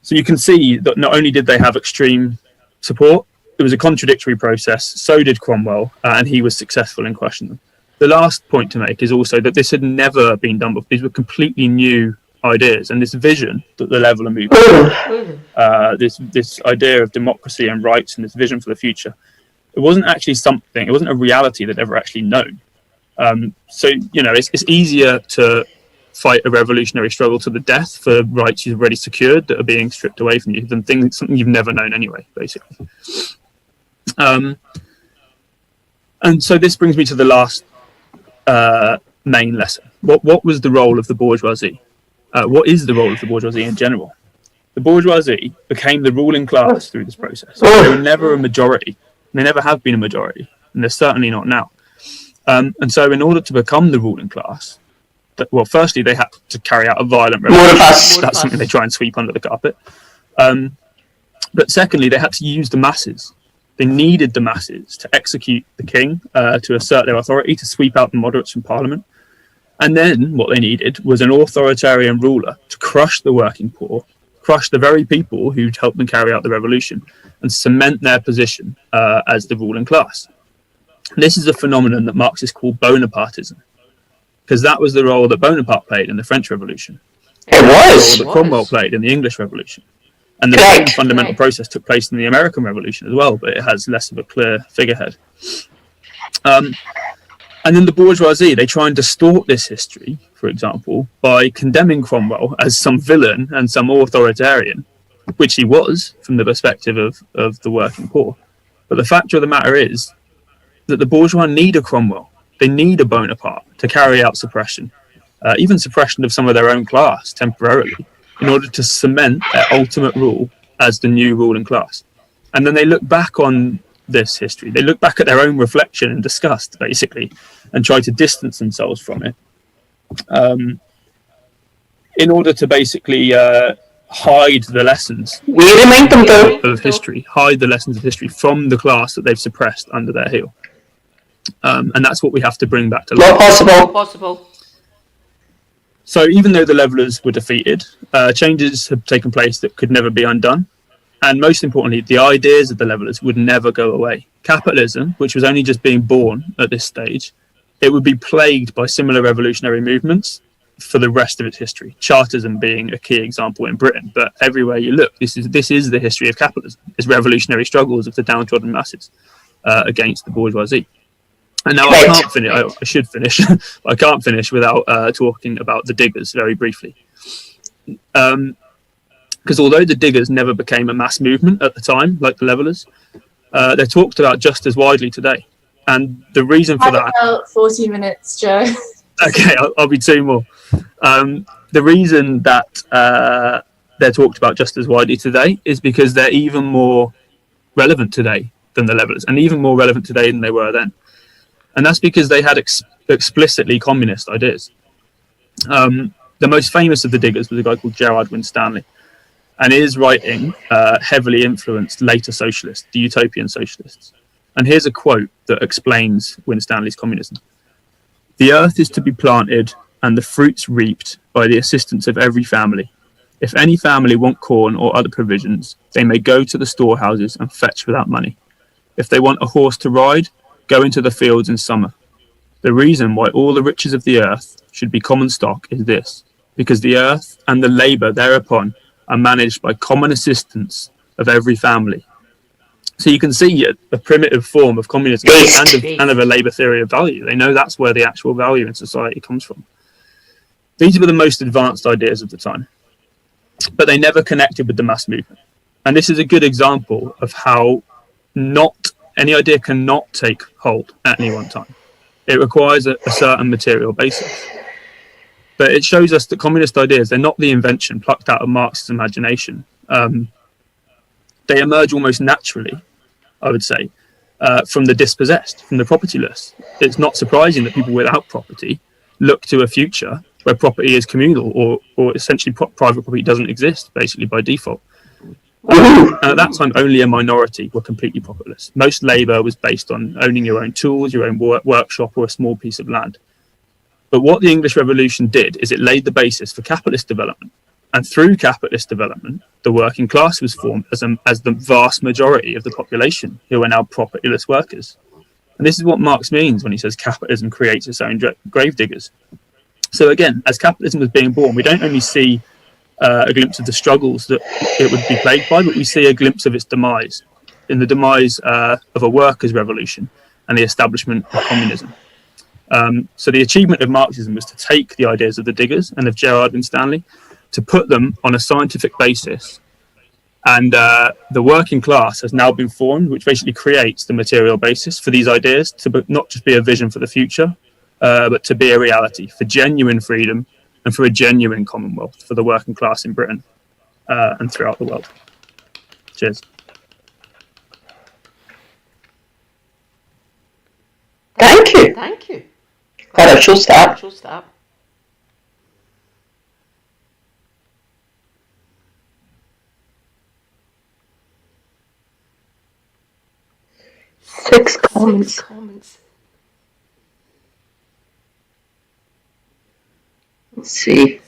So you can see that not only did they have extreme support, it was a contradictory process. So did Cromwell, and he was successful in crushing them. The last point to make is also that this had never been done before. These were completely new ideas, and this vision that the Leveller movement, this idea of democracy and rights and this vision for the future, it wasn't actually something, it wasn't a reality that ever actually known. So, you know, it's easier to fight a revolutionary struggle to the death for rights you've already secured that are being stripped away from you than something you've never known anyway, basically. And so this brings me to the last main lesson. What was the role of the bourgeoisie? What is the role of the bourgeoisie in general? The bourgeoisie became the ruling class through this process. They were never a majority. They never have been a majority, and they're certainly not now. And so in order to become the ruling class, firstly, they had to carry out a violent revolution. That's something they try and sweep under the carpet. But secondly, they had to use the masses. They needed the masses to execute the king, to assert their authority, to sweep out the moderates from parliament. And then what they needed was an authoritarian ruler to crush the working poor, crush the very people who'd helped them carry out the revolution, and cement their position as the ruling class. This is a phenomenon that Marxists call Bonapartism, because that was the role that Bonaparte played in the French Revolution. It was. The role that Cromwell played in the English Revolution. And the same fundamental process took place in the American Revolution as well, but it has less of a clear figurehead. And then the bourgeoisie, they try and distort this history, for example, by condemning Cromwell as some villain and some authoritarian, which he was from the perspective of the working poor. But the fact of the matter is that the bourgeois need a Cromwell. They need a Bonaparte to carry out suppression, even suppression of some of their own class temporarily, in order to cement their ultimate rule as the new ruling class. And then they look back on this history. They look back at their own reflection in disgust, basically, and try to distance themselves from it, in order to basically hide the lessons of history, hide the lessons of history from the class that they've suppressed under their heel. And that's what we have to bring back to life. Not possible. So even though the Levellers were defeated, changes have taken place that could never be undone. And most importantly, the ideas of the Levellers would never go away. Capitalism, which was only just being born at this stage, it would be plagued by similar revolutionary movements for the rest of its history. Chartism being a key example in Britain, but everywhere you look, this is the history of capitalism. It's revolutionary struggles of the downtrodden masses against the bourgeoisie. And now I can't finish. I should finish. I can't finish without talking about the Diggers very briefly. Because although the Diggers never became a mass movement at the time, like the Levellers, they're talked about just as widely today. And the reason for that... About 40 minutes, Joe. Okay, I'll be two more. The reason that they're talked about just as widely today is because they're even more relevant today than the Levellers, and even more relevant today than they were then. And that's because they had explicitly communist ideas. The most famous of the Diggers was a guy called Gerard Winstanley. And his writing heavily influenced later socialists, the utopian socialists. And here's a quote that explains Winstanley's communism. "The earth is to be planted and the fruits reaped by the assistance of every family. If any family want corn or other provisions, they may go to the storehouses and fetch without money. If they want a horse to ride, go into the fields in summer. The reason why all the riches of the earth should be common stock is this, because the earth and the labour thereupon are managed by common assistance of every family. So you can see a primitive form of communism and of a labour theory of value. They know that's where the actual value in society comes from. These were the most advanced ideas of the time, but they never connected with the mass movement. And this is a good example of how any idea cannot take hold at any one time. It requires a certain material basis. But it shows us that communist ideas, they're not the invention plucked out of Marx's imagination. They emerge almost naturally, I would say, from the dispossessed, from the propertyless. It's not surprising that people without property look to a future where property is communal or essentially private property doesn't exist, basically by default. And at that time, only a minority were completely propertyless. Most labour was based on owning your own tools, your own workshop, or a small piece of land. But what the English Revolution did is it laid the basis for capitalist development. And through capitalist development, the working class was formed as the vast majority of the population who are now propertyless workers. And this is what Marx means when he says capitalism creates its own gravediggers. So again, as capitalism was being born, we don't only see a glimpse of the struggles that it would be plagued by, but we see a glimpse of its demise, in the demise of a workers' revolution and the establishment of communism. So the achievement of Marxism was to take the ideas of the diggers and of Gerard and Stanley, to put them on a scientific basis. And the working class has now been formed, which basically creates the material basis for these ideas to not just be a vision for the future, but to be a reality for genuine freedom and for a genuine commonwealth for the working class in Britain and throughout the world. Cheers. Thank you. Thank you. Got a show start. 6 comments. Let's see.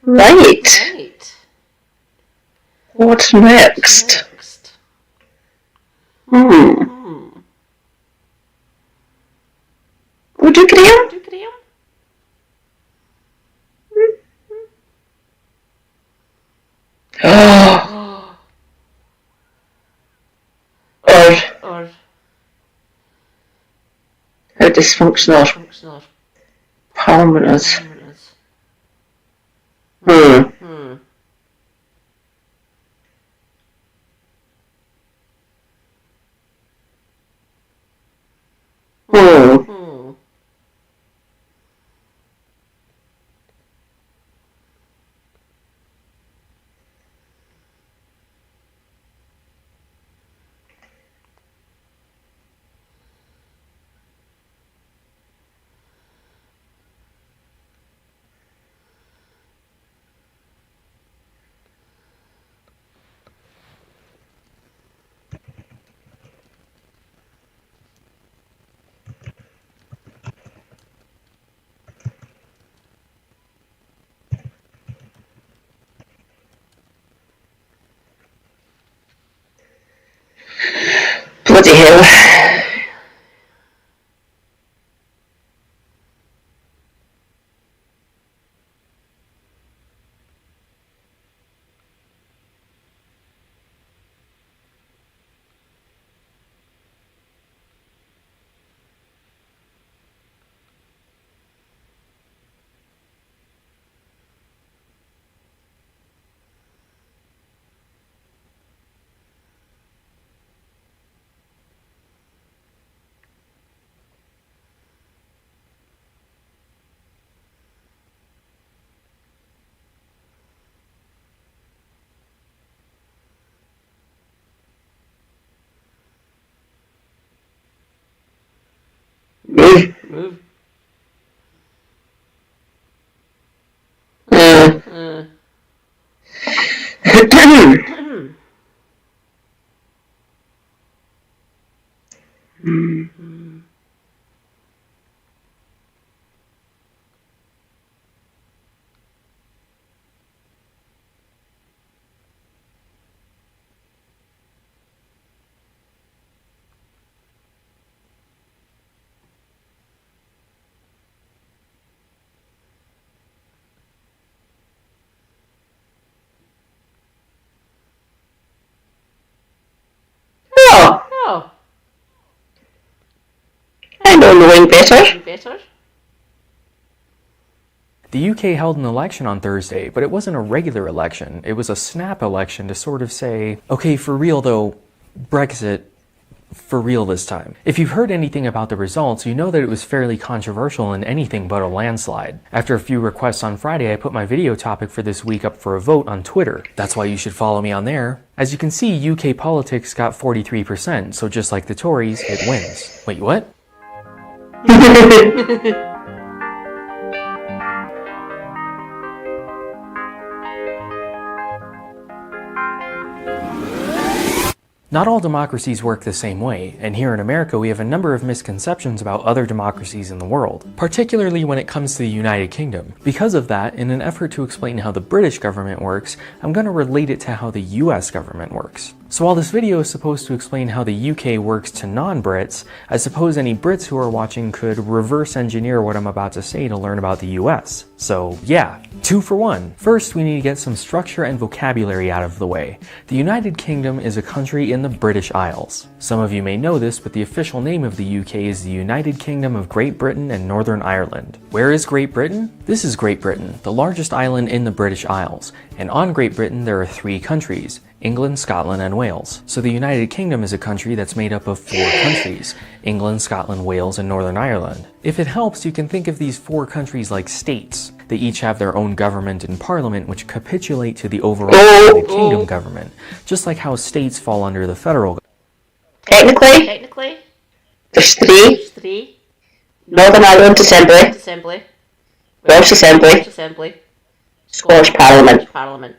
Right. What's next? Would you, Graham? Or how dysfunctional Parliament is. Bloody hell. Move. Oh. I know knowing better. The UK held an election on Thursday, but it wasn't a regular election. It was a snap election to sort of say, okay, for real though, Brexit, for real this time. If you've heard anything about the results, you know that it was fairly controversial and anything but a landslide. After a few requests on Friday, I put my video topic for this week up for a vote on Twitter. That's why you should follow me on there. As you can see, UK politics got 43%, so just like the Tories, it wins. Wait, what? Not all democracies work the same way, and here in America we have a number of misconceptions about other democracies in the world, particularly when it comes to the United Kingdom. Because of that, in an effort to explain how the British government works, I'm going to relate it to how the US government works. So while this video is supposed to explain how the UK works to non-Brits, I suppose any Brits who are watching could reverse engineer what I'm about to say to learn about the US. So yeah, 2 for 1. First, we need to get some structure and vocabulary out of the way. The United Kingdom is a country in the British Isles. Some of you may know this, but the official name of the UK is the United Kingdom of Great Britain and Northern Ireland. Where is Great Britain? This is Great Britain, the largest island in the British Isles. And on Great Britain there are 3 countries: England, Scotland, and Wales. So the United Kingdom is a country that's made up of 4 countries: England, Scotland, Wales, and Northern Ireland. If it helps, you can think of these 4 countries like states. They each have their own government and parliament which capitulate to the overall United Kingdom government, just like how states fall under the federal government. Technically, there's 3. Northern Ireland Assembly, Welsh Assembly, Scottish Parliament.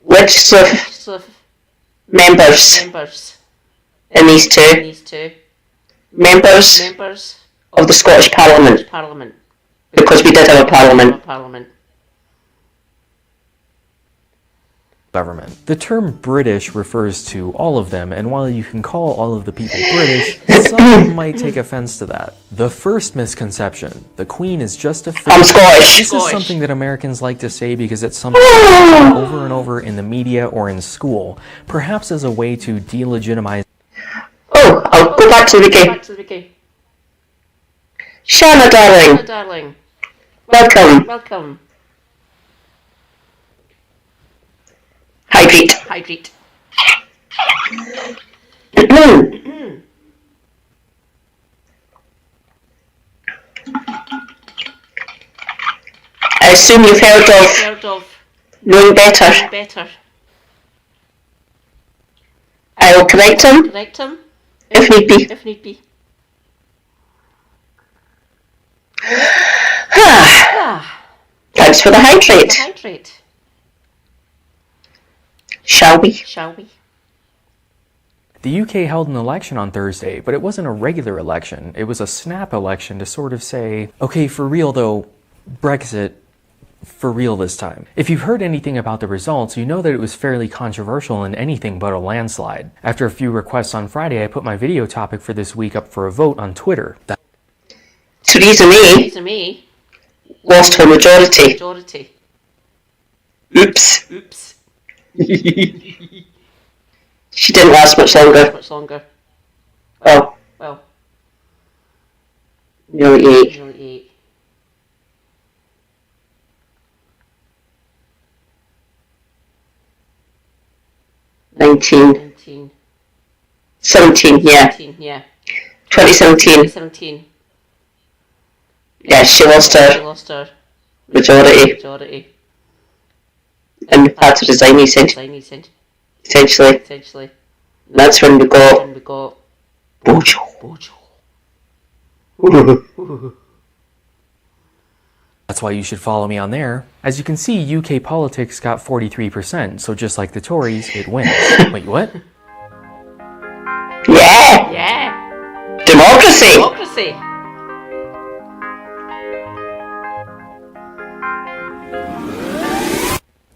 Legislative members in these two. Members of the Scottish Parliament. Because we did have a Parliament. Government. The term British refers to all of them, and while you can call all of the people British, some might take offense to that. The first misconception, the Queen is just a figure. I'm Scottish. This is something that Americans like to say because it's something that's over and over in the media or in school, perhaps as a way to delegitimize. Oh, I'll go back to the wiki. Shanna, darling. Welcome. Hydrate. I assume you've heard of knowing better. I will correct him if need be. Thanks for the hydrate. Shall we? The UK held an election on Thursday, but it wasn't a regular election. It was a snap election to sort of say, okay, for real though, Brexit, for real this time. If you've heard anything about the results, you know that it was fairly controversial and anything but a landslide. After a few requests on Friday, I put my video topic for this week up for a vote on Twitter. Theresa May lost her majority. Oops. She didn't last much longer. Well. Nearly 8. $19. 17, yeah. 2017. Yeah, she lost her majority. And had to resign essentially. That's when we got Bojo. That's why you should follow me on there. As you can see, UK politics got 43%, so just like the Tories, it wins. Wait, what? Yeah! Democracy!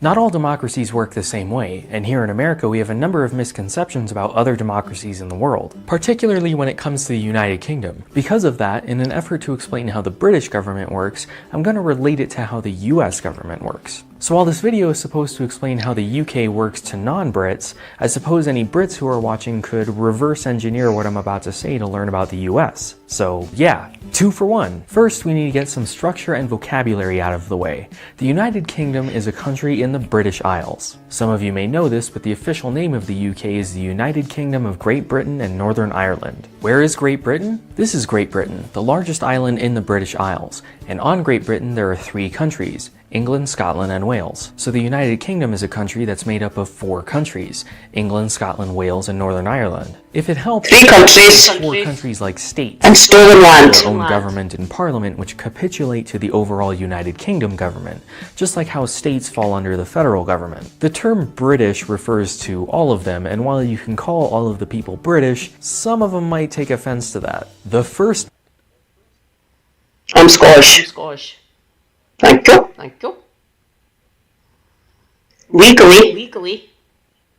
Not all democracies work the same way, and here in America we have a number of misconceptions about other democracies in the world, particularly when it comes to the United Kingdom. Because of that, in an effort to explain how the British government works, I'm going to relate it to how the US government works. So while this video is supposed to explain how the UK works to non-Brits, I suppose any Brits who are watching could reverse engineer what I'm about to say to learn about the US. So yeah, 2 for 1. First, we need to get some structure and vocabulary out of the way. The United Kingdom is a country in the British Isles. Some of you may know this, but the official name of the UK is the United Kingdom of Great Britain and Northern Ireland. Where is Great Britain? This is Great Britain, the largest island in the British Isles. And on Great Britain there are 3 countries: England, Scotland, and Wales. So the United Kingdom is a country that's made up of 4 countries: England, Scotland, Wales, and Northern Ireland. If it helps, 3 countries. 4 countries like states and stolen land. Their own government and parliament, which capitulate to the overall United Kingdom government, just like how states fall under the federal government. The term British refers to all of them, and while you can call all of the people British, some of them might take offense to that. The first... I'm Scottish. Thank you. Legally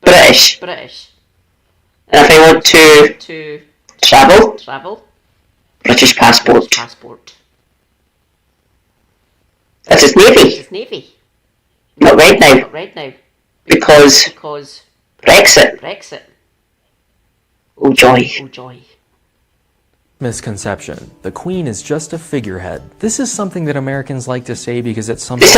British. And if I want to travel, British passport. That is Navy. Not right now. Because Brexit. Oh joy. Misconception. The Queen is just a figurehead. This is something that Americans like to say because it's something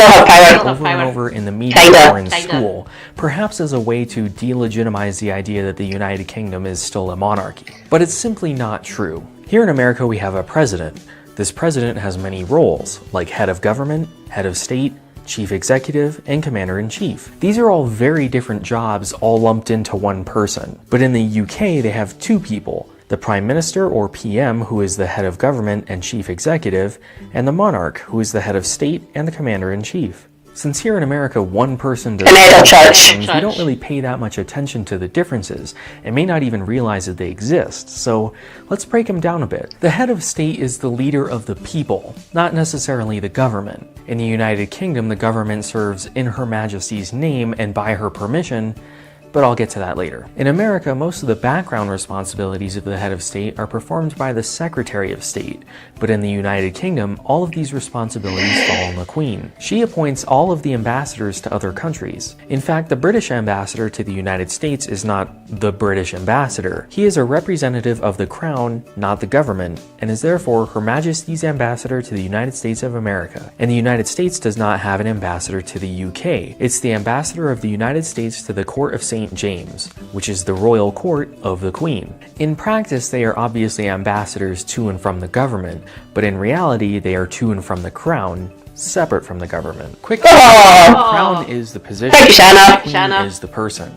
over and over in the media or in school, perhaps as a way to delegitimize the idea that the United Kingdom is still a monarchy. But it's simply not true. Here in America we have a president. This president has many roles, like head of government, head of state, chief executive, and commander-in-chief. These are all very different jobs all lumped into one person. But in the UK they have 2 people: the Prime Minister or PM, who is the head of government and chief executive, and the monarch, who is the head of state and the commander-in-chief. Since here in America one person does things, we don't really pay that much attention to the differences and may not even realize that they exist, so let's break them down a bit. The head of state is the leader of the people, not necessarily the government. In the United Kingdom, the government serves in Her Majesty's name and by her permission, but I'll get to that later. In America, most of the background responsibilities of the head of state are performed by the Secretary of State, but in the United Kingdom, all of these responsibilities fall on the Queen. She appoints all of the ambassadors to other countries. In fact, the British ambassador to the United States is not the British ambassador. He is a representative of the Crown, not the government, and is therefore Her Majesty's ambassador to the United States of America. And the United States does not have an ambassador to the UK. It's the ambassador of the United States to the Court of St. James, which is the royal court of the Queen. In practice, they are obviously ambassadors to and from the government, but in reality, they are to and from the Crown, separate from the government. Quick, the Crown is the position, the Queen is the person.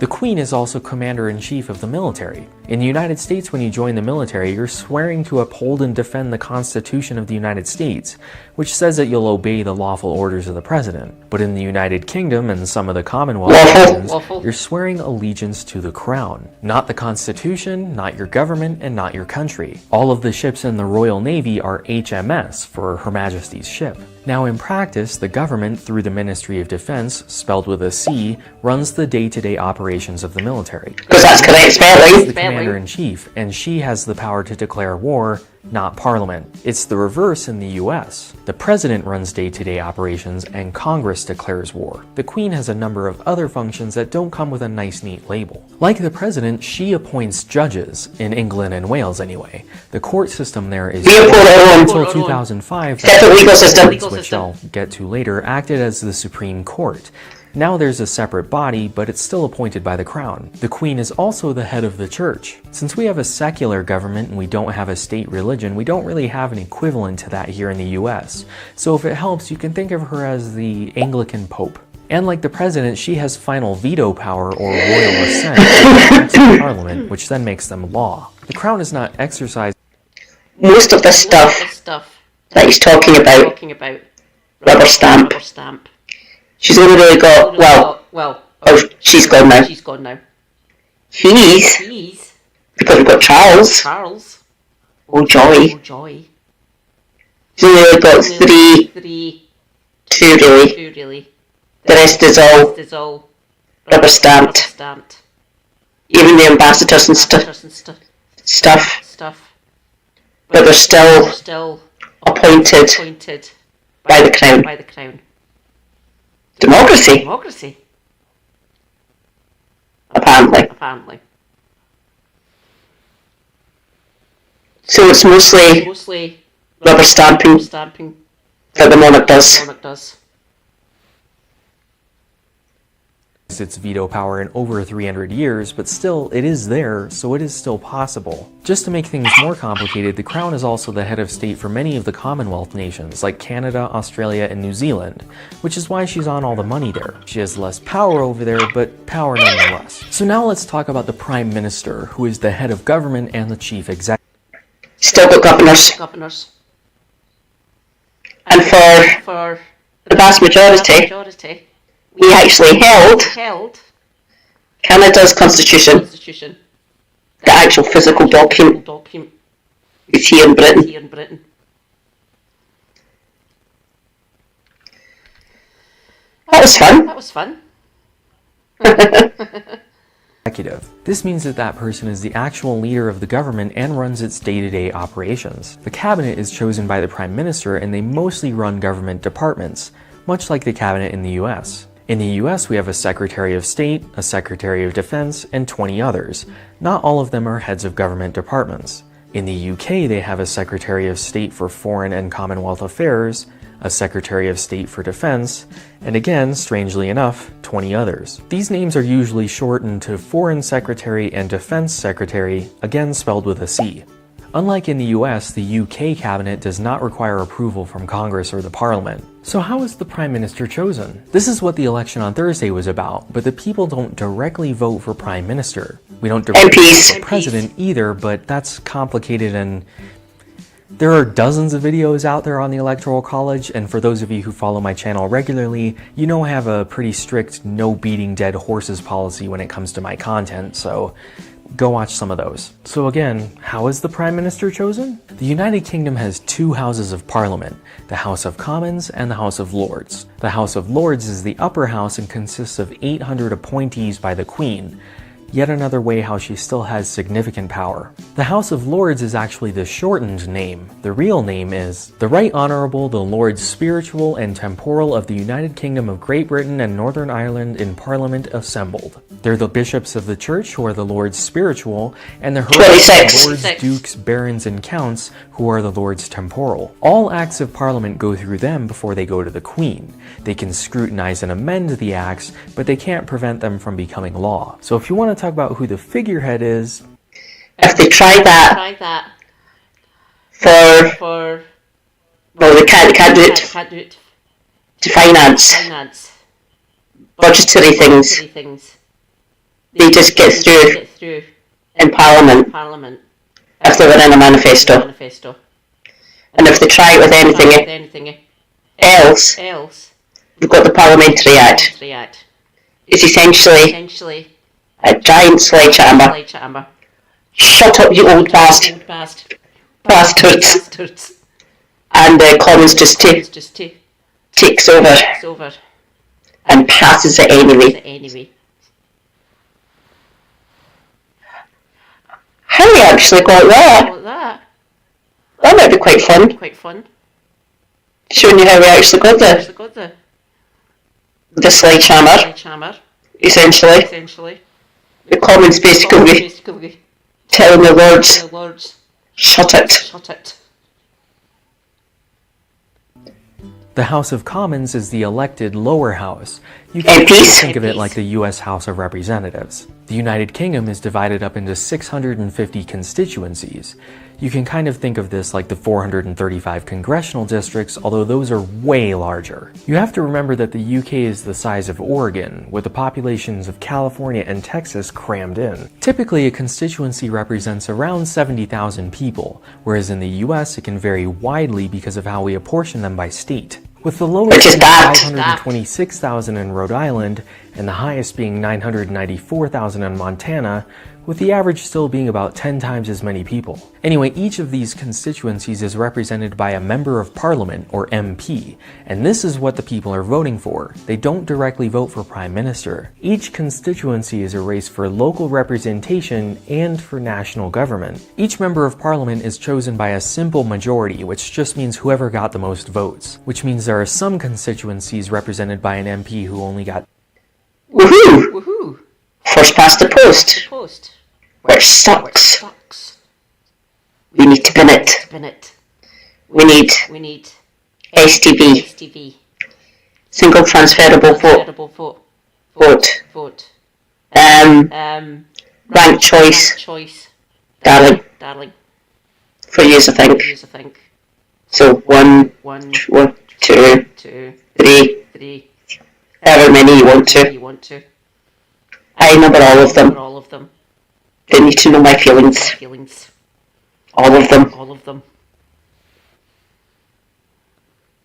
The Queen is also Commander-in-Chief of the military. In the United States, when you join the military, you're swearing to uphold and defend the Constitution of the United States, which says that you'll obey the lawful orders of the President. But in the United Kingdom and some of the Commonwealth nations, you're swearing allegiance to the Crown. Not the Constitution, not your government, and not your country. All of the ships in the Royal Navy are HMS, for Her Majesty's ship. Now in practice, the government, through the Ministry of Defense, spelled with a C, runs the day-to-day operations of the military. Because that's correct spelling. The Commander-in-Chief, and she has the power to declare war, not Parliament. It's the reverse in the US. The President runs day-to-day operations and Congress declares war. The Queen has a number of other functions that don't come with a nice neat label. Like the President, she appoints judges, in England and Wales anyway. The court system there is until 2005, which I'll get to later, acted as the Supreme Court. Now there's a separate body, but it's still appointed by the Crown. The Queen is also the head of the Church. Since we have a secular government and we don't have a state religion, we don't really have an equivalent to that here in the US. So if it helps, you can think of her as the Anglican Pope. And like the President, she has final veto power or royal assent to Parliament, which then makes them law. The Crown is not exercised. Most of the stuff that he's talking about, rubber stamp. She's only really got, she's gone now. He's, because we've got Charles. Oh, joy. She's only really got two really. The rest is all rubber stamped. Even the ambassadors and stuff. But they're still appointed by the Crown. Democracy. Apparently. So it's mostly rubber stamping that the monarch does. Its veto power in over 300 years, but still, it is there, so it is still possible. Just to make things more complicated, the Crown is also the head of state for many of the Commonwealth nations, like Canada, Australia, and New Zealand, which is why she's on all the money there. She has less power over there, but power nonetheless. So now let's talk about the Prime Minister, who is the head of government and the chief executive. Still got governors. And for the vast majority, we actually held Canada's constitution. The actual physical document is here in Britain. That was fun. Executive. This means that person is the actual leader of the government and runs its day-to-day operations. The cabinet is chosen by the Prime Minister and they mostly run government departments, much like the cabinet in the US. In the US, we have a Secretary of State, a Secretary of Defense, and 20 others. Not all of them are heads of government departments. In the UK, they have a Secretary of State for Foreign and Commonwealth Affairs, a Secretary of State for Defense, and again, strangely enough, 20 others. These names are usually shortened to Foreign Secretary and Defense Secretary, again spelled with a C. Unlike in the US, the UK cabinet does not require approval from Congress or the Parliament. So how is the Prime Minister chosen? This is what the election on Thursday was about, but the people don't directly vote for Prime Minister. We don't directly vote for President either, but that's complicated and There are dozens of videos out there on the Electoral College, and for those of you who follow my channel regularly, you know I have a pretty strict no beating dead horses policy when it comes to my content, so go watch some of those. So again, how is the Prime Minister chosen? The United Kingdom has two houses of Parliament, the House of Commons and the House of Lords. The House of Lords is the upper house and consists of 800 appointees by the Queen. Yet another way how she still has significant power. The House of Lords is actually the shortened name. The real name is the Right Honourable the Lords Spiritual and Temporal of the United Kingdom of Great Britain and Northern Ireland in Parliament assembled. They're the bishops of the church who are the Lords Spiritual, and the heralds, Lords, Dukes, Barons, and Counts who are the Lords Temporal. All acts of Parliament go through them before they go to the Queen. They can scrutinise and amend the acts, but they can't prevent them from becoming law. So if you want to talk about who the figurehead is, if they try that for well, they can't do it to finance budgetary things. They just get through in Parliament if they were in a manifesto. And if they try it with anything else, you've got the Parliamentary Act. It's essentially a giant sledgehammer. Shut up, you old bastards. And the Commons just takes over and passes it anyway. How we actually got that? That might be quite fun. Showing you how we actually got the sledgehammer, essentially. The Commons basically telling the Lords, shut it. the House of Commons is the elected lower house. You can think of it like the US House of Representatives. The United Kingdom is divided up into 650 constituencies. You can kind of think of this like the 435 congressional districts, although those are way larger. You have to remember that the UK is the size of Oregon, with the populations of California and Texas crammed in. Typically, a constituency represents around 70,000 people, whereas in the US it can vary widely because of how we apportion them by state. With the lowest being 526,000 in Rhode Island, and the highest being 994,000 in Montana, with the average still being about 10 times as many people. Anyway, each of these constituencies is represented by a Member of Parliament, or MP, and this is what the people are voting for. They don't directly vote for Prime Minister. Each constituency is a race for local representation and for national government. Each Member of Parliament is chosen by a simple majority, which just means whoever got the most votes, which means there are some constituencies represented by an MP who only got woohoo! Woohoo! First past the post. Which sucks. We need to bin it. We need STV. Single transferable vote. Rank choice. Darling. For years, I think. So 1, 2, 3. However many you want to. I number all of them. They need to know my feelings. All of them.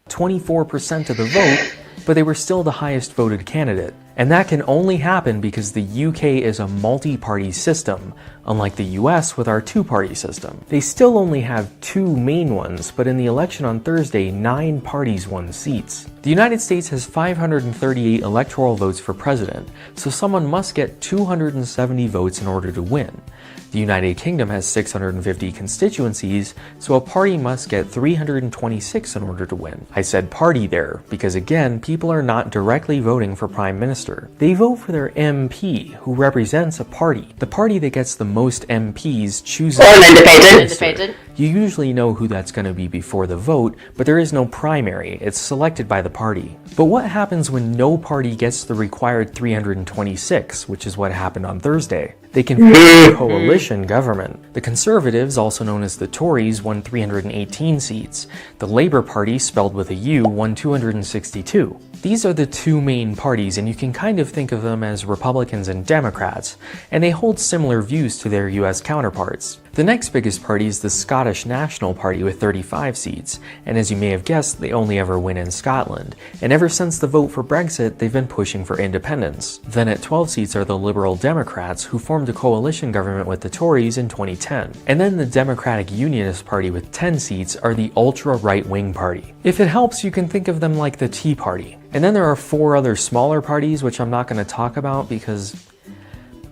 24% of the vote, but they were still the highest voted candidate. And that can only happen because the UK is a multi-party system, unlike the US with our two-party system. They still only have two main ones, but in the election on Thursday, 9 parties won seats. The United States has 538 electoral votes for president, so someone must get 270 votes in order to win. The United Kingdom has 650 constituencies, so a party must get 326 in order to win. I said party there, because again, people are not directly voting for Prime Minister. They vote for their MP, who represents a party. The party that gets the most MPs chooses an independent. You usually know who that's going to be before the vote, but there is no primary. It's selected by the party. But what happens when no party gets the required 326, which is what happened on Thursday? They can form a coalition government. The Conservatives, also known as the Tories, won 318 seats. The Labour Party, spelled with a U, won 262. These are the two main parties, and you can kind of think of them as Republicans and Democrats, and they hold similar views to their US counterparts. The next biggest party is the Scottish National Party with 35 seats, and as you may have guessed, they only ever win in Scotland, and ever since the vote for Brexit, they've been pushing for independence. Then at 12 seats are the Liberal Democrats, who formed a coalition government with the Tories in 2010. And then the Democratic Unionist Party with 10 seats are the ultra-right-wing party. If it helps, you can think of them like the Tea Party. And then there are 4 other smaller parties, which I'm not going to talk about because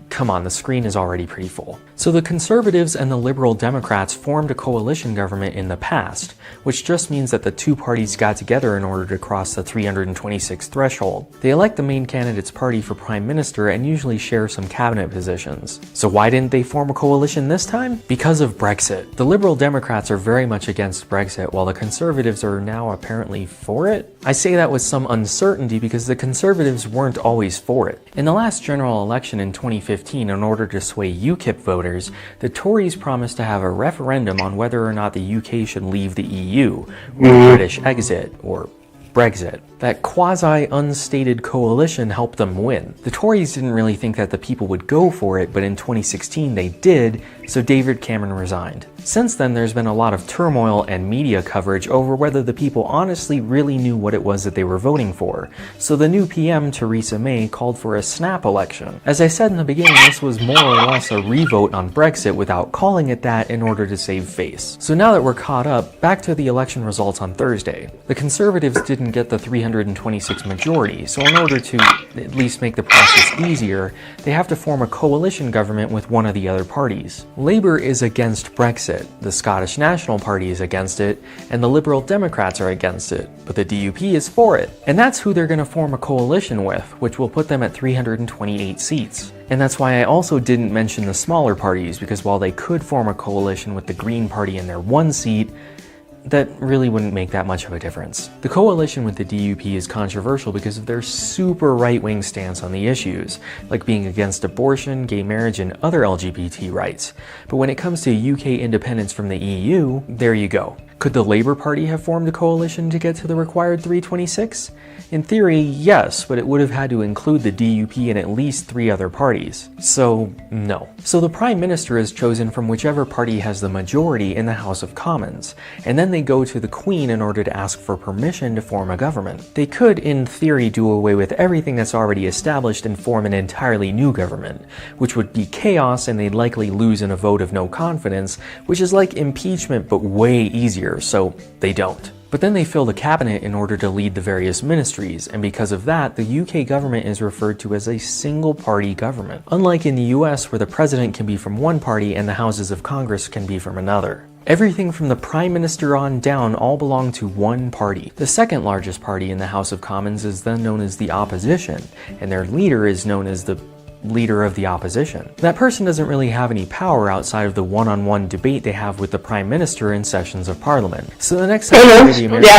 come on, the screen is already pretty full. So the Conservatives and the Liberal Democrats formed a coalition government in the past, which just means that the two parties got together in order to cross the 326 threshold. They elect the main candidate's party for prime minister and usually share some cabinet positions. So why didn't they form a coalition this time? Because of Brexit. The Liberal Democrats are very much against Brexit, while the Conservatives are now apparently for it. I say that with some uncertainty because the Conservatives weren't always for it. In the last general election in 2015, in order to sway UKIP voters, the Tories promised to have a referendum on whether or not the UK should leave the EU, or the British exit, or Brexit. That quasi-unstated coalition helped them win. The Tories didn't really think that the people would go for it, but in 2016 they did, so David Cameron resigned. Since then, there's been a lot of turmoil and media coverage over whether the people honestly really knew what it was that they were voting for, so the new PM, Theresa May, called for a snap election. As I said in the beginning, this was more or less a revote on Brexit without calling it that in order to save face. So now that we're caught up, back to the election results on Thursday. The Conservatives didn't get the 326 majority, so in order to at least make the process easier, they have to form a coalition government with one of the other parties. Labour is against Brexit, the Scottish National Party is against it, and the Liberal Democrats are against it, but the DUP is for it. And that's who they're going to form a coalition with, which will put them at 328 seats. And that's why I also didn't mention the smaller parties, because while they could form a coalition with the Green Party in their one seat, that really wouldn't make that much of a difference. The coalition with the DUP is controversial because of their super right-wing stance on the issues, like being against abortion, gay marriage, and other LGBT rights. But when it comes to UK independence from the EU, there you go. Could the Labour Party have formed a coalition to get to the required 326? In theory, yes, but it would have had to include the DUP and at least 3 other parties. So, no. So the Prime Minister is chosen from whichever party has the majority in the House of Commons, and then they go to the Queen in order to ask for permission to form a government. They could, in theory, do away with everything that's already established and form an entirely new government, which would be chaos and they'd likely lose in a vote of no confidence, which is like impeachment but way easier, so they don't. But then they fill the cabinet in order to lead the various ministries, and because of that, the UK government is referred to as a single-party government, unlike in the US where the president can be from one party and the houses of Congress can be from another. Everything from the Prime Minister on down all belong to one party. The second largest party in the House of Commons is then known as the Opposition, and their leader is known as the Leader of the Opposition. That person doesn't really have any power outside of the one-on-one debate they have with the Prime Minister in sessions of Parliament. So the next time you hear the Americans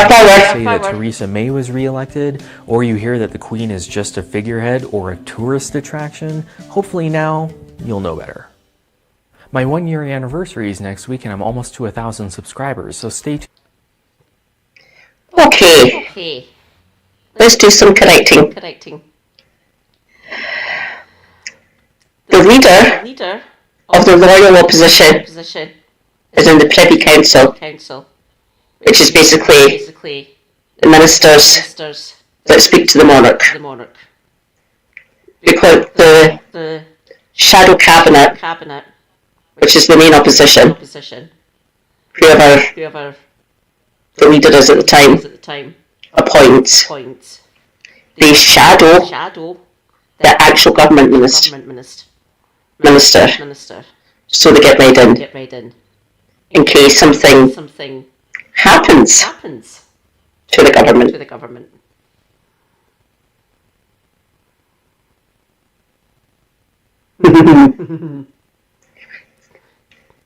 say that Theresa May was re-elected, or you hear that the Queen is just a figurehead or a tourist attraction, hopefully now you'll know better. My 1-year anniversary is next week and I'm almost to 1,000 subscribers, so stay tuned. Okay. Let's do some correcting. The leader of the Royal Opposition is in the Privy Council, which is basically the ministers that speak to the monarch. We've got the Shadow Cabinet, which is the main opposition, whoever the leader is at the time appoints. They shadow the actual government minister, so they get made in case something happens to the government.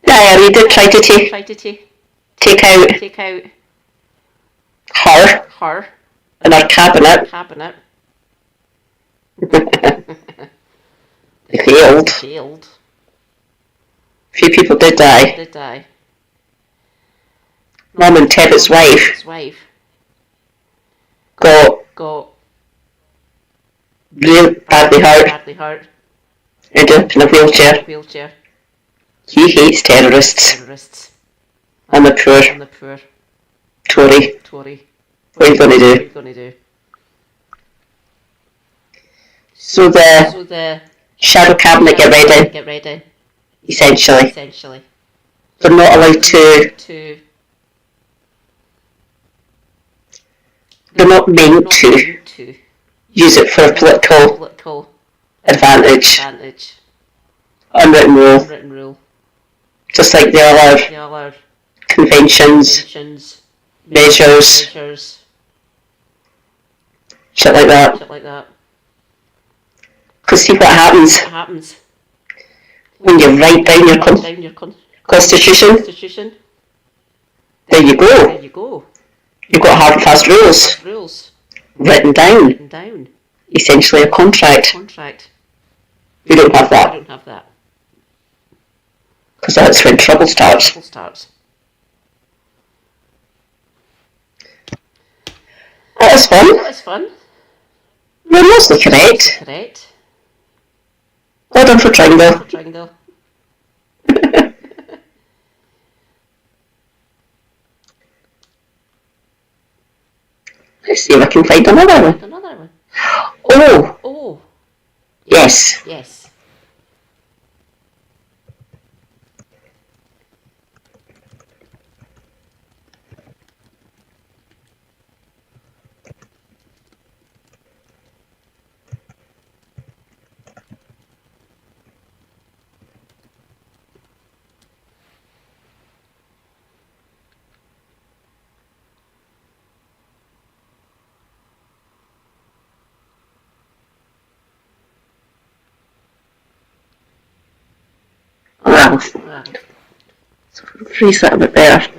Diary did try to take out her and her cabinet. They failed. A few people did die. Norman Tebbett's wife got badly hurt, ended up in a wheelchair. He hates terrorists. And the poor Tory. What are you going to do? So the shadow cabinet get ready, essentially. They're not allowed to, they're not meant to use it for a political advantage. Unwritten rule. Just like the other conventions, measures, shit like that. Because see what happens when you write down your constitution. There you go. You've got hard and fast rules written down. Essentially a contract. We don't have that. Because that's when trouble starts. That was fun. You're mostly correct. Well done for trying though. Let's see if I can find another one. Oh! Yes. Well, so phrase that a bit better.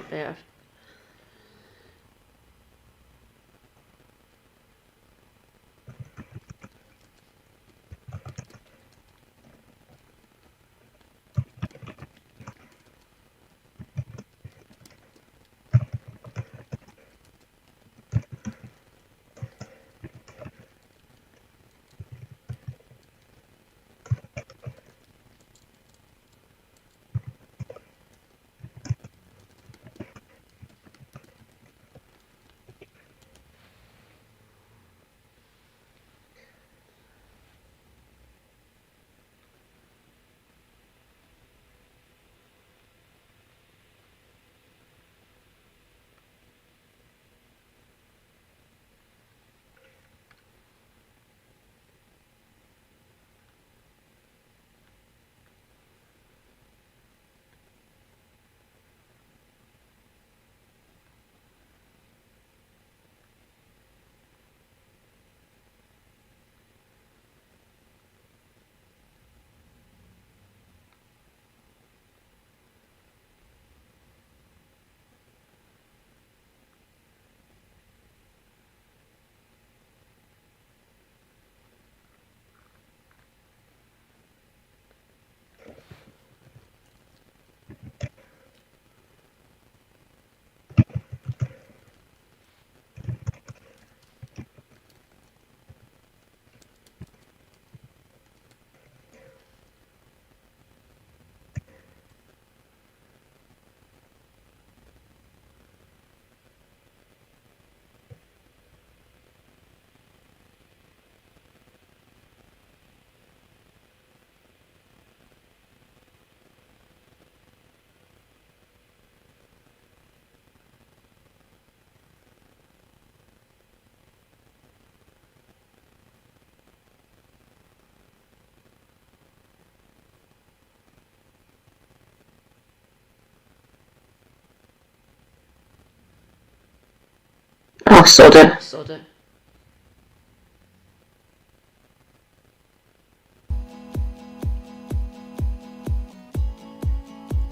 Oh, soda.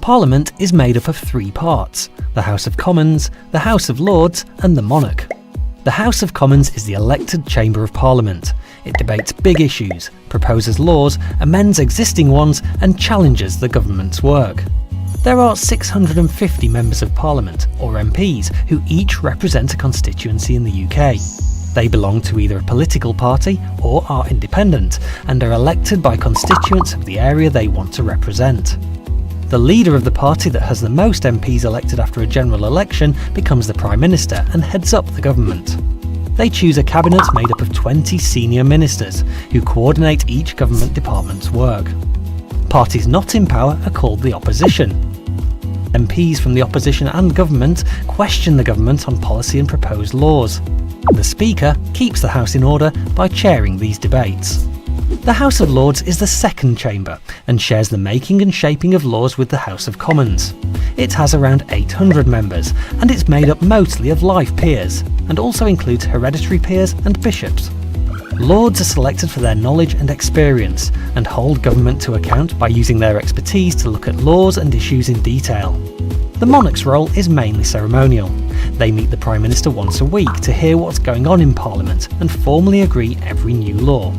Parliament is made up of three parts: the House of Commons, the House of Lords and the Monarch. The House of Commons is the elected chamber of Parliament. It debates big issues, proposes laws, amends existing ones and challenges the government's work. There are 650 members of Parliament, or MPs, who each represent a constituency in the UK. They belong to either a political party or are independent and are elected by constituents of the area they want to represent. The leader of the party that has the most MPs elected after a general election becomes the Prime Minister and heads up the government. They choose a cabinet made up of 20 senior ministers who coordinate each government department's work. Parties not in power are called the opposition. MPs from the opposition and government question the government on policy and proposed laws. The Speaker keeps the House in order by chairing these debates. The House of Lords is the second chamber and shares the making and shaping of laws with the House of Commons. It has around 800 members and it's made up mostly of life peers and also includes hereditary peers and bishops. Lords are selected for their knowledge and experience and hold government to account by using their expertise to look at laws and issues in detail. The monarch's role is mainly ceremonial. They meet the Prime Minister once a week to hear what's going on in Parliament and formally agree every new law.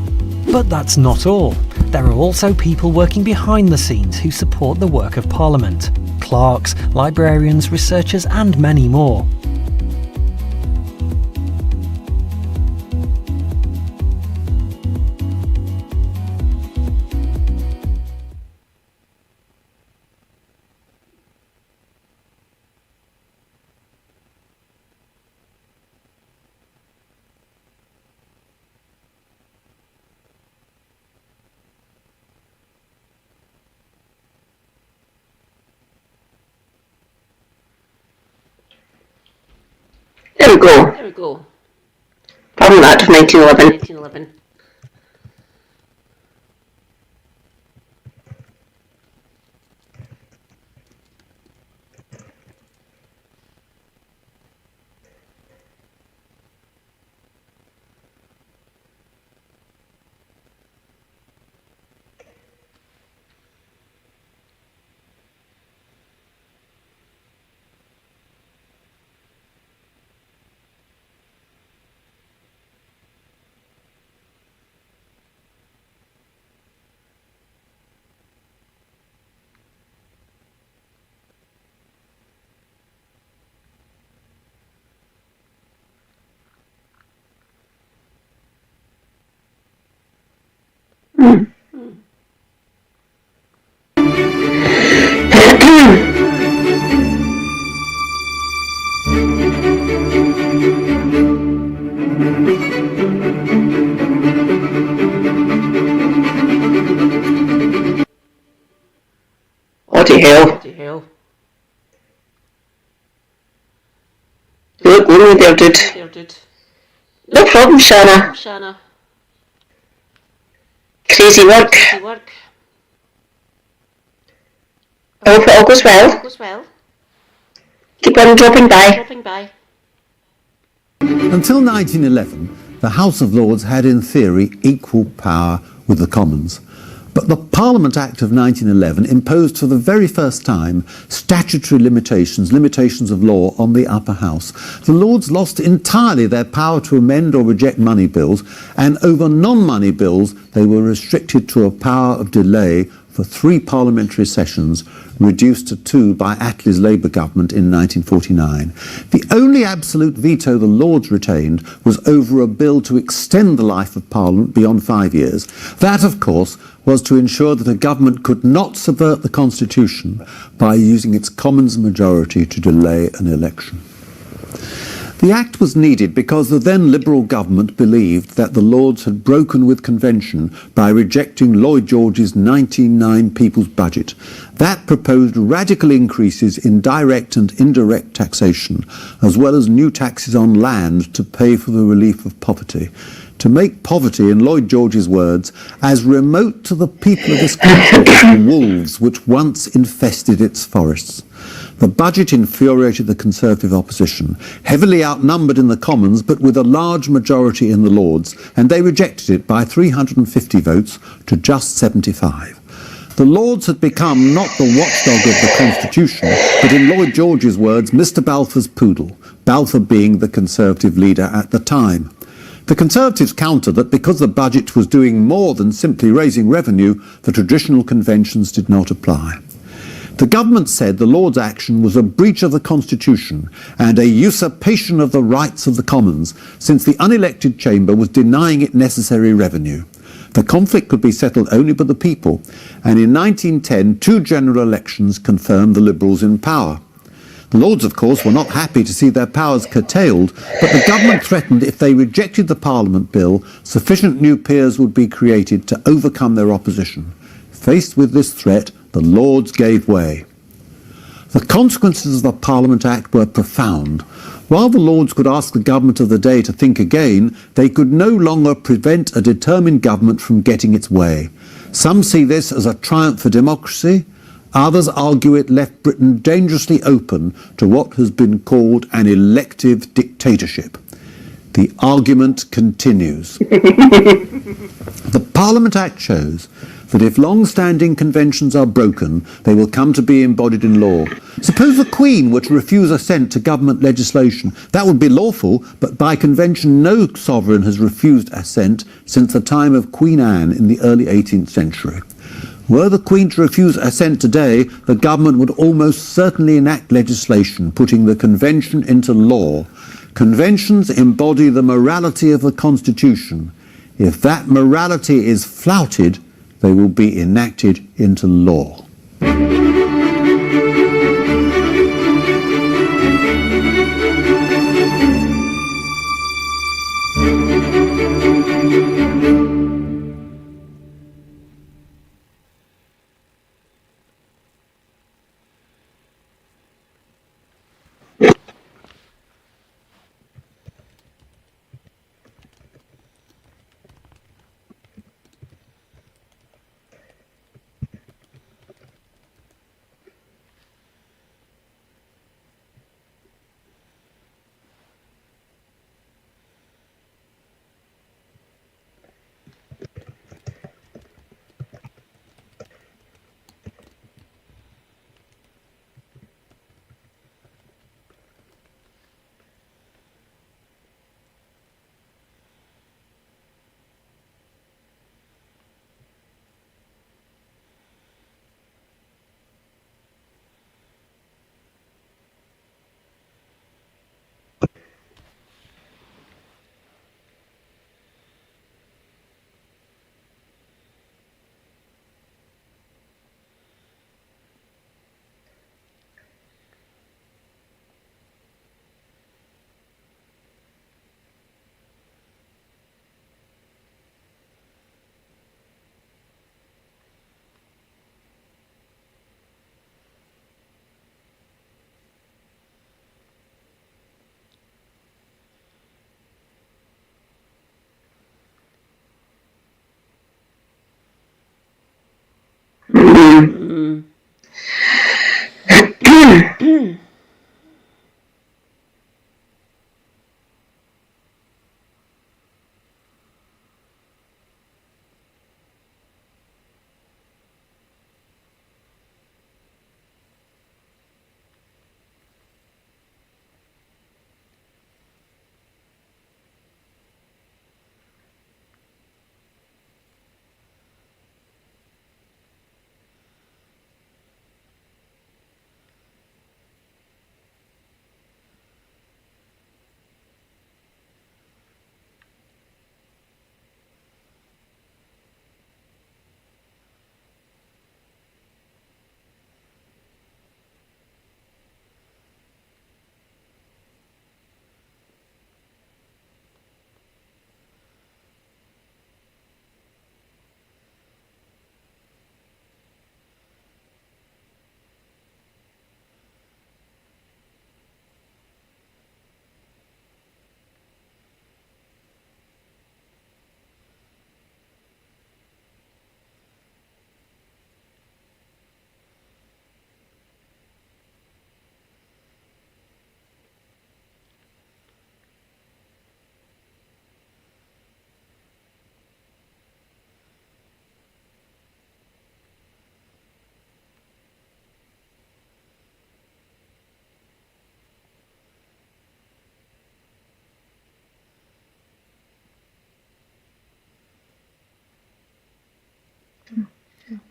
But that's not all. There are also people working behind the scenes who support the work of Parliament. Clerks, librarians, researchers and many more. There we go. There we go. Parliament Act of 1911. 1911. Bloody hell. Bloody hell. You look lonely there, dude. There, dude. No problem, Shanna. Shanna. Crazy work. Crazy work. I hope it all goes well. Goes well. Keep on dropping by. Dropping by. Until 1911, the House of Lords had in theory equal power with the Commons. But the Parliament Act of 1911 imposed for the very first time statutory limitations of law on the upper house. The Lords lost entirely their power to amend or reject money bills, and over non-money bills they were restricted to a power of delay for 3 parliamentary sessions, reduced to 2 by Attlee's Labour government in 1949. The only absolute veto the Lords retained was over a bill to extend the life of Parliament beyond 5 years. That, of course, was to ensure that a government could not subvert the Constitution by using its Commons majority to delay an election. The Act was needed because the then Liberal government believed that the Lords had broken with convention by rejecting Lloyd George's 1909 People's Budget. That proposed radical increases in direct and indirect taxation, as well as new taxes on land to pay for the relief of poverty. To make poverty, in Lloyd George's words, as remote to the people of this country as the wolves which once infested its forests. The budget infuriated the Conservative opposition, heavily outnumbered in the Commons but with a large majority in the Lords, and they rejected it by 350 votes to just 75. The Lords had become not the watchdog of the Constitution, but in Lloyd George's words, Mr. Balfour's poodle, Balfour being the Conservative leader at the time. The Conservatives countered that because the budget was doing more than simply raising revenue, the traditional conventions did not apply. The government said the Lords' action was a breach of the Constitution and a usurpation of the rights of the Commons, since the unelected chamber was denying it necessary revenue. The conflict could be settled only by the people, and in 1910 two general elections confirmed the Liberals in power. The Lords, of course, were not happy to see their powers curtailed, but the government threatened if they rejected the Parliament bill, sufficient new peers would be created to overcome their opposition. Faced with this threat, the Lords gave way. The consequences of the Parliament Act were profound. While the Lords could ask the government of the day to think again, they could no longer prevent a determined government from getting its way. Some see this as a triumph for democracy. Others argue it left Britain dangerously open to what has been called an elective dictatorship. The argument continues. The Parliament Act shows that if long-standing conventions are broken, they will come to be embodied in law. Suppose the Queen were to refuse assent to government legislation. That would be lawful, but by convention no sovereign has refused assent since the time of Queen Anne in the early 18th century. Were the Queen to refuse assent today, the government would almost certainly enact legislation putting the convention into law. Conventions embody the morality of the Constitution. If that morality is flouted, they will be enacted into law.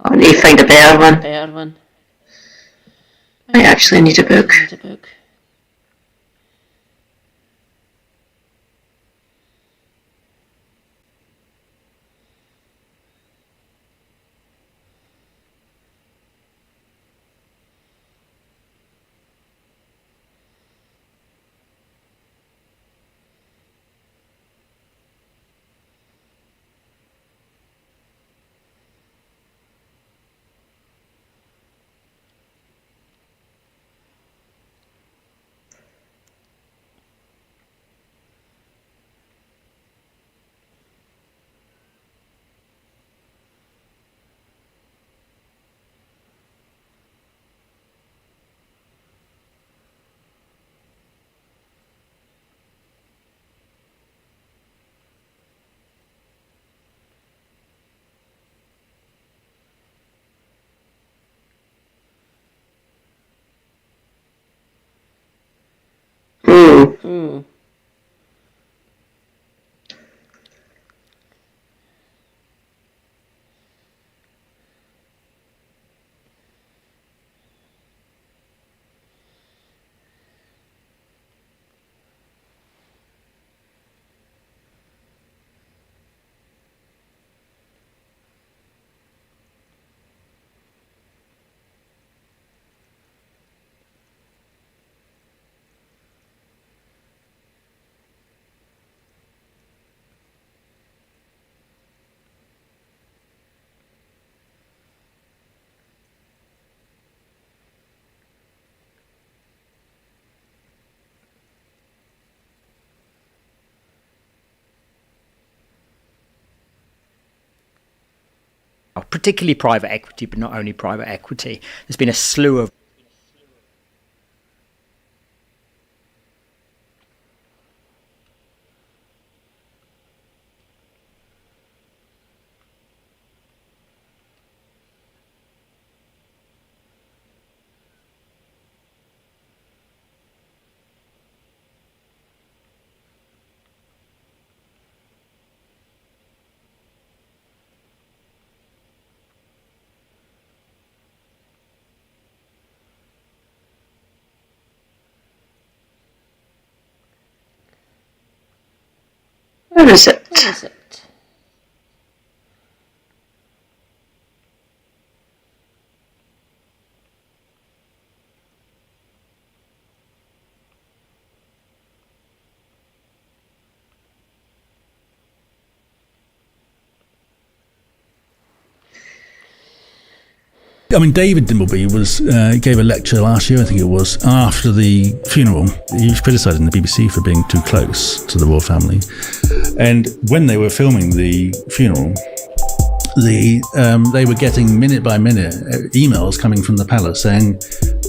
I need to find a better one. I actually need a book. Particularly private equity, but not only private equity. There's been a slew of Where is it? I mean, David Dimbleby gave a lecture last year, I think it was, after the funeral. He was criticising the BBC for being too close to the royal family. And when they were filming the funeral, they were getting minute by minute emails coming from the palace saying,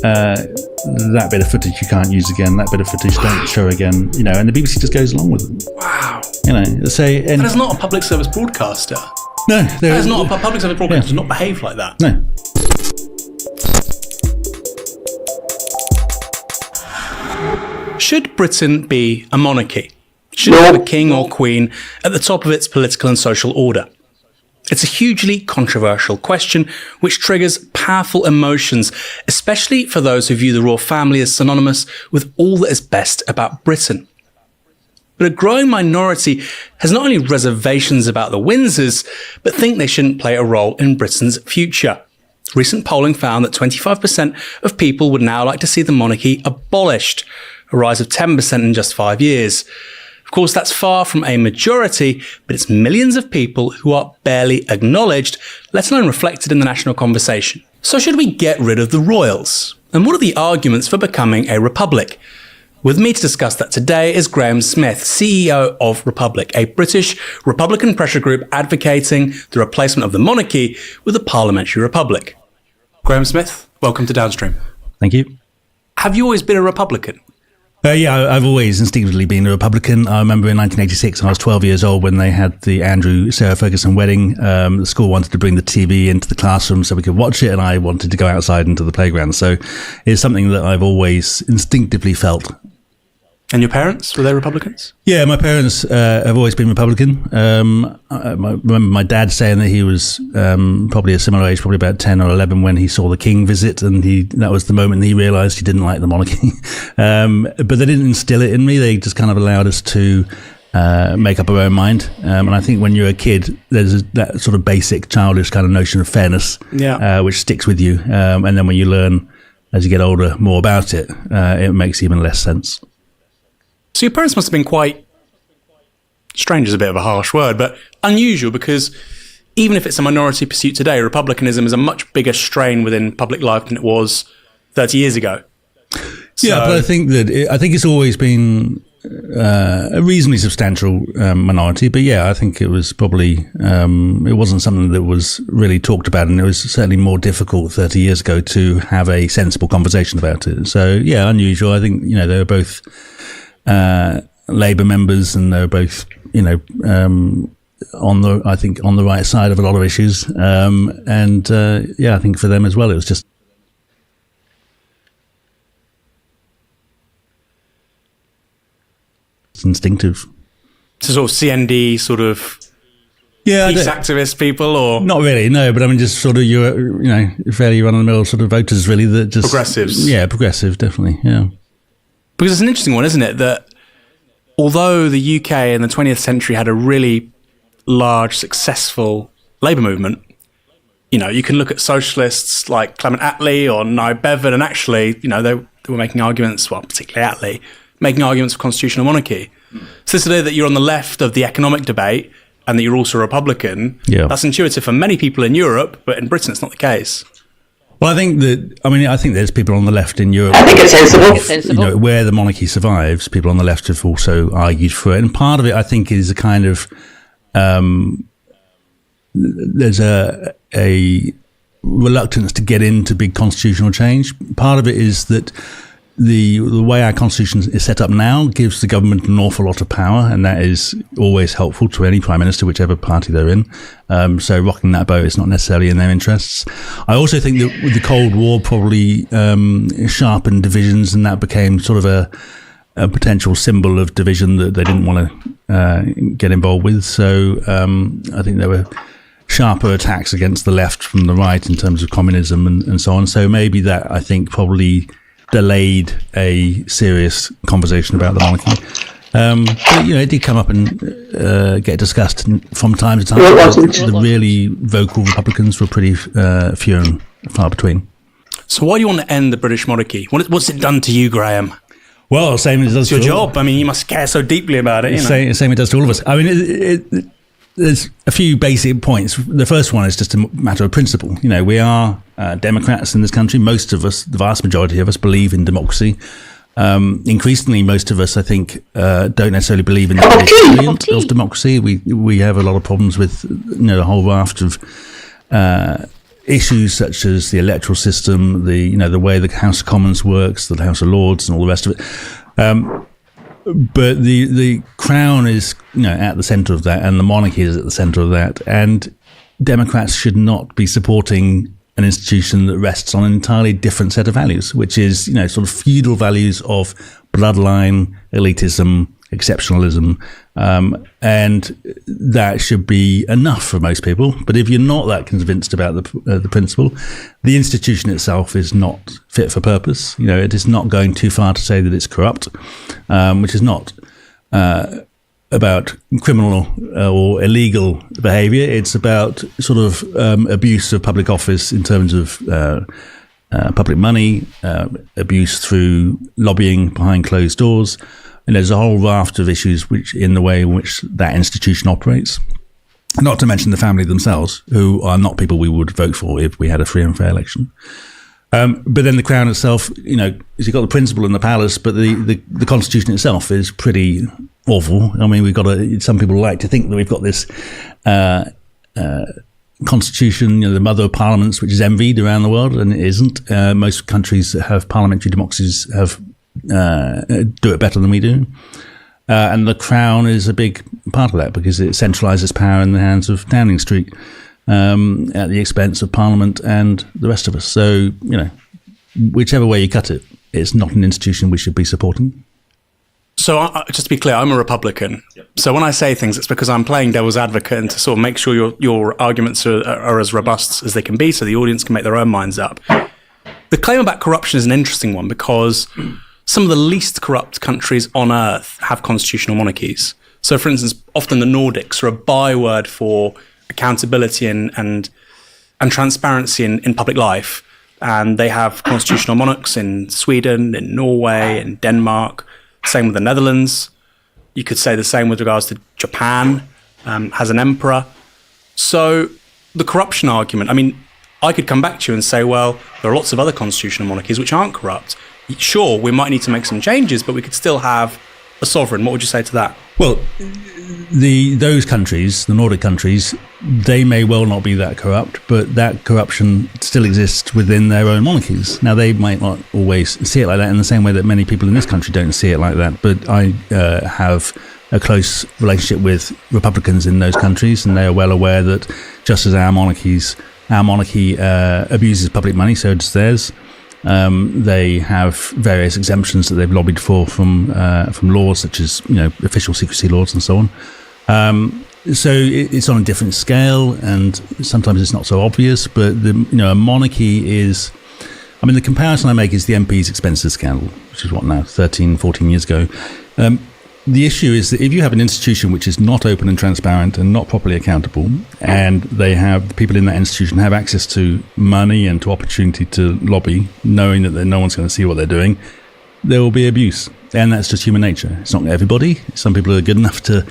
that bit of footage you can't use again, that bit of footage don't show again, you know, and the BBC just goes along with it. Wow. You know, say... And that is not a public service broadcaster. No. That is not a public service broadcaster, does not behave like that. No. Should Britain be a monarchy? Should it have a king or queen at the top of its political and social order? It's a hugely controversial question which triggers powerful emotions, especially for those who view the royal family as synonymous with all that is best about Britain. But a growing minority has not only reservations about the Windsors, but think they shouldn't play a role in Britain's future. Recent polling found that 25% of people would now like to see the monarchy abolished, a rise of 10% in just 5 years. Of course, that's far from a majority, but it's millions of people who are barely acknowledged, let alone reflected in the national conversation. So should we get rid of the royals? And what are the arguments for becoming a republic? With me to discuss that today is Graham Smith, CEO of Republic, a British Republican pressure group advocating the replacement of the monarchy with a parliamentary republic. Graham Smith, welcome to Downstream. Thank you. Have you always been a Republican? Yeah, I've always instinctively been a Republican. I remember in 1986, I was 12 years old when they had the Sarah Ferguson wedding. The school wanted to bring the TV into the classroom so we could watch it, and I wanted to go outside into the playground. So it's something that I've always instinctively felt. And your parents, were they Republicans? Yeah, my parents have always been Republican. I remember my dad saying that he was probably a similar age, probably about 10 or 11, when he saw the King visit, and that was the moment he realised he didn't like the monarchy. But they didn't instill it in me. They just kind of allowed us to make up our own mind. And I think when you're a kid, there's that sort of basic childish kind of notion of fairness, which sticks with you. And then when you learn, as you get older, more about it, it makes even less sense. So your parents must have been quite strange, is a bit of a harsh word, but unusual, because even if it's a minority pursuit today, republicanism is a much bigger strain within public life than it was 30 years ago. Yeah, but I think it's always been a reasonably substantial minority. But yeah, I think it was probably it wasn't something that was really talked about, and it was certainly more difficult 30 years ago to have a sensible conversation about it. So yeah, unusual. I think they were both Labour members, and they were both on the right side of a lot of issues. I think for them as well, it was just. Instinctive. So sort of CND sort of peace activist people, or not really, no. But I mean, just sort of you're fairly run of the mill sort of voters, really. That just progressives. Yeah, progressive, definitely. Yeah, because it's an interesting one, isn't it? That although the UK in the 20th century had a really large, successful labour movement, you can look at socialists like Clement Attlee or Nye Bevan, and actually, they were making arguments, well, particularly Attlee, making arguments for constitutional monarchy. So this idea that you're on the left of the economic debate and that you're also a Republican, that's intuitive for many people in Europe, but in Britain it's not the case. Well, I think there's people on the left in Europe. I think it's sensible. Where the monarchy survives, people on the left have also argued for it. And part of it, I think, is a kind of, there's a reluctance to get into big constitutional change. Part of it is that the way our constitution is set up now gives the government an awful lot of power, and that is always helpful to any prime minister, whichever party they're in. So rocking that boat is not necessarily in their interests. I also think that with the Cold War probably sharpened divisions, and that became sort of a potential symbol of division that they didn't want to get involved with. So I think there were sharper attacks against the left from the right in terms of communism and so on. So maybe that, I think, probably delayed a serious conversation about the monarchy. But, it did come up and get discussed from time to time. The really vocal Republicans were pretty few and far between. So why do you want to end the British monarchy? What's it done to you, Graham? Well, same as it does to your job. I mean, you must care so deeply about it. Same it does to all of us. I mean, there's a few basic points. The first one is just a matter of principle. We are Democrats in this country. Most of us, the vast majority of us, believe in democracy. Increasingly, most of us, I think, don't necessarily believe in the brilliant of democracy. We have a lot of problems with a whole raft of issues such as the electoral system, the way the House of Commons works, the House of Lords, and all the rest of it. But the Crown is, at the centre of that, and the monarchy is at the centre of that. And Democrats should not be supporting an institution that rests on an entirely different set of values, which is, sort of feudal values of bloodline, elitism, exceptionalism, and that should be enough for most people. But if you're not that convinced about the principle, the institution itself is not fit for purpose. It is not going too far to say that it's corrupt, which is not about criminal or illegal behaviour. It's about sort of abuse of public office in terms of public money, abuse through lobbying behind closed doors. And there's a whole raft of issues which, in the way in which that institution operates. Not to mention the family themselves, who are not people we would vote for if we had a free and fair election. But then the Crown itself, you've got the principle and the palace, but the Constitution itself is pretty awful. I mean, some people like to think that we've got this Constitution, the mother of parliaments, which is envied around the world, and it isn't. Most countries that have parliamentary democracies do it better than we do. And the Crown is a big part of that because it centralises power in the hands of Downing Street at the expense of Parliament and the rest of us. So, whichever way you cut it, it's not an institution we should be supporting. So just to be clear, I'm a Republican. Yep. So when I say things, it's because I'm playing devil's advocate and to sort of make sure your arguments are as robust as they can be so the audience can make their own minds up. The claim about corruption is an interesting one because some of the least corrupt countries on earth have constitutional monarchies. So, for instance, often the Nordics are a byword for accountability and transparency in public life. And they have constitutional monarchs in Sweden, in Norway, in Denmark. Same with the Netherlands. You could say the same with regards to Japan, has an emperor. So the corruption argument, I mean, I could come back to you and say, well, there are lots of other constitutional monarchies which aren't corrupt. Sure, we might need to make some changes, but we could still have a sovereign. What would you say to that? Well, those countries, the Nordic countries, they may well not be that corrupt, but that corruption still exists within their own monarchies. Now, they might not always see it like that in the same way that many people in this country don't see it like that, but I have a close relationship with Republicans in those countries, and they are well aware that just as our monarchy abuses public money, so does theirs. They have various exemptions that they've lobbied for from laws such as official secrecy laws and so on. So it's on a different scale, and sometimes it's not so obvious. But a monarchy is. I mean, the comparison I make is the MP's expenses scandal, which is what now 13, 14 years ago. The issue is that if you have an institution which is not open and transparent and not properly accountable, and the people in that institution have access to money and to opportunity to lobby, knowing that no one's going to see what they're doing, there will be abuse. And that's just human nature. It's not everybody. Some people are good enough to,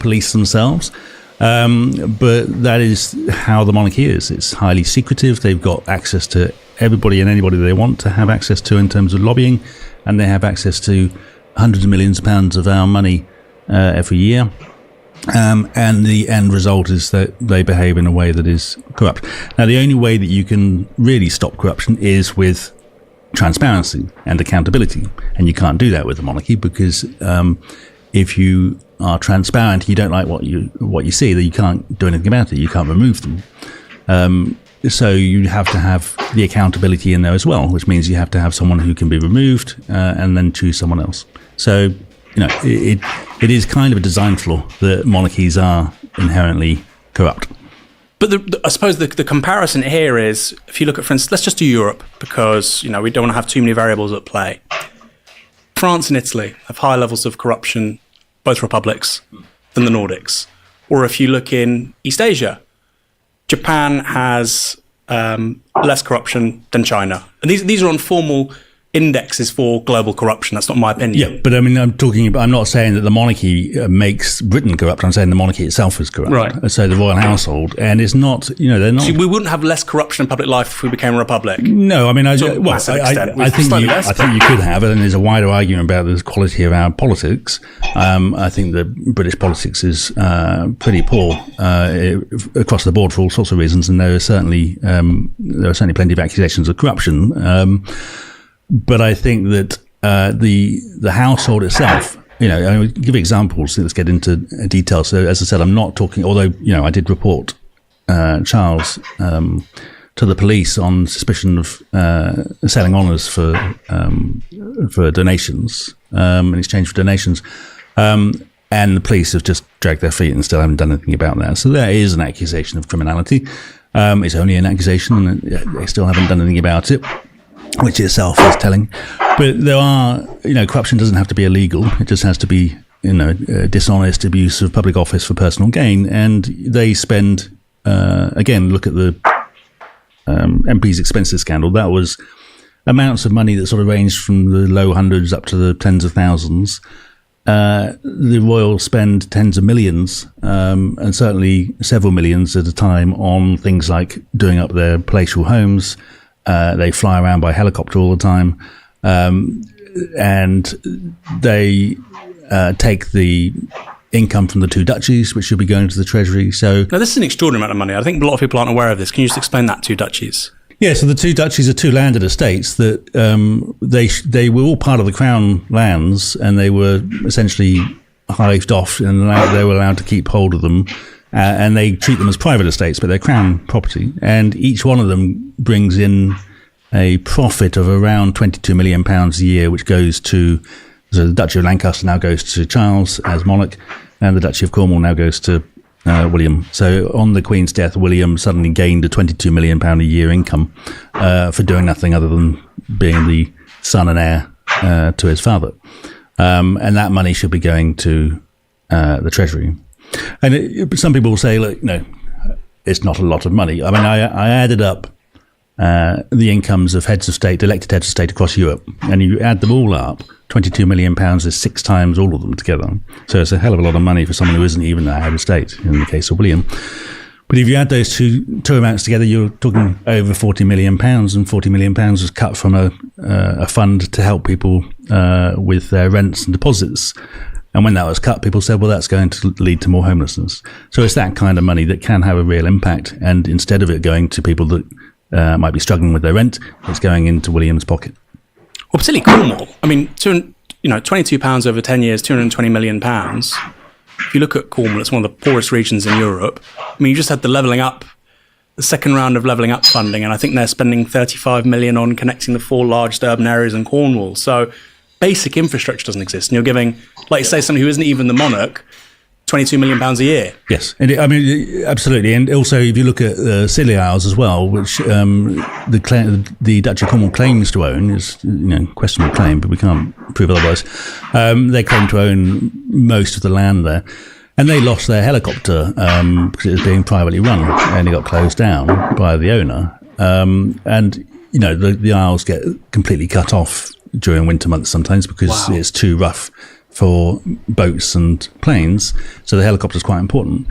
police themselves. But that is how the monarchy is. It's highly secretive. They've got access to everybody and anybody they want to have access to in terms of lobbying, and they have access to hundreds of millions of pounds of our money every year. And the end result is that they behave in a way that is corrupt. Now, the only way that you can really stop corruption is with transparency and accountability. And you can't do that with the monarchy because if you are transparent, you don't like what you see, that you can't do anything about it. You can't remove them. So you have to have the accountability in there as well, which means you have to have someone who can be removed and then choose someone else. So, it is kind of a design flaw that monarchies are inherently corrupt. But I suppose the comparison here is, if you look at, for instance, let's just do Europe, because, we don't want to have too many variables at play. France and Italy have higher levels of corruption, both republics, than the Nordics. Or if you look in East Asia, Japan has less corruption than China. And these are on formal indexes for global corruption. That's not my opinion. Yeah, but I mean, I'm not saying that the monarchy makes Britain corrupt. I'm saying the monarchy itself is corrupt. Right. So the royal household, and it's not, they're not. So we wouldn't have less corruption in public life if we became a republic. No, I mean, I think you could have, and there's a wider argument about the quality of our politics. I think that British politics is pretty poor across the board for all sorts of reasons, and there are certainly plenty of accusations of corruption. But I think that the household itself, I will give examples. Let's get into detail. So, as I said, I'm not talking. Although I did report Charles to the police on suspicion of selling honours for donations in exchange for donations, and the police have just dragged their feet and still haven't done anything about that. So there is an accusation of criminality. It's only an accusation, and they still haven't done anything about it, which itself is telling. But there are, corruption doesn't have to be illegal. It just has to be, dishonest abuse of public office for personal gain. And they spend, again, look at the MP's expenses scandal. That was amounts of money that sort of ranged from the low hundreds up to the tens of thousands. The royals spend tens of millions, and certainly several millions at a time on things like doing up their palatial homes. They fly around by helicopter all the time, and they take the income from the two duchies, which should be going to the treasury. So now, this is an extraordinary amount of money. I think a lot of people aren't aware of this. Can you just explain that, two duchies? Yeah, so the two duchies are two landed estates that they were all part of the crown lands, and they were essentially hived off, and they were allowed to keep hold of them. And they treat them as private estates, but they're crown property. And each one of them brings in a profit of around £22 million a year, which goes to So the Duchy of Lancaster now goes to Charles as monarch, and the Duchy of Cornwall now goes to William. So on the Queen's death, William suddenly gained a £22 million a year income for doing nothing other than being the son and heir to his father. And that money should be going to the Treasury. And some people will say, look, no, it's not a lot of money. I mean, I added up the incomes of heads of state, elected heads of state across Europe, and you add them all up, £22 million is 6 times all of them together. So it's a hell of a lot of money for someone who isn't even the head of state, in the case of William. But if you add those two amounts together, you're talking over £40 million, and £40 million was cut from a fund to help people with their rents and deposits. And when that was cut, people said, well, that's going to lead to more homelessness. So it's that kind of money that can have a real impact. And instead of it going to people that might be struggling with their rent, it's going into William's pocket. Well, particularly Cornwall. I mean, £22 over 10 years, £220 million. If you look at Cornwall, it's one of the poorest regions in Europe. I mean, you just had the second round of levelling up funding, and I think they're spending £35 million on connecting the 4 largest urban areas in Cornwall. So basic infrastructure doesn't exist, and you're giving, like you say, somebody who isn't even the monarch, £22 million a year. Yes, I mean, absolutely. And also, if you look at the Scilly Isles as well, which the Duchy of Cornwall claims to own, is questionable claim, but we can't prove otherwise. They claim to own most of the land there. And they lost their helicopter because it was being privately run, and it got closed down by the owner. And, the Isles get completely cut off during winter months sometimes because it's too rough for boats and planes, so the helicopter is quite important.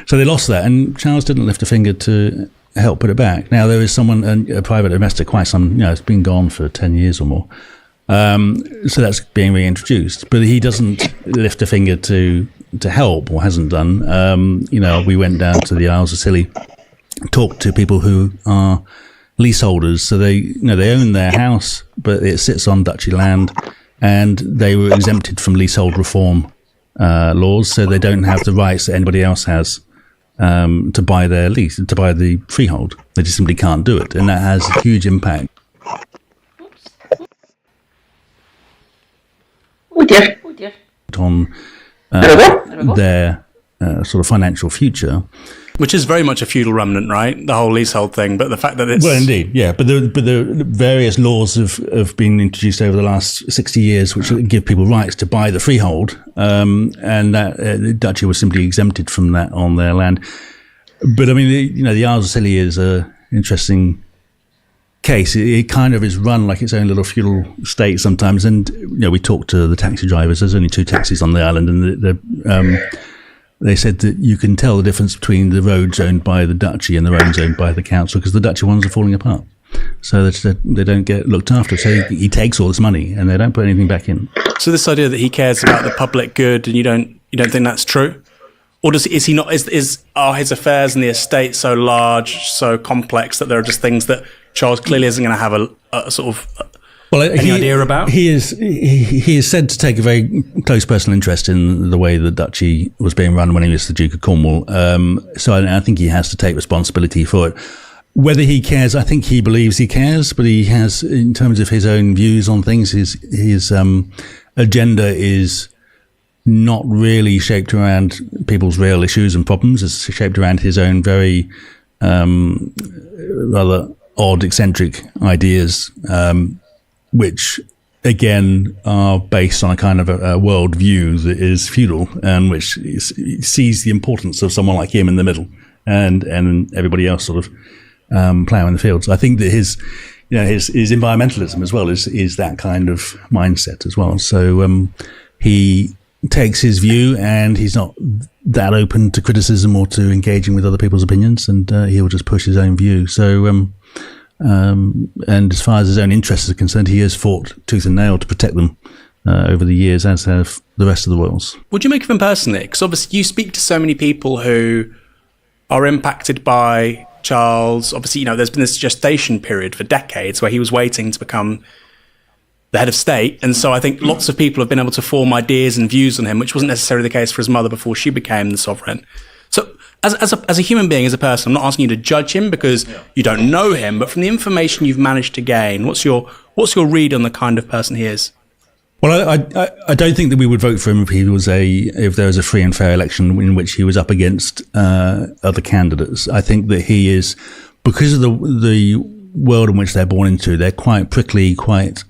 So they lost that, and Charles didn't lift a finger to help put it back. Now there is someone, a private investor, it's been gone for 10 years or more. So that's being reintroduced, but he doesn't lift a finger to help, or hasn't done. We went down to the Isles of Scilly, talked to people who are leaseholders, so they own their house, but it sits on Duchy land. And they were exempted from leasehold reform laws, so they don't have the rights that anybody else has to buy their lease, to buy the freehold. They just simply can't do it, and that has a huge impact on their sort of financial future. Which is very much a feudal remnant, right? The whole leasehold thing, but the fact that it's... Well, indeed, yeah. But the various laws have been introduced over the last 60 years which give people rights to buy the freehold, and that the Duchy was simply exempted from that on their land. But, I mean, the Isles of Scilly is an interesting case. It kind of is run like its own little feudal state sometimes. And, we talked to the taxi drivers. There's only 2 taxis on the island, and they said that you can tell the difference between the roads owned by the Duchy and the roads owned by the council, because the Duchy ones are falling apart. So they don't get looked after. So he takes all this money and they don't put anything back in. So this idea that he cares about the public good, and you don't think that's true? Or is he not? Are his affairs in the estate so large, so complex, that there are just things that Charles clearly isn't going to have a sort of... any idea about? He is said to take a very close personal interest in the way the Duchy was being run when he was the Duke of Cornwall. So I think he has to take responsibility for it. Whether he cares, I think he believes he cares, but he has, in terms of his own views on things, his agenda is not really shaped around people's real issues and problems. It's shaped around his own very rather odd, eccentric ideas, which, again, are based on a kind of a world view that is feudal, and which sees the importance of someone like him in the middle, and everybody else sort of ploughing the fields. I think that his environmentalism as well is that kind of mindset as well. So he takes his view, and he's not that open to criticism or to engaging with other people's opinions, and he'll just push his own view. So and as far as his own interests are concerned, he has fought tooth and nail to protect them over the years, as have the rest of the royals. What do you make of him personally? Because obviously you speak to so many people who are impacted by Charles. Obviously, there's been this gestation period for decades where he was waiting to become the head of state, and so I think lots of people have been able to form ideas and views on him, which wasn't necessarily the case for his mother before she became the sovereign. So as a human being, as a person, I'm not asking you to judge him because you don't know him, but from the information you've managed to gain, what's your read on the kind of person he is? Well, I don't think that we would vote for him if there was a free and fair election in which he was up against other candidates. I think that he is, because of the world in which they're born into, they're quite prickly, quite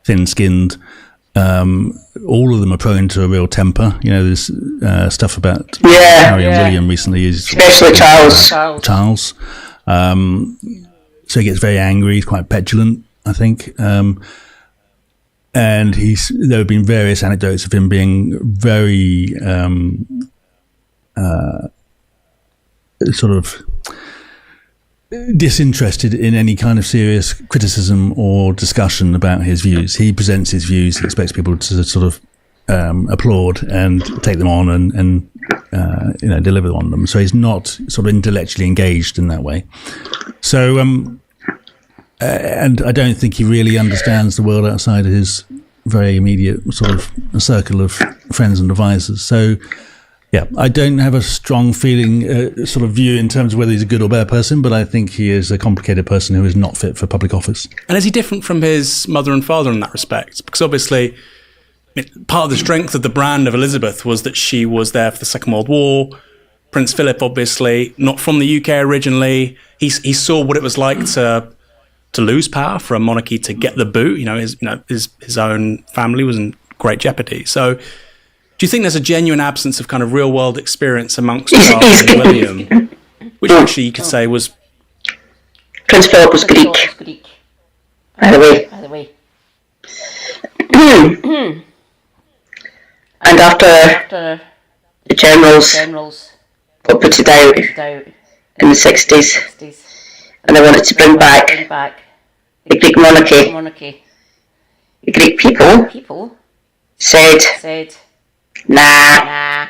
thin-skinned. All of them are prone to a real temper. There's stuff about Harry and William recently, especially Charles. Charles. So he gets very angry. He's quite petulant, I think. And there have been various anecdotes of him being very sort of disinterested in any kind of serious criticism or discussion about his views. He presents his views, he expects people to sort of applaud and take them on and deliver on them. So he's not sort of intellectually engaged in that way. So and I don't think he really understands the world outside of his very immediate sort of circle of friends and advisors. So yeah, I don't have a strong feeling, sort of view in terms of whether he's a good or bad person, but I think he is a complicated person who is not fit for public office. And is he different from his mother and father in that respect? Because obviously, part of the strength of the brand of Elizabeth was that she was there for the Second World War. Prince Philip, obviously, not from the UK originally. He saw what it was like to lose power, for a monarchy to get the boot. His own family was in great jeopardy. So, do you think there's a genuine absence of kind of real world experience amongst Charles and William, which actually you could say was Prince Philip was Greek. By the way. And after the generals got put out in the 60s, and they wanted to bring back the Greek monarchy, the Greek people said, nah.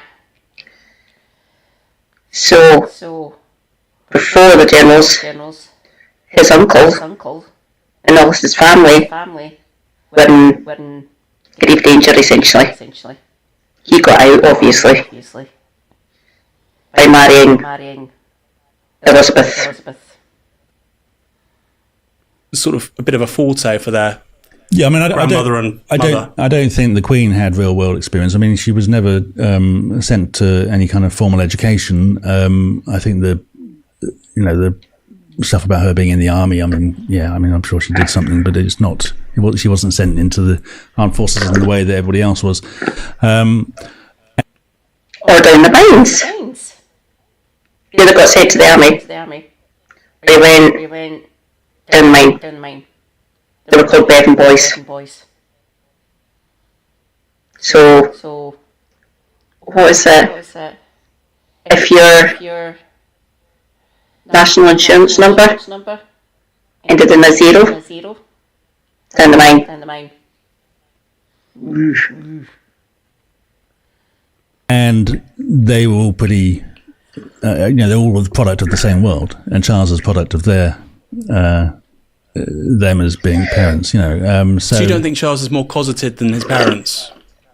So before the generals, his uncle and all his family were in grave danger, essentially. He got out, obviously, by marrying Elizabeth. Sort of a bit of a forte for their grandmother and mother. I don't think the Queen had real world experience. I mean, she was never sent to any kind of formal education. I think the stuff about her being in the army. I'm sure she did something, but it's not. She wasn't sent into the armed forces in the way that everybody else was. Or down the mines. They got sent to the army. They went down the mine. They were called Bevan Boys. So, what is it? If your national insurance number ended in a zero, down the mine. And they were all pretty, they're all the product of the same world, and Charles is product of them as being parents, So you don't think Charles is more closeted than his parents?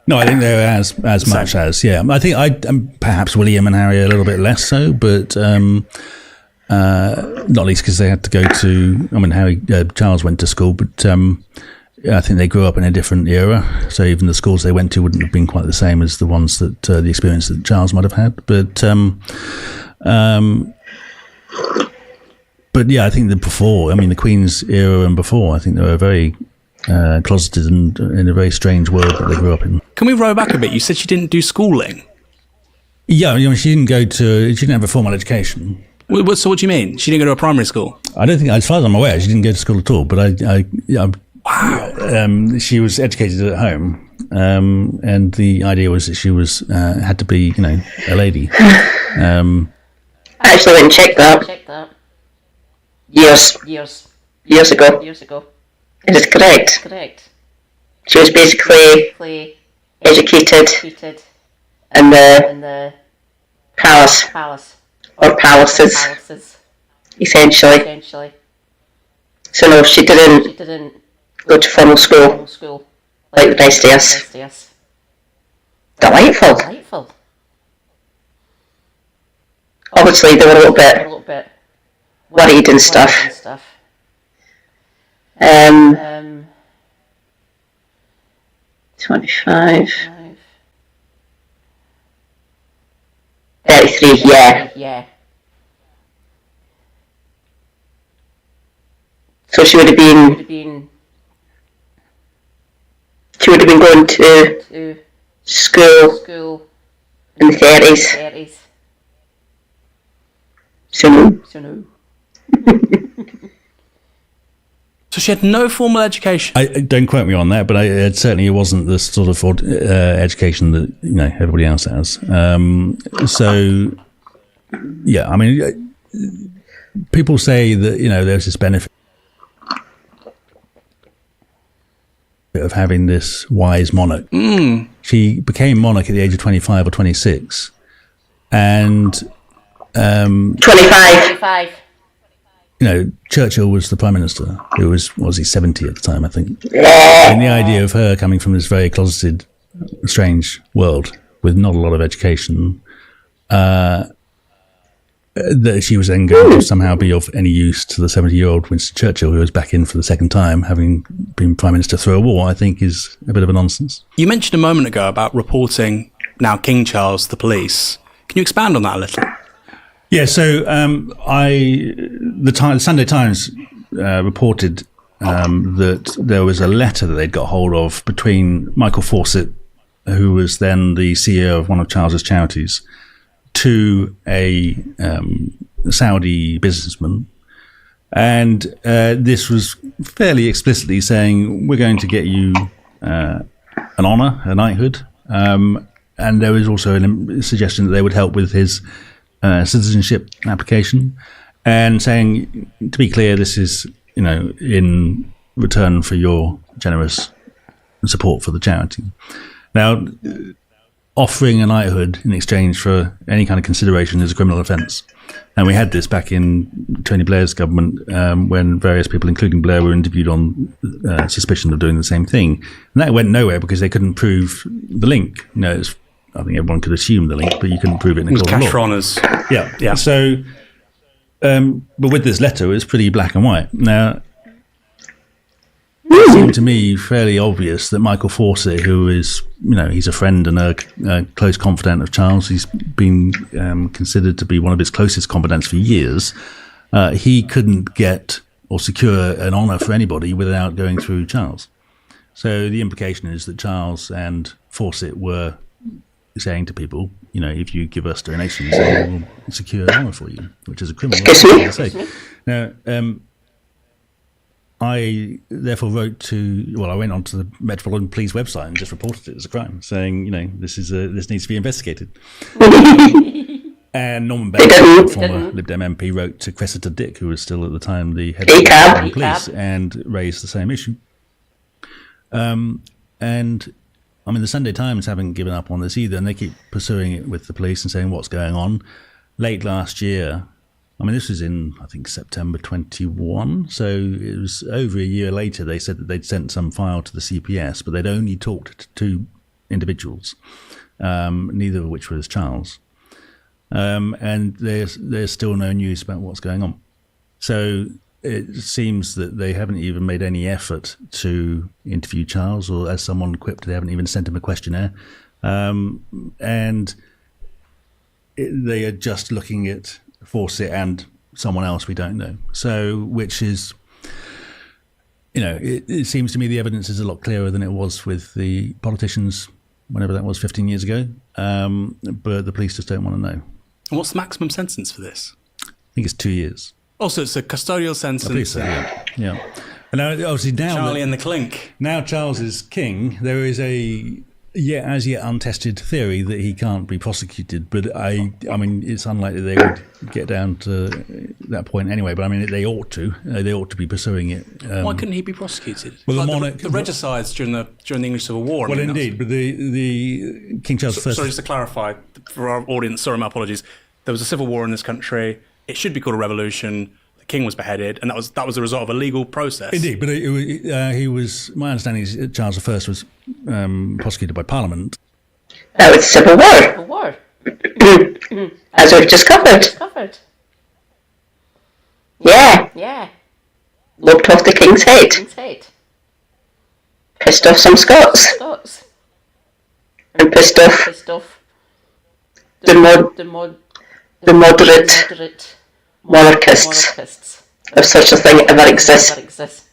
No, I think they're as much as, yeah. I think perhaps William and Harry a little bit less so, but not least because they had to go to. Charles went to school, but I think they grew up in a different era. So even the schools they went to wouldn't have been quite the same as the ones that the experience that Charles might have had. But yeah, I think the Queen's era and before, I think they were very closeted and in a very strange world that they grew up in. Can we row back a bit? You said she didn't do schooling. Yeah, she didn't have a formal education. So what do you mean? She didn't go to a primary school? I don't think, as far as I'm aware, she didn't go to school at all. But wow. She was educated at home, and the idea was that she was had to be, a lady. I actually went and checked that. Years ago. It is correct. She was basically educated in the palace. Or palaces, essentially. So no, she didn't go to formal school like the rest of us. Delightful. Obviously, they were a little bit worried and stuff. 25. 33, yeah. So she would have been going to school in the 30s. So no. So she had no formal education. Don't quote me on that, but it certainly wasn't the sort of education that everybody else has. So, yeah, I mean, people say that there's this benefit of having this wise monarch. She became monarch at the age of 25 or 26, and 25. Churchill was the prime minister, who was 70 at the time, I think. And the idea of her coming from this very closeted, strange world with not a lot of education, that she was then going to somehow be of any use to the 70-year-old Winston Churchill, who was back in for the second time, having been prime minister through a war, I think is a bit of a nonsense. You mentioned a moment ago about reporting now King Charles to the police. Can you expand on that a little? Yeah, so the Sunday Times reported that there was a letter that they'd got hold of between Michael Fawcett, who was then the CEO of one of Charles's charities, to a Saudi businessman. And this was fairly explicitly saying, we're going to get you an honour, a knighthood. And there was also a suggestion that they would help with his citizenship application, and saying, to be clear, this is in return for your generous support for the charity. Now, offering a knighthood in exchange for any kind of consideration is a criminal offence, and we had this back in Tony Blair's government when various people, including Blair, were interviewed on suspicion of doing the same thing, and that went nowhere because they couldn't prove the link. I think everyone could assume the link, but you couldn't prove it in a court of law. Cash for honours. Yeah. So, but with this letter, it's pretty black and white. Now, it seemed to me fairly obvious that Michael Fawcett, who is, he's a friend and a close confidant of Charles, he's been considered to be one of his closest confidants for years, he couldn't get or secure an honour for anybody without going through Charles. So the implication is that Charles and Fawcett were saying to people, if you give us donations, then we'll secure an honour for you, which is a criminal offence. Now, I therefore wrote I went onto the Metropolitan Police website and just reported it as a crime, saying, this needs to be investigated. And Norman Bailey, former Lib Dem MP, wrote to Cressida Dick, who was still at the time the head of the police, and raised the same issue. And I mean, the Sunday Times haven't given up on this either, and they keep pursuing it with the police and saying what's going on. Late last year, I mean, this was in, I think, September 21, so it was over a year later, they said that they'd sent some file to the CPS, but they'd only talked to two individuals, neither of which was Charles. And there's still no news about what's going on. So it seems that they haven't even made any effort to interview Charles, or as someone quipped, they haven't even sent him a questionnaire. And they are just looking at Fawcett and someone else we don't know. So, which is, it seems to me the evidence is a lot clearer than it was with the politicians, whenever that was, 15 years ago. But the police just don't want to know. And what's the maximum sentence for this? I think it's 2 years. Also, it's a custodial sentence. I believe so, yeah. And now, obviously, Charlie and the Clink. Now Charles is king. There is a as yet untested theory that he can't be prosecuted. But I mean, it's unlikely they would get down to that point anyway. But I mean, they ought to. They ought to be pursuing it. Why couldn't he be prosecuted? Well, the monarch, the regicides during the English Civil War. Well, indeed, but the King Charles I. Sorry, just to clarify for our audience. Sorry, my apologies. There was a civil war in this country. It should be called a revolution. The king was beheaded, and that was the result of a legal process. Indeed, but he was. My understanding is Charles I was prosecuted by Parliament. That was civil war. Civil war. As we've just covered. Yeah. Lopped off the king's head. Pissed off some Scots. and pissed off the moderate monarchists, if such a thing ever exists.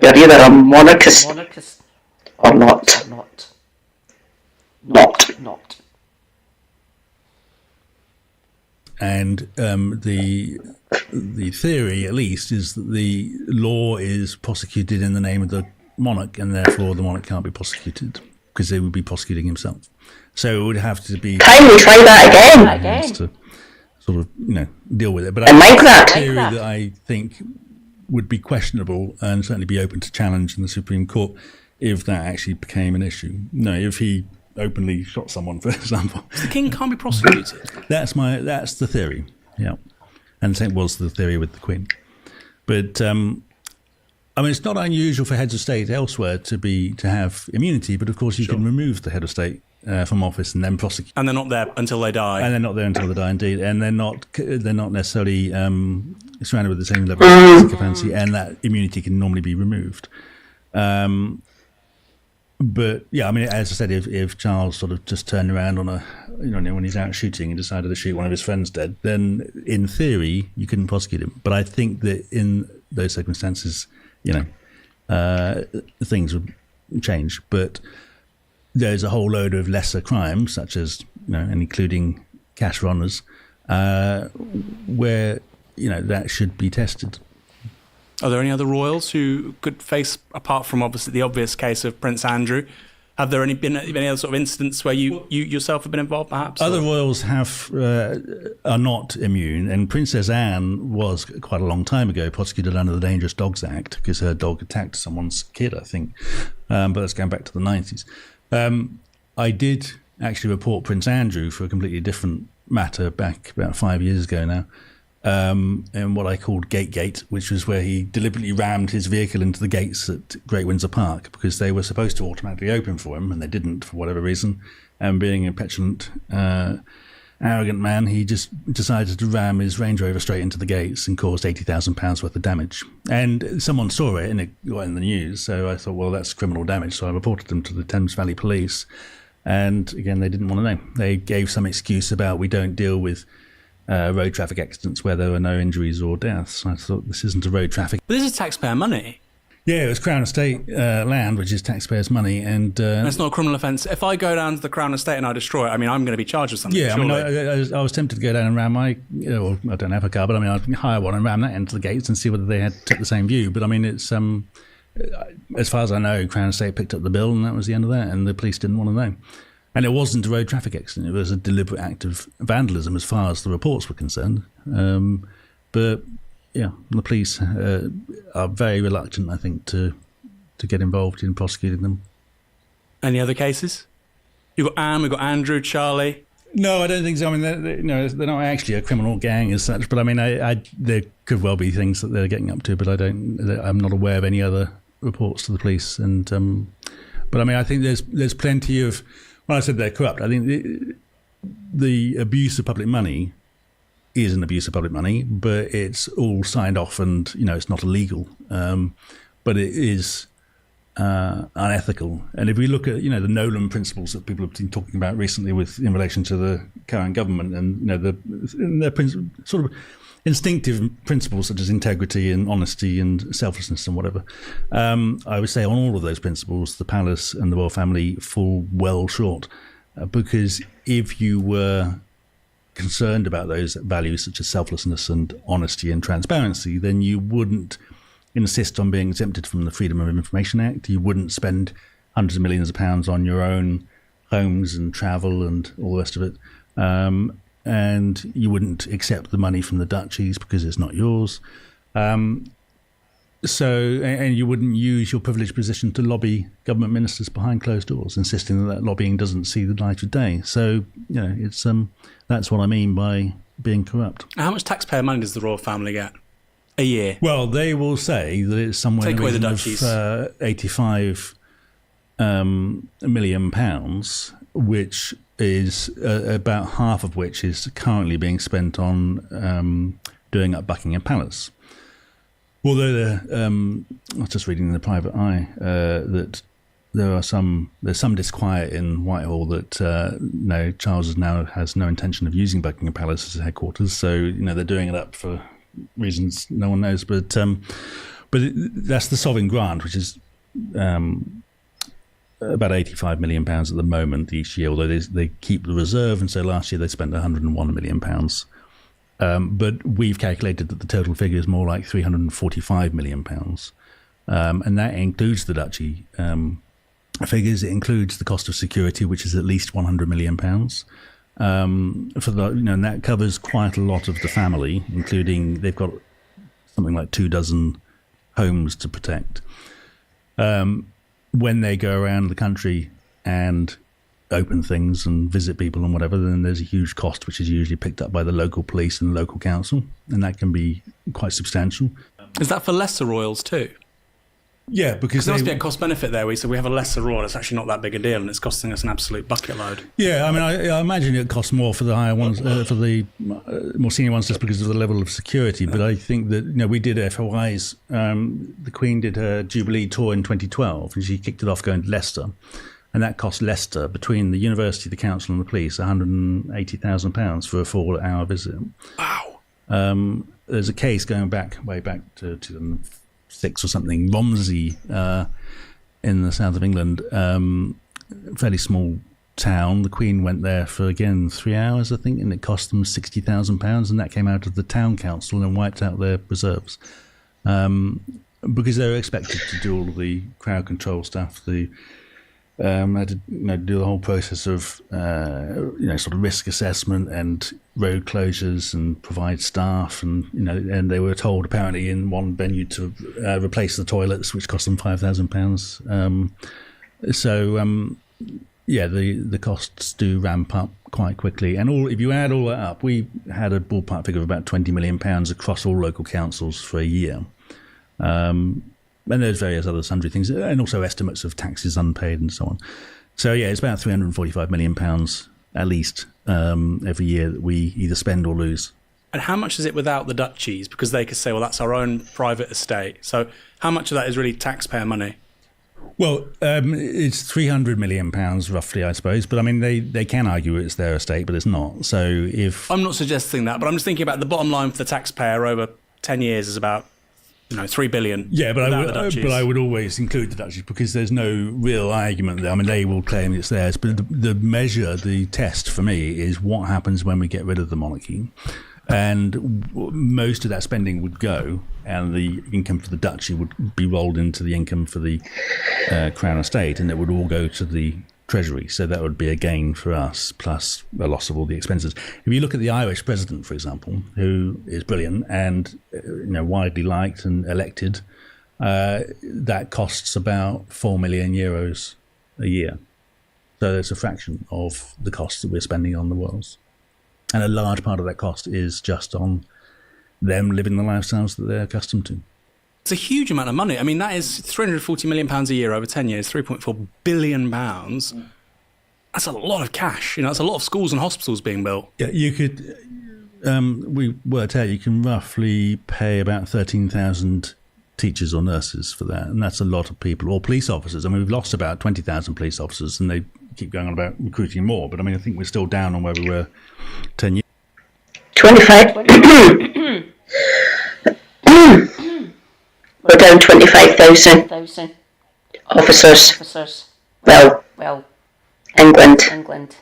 You're either a monarchist or not. And the theory, at least, is that the law is prosecuted in the name of the monarch, and therefore the monarch can't be prosecuted because they would be prosecuting himself. So it would have to be time we try that again. To sort of deal with it. But I like that. A theory that I think would be questionable and certainly be open to challenge in the Supreme Court if that actually became an issue. No, if he openly shot someone, for example. The king can't be prosecuted. That's the theory. Yeah, and the same was the theory with the Queen. But it's not unusual for heads of state elsewhere to have immunity, but of course you can remove the head of state from office and then prosecute. And they're not there until they die. And they're not there until they die, indeed. And they're not necessarily surrounded with the same level of capacity, and that immunity can normally be removed. But yeah, as I said, if Charles sort of just turned around on when he's out shooting and decided to shoot one of his friends dead, then in theory you couldn't prosecute him. But I think that in those circumstances, things would change. But there's a whole load of lesser crimes, such as and including cash runners, where that should be tested. Are there any other royals who could face, apart from obviously the obvious case of Prince Andrew? Have there been any other sort of incidents where you yourself have been involved, perhaps? Other royals are not immune, and Princess Anne was quite a long time ago prosecuted under the Dangerous Dogs Act because her dog attacked someone's kid, I think. But that's going back to the 90s. I did actually report Prince Andrew for a completely different matter back about 5 years ago now. In what I called Gate, which was where he deliberately rammed his vehicle into the gates at Great Windsor Park because they were supposed to automatically open for him and they didn't for whatever reason. And being a petulant, arrogant man, he just decided to ram his Range Rover straight into the gates and caused £80,000 worth of damage. And someone saw it and it got in the news, so I thought, well, that's criminal damage. So I reported them to the Thames Valley Police. And again, they didn't want to know. They gave some excuse about we don't deal with road traffic accidents where there were no injuries or deaths. I thought, this isn't a road traffic. But this is taxpayer money. Yeah, it was Crown Estate land, which is taxpayers' money, and it's not a criminal offence. If I go down to the Crown Estate and I destroy it, I'm going to be charged with something. Yeah, surely. I was tempted to go down and ram my. Well, I don't have a car, but I'd hire one and ram that into the gates and see whether they took the same view. But it's as far as I know, Crown Estate picked up the bill, and that was the end of that. And the police didn't want to know. And it wasn't a road traffic accident. It was a deliberate act of vandalism as far as the reports were concerned. But, yeah, the police are very reluctant, I think, to get involved in prosecuting them. Any other cases? You've got Anne, we've got Andrew, Charlie. No, I don't think so. They're not actually a criminal gang as such. But, there could well be things that they're getting up to, but I'm not aware of any other reports to the police. And but, I think there's plenty of... When I said they're corrupt, I think the abuse of public money is an abuse of public money, but it's all signed off and, it's not illegal. But it is unethical. And if we look at, the Nolan principles that people have been talking about recently in relation to the current government and, their sort of instinctive principles such as integrity and honesty and selflessness and whatever. I would say on all of those principles, the palace and the royal family fall well short. Because if you were concerned about those values such as selflessness and honesty and transparency, then you wouldn't insist on being exempted from the Freedom of Information Act. You wouldn't spend hundreds of millions of pounds on your own homes and travel and all the rest of it. And you wouldn't accept the money from the duchies because it's not yours. And you wouldn't use your privileged position to lobby government ministers behind closed doors, insisting that lobbying doesn't see the light of day. So, it's that's what I mean by being corrupt. How much taxpayer money does the royal family get a year? Well, they will say that it's somewhere in the region of 85 million pounds, which is about half of which is currently being spent on doing up Buckingham Palace. Although I was just reading in the Private Eye that there's some disquiet in Whitehall that Charles has no intention of using Buckingham Palace as headquarters. So they're doing it up for reasons no one knows. But that's the sovereign grant, which is about £85 million at the moment each year. Although they keep the reserve, and so last year they spent £101 million. But we've calculated that the total figure is more like £345 million. And that includes the duchy figures. It includes the cost of security, which is at least £100 million. And that covers quite a lot of the family, including they've got something like 24 homes to protect. When they go around the country and open things and visit people and whatever, then there's a huge cost, which is usually picked up by the local police and local council, and that can be quite substantial. Is that for lesser royals too? Yeah, because there must be a cost benefit there. We have a lesser royal. It's actually not that big a deal, and it's costing us an absolute bucket load. Yeah, I mean, I imagine it costs more for the higher ones, for the more senior ones, just because of the level of security. But I think that we did FOIs. The Queen did her Jubilee tour in 2012, and she kicked it off going to Leicester, and that cost Leicester, between the university, the council, and the police, £180,000 for a 4-hour visit. Wow. There's a case going way back to 2006 or something, Romsey in the south of England, fairly small town. The Queen went there for, again, 3 hours, I think, and it cost them £60,000, and that came out of the town council and wiped out their reserves. Because they were expected to do all of the crowd control stuff, had to do the whole process of sort of risk assessment and road closures and provide staff, and and they were told apparently in one venue to replace the toilets, which cost them £5,000. The costs do ramp up quite quickly, and if you add all that up, we had a ballpark figure of about £20 million across all local councils for a year. And there's various other sundry things, and also estimates of taxes unpaid and so on. So yeah, it's about £345 million at least every year that we either spend or lose. And how much is it without the duchies? Because they could say, well, that's our own private estate. So how much of that is really taxpayer money? Well, it's £300 million roughly, I suppose. But I mean, they can argue it's their estate, but it's not. So if I'm not suggesting that, but I'm just thinking about the bottom line for the taxpayer over 10 years is about $3 billion. Yeah, but I would always include the duchies, because there's no real argument there. I mean, they will claim it's theirs, but the test for me is what happens when we get rid of the monarchy. And most of that spending would go, and the income for the duchy would be rolled into the income for the Crown Estate, and it would all go to the Treasury. So that would be a gain for us, plus a loss of all the expenses. If you look at the Irish president, for example, who is brilliant and widely liked and elected, that costs about €4 million a year. So it's a fraction of the costs that we're spending on the royals. And a large part of that cost is just on them living the lifestyles that they're accustomed to. It's a huge amount of money. I mean, that is £340 million a year over 10 years, £3.4 billion. That's a lot of cash. That's a lot of schools and hospitals being built. Yeah, you could, we worked out, you can roughly pay about 13,000 teachers or nurses for that. And that's a lot of people, or police officers. I mean, we've lost about 20,000 police officers, and they keep going on about recruiting more. But I mean, I think we're still down on where we were 10 years. 25. We're down 25,000 officers. Well, England.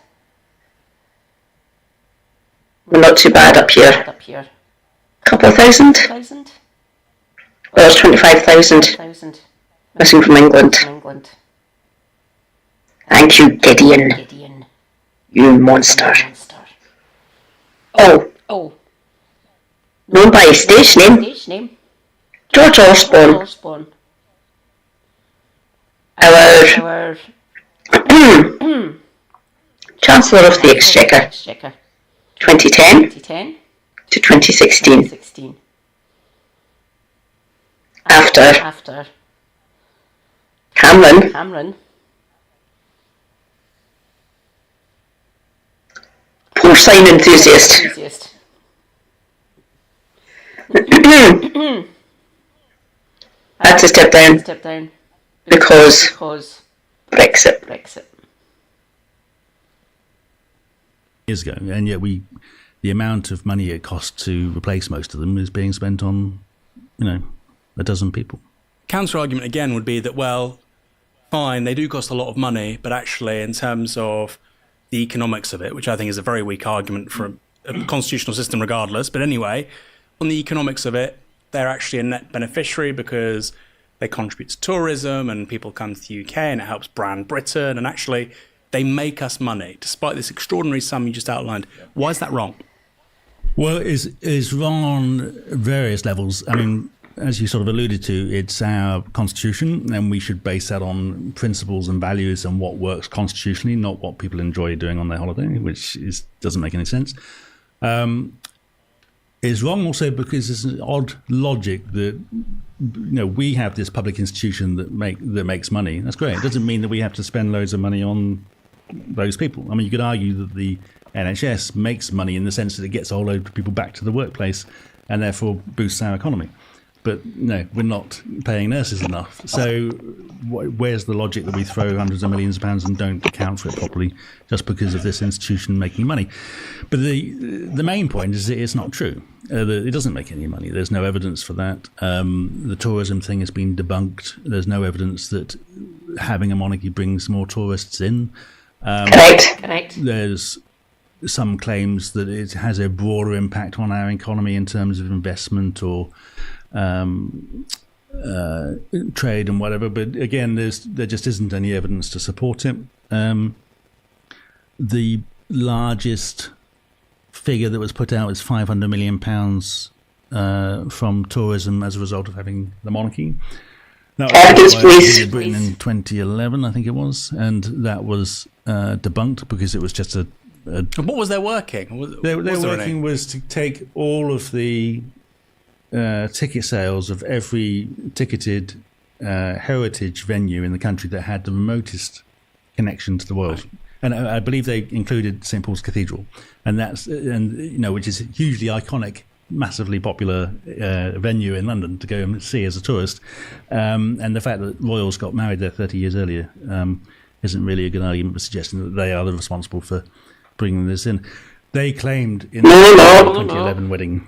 We're not too bad up here. Couple of thousand? Well, it's 25,000 missing from England. Thank you, Gideon. You monster. Oh. Known by his stage name. George Osborne. Our Chancellor of the Exchequer. 2010 to 2016. After Cameron. Poor sign enthusiast. Had to step down because Brexit. Years ago, and yet the amount of money it costs to replace most of them is being spent on, a dozen people. Counter argument again would be that, well, fine, they do cost a lot of money, but actually in terms of the economics of it, which I think is a very weak argument for a constitutional system regardless, but anyway, on the economics of it, they're actually a net beneficiary because they contribute to tourism and people come to the UK and it helps brand Britain, and actually they make us money, despite this extraordinary sum you just outlined. Why is that wrong? Well, it's wrong on various levels. I mean, as you sort of alluded to, it's our constitution, and we should base that on principles and values and what works constitutionally, not what people enjoy doing on their holiday, which doesn't make any sense. It's wrong also because it's an odd logic that we have this public institution that makes money. That's great. It doesn't mean that we have to spend loads of money on those people. I mean, you could argue that the NHS makes money in the sense that it gets a whole load of people back to the workplace and therefore boosts our economy. But no, we're not paying nurses enough. So where's the logic that we throw hundreds of millions of pounds and don't account for it properly just because of this institution making money? But the main point is that it's not true. It doesn't make any money. There's no evidence for that. The tourism thing has been debunked. There's no evidence that having a monarchy brings more tourists in. Correct. There's some claims that it has a broader impact on our economy in terms of investment or trade and whatever, but again, there just isn't any evidence to support it. The largest figure that was put out is £500 million from tourism as a result of having the monarchy. That was by Britain in 2011, I think it was, and that was debunked because it was just a. What was their working? Their working was to take all of the ticket sales of every ticketed heritage venue in the country that had the remotest connection to the world. Right. And I believe they included St Paul's Cathedral, and which is a hugely iconic, massively popular venue in London to go and see as a tourist. And the fact that royals got married there 30 years earlier isn't really a good argument for suggesting that they are the responsible for bringing this in. They claimed in the 2011 wedding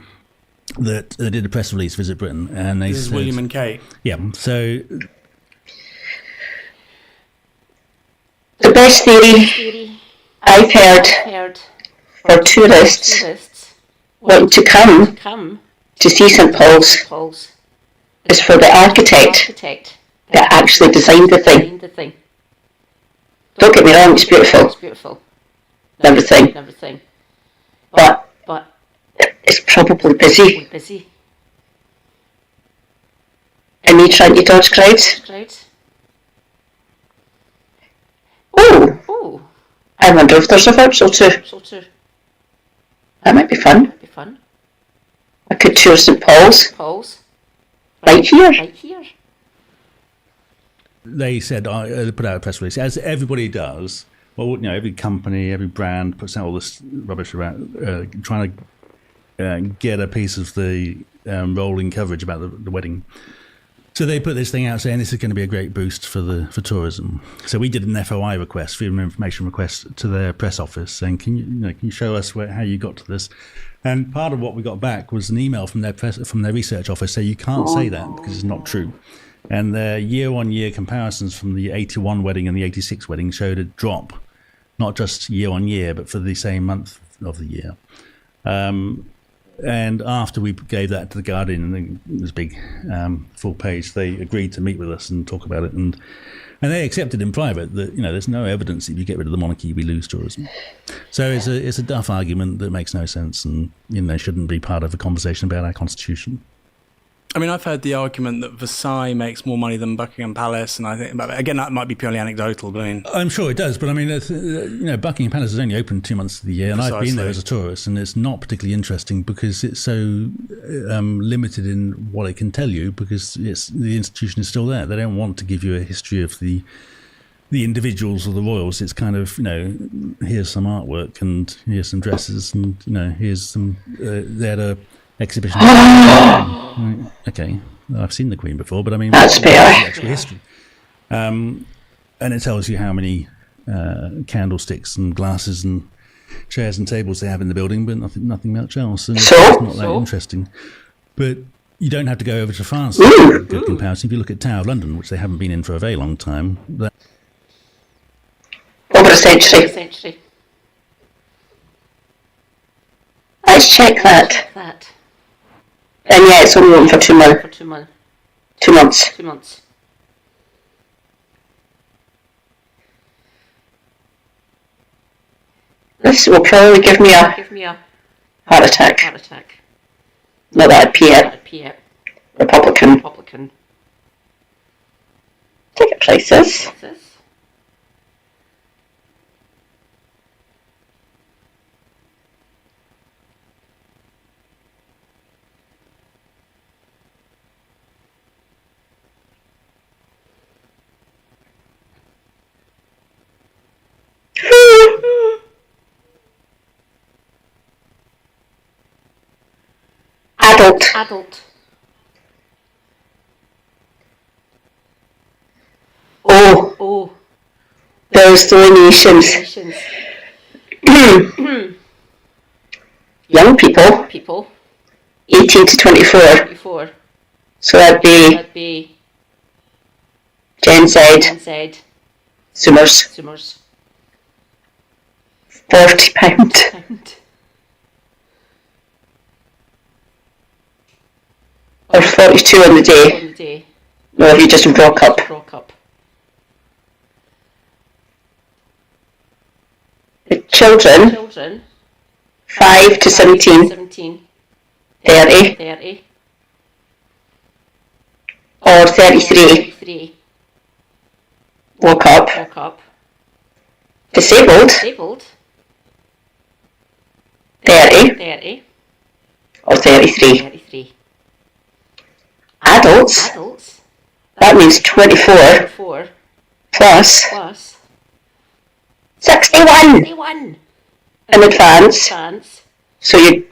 that they did a press release, Visit Britain, and they said, William and Kate. Yeah, so the best theory I've heard for tourists wanting to come to see St Paul's is for the architect that actually designed the thing. Don't get me wrong, it's beautiful. Everything. But it's probably busy. And me trying to dodge crowds. Oh, I wonder if there's a virtual tour. That might be fun. I could tour St Paul's. Right here. They said, put out a press release, as everybody does. Well, every company, every brand puts out all this rubbish around trying to get a piece of the rolling coverage about the wedding. So they put this thing out saying this is going to be a great boost for tourism. So we did an FOI request, freedom of information request, to their press office saying, can you show us how you got to this? And part of what we got back was an email from their research office saying you can't say that because it's not true. And their year-on-year comparisons from the 81 wedding and the 86 wedding showed a drop, not just year-on-year, but for the same month of the year. And after we gave that to the Guardian, and it was big, full page, they agreed to meet with us and talk about it. And they accepted in private that there's no evidence that if you get rid of the monarchy, we lose tourism. So it's a duff argument that makes no sense, and shouldn't be part of a conversation about our constitution. I mean, I've heard the argument that Versailles makes more money than Buckingham Palace, and I think, again, that might be purely anecdotal, but I mean... I'm sure it does, but I mean, Buckingham Palace is only open 2 months of the year, and I've been there as a tourist, and it's not particularly interesting because it's so limited in what it can tell you, because the institution is still there. They don't want to give you a history of the individuals or the royals. It's kind of, here's some artwork, and here's some dresses, and, here's some... they had a exhibition. Okay, I've seen the Queen before, but I mean, that's fair. Actual history. and it tells you how many candlesticks and glasses and chairs and tables they have in the building, but nothing much else. And it's not that interesting. But you don't have to go over to France to get a good comparison. If you look at Tower of London, which they haven't been in for a very long time, over a century. Let's check that. And yeah, it's only open for 2 months. 2 months. 2 months. This will probably give me a heart attack. Not that I'd pee it. Republican. Ticket prices. Adult. Oh. There's donations. Young people. 18 to 24. So that'd be Gen Z. Zoomers. £40. Or 42 on the day. No, if you just rock up. The children, 5 to 17, 30. Or 33. Woke up. Disabled. 30. Or 33. Adults. That means 24. Plus 61. In advance. So you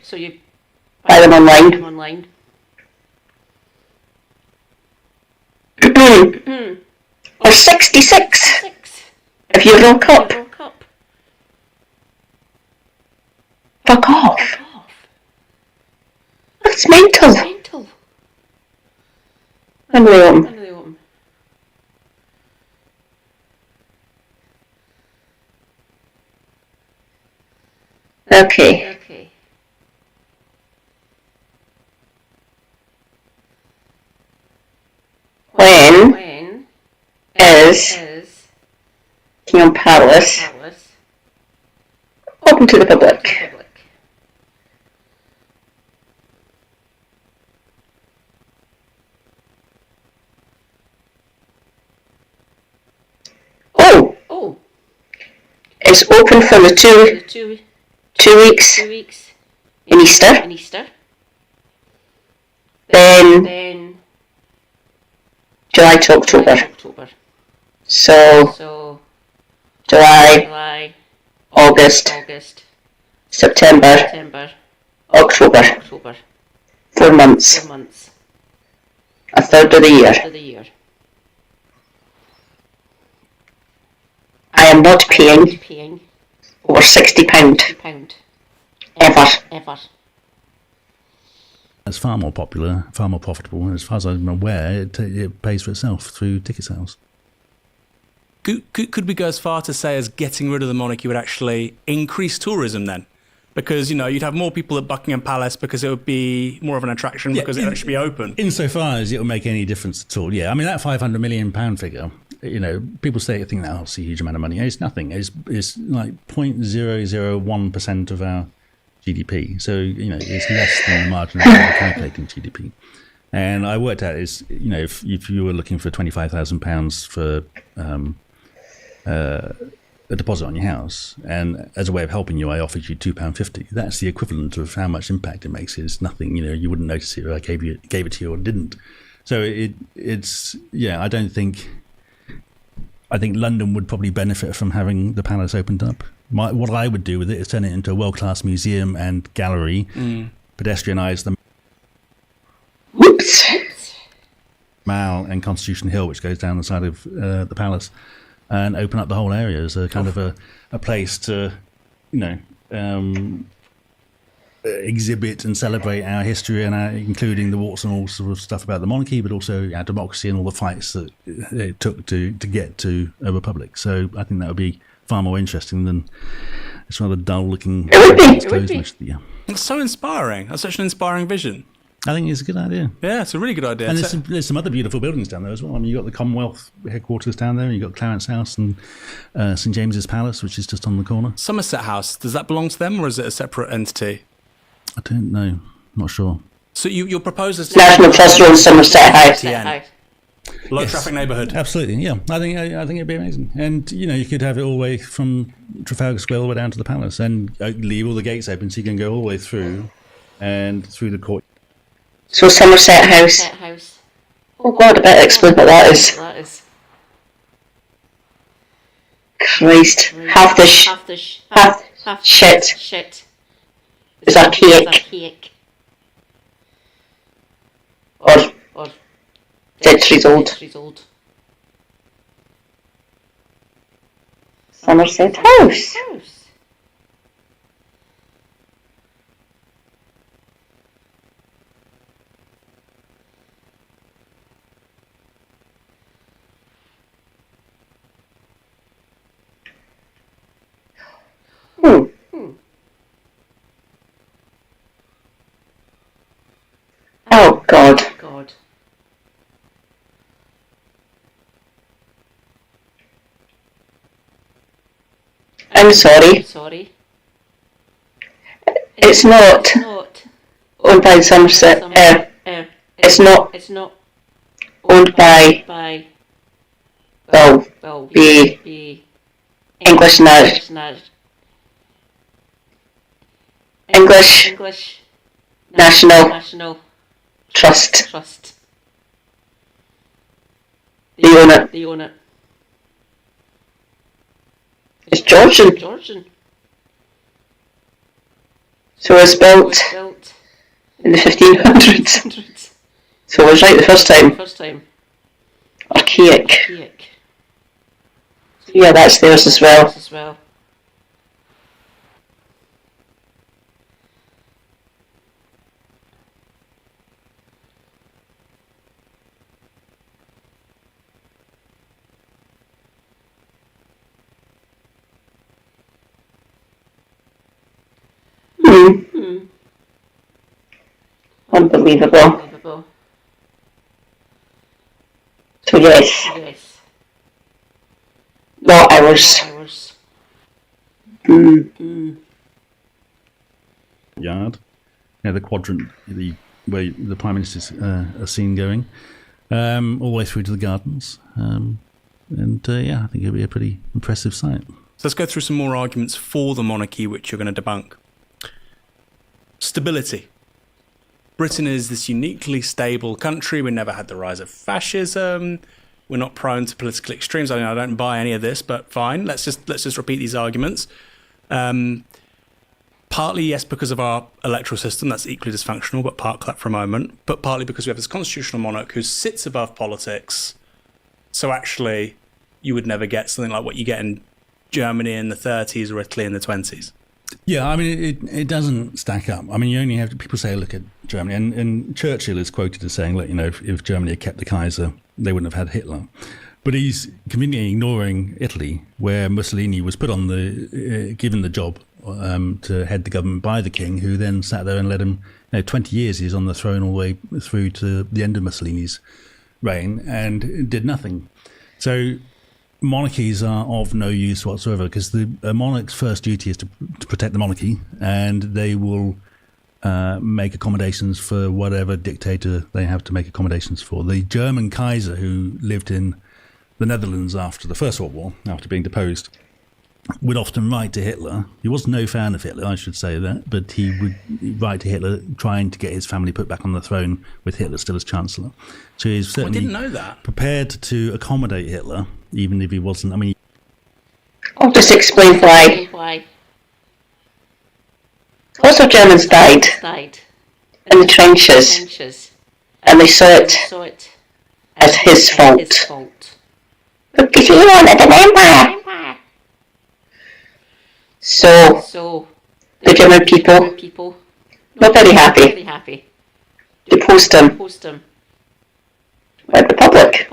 buy them online. Or 66 if you rock up. Fuck off. That's mental. Emily open. Okay. When is Buckingham Palace open to the public? It's open for the two weeks in Easter. Then July to October. So July, August, September, October. 4 months. A third of the year. I am not paying over £60 ever. It's far more popular, far more profitable, and as far as I'm aware, it pays for itself through ticket sales. Could we go as far to say as getting rid of the monarchy would actually increase tourism then? Because, you'd have more people at Buckingham Palace because it would be more of an attraction because it would actually be open. Insofar as it will make any difference at all, yeah. I mean, that £500 million figure, people think that, it's a huge amount of money. It's nothing. It's like 0.001% of our GDP. So, it's less than the margin of calculating GDP. And I worked out if you were looking for £25,000 for a deposit on your house, and as a way of helping you, I offered you £2.50. That's the equivalent of how much impact it makes. It's nothing. You wouldn't notice it if I gave it to you or didn't. So I think London would probably benefit from having the palace opened up. What I would do with it is turn it into a world-class museum and gallery, pedestrianise the Mall and Constitution Hill, which goes down the side of the palace, and open up the whole area as a kind of a place to, exhibit and celebrate our history and including the warts and all sort of stuff about the monarchy, but also our democracy and all the fights that it took to get to a republic. So I think that would be far more interesting than this rather dull-looking. It would be. Yeah. That's so inspiring. That's such an inspiring vision. I think it's a good idea. Yeah, it's a really good idea. And there's some other beautiful buildings down there as well. I mean, you've got the Commonwealth headquarters down there, and you've got Clarence House and St James's Palace, which is just on the corner. Somerset House, does that belong to them, or is it a separate entity? I don't know. Not sure. So your proposal is National Trust owns Somerset House. Low traffic neighbourhood. Absolutely, yeah. I think it'd be amazing. And, you could have it all the way from Trafalgar Square all the way down to the palace and leave all the gates open so you can go all the way through and through the court. So Somerset House. Oh God, I better explain what that is. Christ. Half shit is archaic. Or centuries old. Somerset House. Oh God. I'm sorry. It's not owned by Somerset. It's not owned by the English National Trust. They own it. It's Georgian. So it was built in the 1500s. So it was right the first time. Archaic. Yeah, that's theirs as well. Unbelievable. So yes. Not ours. Yard. Yeah, the quadrant, where the Prime Minister's are seen going, all the way through to the gardens. I think it'll be a pretty impressive sight. So let's go through some more arguments for the monarchy, which you're going to debunk. Stability. Britain is this uniquely stable country. We never had the rise of fascism. We're not prone to political extremes. I don't buy any of this, but fine. Let's just repeat these arguments. Partly, yes, because of our electoral system, that's equally dysfunctional, but park that for a moment. But partly because we have this constitutional monarch who sits above politics. So actually, you would never get something like what you get in Germany in the 30s or Italy in the 20s. Yeah, I mean, it doesn't stack up. I mean, you only have to, people say, look at Germany, and Churchill is quoted as saying, look, if Germany had kept the Kaiser, they wouldn't have had Hitler. But he's conveniently ignoring Italy, where Mussolini was put on given the job to head the government by the king, who then sat there and let him, 20 years he's on the throne all the way through to the end of Mussolini's reign and did nothing. So monarchies are of no use whatsoever, because the monarch's first duty is to protect the monarchy, and they will make accommodations for whatever dictator they have to make accommodations for. The German Kaiser, who lived in the Netherlands after the First World War, after being deposed, would often write to Hitler. He was no fan of Hitler, I should say that, but he would write to Hitler trying to get his family put back on the throne with Hitler still as Chancellor. So he's certainly didn't know that. Prepared to accommodate Hitler, even if he wasn't. I mean, I'll just explain why. Lots of Germans died in the trenches, and they saw it as his fault. Because he wanted an empire. So the German people, not very happy. Deposed him. Went public.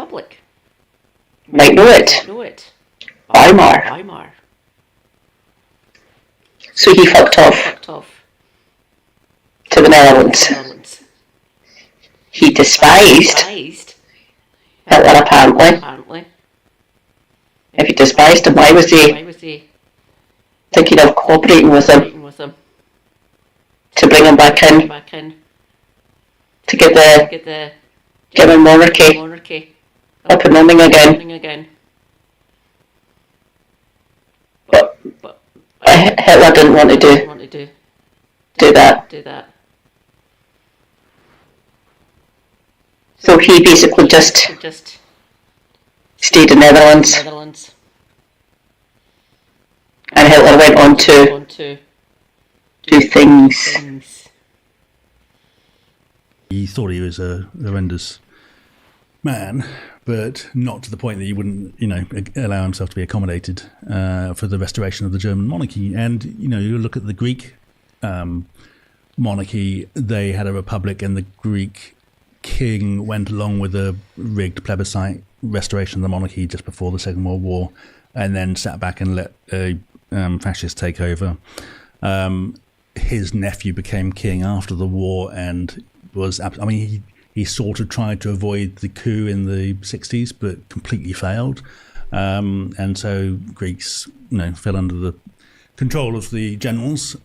Might know it. Weimar. So he fucked off to the Netherlands. He despised Hitler, apparently. If he despised him, why was he thinking of cooperating with him to bring him back in, to get the German monarchy up and running again? But Hitler didn't want to do that. So he basically just stayed in the Netherlands. And Hitler went on to do things. He thought he was a horrendous man, but not to the point that he wouldn't, allow himself to be accommodated for the restoration of the German monarchy. And, you look at the Greek monarchy, they had a republic, and the Greek king went along with a rigged plebiscite restoration of the monarchy just before the Second World War, and then sat back and let a fascist take over. His nephew became king after the war and was, he sort of tried to avoid the coup in the 60s, but completely failed. And so Greeks, fell under the control of the generals,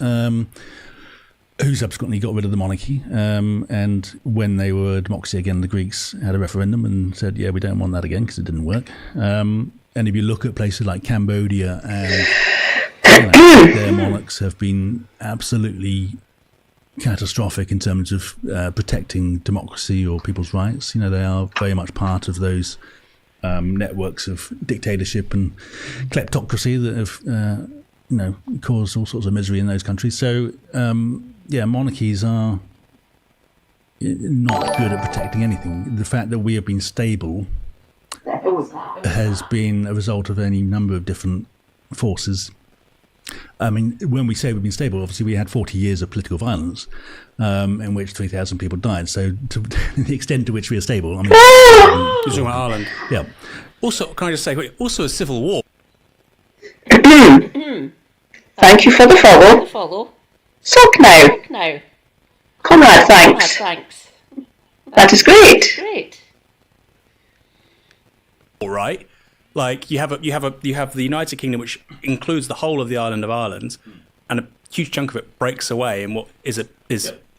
who subsequently got rid of the monarchy. And when they were a democracy again, the Greeks had a referendum and said, yeah, we don't want that again because it didn't work. And if you look at places like Cambodia and their monarchs have been absolutely catastrophic in terms of protecting democracy or people's rights. They are very much part of those networks of dictatorship and kleptocracy that have caused all sorts of misery in those countries. So monarchies are not good at protecting anything. The fact that we have been stable has been a result of any number of different forces. When we say we've been stable, obviously we had 40 years of political violence in which 3,000 people died. So to the extent to which we are stable, You're talking about Ireland. Yeah. Also, can I just say, also a civil war. Thank you for the follow. Sock now. Conrad, thanks. That is great. All right. Like you have the United Kingdom, which includes the whole of the island of Ireland, and a huge chunk of it breaks away in what is a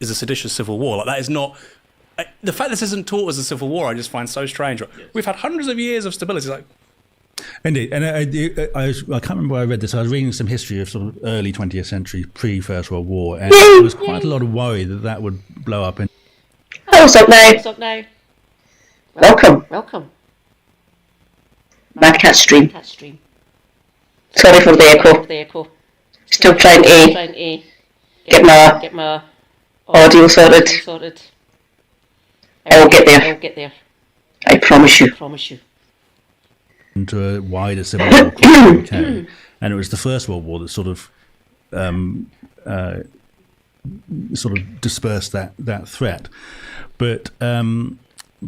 seditious civil war. Like that is not the fact this isn't taught as a civil war. I just find so strange. We've had hundreds of years of stability. Like, indeed, and I can't remember where I read this. I was reading some history of sort of early 20th century, pre-First World War, and there was quite a lot of worry that would blow up. What's up now? Welcome. Mad Cat stream. Sorry for the echo. Still trying to get my audio sorted. I will get there. I promise you. Into a wider civil war across the UK, and it was the First World War that sort of dispersed that threat. But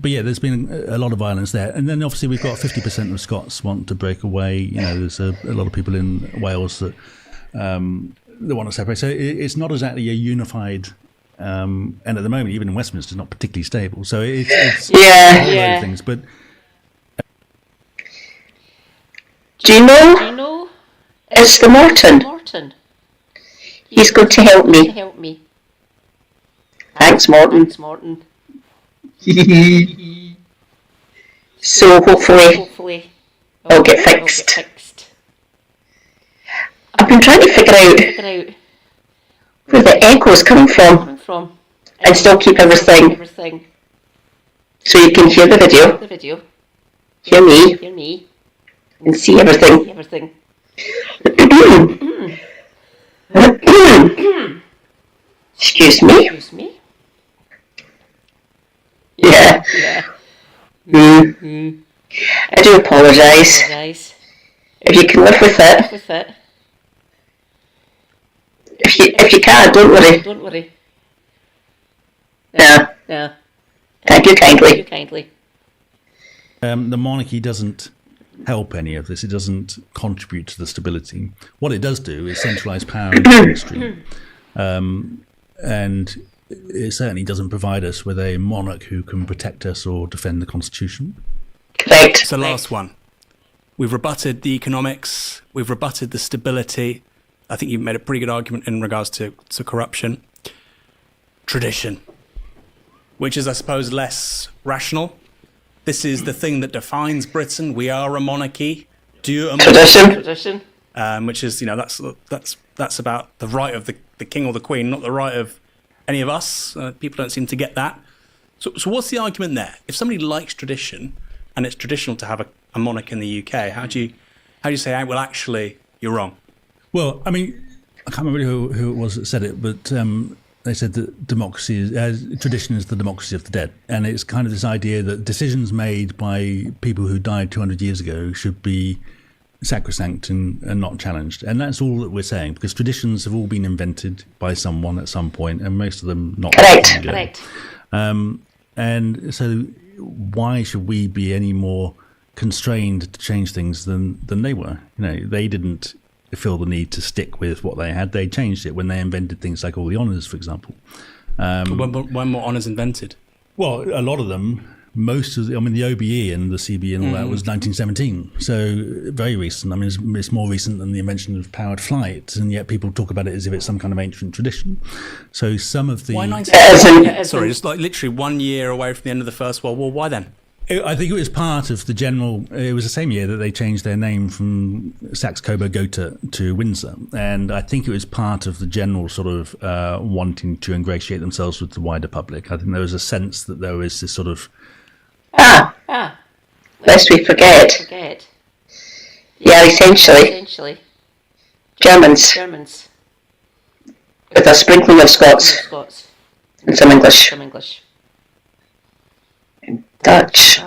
yeah, there's been a lot of violence there, and then obviously we've got 50% of Scots want to break away. There's a lot of people in Wales that want to separate. So it's not exactly a unified. And at the moment, even in Westminster, it's not particularly stable. So it's a whole load of things. But do you know? It's the Morton. He's going to help me. Thanks, Morton. So hopefully it'll get fixed. I've been trying to figure out where the echo's coming from and still keep everything so you can hear the video, hear me, and see everything. Excuse me. Yeah. I do apologise. If you can live with it. If you can't, don't worry. No. Thank you kindly. The monarchy doesn't help any of this. It doesn't contribute to the stability. What it does do is centralise power in the extreme. And it certainly doesn't provide us with a monarch who can protect us or defend the constitution. Correct. So last one. We've rebutted the economics. We've rebutted the stability. I think you've made a pretty good argument in regards to corruption. Tradition, which is, I suppose, less rational. This is the thing that defines Britain. We are a monarchy. Tradition. Which is, that's about the right of the king or the queen, not the right of any of us. People don't seem to get that. So what's the argument there? If somebody likes tradition, and it's traditional to have a monarch in the UK, how do you say, well, actually, you're wrong? Well, I mean, I can't remember who it was that said it, but they said that tradition is the democracy of the dead. And it's kind of this idea that decisions made by people who died 200 years ago should be sacrosanct and not challenged. And that's all that we're saying, because traditions have all been invented by someone at some point, and most of them not. Correct. And so why should we be any more constrained to change things than they were? They didn't feel the need to stick with what they had. They changed it when they invented things like all the honours, for example. When were honours invented? Well, a lot of them, the OBE and the CBE and all that was 1917. So very recent. I mean, it's more recent than the invention of powered flight, and yet people talk about it as if it's some kind of ancient tradition. So some of the... Why 1917? Sorry, just like literally 1 year away from the end of the First World War. Why then? I think it was part of the general... It was the same year that they changed their name from Saxe-Coburg-Gotha to Windsor. And I think it was part of the general sort of wanting to ingratiate themselves with the wider public. I think there was a sense that there was this sort of... Lest we forget. Yeah, essentially. Germans. With a sprinkling of Scots. And some English. And Dutch.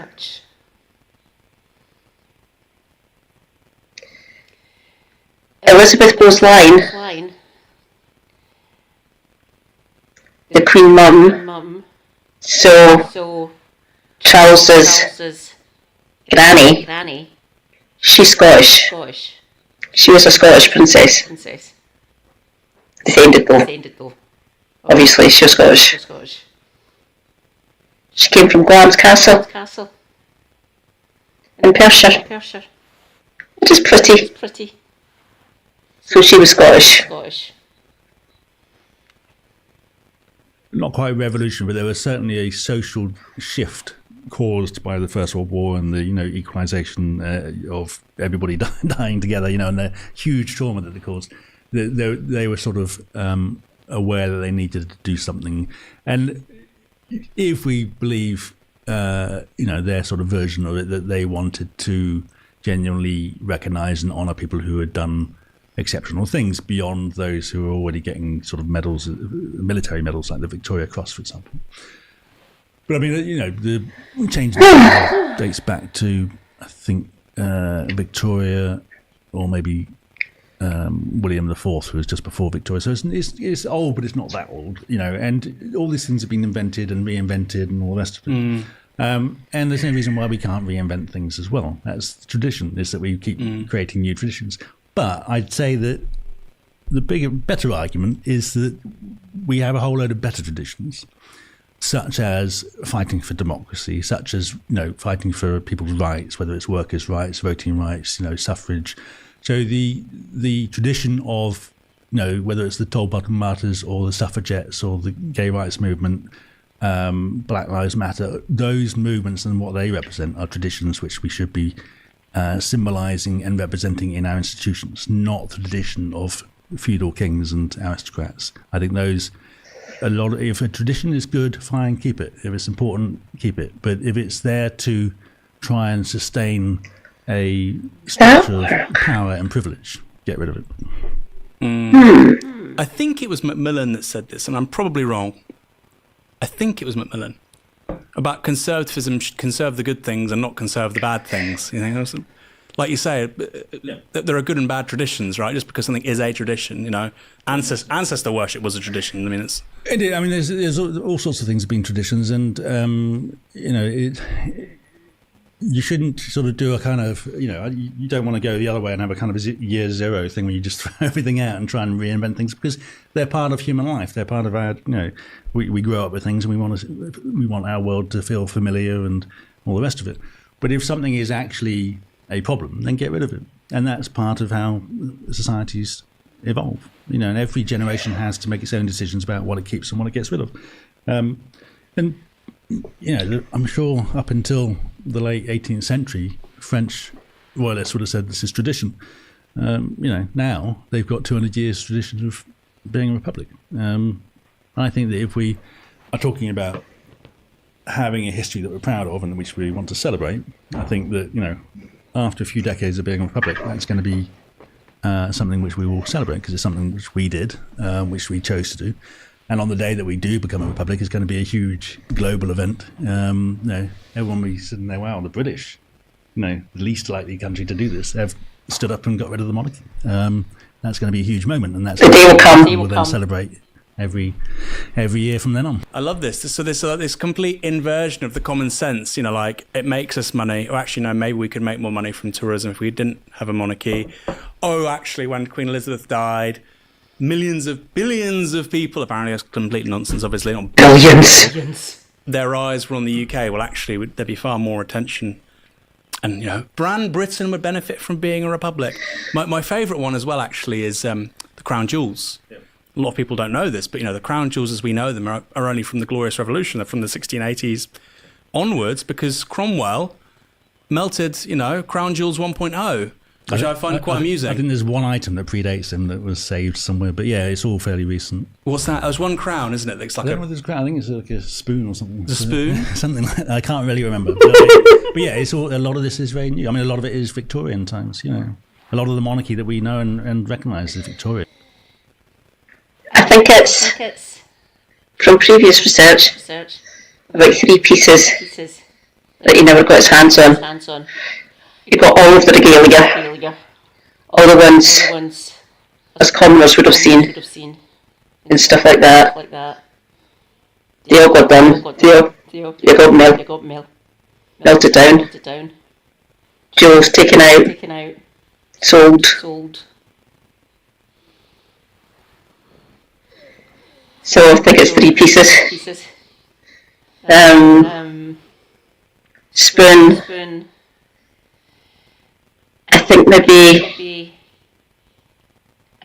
Elizabeth goes line. The Queen Mum. So Charles's granny. She's Scottish. She was a Scottish princess. Descended though. Obviously, she was Scottish. She came from Glamis Castle. In Perthshire. Which is pretty. So she was Scottish. Not quite a revolution, but there was certainly a social shift caused by the First World War and the equalisation of everybody dying together, and the huge trauma that it caused. They were sort of aware that they needed to do something, and if we believe their sort of version of it, that they wanted to genuinely recognise and honour people who had done exceptional things beyond those who were already getting sort of medals, military medals like the Victoria Cross, for example. But I mean, the change dates back to, I think, Victoria, or maybe William IV, who was just before Victoria. So it's old, but it's not that old, and all these things have been invented and reinvented and all the rest of it. And there's no reason why we can't reinvent things as well. That's the tradition, is that we keep creating new traditions. But I'd say that the better argument is that we have a whole load of better traditions, such as fighting for democracy, such as fighting for people's rights, whether it's workers' rights, voting rights, suffrage. So the tradition of whether it's the Toll Bottom Martyrs or the suffragettes or the gay rights movement, Black Lives Matter, those movements and what they represent are traditions which we should be symbolising and representing in our institutions, not the tradition of feudal kings and aristocrats. I think if a tradition is good, fine, keep it. If it's important, keep it. But if it's there to try and sustain a structure of power and privilege, get rid of it. I think it was Macmillan that said this, and I'm probably wrong. I think it was Macmillan. about conservatism should conserve the good things and not conserve the bad things. You know, like you say, there are good and bad traditions, right? Just because something is a tradition, you know, ancestor worship was a tradition. I mean, it's. Indeed, I mean, there's all sorts of things have been traditions, and you know, you shouldn't sort of do a kind of, you know, you don't want to go the other way and have a kind of year zero thing where you just throw everything out and try and reinvent things, because they're part of human life. They're part of our, you know, we grow up with things and we want our world to feel familiar and all the rest of it. But if something is actually a problem, then get rid of it. And that's part of how societies evolve. You know, and every generation has to make its own decisions about what it keeps and what it gets rid of. And, you know, I'm sure up until the late 18th century, French royalists would have said this is tradition. You know, now they've got 200 years tradition of being a republic. I think that if we are talking about having a history that we're proud of and which we want to celebrate, I think that, you know, after a few decades of being a republic, that's going to be something which we will celebrate, because it's something which we did, which we chose to do. And on the day that we do become a republic, it's going to be a huge global event. You know, everyone will be sitting there, wow, the British, you know, the least likely country to do this, they've stood up and got rid of the monarchy. That's going to be a huge moment, and that's what we'll then celebrate every year from then on. I love this. So this complete inversion of the common sense, you know, like it makes us money. Or actually, no, maybe we could make more money from tourism if we didn't have a monarchy. Oh, actually, when Queen Elizabeth died, billions of people, apparently that's complete nonsense, obviously, not billions. Their eyes were on the UK. Well, actually, there'd be far more attention. And, you know, Brand Britain would benefit from being a republic. My favourite one as well, actually, is the Crown Jewels. Yeah. A lot of people don't know this, but, you know, the Crown Jewels as we know them are only from the Glorious Revolution. They're from the 1680s onwards, because Cromwell melted, you know, Crown Jewels 1.0. Which I find quite amusing. I think there's one item that predates him that was saved somewhere, but yeah, it's all fairly recent. What's that? There's one crown, isn't it? That's like there's a crown. I think it's like a spoon or something. A spoon? Something like that. I can't really remember. But yeah, it's all. A lot of this is very new. I mean, a lot of it is Victorian times. You know, a lot of the monarchy that we know and recognise is Victorian. I think it's from previous research about 3 pieces that he never got his hands on. He got all of the regalia, all the ones as commoners would have seen, and stuff like that. They all got done. They got melted down. Jewels taken out, sold. So I think it's 3 pieces. Spoon. I think maybe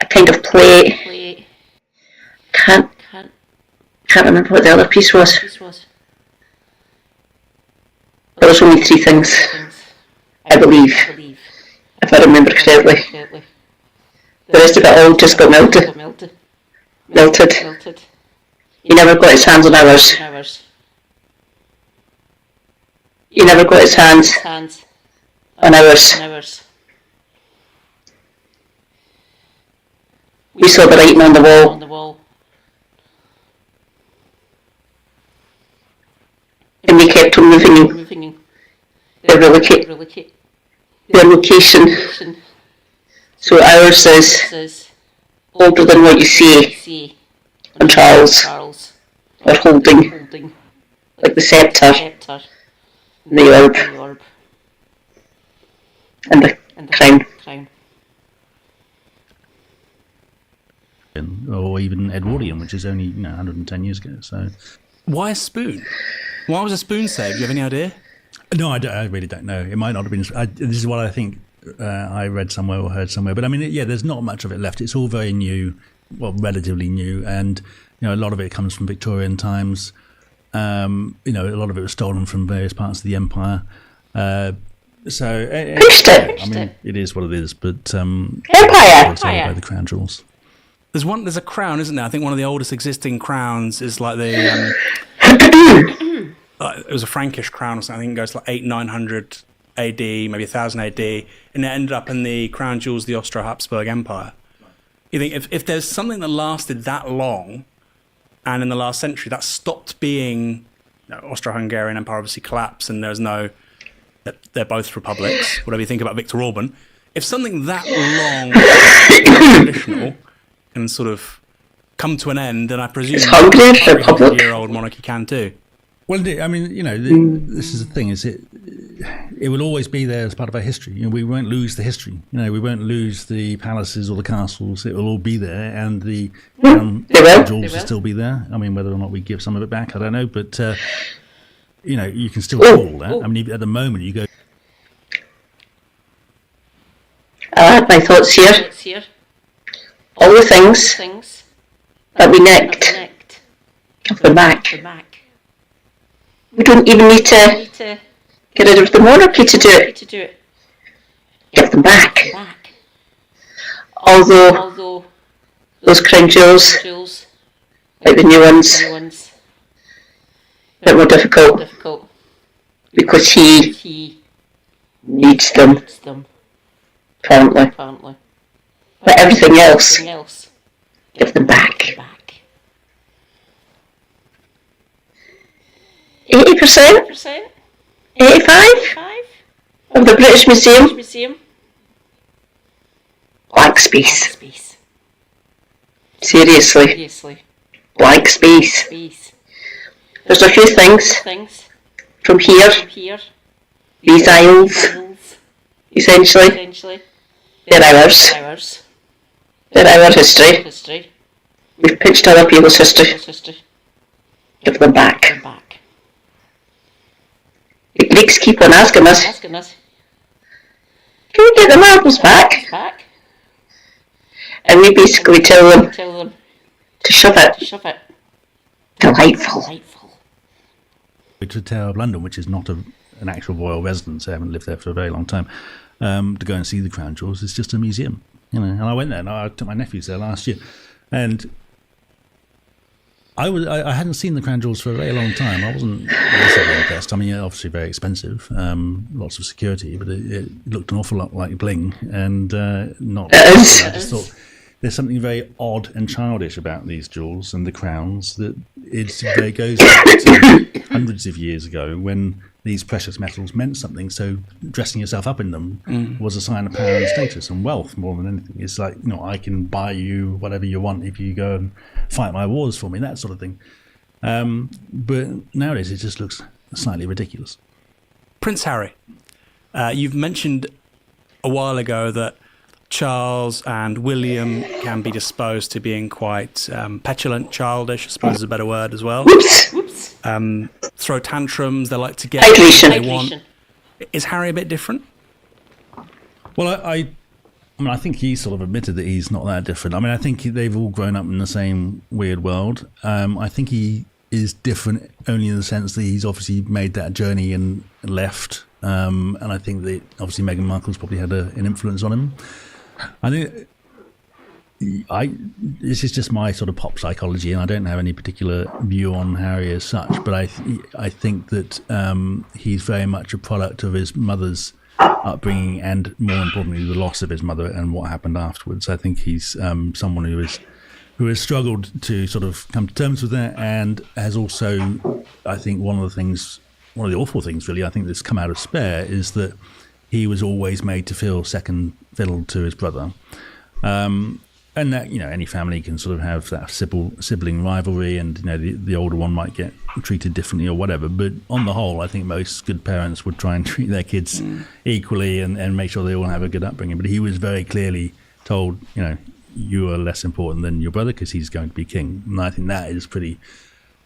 a kind of plate. Can't remember what the other piece was. There was only 3 things, I believe, if I remember correctly. The rest of it all just got melted. He never got his hands on ours. He never got his hands on ours. We saw the writing on the wall. And we kept on moving their location. So ours is older than what you see on Charles, or holding, like the sceptre, and the orb, and the crown. Or even Edwardian, which is only 110 years ago. So, why a spoon? Why was a spoon saved? Do you have any idea? No, I really don't know. It might not have been. This is what I think I read somewhere or heard somewhere. But I mean, yeah, there's not much of it left. It's all very new, well, relatively new, and a lot of it comes from Victorian times. A lot of it was stolen from various parts of the empire. I mean, it is what it is. But Empire by the crown jewels. There's a crown, isn't there? I think one of the oldest existing crowns is like the it was a Frankish crown or something. I think it goes to like 800-900 AD, maybe 1000 AD, and it ended up in the crown jewels of the Austro-Habsburg Empire. You think if there's something that lasted that long, and in the last century that stopped being Austro-Hungarian Empire obviously collapsed, and they're both republics. Whatever you think about Viktor Orban, if something that long traditional can sort of come to an end, then I presume a 300-year-old monarchy can too. Well, I mean, this is the thing: it will always be there as part of our history. We won't lose the history. We won't lose the palaces or the castles. It will all be there, and the jewels will still be there. I mean, whether or not we give some of it back, I don't know, but you can still do all that. I mean, at the moment, you go. I had my thoughts here. All the things that we nicked, give them back. We don't even need to get rid of the monarchy to do it. Give them back. Although those crown jewels, like the new ones, a bit more difficult because he needs them, apparently. But everything else, give them back. 80%? 85%? Of the British Museum? Blank space. Seriously. Blank space. There's a few things from here, these isles, essentially. They're ours. They're our history. We've pitched other people's history. Give them back. The Greeks keep on asking us, can we get the marbles back? And we basically tell them to shove it. Delightful. To the Tower of London, which is not an actual royal residence, I haven't lived there for a very long time, to go and see the crown jewels. It's just a museum, And I went there, and I took my nephews there last year, and I hadn't seen the crown jewels for a very long time. I wasn't necessarily impressed. I mean, obviously very expensive, lots of security, but it looked an awful lot like bling, and not. I just thought there's something very odd and childish about these jewels and the crowns. That it goes back to hundreds of years ago when these precious metals meant something. So dressing yourself up in them was a sign of power and status and wealth more than anything. It's like, I can buy you whatever you want if you go and fight my wars for me, that sort of thing. But nowadays it just looks slightly ridiculous. Prince Harry, you've mentioned a while ago that Charles and William can be disposed to being quite petulant, childish, I suppose is a better word as well. Whoops. Throw tantrums, they like to get what they want. Is Harry a bit different? Well, I think he sort of admitted that he's not that different. I mean, I think they've all grown up in the same weird world. I think he is different only in the sense that he's obviously made that journey and left. And I think that obviously Meghan Markle's probably had an influence on him. I think this is just my sort of pop psychology, and I don't have any particular view on Harry as such, but I think that he's very much a product of his mother's upbringing, and more importantly, the loss of his mother and what happened afterwards. I think he's someone who has struggled to sort of come to terms with that, and has also, I think, one of the awful things really, I think that's come out of Spare is that he was always made to feel second fiddle to his brother. And that, any family can sort of have that sibling rivalry, and, the older one might get treated differently or whatever. But on the whole, I think most good parents would try and treat their kids equally and make sure they all have a good upbringing. But he was very clearly told, you are less important than your brother because he's going to be king. And I think that is pretty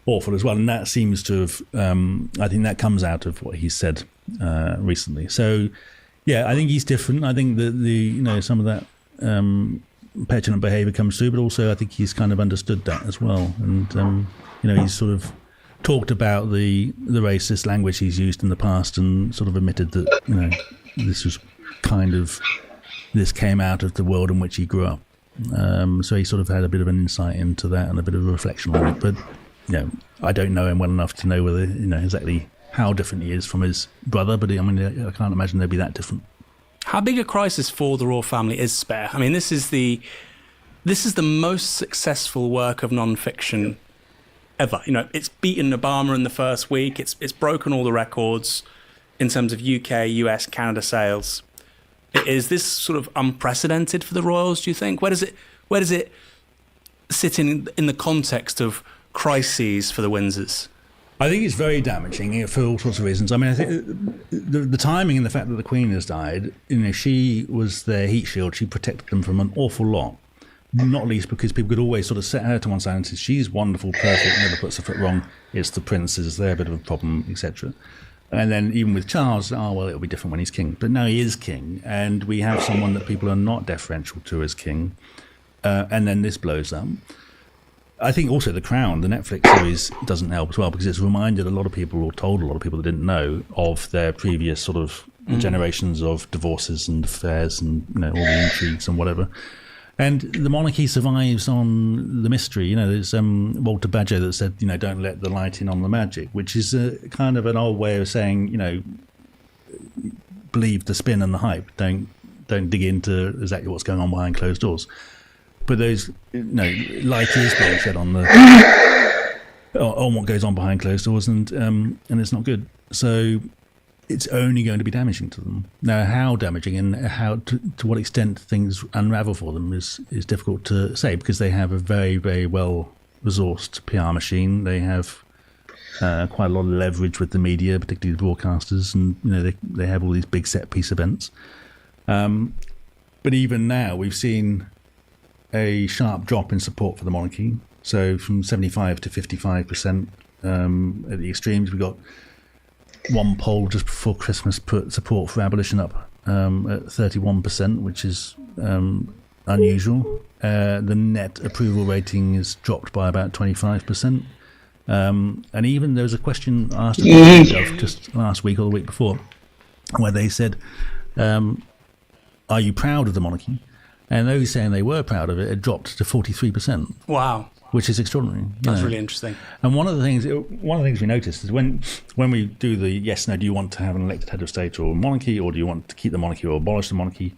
awful as well. And that seems to have, I think that comes out of what he said recently. So, yeah, I think he's different. I think that some of that petulant behaviour comes through, but also I think he's kind of understood that as well. And he's sort of talked about the racist language he's used in the past, and sort of admitted that this came out of the world in which he grew up. So he sort of had a bit of an insight into that and a bit of a reflection on it. But I don't know him well enough to know whether exactly how different he is from his brother, but I can't imagine they'd be that different. How big a crisis for the royal family is Spare? I mean, this is the most successful work of non-fiction ever. You know, it's beaten Obama in the first week. It's broken all the records in terms of UK, US, Canada sales. Is this sort of unprecedented for the Royals, do you think? Where does it sit in the context of crises for the Windsors? I think it's very damaging for all sorts of reasons. I mean, I think the timing and the fact that the Queen has died, you know, she was their heat shield. She protected them from an awful lot, not least because people could always sort of set her to one side and say, she's wonderful, perfect, never puts a foot wrong. It's the princes, they're a bit of a problem, etc. And then even with Charles, well, it'll be different when he's king. But now he is king, and we have someone that people are not deferential to as king. And then this blows up. I think also The Crown, the Netflix series, doesn't help as well, because it's reminded a lot of people, or told a lot of people that didn't know, of their previous sort of generations of divorces and affairs and, you know, all the intrigues and whatever. And the monarchy survives on the mystery. You know, there's Walter Badger that said, you know, don't let the light in on the magic, which is a kind of an old way of saying, you know, believe the spin and the hype. Don't dig into exactly what's going on behind closed doors. But those, you know, light is being shed on what goes on behind closed doors, and it's not good. So it's only going to be damaging to them. Now, how damaging and how to what extent things unravel for them is difficult to say, because they have a very, very well resourced PR machine. They have quite a lot of leverage with the media, particularly the broadcasters, and, you know, they have all these big set piece events. But even now, we've seen a sharp drop in support for the monarchy. So from 75 to 55% at the extremes. We got one poll just before Christmas put support for abolition up at 31%, which is unusual. The net approval rating is dropped by about 25%. And even there was a question asked of just last week or the week before, where they said, are you proud of the monarchy? And those saying they were proud of it had dropped to 43%. Wow. Which is extraordinary. That's really interesting. And one of the things we noticed is when we do the yes, no, do you want to have an elected head of state or a monarchy, or do you want to keep the monarchy or abolish the monarchy?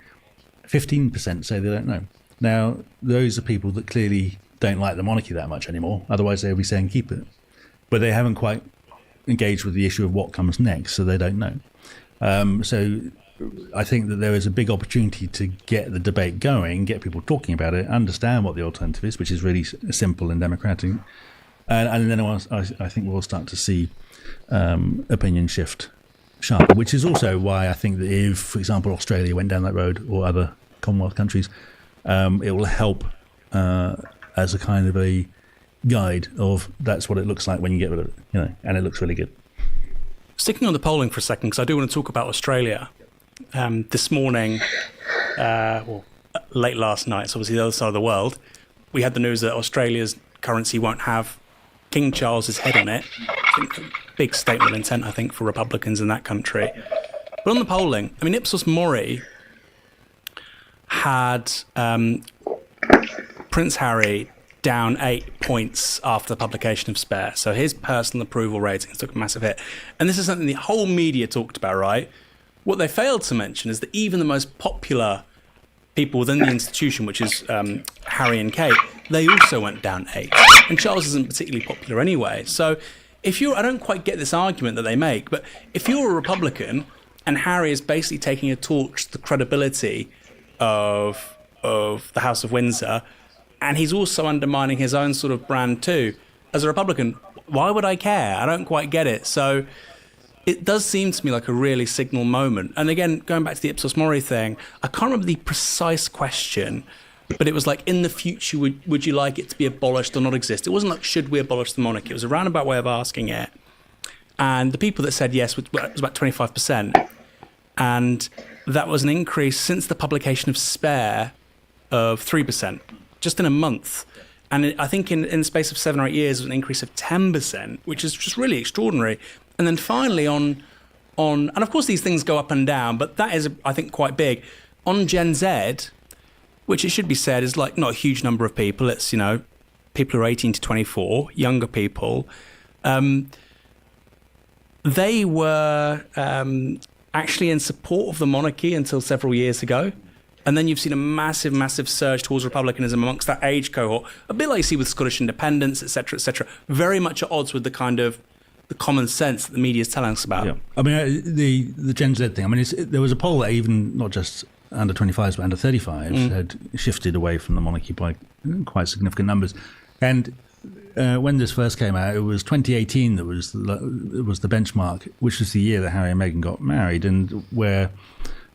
15% say they don't know. Now, those are people that clearly don't like the monarchy that much anymore. Otherwise, they would be saying keep it. But they haven't quite engaged with the issue of what comes next, so they don't know. So I think that there is a big opportunity to get the debate going, get people talking about it, understand what the alternative is, which is really simple and democratic. And then I think we'll start to see opinion shift sharper, which is also why I think that if, for example, Australia went down that road, or other Commonwealth countries, it will help as a kind of a guide of that's what it looks like when you get rid of it, you know, and it looks really good. Sticking on the polling for a second, because I do want to talk about Australia. This morning, late last night, it's obviously the other side of the world, we had the news that Australia's currency won't have King Charles's head on it. I think a big statement of intent, I think, for Republicans in that country. But on the polling, I mean, Ipsos Mori had Prince Harry down 8 points after the publication of Spare. So his personal approval ratings took a massive hit. And this is something the whole media talked about, right? What they failed to mention is that even the most popular people within the institution, which is Harry and Kate, they also went down 8. And Charles isn't particularly popular anyway. So I don't quite get this argument that they make, but if you're a Republican and Harry is basically taking a torch to the credibility of the House of Windsor, and he's also undermining his own sort of brand too, as a Republican, why would I care? I don't quite get it. So it does seem to me like a really signal moment. And again, going back to the Ipsos Mori thing, I can't remember the precise question, but it was like, in the future, would you like it to be abolished or not exist? It wasn't like, should we abolish the monarchy? It was a roundabout way of asking it. And the people that said yes was about 25%. And that was an increase since the publication of Spare of 3%, just in a month. And I think in the space of 7 or 8 years, it was an increase of 10%, which is just really extraordinary. And then finally and of course these things go up and down, but that is, I think, quite big. On Gen Z, which it should be said is like not a huge number of people. It's, you know, people who are 18 to 24, younger people. They were actually in support of the monarchy until several years ago. And then you've seen a massive, massive surge towards republicanism amongst that age cohort, a bit like you see with Scottish independence, etc., very much at odds with the kind of the common sense that the media is telling us about. Yeah. I mean, the Gen Z thing, I mean, there was a poll that even not just under 25s but under 35s had shifted away from the monarchy by quite significant numbers. And when this first came out, it was 2018 that was the benchmark, which was the year that Harry and Meghan got married, and where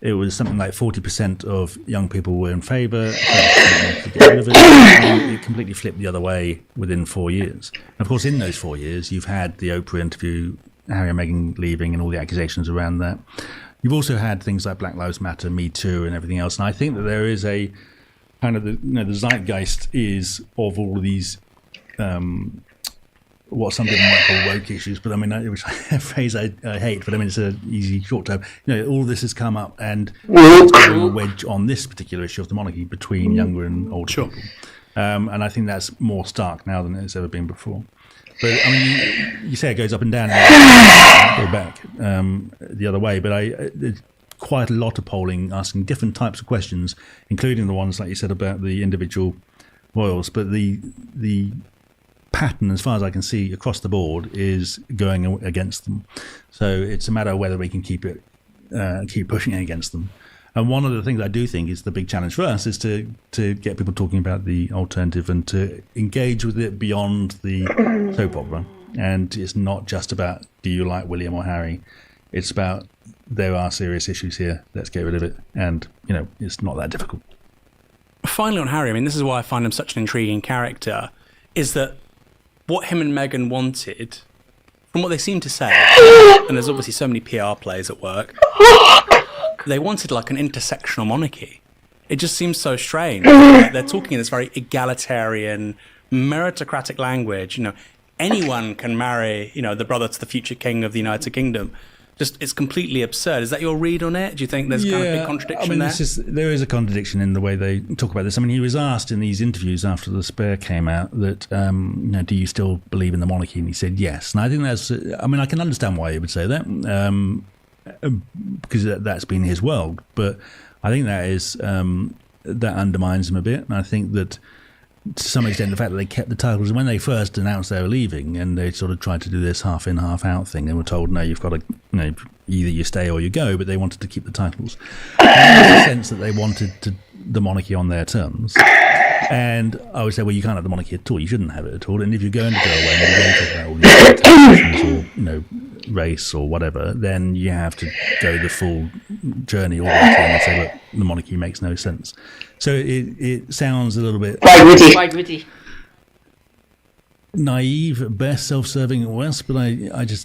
it was something like 40% of young people were in favour, to get rid of it, and it completely flipped the other way within 4 years. And of course, in those 4 years, you've had the Oprah interview, Harry and Meghan leaving, and all the accusations around that. You've also had things like Black Lives Matter, Me Too, and everything else. And I think that there is a kind of the zeitgeist is of all of these. What some people might call woke issues, but I mean, which a phrase I hate, but I mean, it's an easy short term. All of this has come up, and it's putting a wedge on this particular issue of the monarchy between younger and older people. And I think that's more stark now than it's ever been before. But I mean, you say it goes up and down, and go back the other way. But there's quite a lot of polling asking different types of questions, including the ones like you said about the individual royals. But the pattern, as far as I can see across the board, is going against them. So it's a matter of whether we can keep pushing against them. And one of the things I do think is the big challenge for us is to get people talking about the alternative and to engage with it beyond the soap opera. And it's not just about, do you like William or Harry? It's about, there are serious issues here, let's get rid of it. And, it's not that difficult. Finally on Harry, I mean, this is why I find him such an intriguing character, is that what him and Meghan wanted, from what they seem to say, and there's obviously so many PR plays at work, they wanted like an intersectional monarchy. It just seems so strange. They're talking in this very egalitarian, meritocratic language. Anyone can marry, the brother to the future king of the United Kingdom. Just, it's completely absurd. Is that your read on it? Do you think there's kind of a big contradiction there? There is a contradiction in the way they talk about this. I mean, he was asked in these interviews after The Spare came out that, do you still believe in the monarchy? And he said yes. And I think I can understand why he would say that, because that's been his world. But I think that undermines him a bit. And I think that, to some extent, the fact that they kept the titles, and when they first announced they were leaving and they sort of tried to do this half in, half out thing, they were told, no, you've got to, either you stay or you go, but they wanted to keep the titles. There's a sense that they wanted the monarchy on their terms. And I would say, well, you can't have the monarchy at all. You shouldn't have it at all. And if you're going to go away and you're going to talk about all these or, race or whatever, then you have to go the full journey all the way through and say, look, the monarchy makes no sense. So it sounds a little bit quite witty, naive at best, self-serving at worst. But I think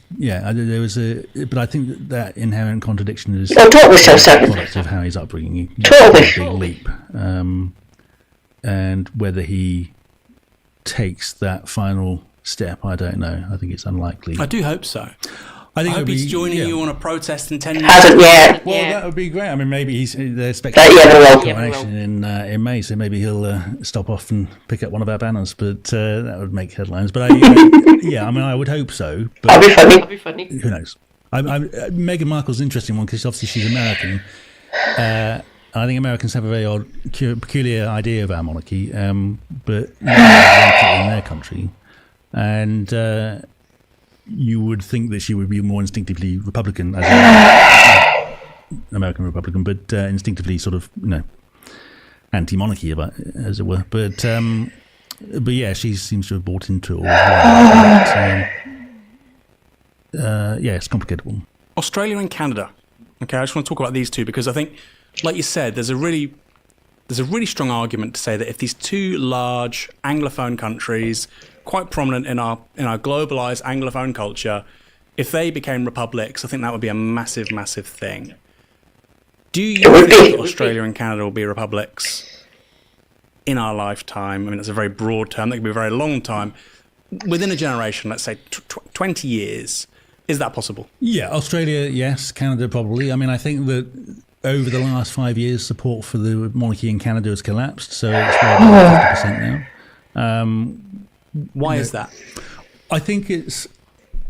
that inherent contradiction is totally self-serving. Product of Harry's upbringing. Totally a big leap, and whether he takes that final step, I don't know. I think it's unlikely. I do hope so. I hope he's joining you on a protest in 10 years. Hasn't yet. Well, that would be great. I mean, maybe they're expecting election in May, so maybe he'll stop off and pick up one of our banners. But that would make headlines. But I would hope so. But that'd be funny. Who knows? Meghan Markle's an interesting one because obviously she's American. I think Americans have a very odd, peculiar idea of our monarchy, but in their country. And you would think that she would be more instinctively Republican, as American Republican, but instinctively sort of, anti-monarchy, as it were. But yeah, she seems to have bought into it all. It's a complicated one. Australia and Canada. Okay, I just want to talk about these two because I think, like you said, there's a really strong argument to say that if these two large Anglophone countries, quite prominent in our globalized Anglophone culture, if they became republics, I think that would be a massive, massive thing. Do you think Australia and Canada will be republics in our lifetime? I mean, that's a very broad term. That could be a very long time. Within a generation, let's say 20 years, is that possible? Yeah, Australia, yes. Canada, probably. I mean, I think that over the last 5 years, support for the monarchy in Canada has collapsed, so it's about 50% now. Why is that? I think it's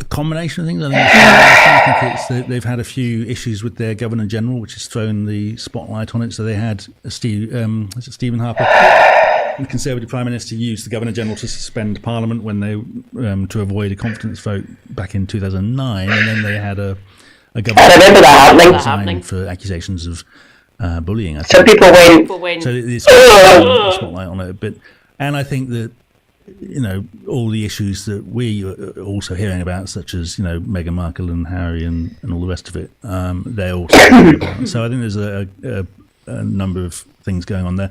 a combination of things. I think it's they've had a few issues with their Governor General, which has thrown the spotlight on it. So they had Stephen Harper, the Conservative Prime Minister, used the Governor General to suspend Parliament when they to avoid a confidence vote back in 2009, and then they had a governor. I remember that happening for accusations of bullying. So people went. So it's the spotlight on it a bit, and I think that. All the issues that we are also hearing about, such as, Meghan Markle and Harry and all the rest of it, they're also hearing about. So I think there's a number of things going on there.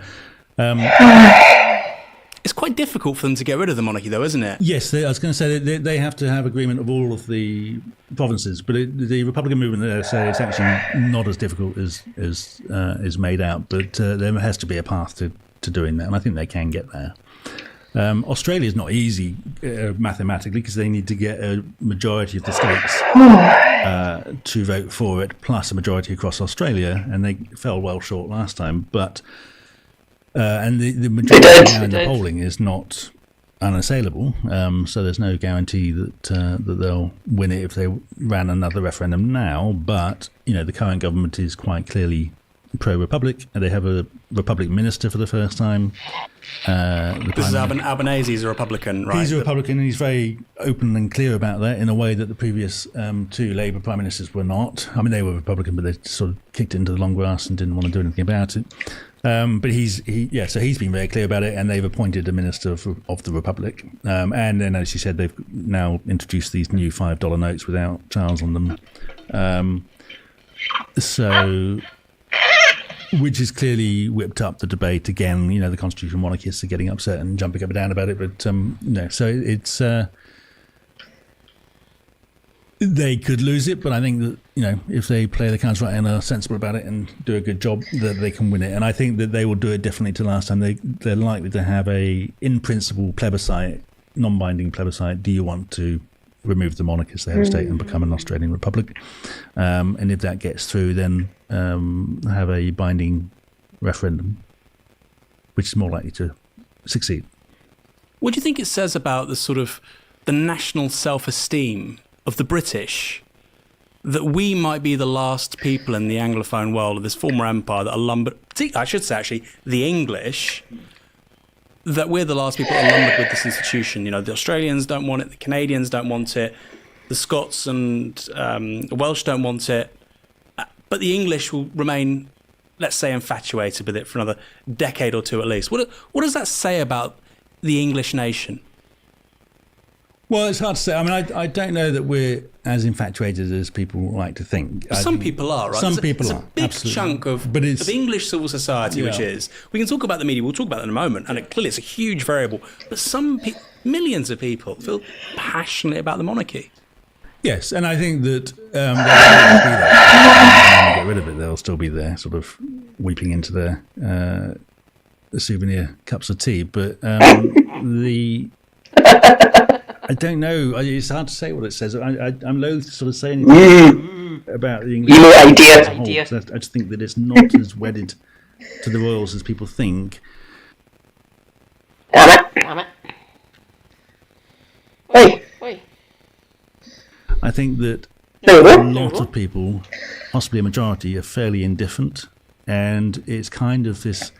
It's quite difficult for them to get rid of the monarchy, though, isn't it? Yes, I was going to say they have to have agreement of all of the provinces, but the Republican movement there say it's actually not as difficult as is made out, but there has to be a path to doing that, and I think they can get there. Australia is not easy mathematically because they need to get a majority of the states to vote for it, plus a majority across Australia, and they fell well short last time. But and the majority now in the polling is not unassailable, so there's no guarantee that they'll win it if they ran another referendum now. But the current government is quite clearly pro-Republic, and they have a Republic minister for the first time. This is Albanese is a Republican, right? He's a Republican, and he's very open and clear about that in a way that the previous two Labour prime ministers were not. I mean, they were Republican, but they sort of kicked it into the long grass and didn't want to do anything about it. But so he's been very clear about it, and they've appointed a minister of the Republic. And then, as you said, they've now introduced these new $5 notes without Charles on them. Which has clearly whipped up the debate again. The constitutional monarchists are getting upset and jumping up and down about it. But so it's they could lose it. But I think that if they play the cards right and are sensible about it and do a good job, that they can win it. And I think that they will do it differently to last time. They're likely to have a in principle plebiscite, non-binding plebiscite. Do you want to remove the monarchy as the head of state and become an Australian republic? And if that gets through, then have a binding referendum, which is more likely to succeed. What do you think it says about the national self-esteem of the British, that we might be the last people in the Anglophone world of this former empire that are lumbered, I should say actually, the English, that we're the last people that are lumbered with this institution? The Australians don't want it, the Canadians don't want it, the Scots and the Welsh don't want it, but the English will remain, let's say, infatuated with it for another decade or two at least. What does that say about the English nation? Well, it's hard to say. I mean, I don't know that we're as infatuated as people like to think. Some people are, right? Some people are. It's a big chunk of English civil society, which is. We can talk about the media, we'll talk about that in a moment, and clearly it's a huge variable. But millions of people feel passionate about the monarchy. Yes, and I think that they'll always be there. When they get rid of it, they'll still be there, sort of weeping into their souvenir cups of tea. But I don't know. It's hard to say what it says. I'm loath to sort of say anything about the English idea. I just think that it's not as wedded to the royals as people think. Damn it. Oi. I think that a lot of people, possibly a majority, are fairly indifferent, and it's kind of this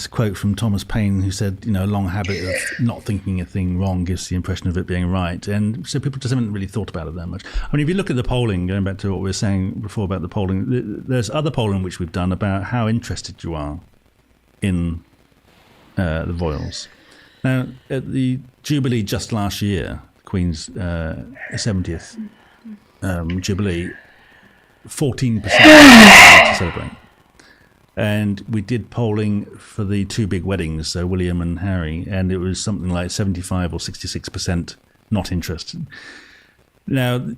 quote from Thomas Paine, who said, a long habit of not thinking a thing wrong gives the impression of it being right. And so people just haven't really thought about it that much. I mean, if you look at the polling, going back to what we were saying before about the polling, there's other polling which we've done about how interested you are in the royals. Now, at the Jubilee just last year, Queen's 70th Jubilee, 14% to celebrate. And we did polling for the two big weddings, so William and Harry, and it was something like 75 or 66% not interested. Now,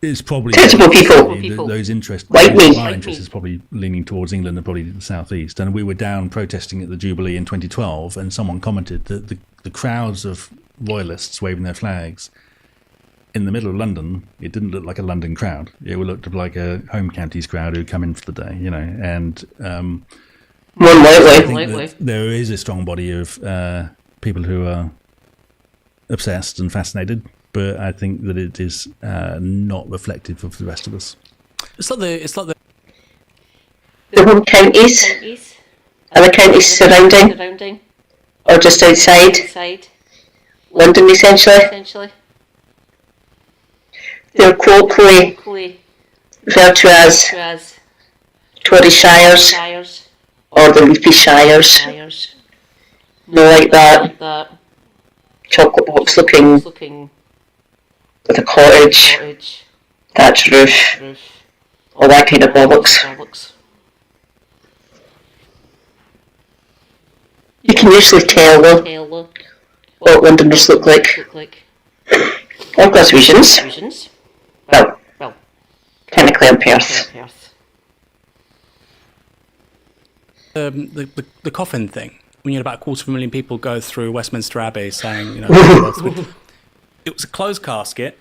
it's probably people. Those interests, our interest is probably leaning towards England and probably the southeast. And we were down protesting at the Jubilee in 2012, and someone commented that the crowds of royalists waving their flags in the middle of London, it didn't look like a London crowd. It looked like a home counties crowd who'd come in for the day, And I think that there is a strong body of people who are obsessed and fascinated, but I think that it is not reflective of the rest of us. It's like the home counties and the counties surrounding, or just outside London, essentially. They're colloquially referred to as Tory shires or the leafy shires. Like that chocolate box looking with a cottage, thatched roof, all that kind of bollocks. You can usually tell though what Londoners look like. Or Glaswegians. Well, technically I'm Perth. The coffin thing. When you had about 250,000 people go through Westminster Abbey saying, you know, it was a closed casket.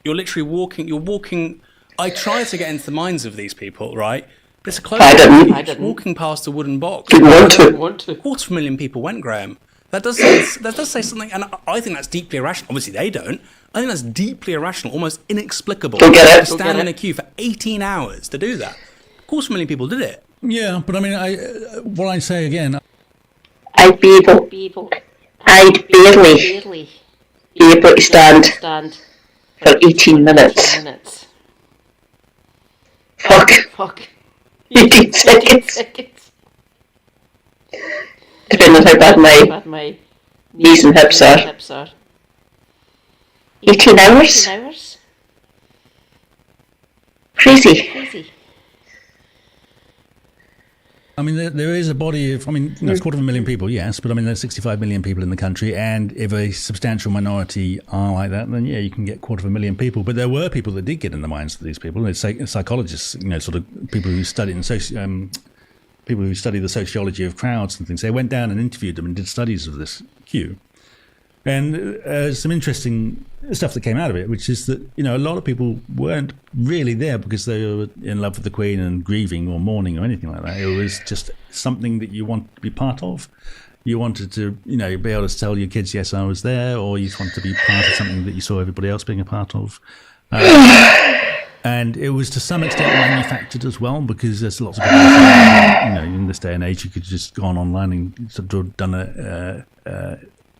You're literally walking. I tried to get into the minds of these people, right? But it's a closed casket. I didn't. Walking past a wooden box. Didn't want to. 250,000 people went, Graham. That does say something, and I think that's deeply irrational. Obviously, they don't. I think that's deeply irrational, almost inexplicable. Don't get it. To stand in a queue for 18 hours to do that. 250,000 people did it. Yeah, but I mean, what I say again, I'd barely be able to stand for 18 minutes. Fuck. 18 seconds. Depending on how bad my knees and hips are. 18 hours? Crazy. I mean, there is a body of, I mean, you know, it's 250,000 people, yes, but I mean, there's 65 million people in the country, and if a substantial minority are like that, then yeah, you can get 250,000 people. But there were people that did get in the minds of these people. It's psychologists, you know, sort of people who study people who study the sociology of crowds and things. They went down and interviewed them and did studies of this queue. And some interesting stuff that came out of it, which is that, you know, a lot of people weren't really there because they were in love with the Queen and grieving or mourning or anything like that. It was just something that you wanted to be part of. You wanted to, you know, be able to tell your kids, yes, I was there, or you just wanted to be part of something that you saw everybody else being a part of. And it was to some extent manufactured as well, because there's lots of people, you know, in this day and age, you could just go online and sort of done a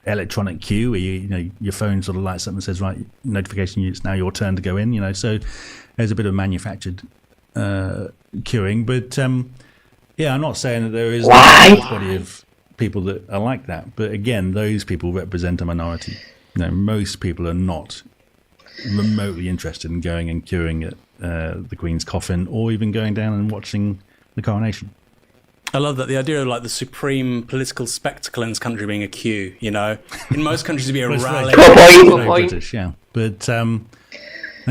electronic queue where you know your phone sort of lights up and says, right, notification, it's now your turn to go in, you know. So there's a bit of manufactured queuing, but yeah, I'm not saying that there is a body of people that are like that, but again, those people represent a minority. You know, most people are not remotely interested in going and queuing at the Queen's coffin, or even going down and watching the coronation. I love that, the idea of like the supreme political spectacle in this country being a queue, you know. In most countries it'd be a rally. British, yeah. But it's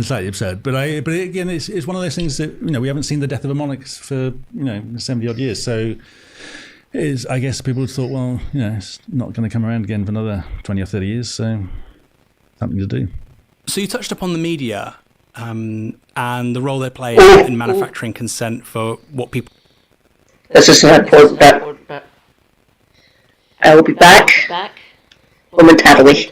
slightly absurd. But again, it's one of those things that, you know, we haven't seen the death of a monarch for, you know, 70 odd years. So I guess people have thought, well, you know, it's not going to come around again for another 20 or 30 years, so something to do. So you touched upon the media and the role they play in manufacturing consent for what people... This is an important bit. I will be back momentarily.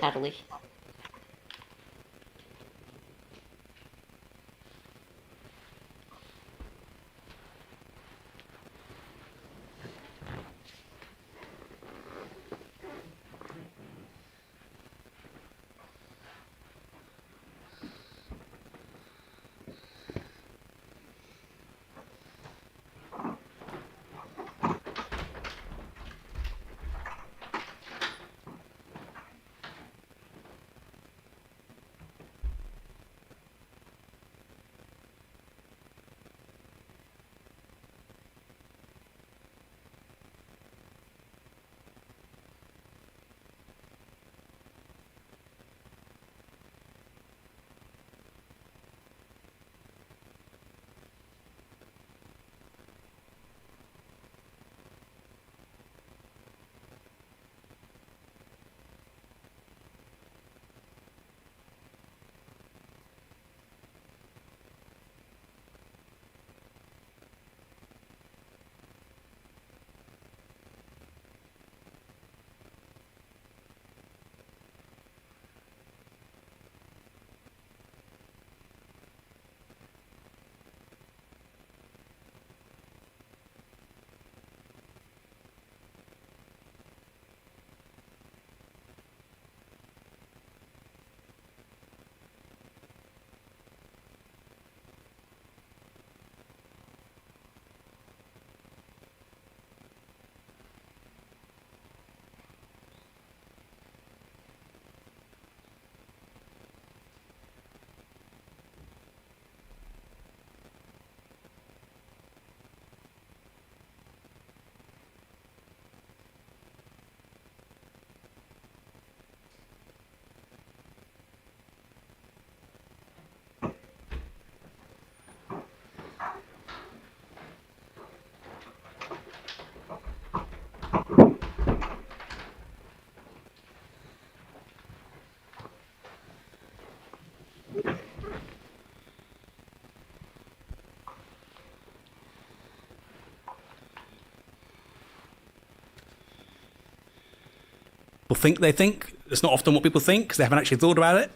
people think they think. It's not often what people think because they haven't actually thought about it,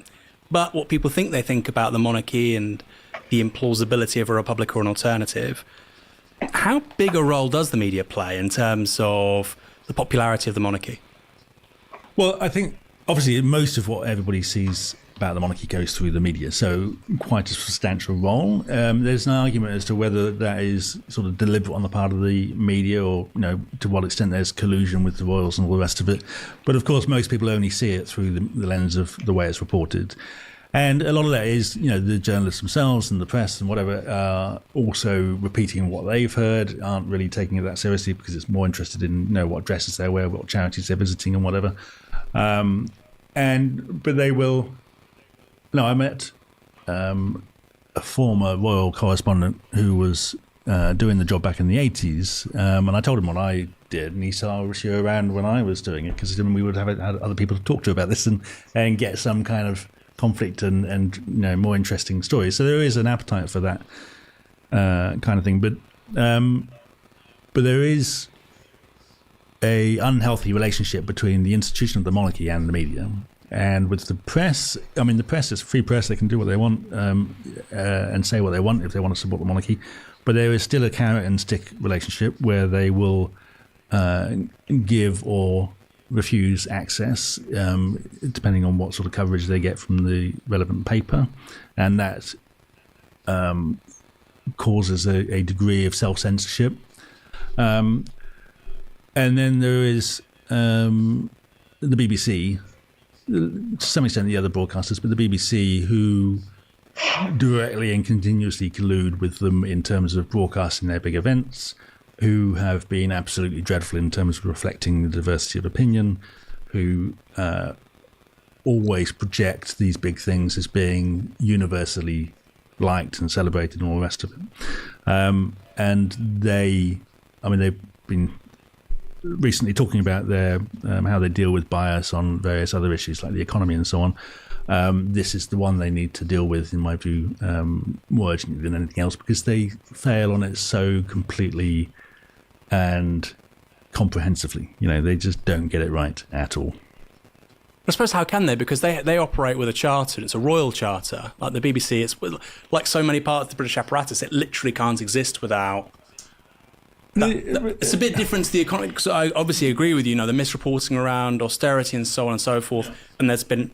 but what people think they think about the monarchy and the implausibility of a republic or an alternative. How big a role does the media play in terms of the popularity of the monarchy? Well, I think obviously most of what everybody sees about the monarchy goes through the media, so quite a substantial role. There's an argument as to whether that is sort of deliberate on the part of the media, or to what extent there's collusion with the royals and all the rest of it. But of course, most people only see it through the lens of the way it's reported. And a lot of that is, the journalists themselves and the press and whatever are also repeating what they've heard, aren't really taking it that seriously because it's more interested in what dresses they wear, what charities they're visiting, and whatever. But they will. No, I met a former royal correspondent who was doing the job back in the 80s, and I told him what I did, and he said, "I wish you were around when I was doing it, because then we would have had other people to talk to about this and get some kind of conflict and more interesting stories." So there is an appetite for that kind of thing, but there is a unhealthy relationship between the institution of the monarchy and the media. And with the press, the press is free press; they can do what they want and say what they want if they want to support the monarchy. But there is still a carrot and stick relationship where they will give or refuse access, depending on what sort of coverage they get from the relevant paper, and that causes a degree of self-censorship. And then there is the BBC, to some extent the other broadcasters, but the BBC, who directly and continuously collude with them in terms of broadcasting their big events, who have been absolutely dreadful in terms of reflecting the diversity of opinion, who always project these big things as being universally liked and celebrated and all the rest of it. And they've been recently talking about their how they deal with bias on various other issues like the economy and so on. This is the one they need to deal with, in my view, more urgently than anything else, because they fail on it so completely and comprehensively. They just don't get it right at all. I suppose how can they? Because they operate with a charter. It's a royal charter. Like the BBC, it's like so many parts of the British apparatus, it literally can't exist without. It's a bit different to the economy, because I obviously agree with you, the misreporting around austerity and so on and so forth. And there's been,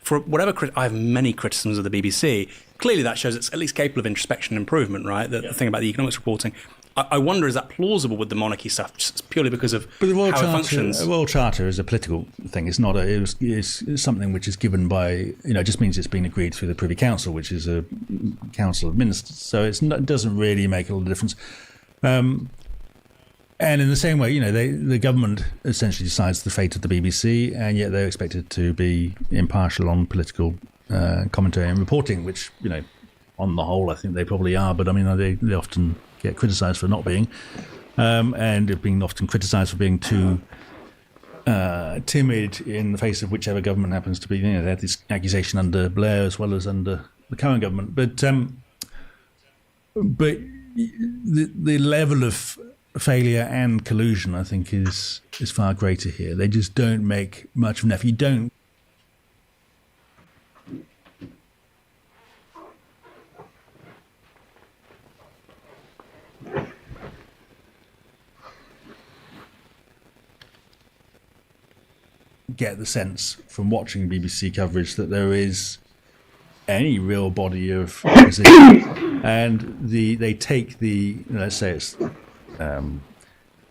for whatever, I have many criticisms of the BBC. Clearly that shows it's at least capable of introspection and improvement, right? The thing about the economics reporting. I wonder, is that plausible with the monarchy stuff, just purely because of how it functions? The Royal Charter is a political thing. It's not it's something which is given by, it just means it's been agreed through the Privy Council, which is a council of ministers. So it doesn't really make a lot of difference. And in the same way, the government essentially decides the fate of the BBC, and yet they're expected to be impartial on political commentary and reporting, which, on the whole, I think they probably are. But they often get criticised for not being, and have been often criticised for being too timid in the face of whichever government happens to be. They had this accusation under Blair as well as under the current government. But the level of failure and collusion, I think, is far greater here. They just don't make much of an effort. You don't get the sense from watching BBC coverage that there is any real body of opposition, and they take let's say it's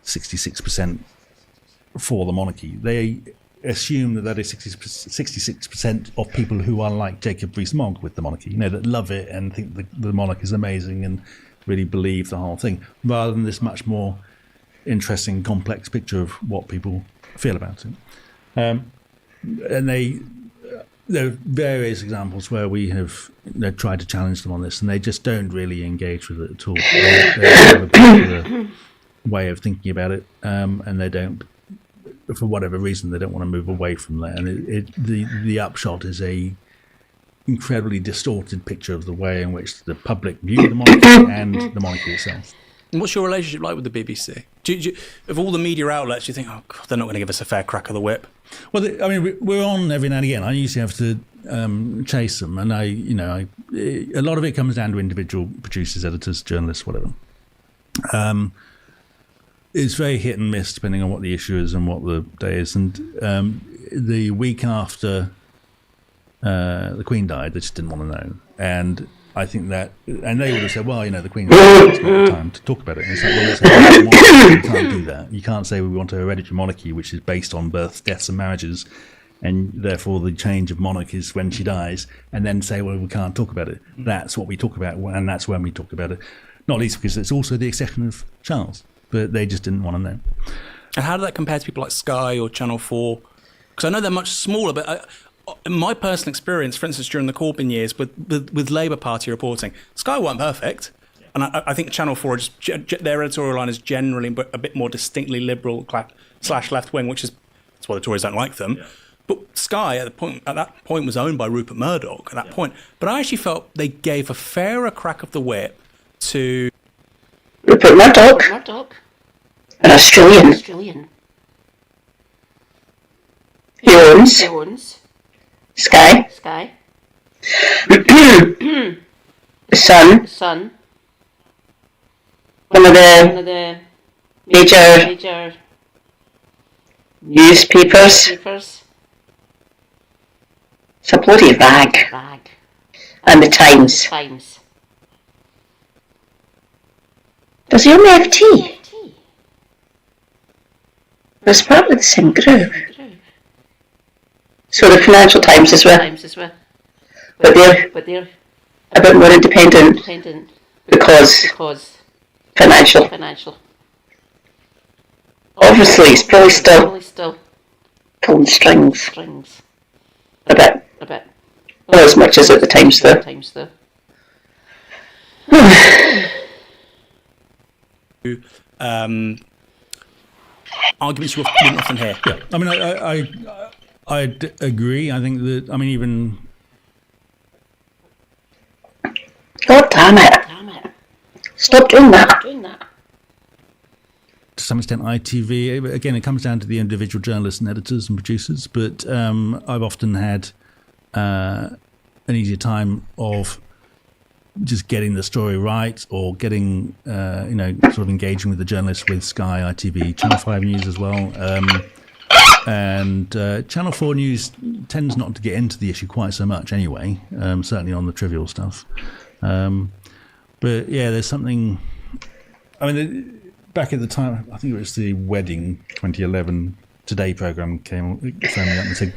66% for the monarchy. They assume that is 66% of people who are like Jacob Rees-Mogg with the monarchy, that love it and think the monarch is amazing and really believe the whole thing, rather than this much more interesting, complex picture of what people feel about it. And there are various examples where we have tried to challenge them on this, and they just don't really engage with it at all. They have a particular way of thinking about it, and they don't, for whatever reason, they don't want to move away from that. And the upshot is a incredibly distorted picture of the way in which the public view the monarchy and the monarchy itself. And what's your relationship like with the BBC? Of all the media outlets, do you think, oh God, they're not going to give us a fair crack of the whip? Well, I mean, we're on every now and again. I usually have to chase them, and a lot of it comes down to individual producers, editors, journalists, whatever. It's very hit and miss depending on what the issue is and what the day is. And the week after the Queen died, they just didn't want to know. And I think that, and they would have said, well, the Queen's died, it's not the time to talk about it. And it's like, well, you can't do that. You can't say we want a hereditary monarchy, which is based on births, deaths, and marriages, and therefore the change of monarch is when she dies, and then say, well, we can't talk about it. That's what we talk about, and that's when we talk about it. Not least because it's also the accession of Charles. But they just didn't want to know. And how did that compare to people like Sky or Channel 4? Because I know they're much smaller, but in my personal experience, for instance, during the Corbyn years with Labour Party reporting, Sky weren't perfect. And I think Channel 4, their editorial line is generally a bit more distinctly liberal / left-wing, that's why the Tories don't like them. Yeah. But Sky, at that point, was owned by Rupert Murdoch at that point. But I actually felt they gave a fairer crack of the whip to... Rupert Murdoch? An Australian. He owns Sky. The Sun. One of the major newspapers. It's a bloody rag. And the Times. Does he only have tea? It's probably the same group. So the Financial Times as well. But they're a bit more independent because financial. Obviously, it's probably still pulling strings. A bit. Not as much as at the Times, though. Arguments you wouldn't often hear. Yeah, I mean, I'd agree. I think that, I mean, even... God damn it. Stop doing that. To some extent, ITV, again, it comes down to the individual journalists and editors and producers, but I've often had an easier time of just getting the story right, or getting, sort of engaging with the journalists with Sky, ITV, Channel 5 News as well. And Channel 4 News tends not to get into the issue quite so much anyway, certainly on the trivial stuff. But yeah, there's something, I mean, back at the time, I think it was the Wedding 2011 Today programme phoned me up and said,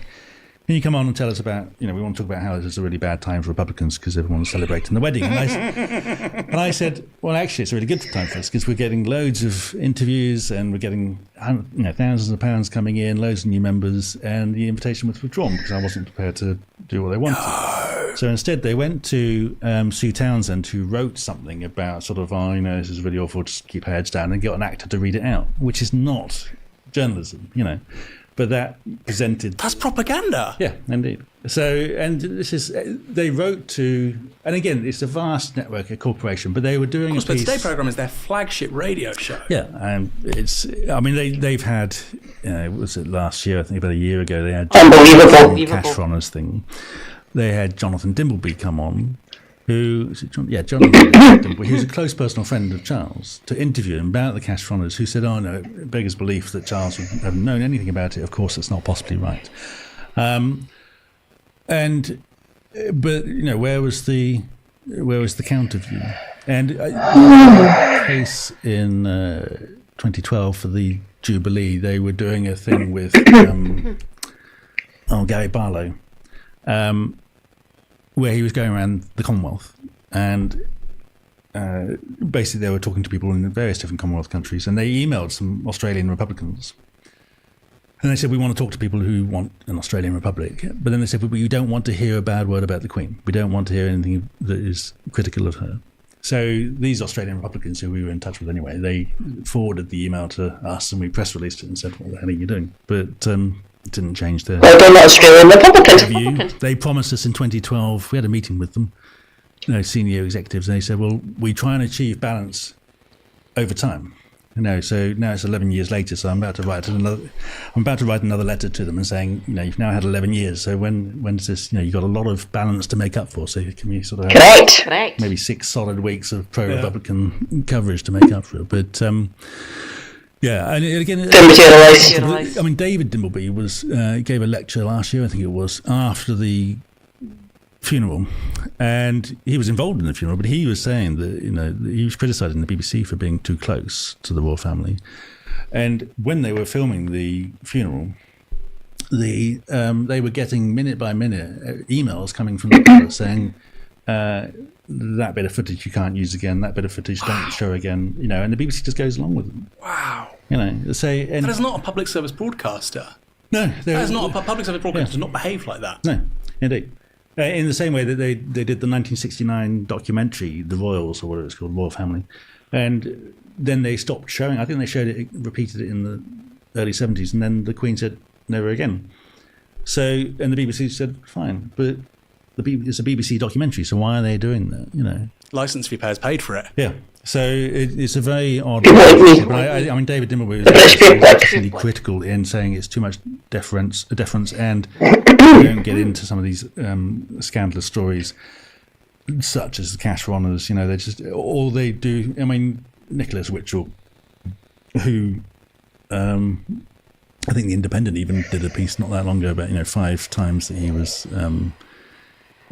can you come on and tell us about, we want to talk about how this is a really bad time for Republicans because everyone's celebrating the wedding. And I said, well, actually, it's a really good time for us because we're getting loads of interviews and we're getting thousands of pounds coming in, loads of new members, and the invitation was withdrawn because I wasn't prepared to do what they wanted. No. So instead, they went to Sue Townsend, who wrote something about sort of, this is really awful, just keep our heads down, and got an actor to read it out, which is not journalism, But that presented... That's propaganda. Yeah, indeed. So, and this is... They wrote to... And again, it's a vast network, a corporation, but they were doing a piece... But Today programme is their flagship radio show. Yeah, and it's... I mean, they've had... was it last year? I think about a year ago, they had... Unbelievable. Cash runners thing. They had Jonathan Dimbleby come on, Jonathan Dimbleby, who's a close personal friend of Charles, to interview him about the cash runners, who said, no, it beggars belief that Charles would have known anything about it. Of course, that's not possibly right. But where was the counter view? And a case in 2012 for the Jubilee, they were doing a thing with Gary Barlow, where he was going around the Commonwealth, and basically they were talking to people in various different Commonwealth countries, and they emailed some Australian Republicans. And they said, we want to talk to people who want an Australian Republic. But then they said, we don't want to hear a bad word about the Queen. We don't want to hear anything that is critical of her. So these Australian Republicans, who we were in touch with anyway, they forwarded the email to us, and we press released it and said, what the hell are you doing? But didn't change their Australian Republicans. They promised us in 2012, we had a meeting with them, senior executives, and they said, well, we try and achieve balance over time. So now it's 11 years later. So I'm about to write another letter to them and saying, you've now had 11 years. So when does this? You've got a lot of balance to make up for. So can you sort of have Correct. maybe 6 solid weeks of pro-Republican coverage to make up for it? But yeah, and again, I mean, David Dimbleby gave a lecture last year, I think it was, after the funeral, and he was involved in the funeral, but he was saying that he was criticising the BBC for being too close to the royal family, and when they were filming the funeral, they were getting minute by minute emails coming from the palace saying that bit of footage you can't use again, that bit of footage don't show again, and the BBC just goes along with them. Wow. Say, and that is not a public service broadcaster. No, that is not a public service broadcaster. Does not behave like that. No, indeed. In the same way that they did the 1969 documentary, The Royals, or whatever it's called, Royal Family, and then they stopped showing. I think they showed it, repeated it in the early 70s, and then the Queen said never again. So, and the BBC said fine, but it's a BBC documentary, so why are they doing that? License fee payers paid for it. Yeah. So it's a very odd relationship. I mean, David Dimbleby was really critical in saying it's too much deference, and we don't get into some of these scandalous stories, such as the cash runners. They just all they do. I mean, Nicholas Witchell, who I think the Independent even did a piece not that long ago about 5 times that he was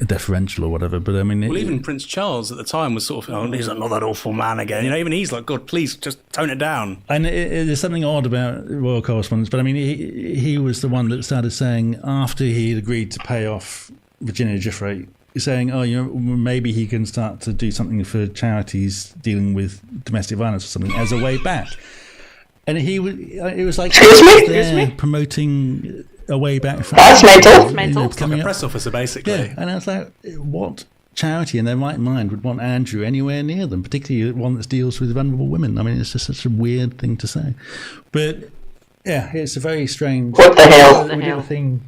deferential or whatever, but I mean, even Prince Charles at the time was sort of, he's not that awful man again. Even he's like, God, please just tone it down. And there's something odd about royal correspondence, but I mean, he was the one that started saying after he'd agreed to pay off Virginia Giuffre, saying, maybe he can start to do something for charities dealing with domestic violence or something as a way back. And it was like promoting a way back from that's mental. It's like a press officer, basically. Yeah, and I was like, what charity in their right mind would want Andrew anywhere near them, particularly one that deals with vulnerable women? I mean, it's just such a weird thing to say. But yeah, it's a very strange. What the hell? We did a thing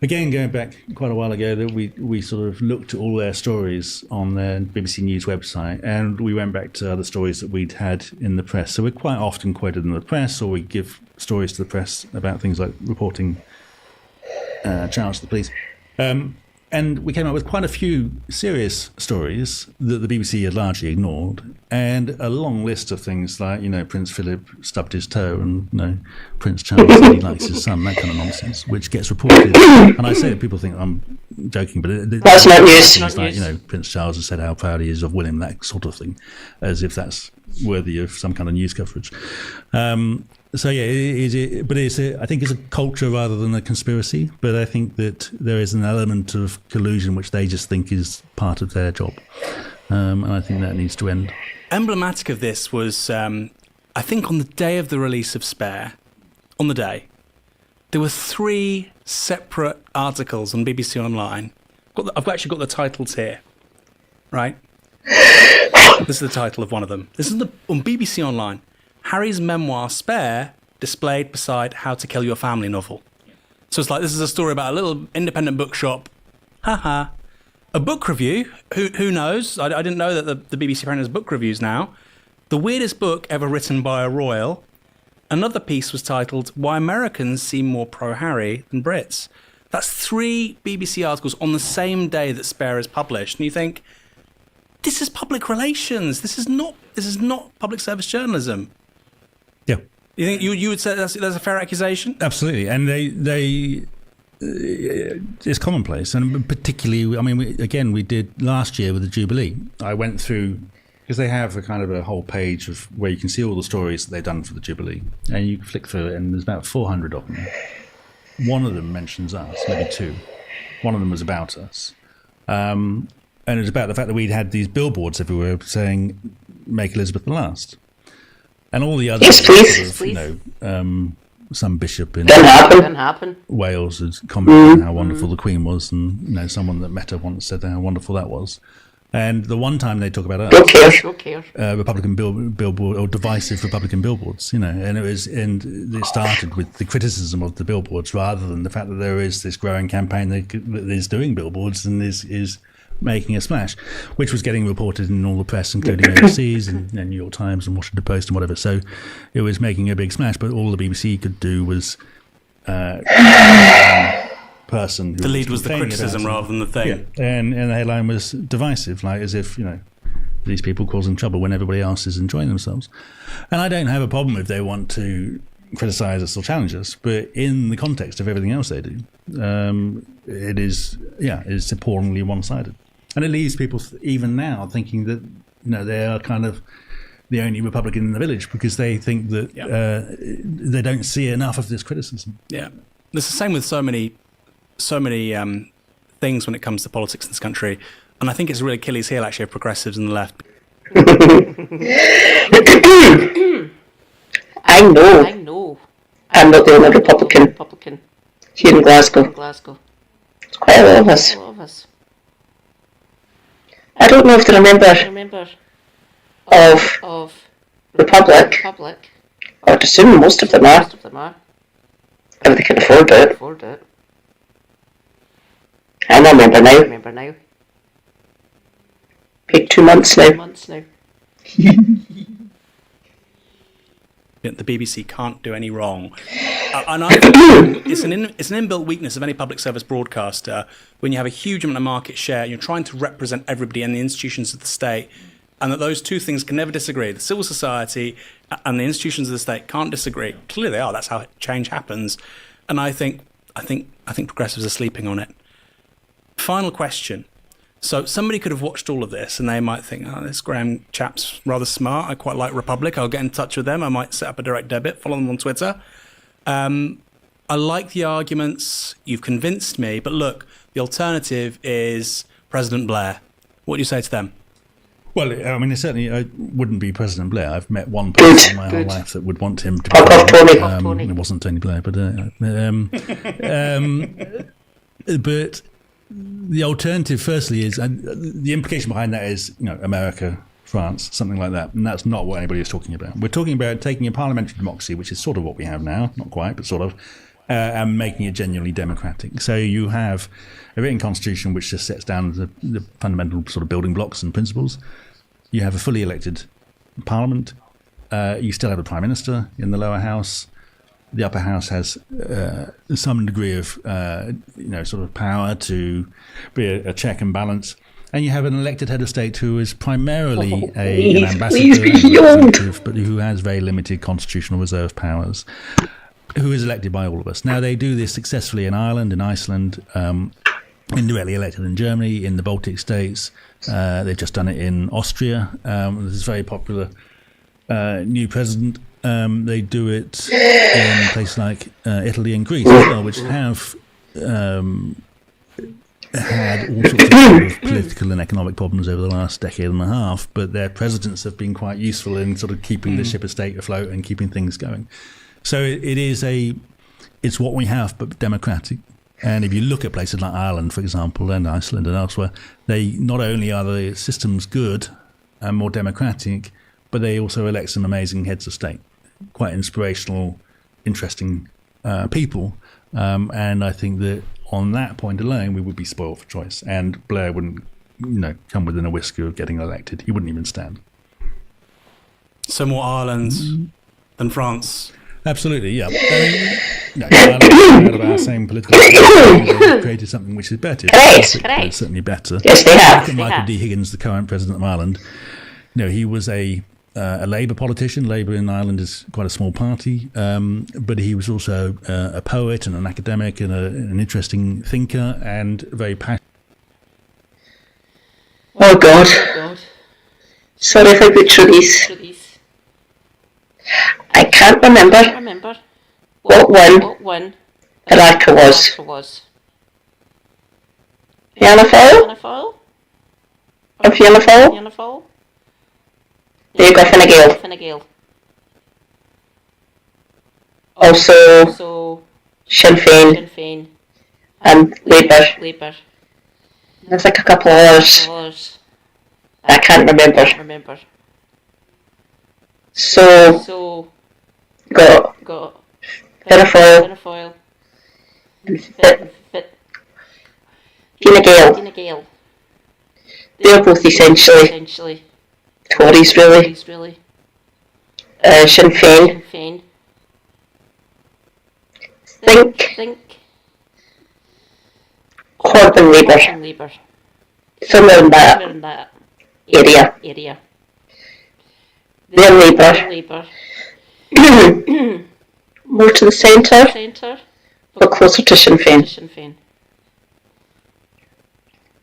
again going back quite a while ago that we sort of looked at all their stories on their BBC News website, and we went back to other stories that we'd had in the press. So we're quite often quoted in the press, or we give stories to the press about things like reporting charge to the police. And we came up with quite a few serious stories that the BBC had largely ignored, and a long list of things like, Prince Philip stubbed his toe, and Prince Charles said he likes his son, that kind of nonsense, which gets reported. And I say that people think I'm joking, but that's not news. Like, Prince Charles has said how proud he is of William, that sort of thing, as if that's worthy of some kind of news coverage. So yeah, I think it's a culture rather than a conspiracy. But I think that there is an element of collusion which they just think is part of their job, and I think that needs to end. Emblematic of this was, I think, on the day of the release of Spare, there were 3 separate articles on BBC Online. I've actually got the titles here, right? This is the title of one of them. This is on BBC Online. Harry's memoir Spare displayed beside How to Kill Your Family novel. So it's like, this is a story about a little independent bookshop. Haha. A book review. Who knows? I didn't know that the BBC apparently has book reviews now. The weirdest book ever written by a royal. Another piece was titled Why Americans Seem More Pro-Harry Than Brits. That's 3 BBC articles on the same day that Spare is published. And you think, this is public relations. This is not public service journalism. Yeah. You think you would say that's a fair accusation? Absolutely, and it's commonplace, and particularly, I mean, we did last year with the Jubilee. I went through, because they have a whole page of where you can see all the stories that they've done for the Jubilee, and you flick through it, and there's about 400 of them. One of them mentions us, maybe 2. One of them was about us. And it was about the fact that we'd had these billboards everywhere saying, "Make Elizabeth the Last." And all the others, yes, please. Some bishop in Wales had commented on how wonderful the Queen was, and someone that met her once said how wonderful that was. And the one time they talk about us, Republican billboard or divisive Republican billboards, and it started with the criticism of the billboards rather than the fact that there is this growing campaign that is doing billboards and is making a splash, which was getting reported in all the press, including overseas and New York Times and Washington Post and whatever. So it was making a big splash, but all the BBC could do was person. The lead was the criticism rather than the thing. Yeah. And the headline was divisive, like as if, these people causing trouble when everybody else is enjoying themselves. And I don't have a problem if they want to criticise us or challenge us, but in the context of everything else they do, it's appallingly one-sided. And it leaves people even now thinking that they are kind of the only Republican in the village because they think that they don't see enough of this criticism. Yeah, it's the same with so many things when it comes to politics in this country, and I think it's a real Achilles heel actually of progressives and the left. I know. I'm not the only Republican here in Glasgow. It's quite a lot of us. I don't know if they remember of Republic. I would assume most of them are. If they can afford it. I remember now. Paid 2 months now. The BBC can't do any wrong. And I think it's an inbuilt weakness of any public service broadcaster when you have a huge amount of market share, you're trying to represent everybody and the institutions of the state, and that those two things can never disagree. The civil society and the institutions of the state can't disagree. Clearly they are. That's how change happens. And I think progressives are sleeping on it. Final question. So somebody could have watched all of this and they might think, this Graham chap's rather smart. I quite like Republic. I'll get in touch with them. I might set up a direct debit, follow them on Twitter. I like the arguments. You've convinced me. But look, the alternative is President Blair. What do you say to them? Well, I mean, certainly I wouldn't be President Blair. I've met one person in my whole life that would want him to be Tony. It wasn't Tony Blair, but but the alternative, firstly, is the implication behind that is America, France, something like that, and that's not what anybody is talking about. We're talking about taking a parliamentary democracy, which is sort of what we have now, not quite, but sort of, and making it genuinely democratic. So you have a written constitution which just sets down the fundamental sort of building blocks and principles. You have a fully elected parliament. You still have a prime minister in the lower house. The upper house has some degree of, sort of power to be a check and balance. And you have an elected head of state who is primarily an ambassador, but who has very limited constitutional reserve powers, who is elected by all of us. Now, they do this successfully in Ireland, in Iceland, indirectly elected in Germany, in the Baltic states. They've just done it in Austria. There's this very popular new president. They do it in places like Italy and Greece as well, which have had all sorts of political and economic problems over the last decade and a half, but their presidents have been quite useful in sort of keeping the ship of state afloat and keeping things going. So it's what we have, but democratic. And if you look at places like Ireland, for example, and Iceland and elsewhere, they not only are the systems good and more democratic, but they also elect some amazing heads of state, quite inspirational, interesting people. And I think that on that point alone, we would be spoiled for choice. And Blair wouldn't, come within a whisker of getting elected. He wouldn't even stand. So more Ireland than France. Absolutely, yeah. Ireland out of our same political they created something which is better. Correct. Certainly better. Yes, they have. Look at Michael D. Higgins, the current president of Ireland. He was a Labour politician. Labour in Ireland is quite a small party, but he was also a poet and an academic and an interesting thinker and very passionate. Oh God. Sorry if I butcher these. I can't remember what one Iraq was. Fianna Fáil? Or Fianna Fáil? There you go, Fine Gael. Also Sinn Féin and Labour. There's like a couple of others I can't remember. So got Fianna Fáil and Fine Gael. They're both essentially Tories, really. Sinn Féin. Think Corbyn Labour. Somewhere in that area. They're Labour. More to the centre, but closer to Sinn Féin.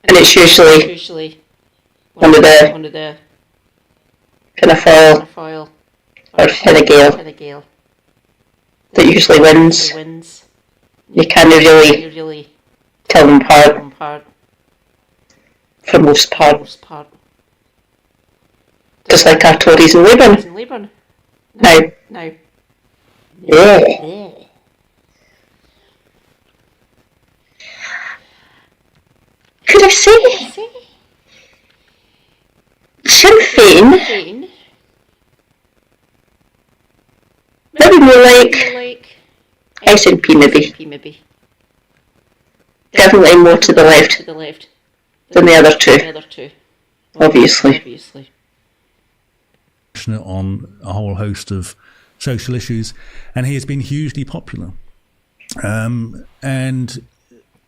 And it's usually one of the kind of foil or Fine Gael that usually wins. You can't really tell them apart for most part. Just like our Tories and Labour. Now. Yeah. Could I say Sinn Féin? Maybe more like SNP maybe. Definitely more to the left than the other two. Obviously. On a whole host of social issues, and he has been hugely popular. And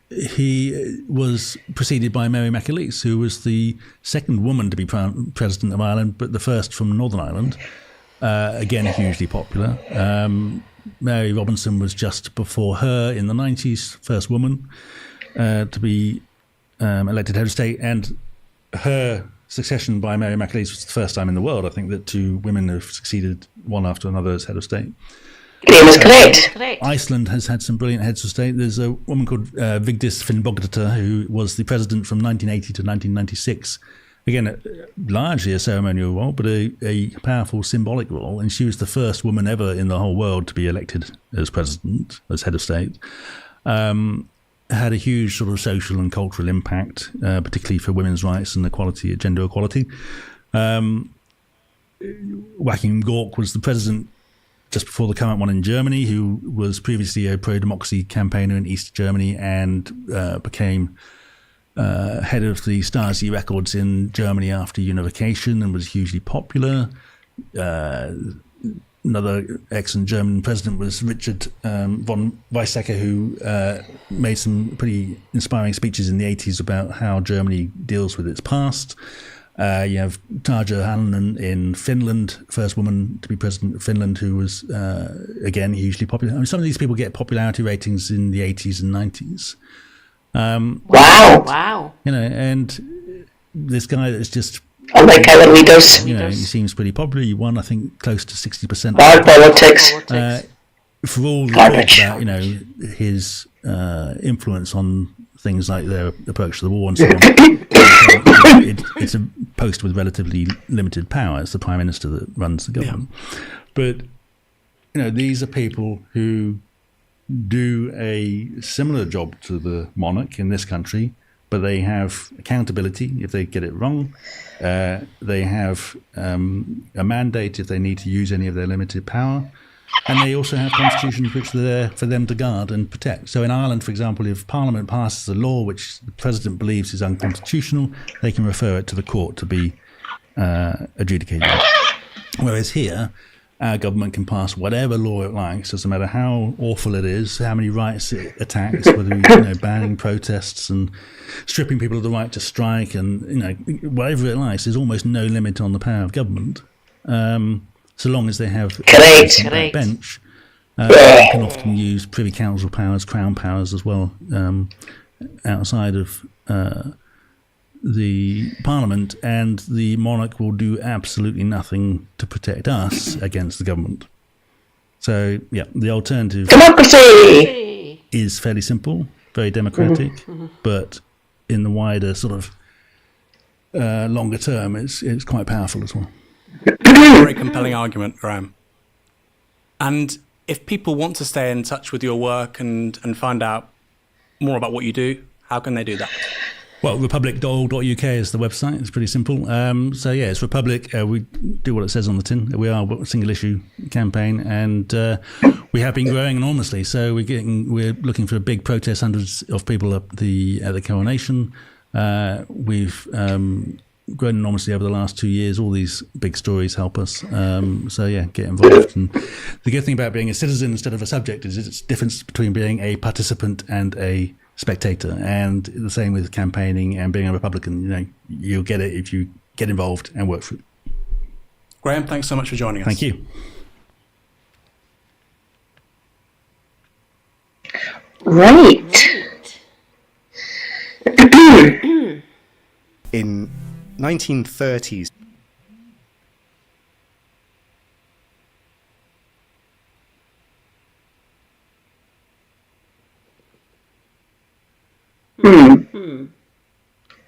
he was preceded by Mary McAleese, who was the second woman to be president of Ireland, but the first from Northern Ireland. Again, hugely popular. Mary Robinson was just before her in the 90s, first woman to be elected head of state, and her succession by Mary McAleese was the first time in the world, I think, that two women have succeeded one after another as head of state. That is correct. Iceland has had some brilliant heads of state. There's a woman called Vigdis Finnbogadóttir, who was the president from 1980 to 1996. Again, largely a ceremonial role, but a powerful symbolic role. And she was the first woman ever in the whole world to be elected as president, as head of state. Had a huge sort of social and cultural impact, particularly for women's rights and equality, gender equality. Joachim Gauck was the president just before the current one in Germany, who was previously a pro-democracy campaigner in East Germany and became head of the Stasi records in Germany after unification and was hugely popular. Another excellent German president was Richard von Weizsäcker, who made some pretty inspiring speeches in the 80s about how Germany deals with its past. You have Tarja Halonen in Finland, first woman to be president of Finland, who was, again, hugely popular. I mean, some of these people get popularity ratings in the 80s and 90s. Wow. You know, and this guy that's just... I like how the leaders. You know, he seems pretty popular. He won, I think, close to 60%. Hard politics. For all the talk about, you know, his influence on things like their approach to the war and so on, it's a post with relatively limited power. It's the Prime Minister that runs the government. Yeah. But, you know, these are people who do a similar job to the monarch in this country, but they have accountability if they get it wrong. They have a mandate if they need to use any of their limited power. And they also have constitutions which are there for them to guard and protect. So in Ireland, for example, if Parliament passes a law which the President believes is unconstitutional, they can refer it to the court to be adjudicated. Whereas here, our government can pass whatever law it likes, doesn't matter how awful it is, how many rights it attacks, whether banning protests and stripping people of the right to strike, and whatever it likes. There's almost no limit on the power of government, so long as they have a bench. They can often use Privy Council powers, Crown powers as well, outside of the Parliament, and the monarch will do absolutely nothing to protect us against the government. So, yeah, the alternative democracy is fairly simple, very democratic, but in the wider sort of longer term, it's quite powerful as well. Very compelling argument, Graham. And if people want to stay in touch with your work and find out more about what you do, how can they do that? Well, republic.org.uk is the website. It's pretty simple. So, yeah, it's Republic. We do what it says on the tin. We are a single-issue campaign, and we have been growing enormously. So we're looking for a big protest, hundreds of people at the coronation. We've grown enormously over the last 2 years. All these big stories help us. So yeah, get involved. And the good thing about being a citizen instead of a subject is it's the difference between being a participant and a spectator. And the same with campaigning and being a Republican. You know, you'll get it if you get involved and work for it. Graham, thanks so much for joining us. Thank you. Right. In 1930s.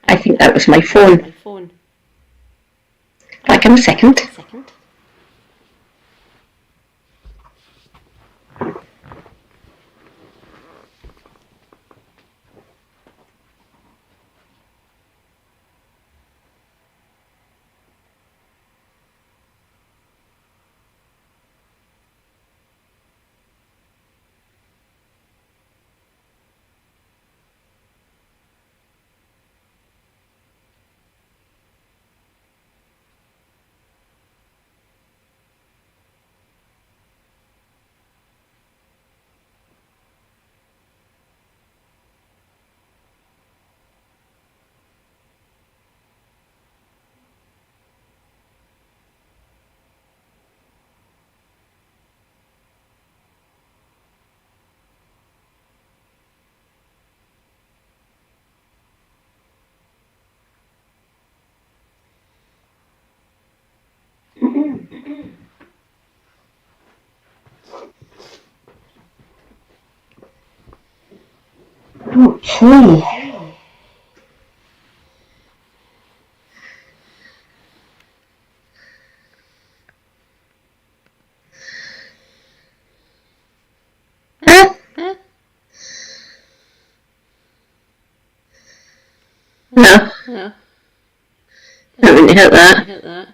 I think that was my phone. Back in a second. Okay. No. I wouldn't hit that.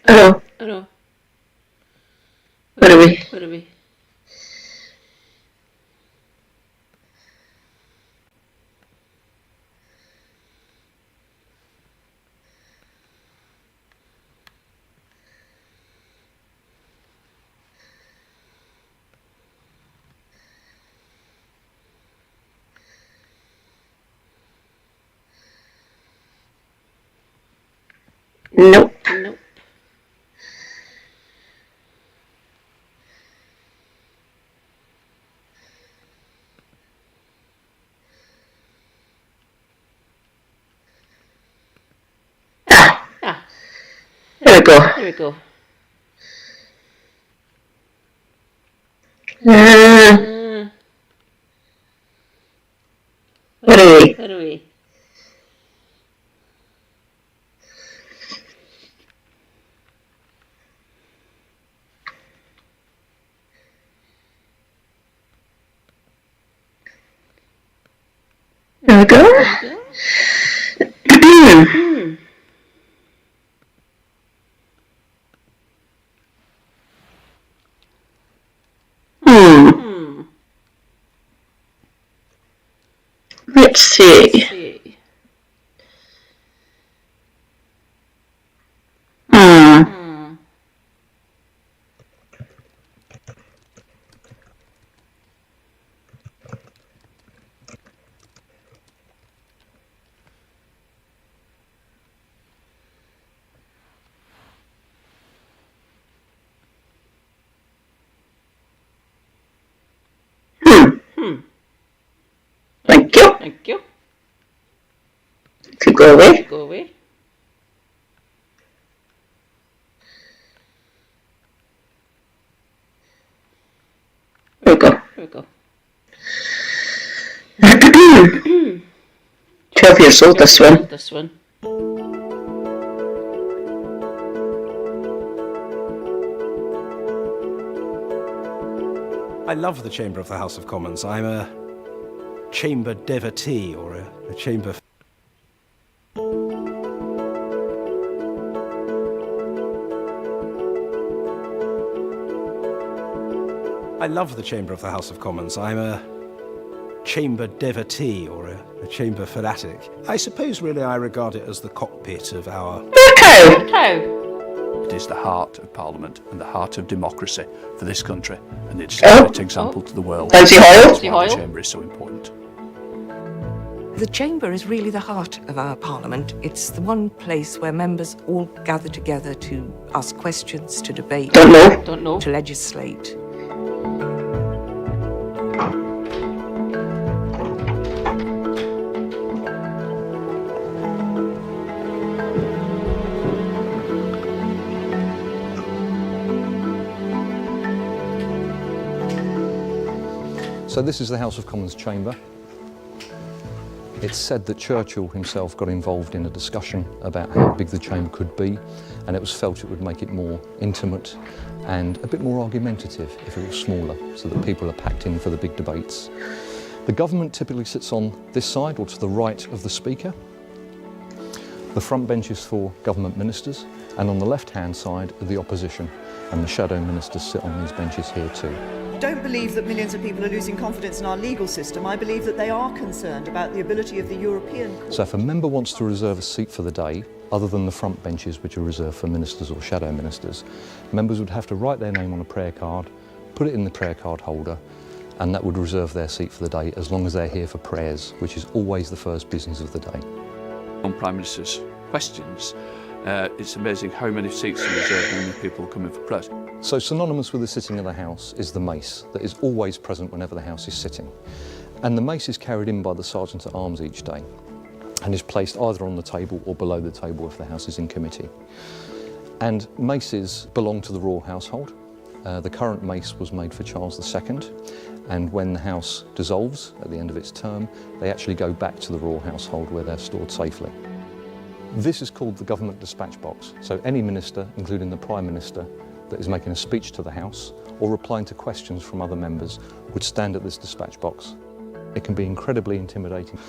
Oh. What are we? Nope. There we go. What are we? There we go. Let's see. Thank you. Could go away. There we go. 12 years old, this one. I love the Chamber of the House of Commons. I'm a chamber devotee or a chamber... I love the chamber of the House of Commons. I'm a chamber devotee or a chamber fanatic. I suppose really I regard it as the cockpit of our... How? It is the heart of Parliament and the heart of democracy for this country, and it's a great example to the world. That's why the chamber is so important. The chamber is really the heart of our Parliament. It's the one place where members all gather together to ask questions, to debate, to legislate. So this is the House of Commons chamber. It's said that Churchill himself got involved in a discussion about how big the chamber could be, and it was felt it would make it more intimate and a bit more argumentative if it was smaller, so that people are packed in for the big debates. The government typically sits on this side or to the right of the Speaker. The front bench is for government ministers, and on the left-hand side are the opposition, and the shadow ministers sit on these benches here too. I don't believe that millions of people are losing confidence in our legal system. I believe that they are concerned about the ability of the European Court. So if a member wants to reserve a seat for the day, other than the front benches which are reserved for ministers or shadow ministers, members would have to write their name on a prayer card, put it in the prayer card holder, and that would reserve their seat for the day as long as they're here for prayers, which is always the first business of the day. On Prime Minister's questions, it's amazing how many seats are reserved and how many people come in for prayers. So synonymous with the sitting of the House is the mace that is always present whenever the House is sitting. And the mace is carried in by the Sergeant at Arms each day and is placed either on the table or below the table if the House is in committee. And maces belong to the royal household. The current mace was made for Charles II, and when the House dissolves at the end of its term, they actually go back to the royal household where they're stored safely. This is called the government dispatch box. So any minister, including the Prime Minister, that is making a speech to the House or replying to questions from other members would stand at this dispatch box. It can be incredibly intimidating,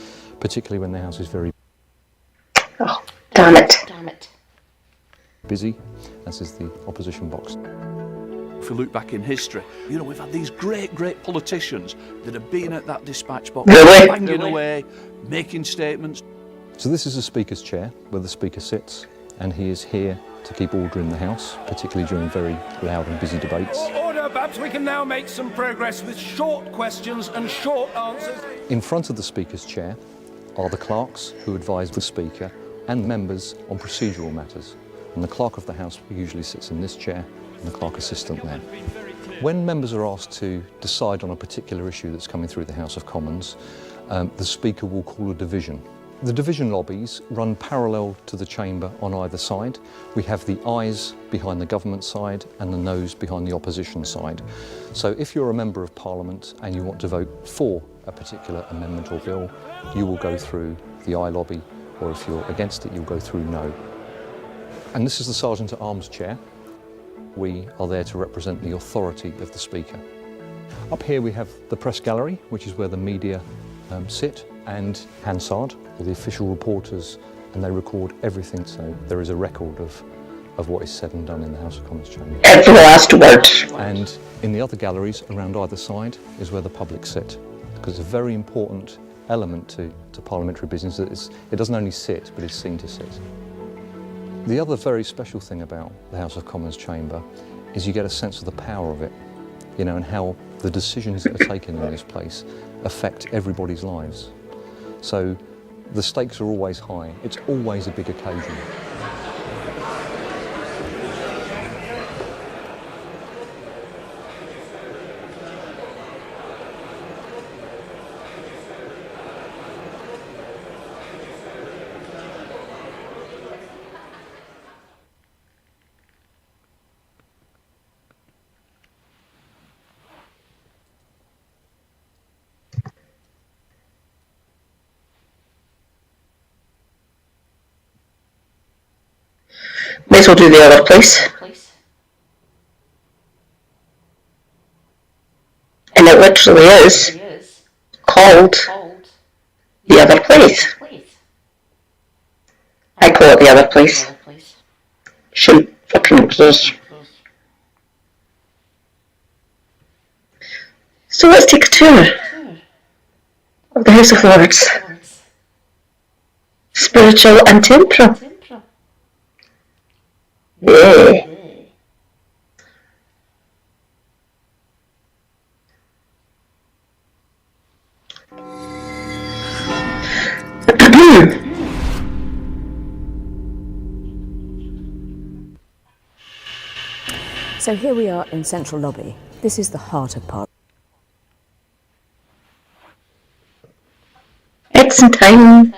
particularly when the House is very Damn it. busy, as is the opposition box. If we look back in history, you know, we've had these great politicians that have been at that dispatch box, banging away, making statements. So this is the Speaker's chair, where the Speaker sits, and he is here to keep order in the House, particularly during very loud and busy debates. Order, perhaps we can now make some progress with short questions and short answers. In front of the Speaker's chair are the clerks who advise the Speaker and members on procedural matters. And the Clerk of the House usually sits in this chair and the Clerk Assistant there. When members are asked to decide on a particular issue that's coming through the House of Commons, the Speaker will call a division. The division lobbies run parallel to the chamber on either side. We have the eyes behind the government side and the nose behind the opposition side. So if you're a member of Parliament and you want to vote for a particular amendment or bill, you will go through the eye lobby, or if you're against it, you'll go through no. And this is the Sergeant at Arms chair. We are there to represent the authority of the Speaker. Up here we have the press gallery, which is where the media sit, and Hansard, or the official reporters, and they record everything, so there is a record of what is said and done in the House of Commons chamber. Every last word. And in the other galleries around either side is where the public sit, because it's a very important element to parliamentary business. It doesn't only sit, but is seen to sit. The other very special thing about the House of Commons chamber is you get a sense of the power of it, you know, and how the decisions that are taken in this place affect everybody's lives. So the stakes are always high. It's always a big occasion. May as well do the other place. And it literally is called The other place. I call it the other place. Shouldn't fucking be. So let's take a tour of the House of Lords. Spiritual and temporal. Yeah. So here we are in Central Lobby. This is the heart of Parliament. Excellent time.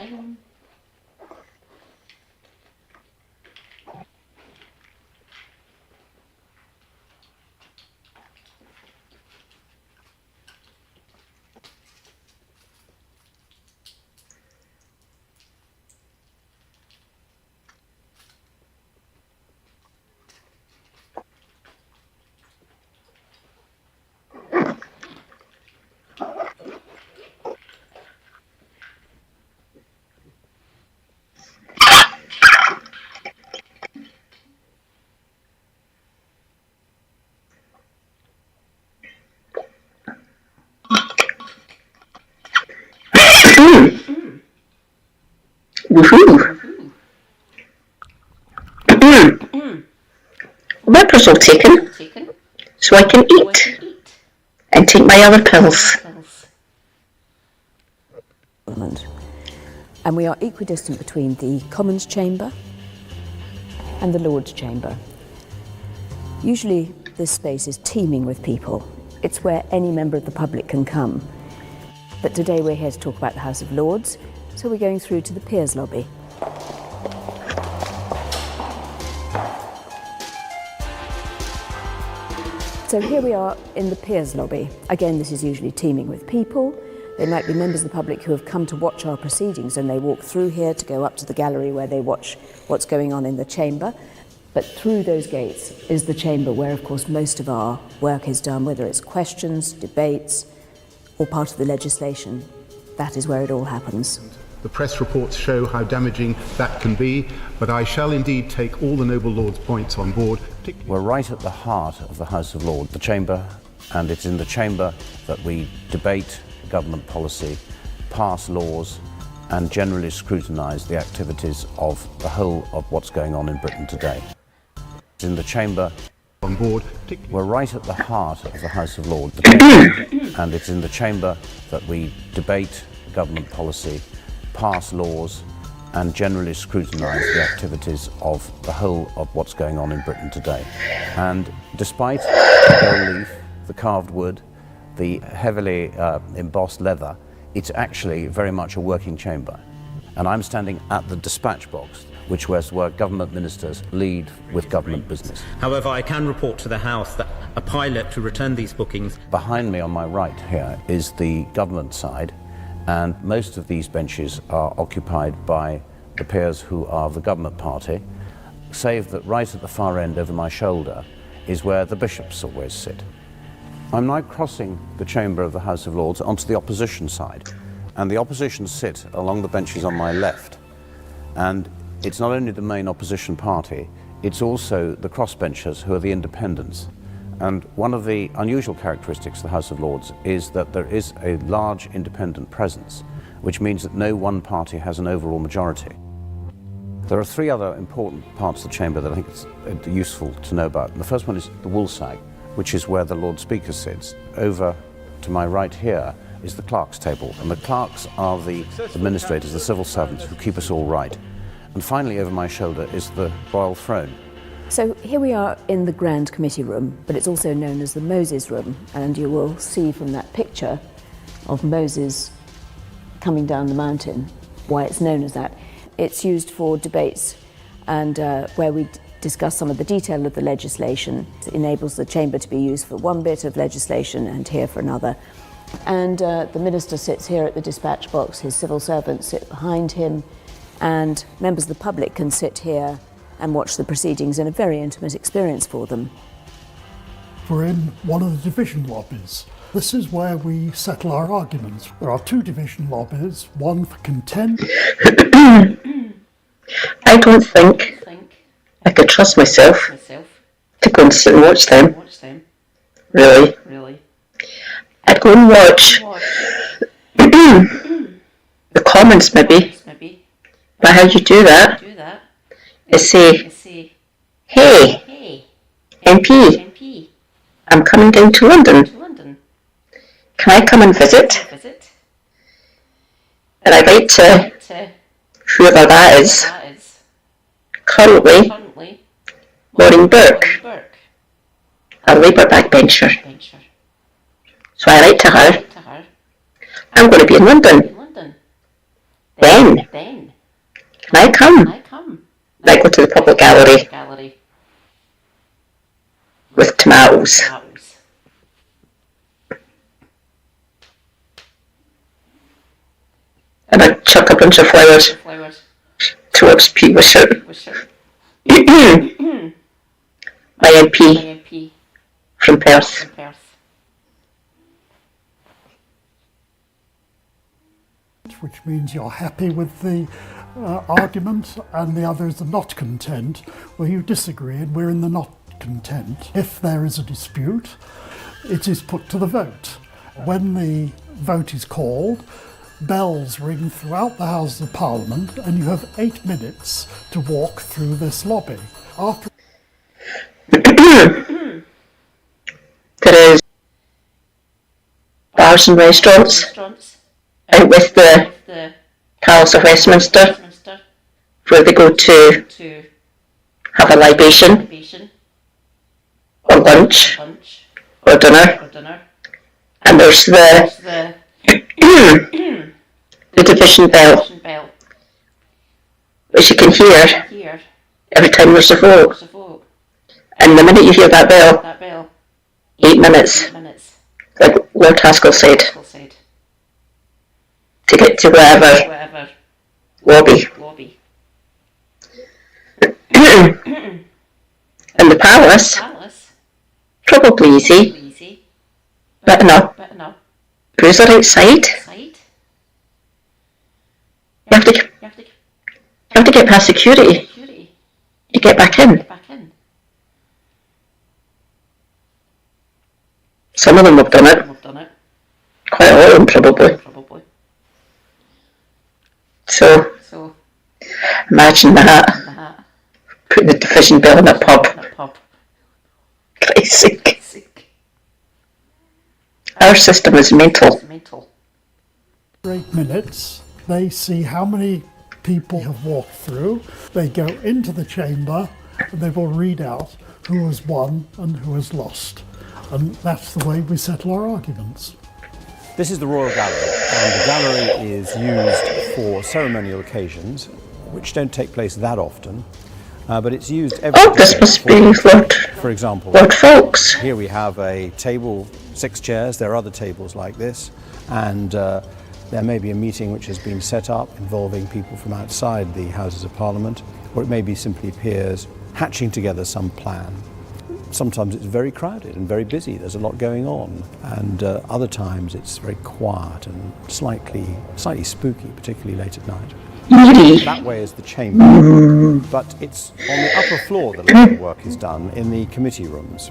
Woohoo! Rippers all taken, so I can eat and take my other pills. And we are equidistant between the Commons Chamber and the Lords Chamber. Usually this space is teeming with people. It's where any member of the public can come. But today we're here to talk about the House of Lords, so we're going through to the Peers Lobby. So here we are in the Peers Lobby. Again, this is usually teeming with people. They might be members of the public who have come to watch our proceedings, and they walk through here to go up to the gallery where they watch what's going on in the chamber. But through those gates is the chamber where, of course, most of our work is done, whether it's questions, debates, or part of the legislation. That is where it all happens. The press reports show how damaging that can be, but I shall indeed take all the noble lord's points on board. We're right at the heart of the House of Lords, the chamber, and it's in the chamber that we debate government policy, pass laws, and generally scrutinise the activities of the whole of what's going on in Britain today. It's in the chamber on board. We're right at the heart of the House of Lords, the chamber, and it's in the chamber that we debate government policy, pass laws, and generally scrutinise the activities of the whole of what's going on in Britain today. And despite the gold leaf, the carved wood, the heavily embossed leather, it's actually very much a working chamber. And I'm standing at the dispatch box, which was where government ministers lead with government business. However, I can report to the House that a pilot to return these bookings... Behind me on my right here is the government side, and most of these benches are occupied by the peers who are the government party, save that right at the far end over my shoulder is where the bishops always sit. I'm now crossing the chamber of the House of Lords onto the opposition side, and the opposition sit along the benches on my left. And it's not only the main opposition party, it's also the crossbenchers who are the independents. And one of the unusual characteristics of the House of Lords is that there is a large independent presence, which means that no one party has an overall majority. There are three other important parts of the chamber that I think it's useful to know about. And the first one is the woolsack, which is where the Lord Speaker sits. Over to my right here is the clerk's table, and the clerks are the administrators, the civil servants who keep us all right. And finally, over my shoulder is the royal throne. So here we are in the Grand Committee Room, but it's also known as the Moses Room, and you will see from that picture of Moses coming down the mountain why it's known as that. It's used for debates and where we discuss some of the detail of the legislation. It enables the chamber to be used for one bit of legislation and here for another. And the minister sits here at the dispatch box, his civil servants sit behind him, and members of the public can sit here and watch the proceedings in a very intimate experience for them. We're in one of the division lobbies. This is where we settle our arguments. There are two division lobbies, one for content. I don't think I could trust myself to go and sit and watch them. Really. I'd go and watch the Commons maybe. But how you do that is say, hey, MP, I'm coming down to London. Can I come and visit? And I'd like to, whoever that is, currently Maureen Burke, a Labour backbencher. So I write to her, I'm going to be in London. Then, can I come? I go to the public gallery with tomatoes. And I chuck a bunch of flowers towards P. Wishart. My MP from Perth. Which means you're happy with the argument and the others are not content. Well, you disagree and we're in the not content. If there is a dispute, it is put to the vote. When the vote is called, bells ring throughout the Houses of Parliament and you have 8 minutes to walk through this lobby. After There is bars and restaurants out with the Palace of Westminster where they go to have a libation or lunch or dinner. And there's the division bell, which you can hear every time there's a vote. And the minute you hear that bell, 8 minutes, like Lord Haskell said, to get to wherever lobby. And the palace, probably easy, but no. Cruiser outside. You have to get past security to get back in. Some of them have done it. Quite a lot of them probably. So imagine that. Putting the division bell in a pub. Crazy. Our system is mental. 8 minutes, they see how many people have walked through. They go into the chamber and they will read out who has won and who has lost. And that's the way we settle our arguments. This is the Royal Gallery, and the gallery is used for ceremonial occasions, which don't take place that often, but it's used every day. This must be Lord. For example, Lord Foulkes. Here we have a table, 6 chairs. There are other tables like this, and there may be a meeting which has been set up involving people from outside the Houses of Parliament, or it may be simply peers hatching together some plan. Sometimes it's very crowded and very busy, there's a lot going on, and other times it's very quiet and slightly spooky, particularly late at night. That way is the chamber, but it's on the upper floor that a lot of work is done in the committee rooms.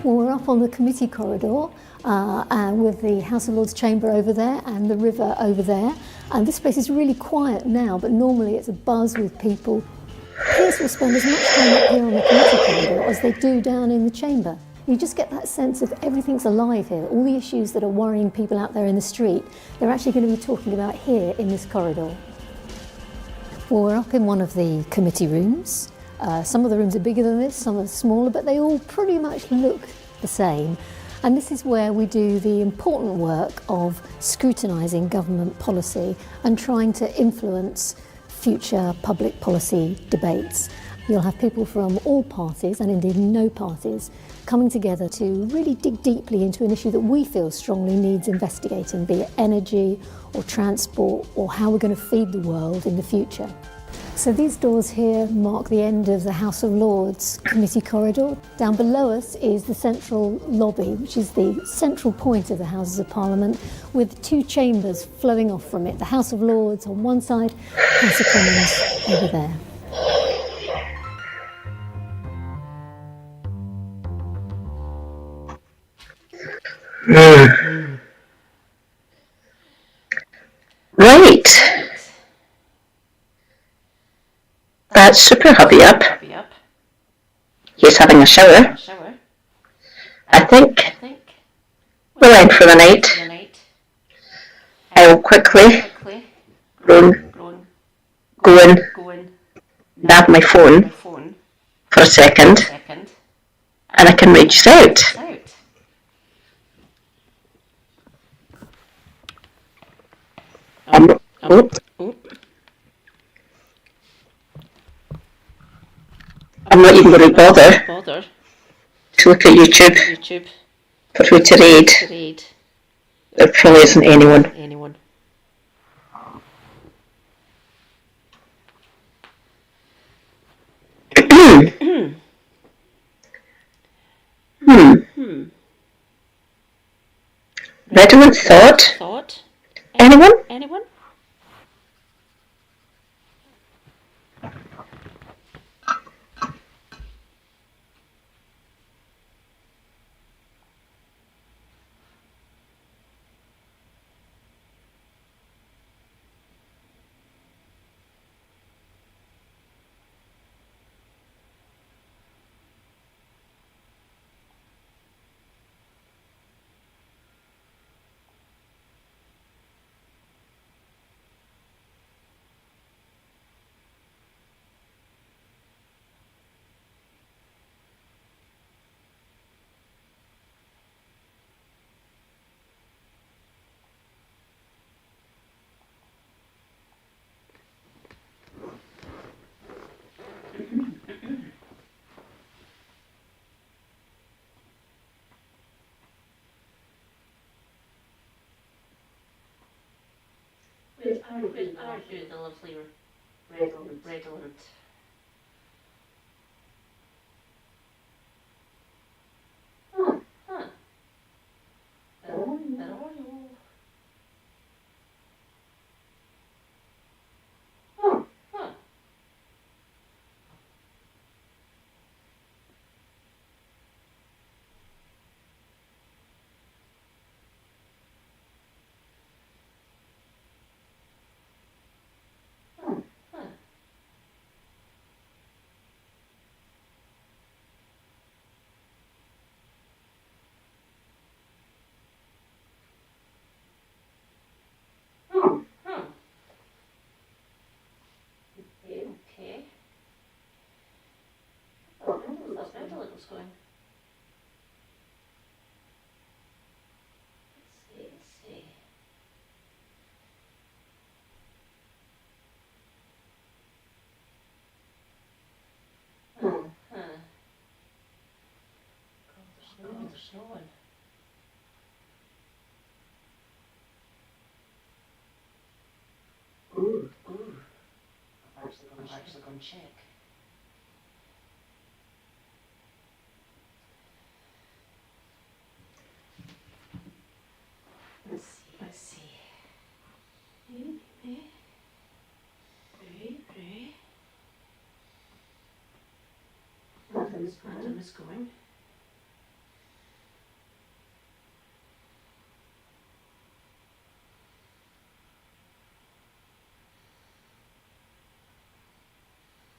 Well, we're up on the committee corridor with the House of Lords chamber over there and the river over there, and this place is really quiet now, but normally it's a buzz with people. Peers will spend as much time up here on the committee corridor as they do down in the chamber. You just get that sense of everything's alive here. All the issues that are worrying people out there in the street, they're actually going to be talking about here in this corridor. Well, we're up in one of the committee rooms. Some of the rooms are bigger than this, some are smaller, but they all pretty much look the same. And this is where we do the important work of scrutinising government policy and trying to influence future public policy debates. You'll have people from all parties, and indeed no parties, coming together to really dig deeply into an issue that we feel strongly needs investigating, be it energy or transport or how we're going to feed the world in the future. So these doors here mark the end of the House of Lords committee corridor. Down below us is the central lobby, which is the central point of the Houses of Parliament, with two chambers flowing off from it. The House of Lords on one side, House of Commons over there. Right. That's super hubby up. He's having a shower. I think we'll end for the night. I'll quickly go and grab my phone for a second, and I can reach out. I'm not even going to bother to look at YouTube for who to read. There probably isn't anyone. Redolent thought? Anyone? The lovely redolent. Okay. That's ventilators going. Let's see. There's no one. Ooh. I'm actually going to check. Let's see. Nothing is going.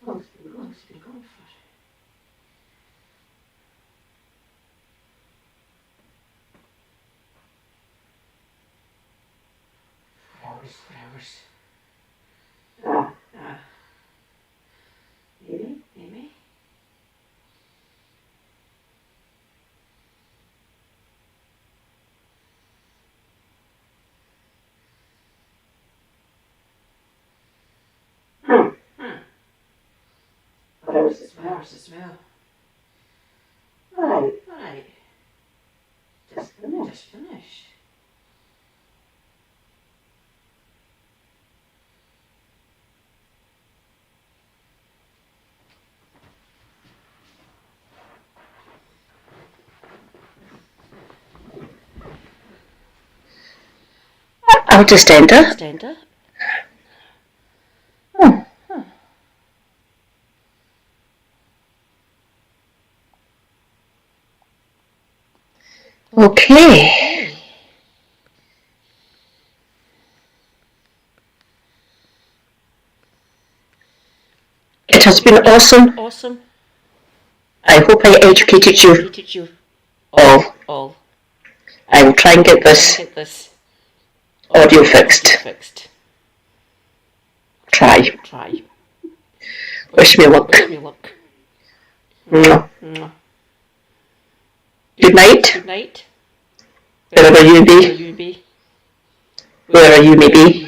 How long has it been going for? Hours. Maybe. Hours as well. Right. Just finished. I'll just enter. Okay. It has been awesome. I hope I educated you all. I will try and get this audio fixed. Try. Wish me luck. Good night. Wherever you be. Wherever you may be.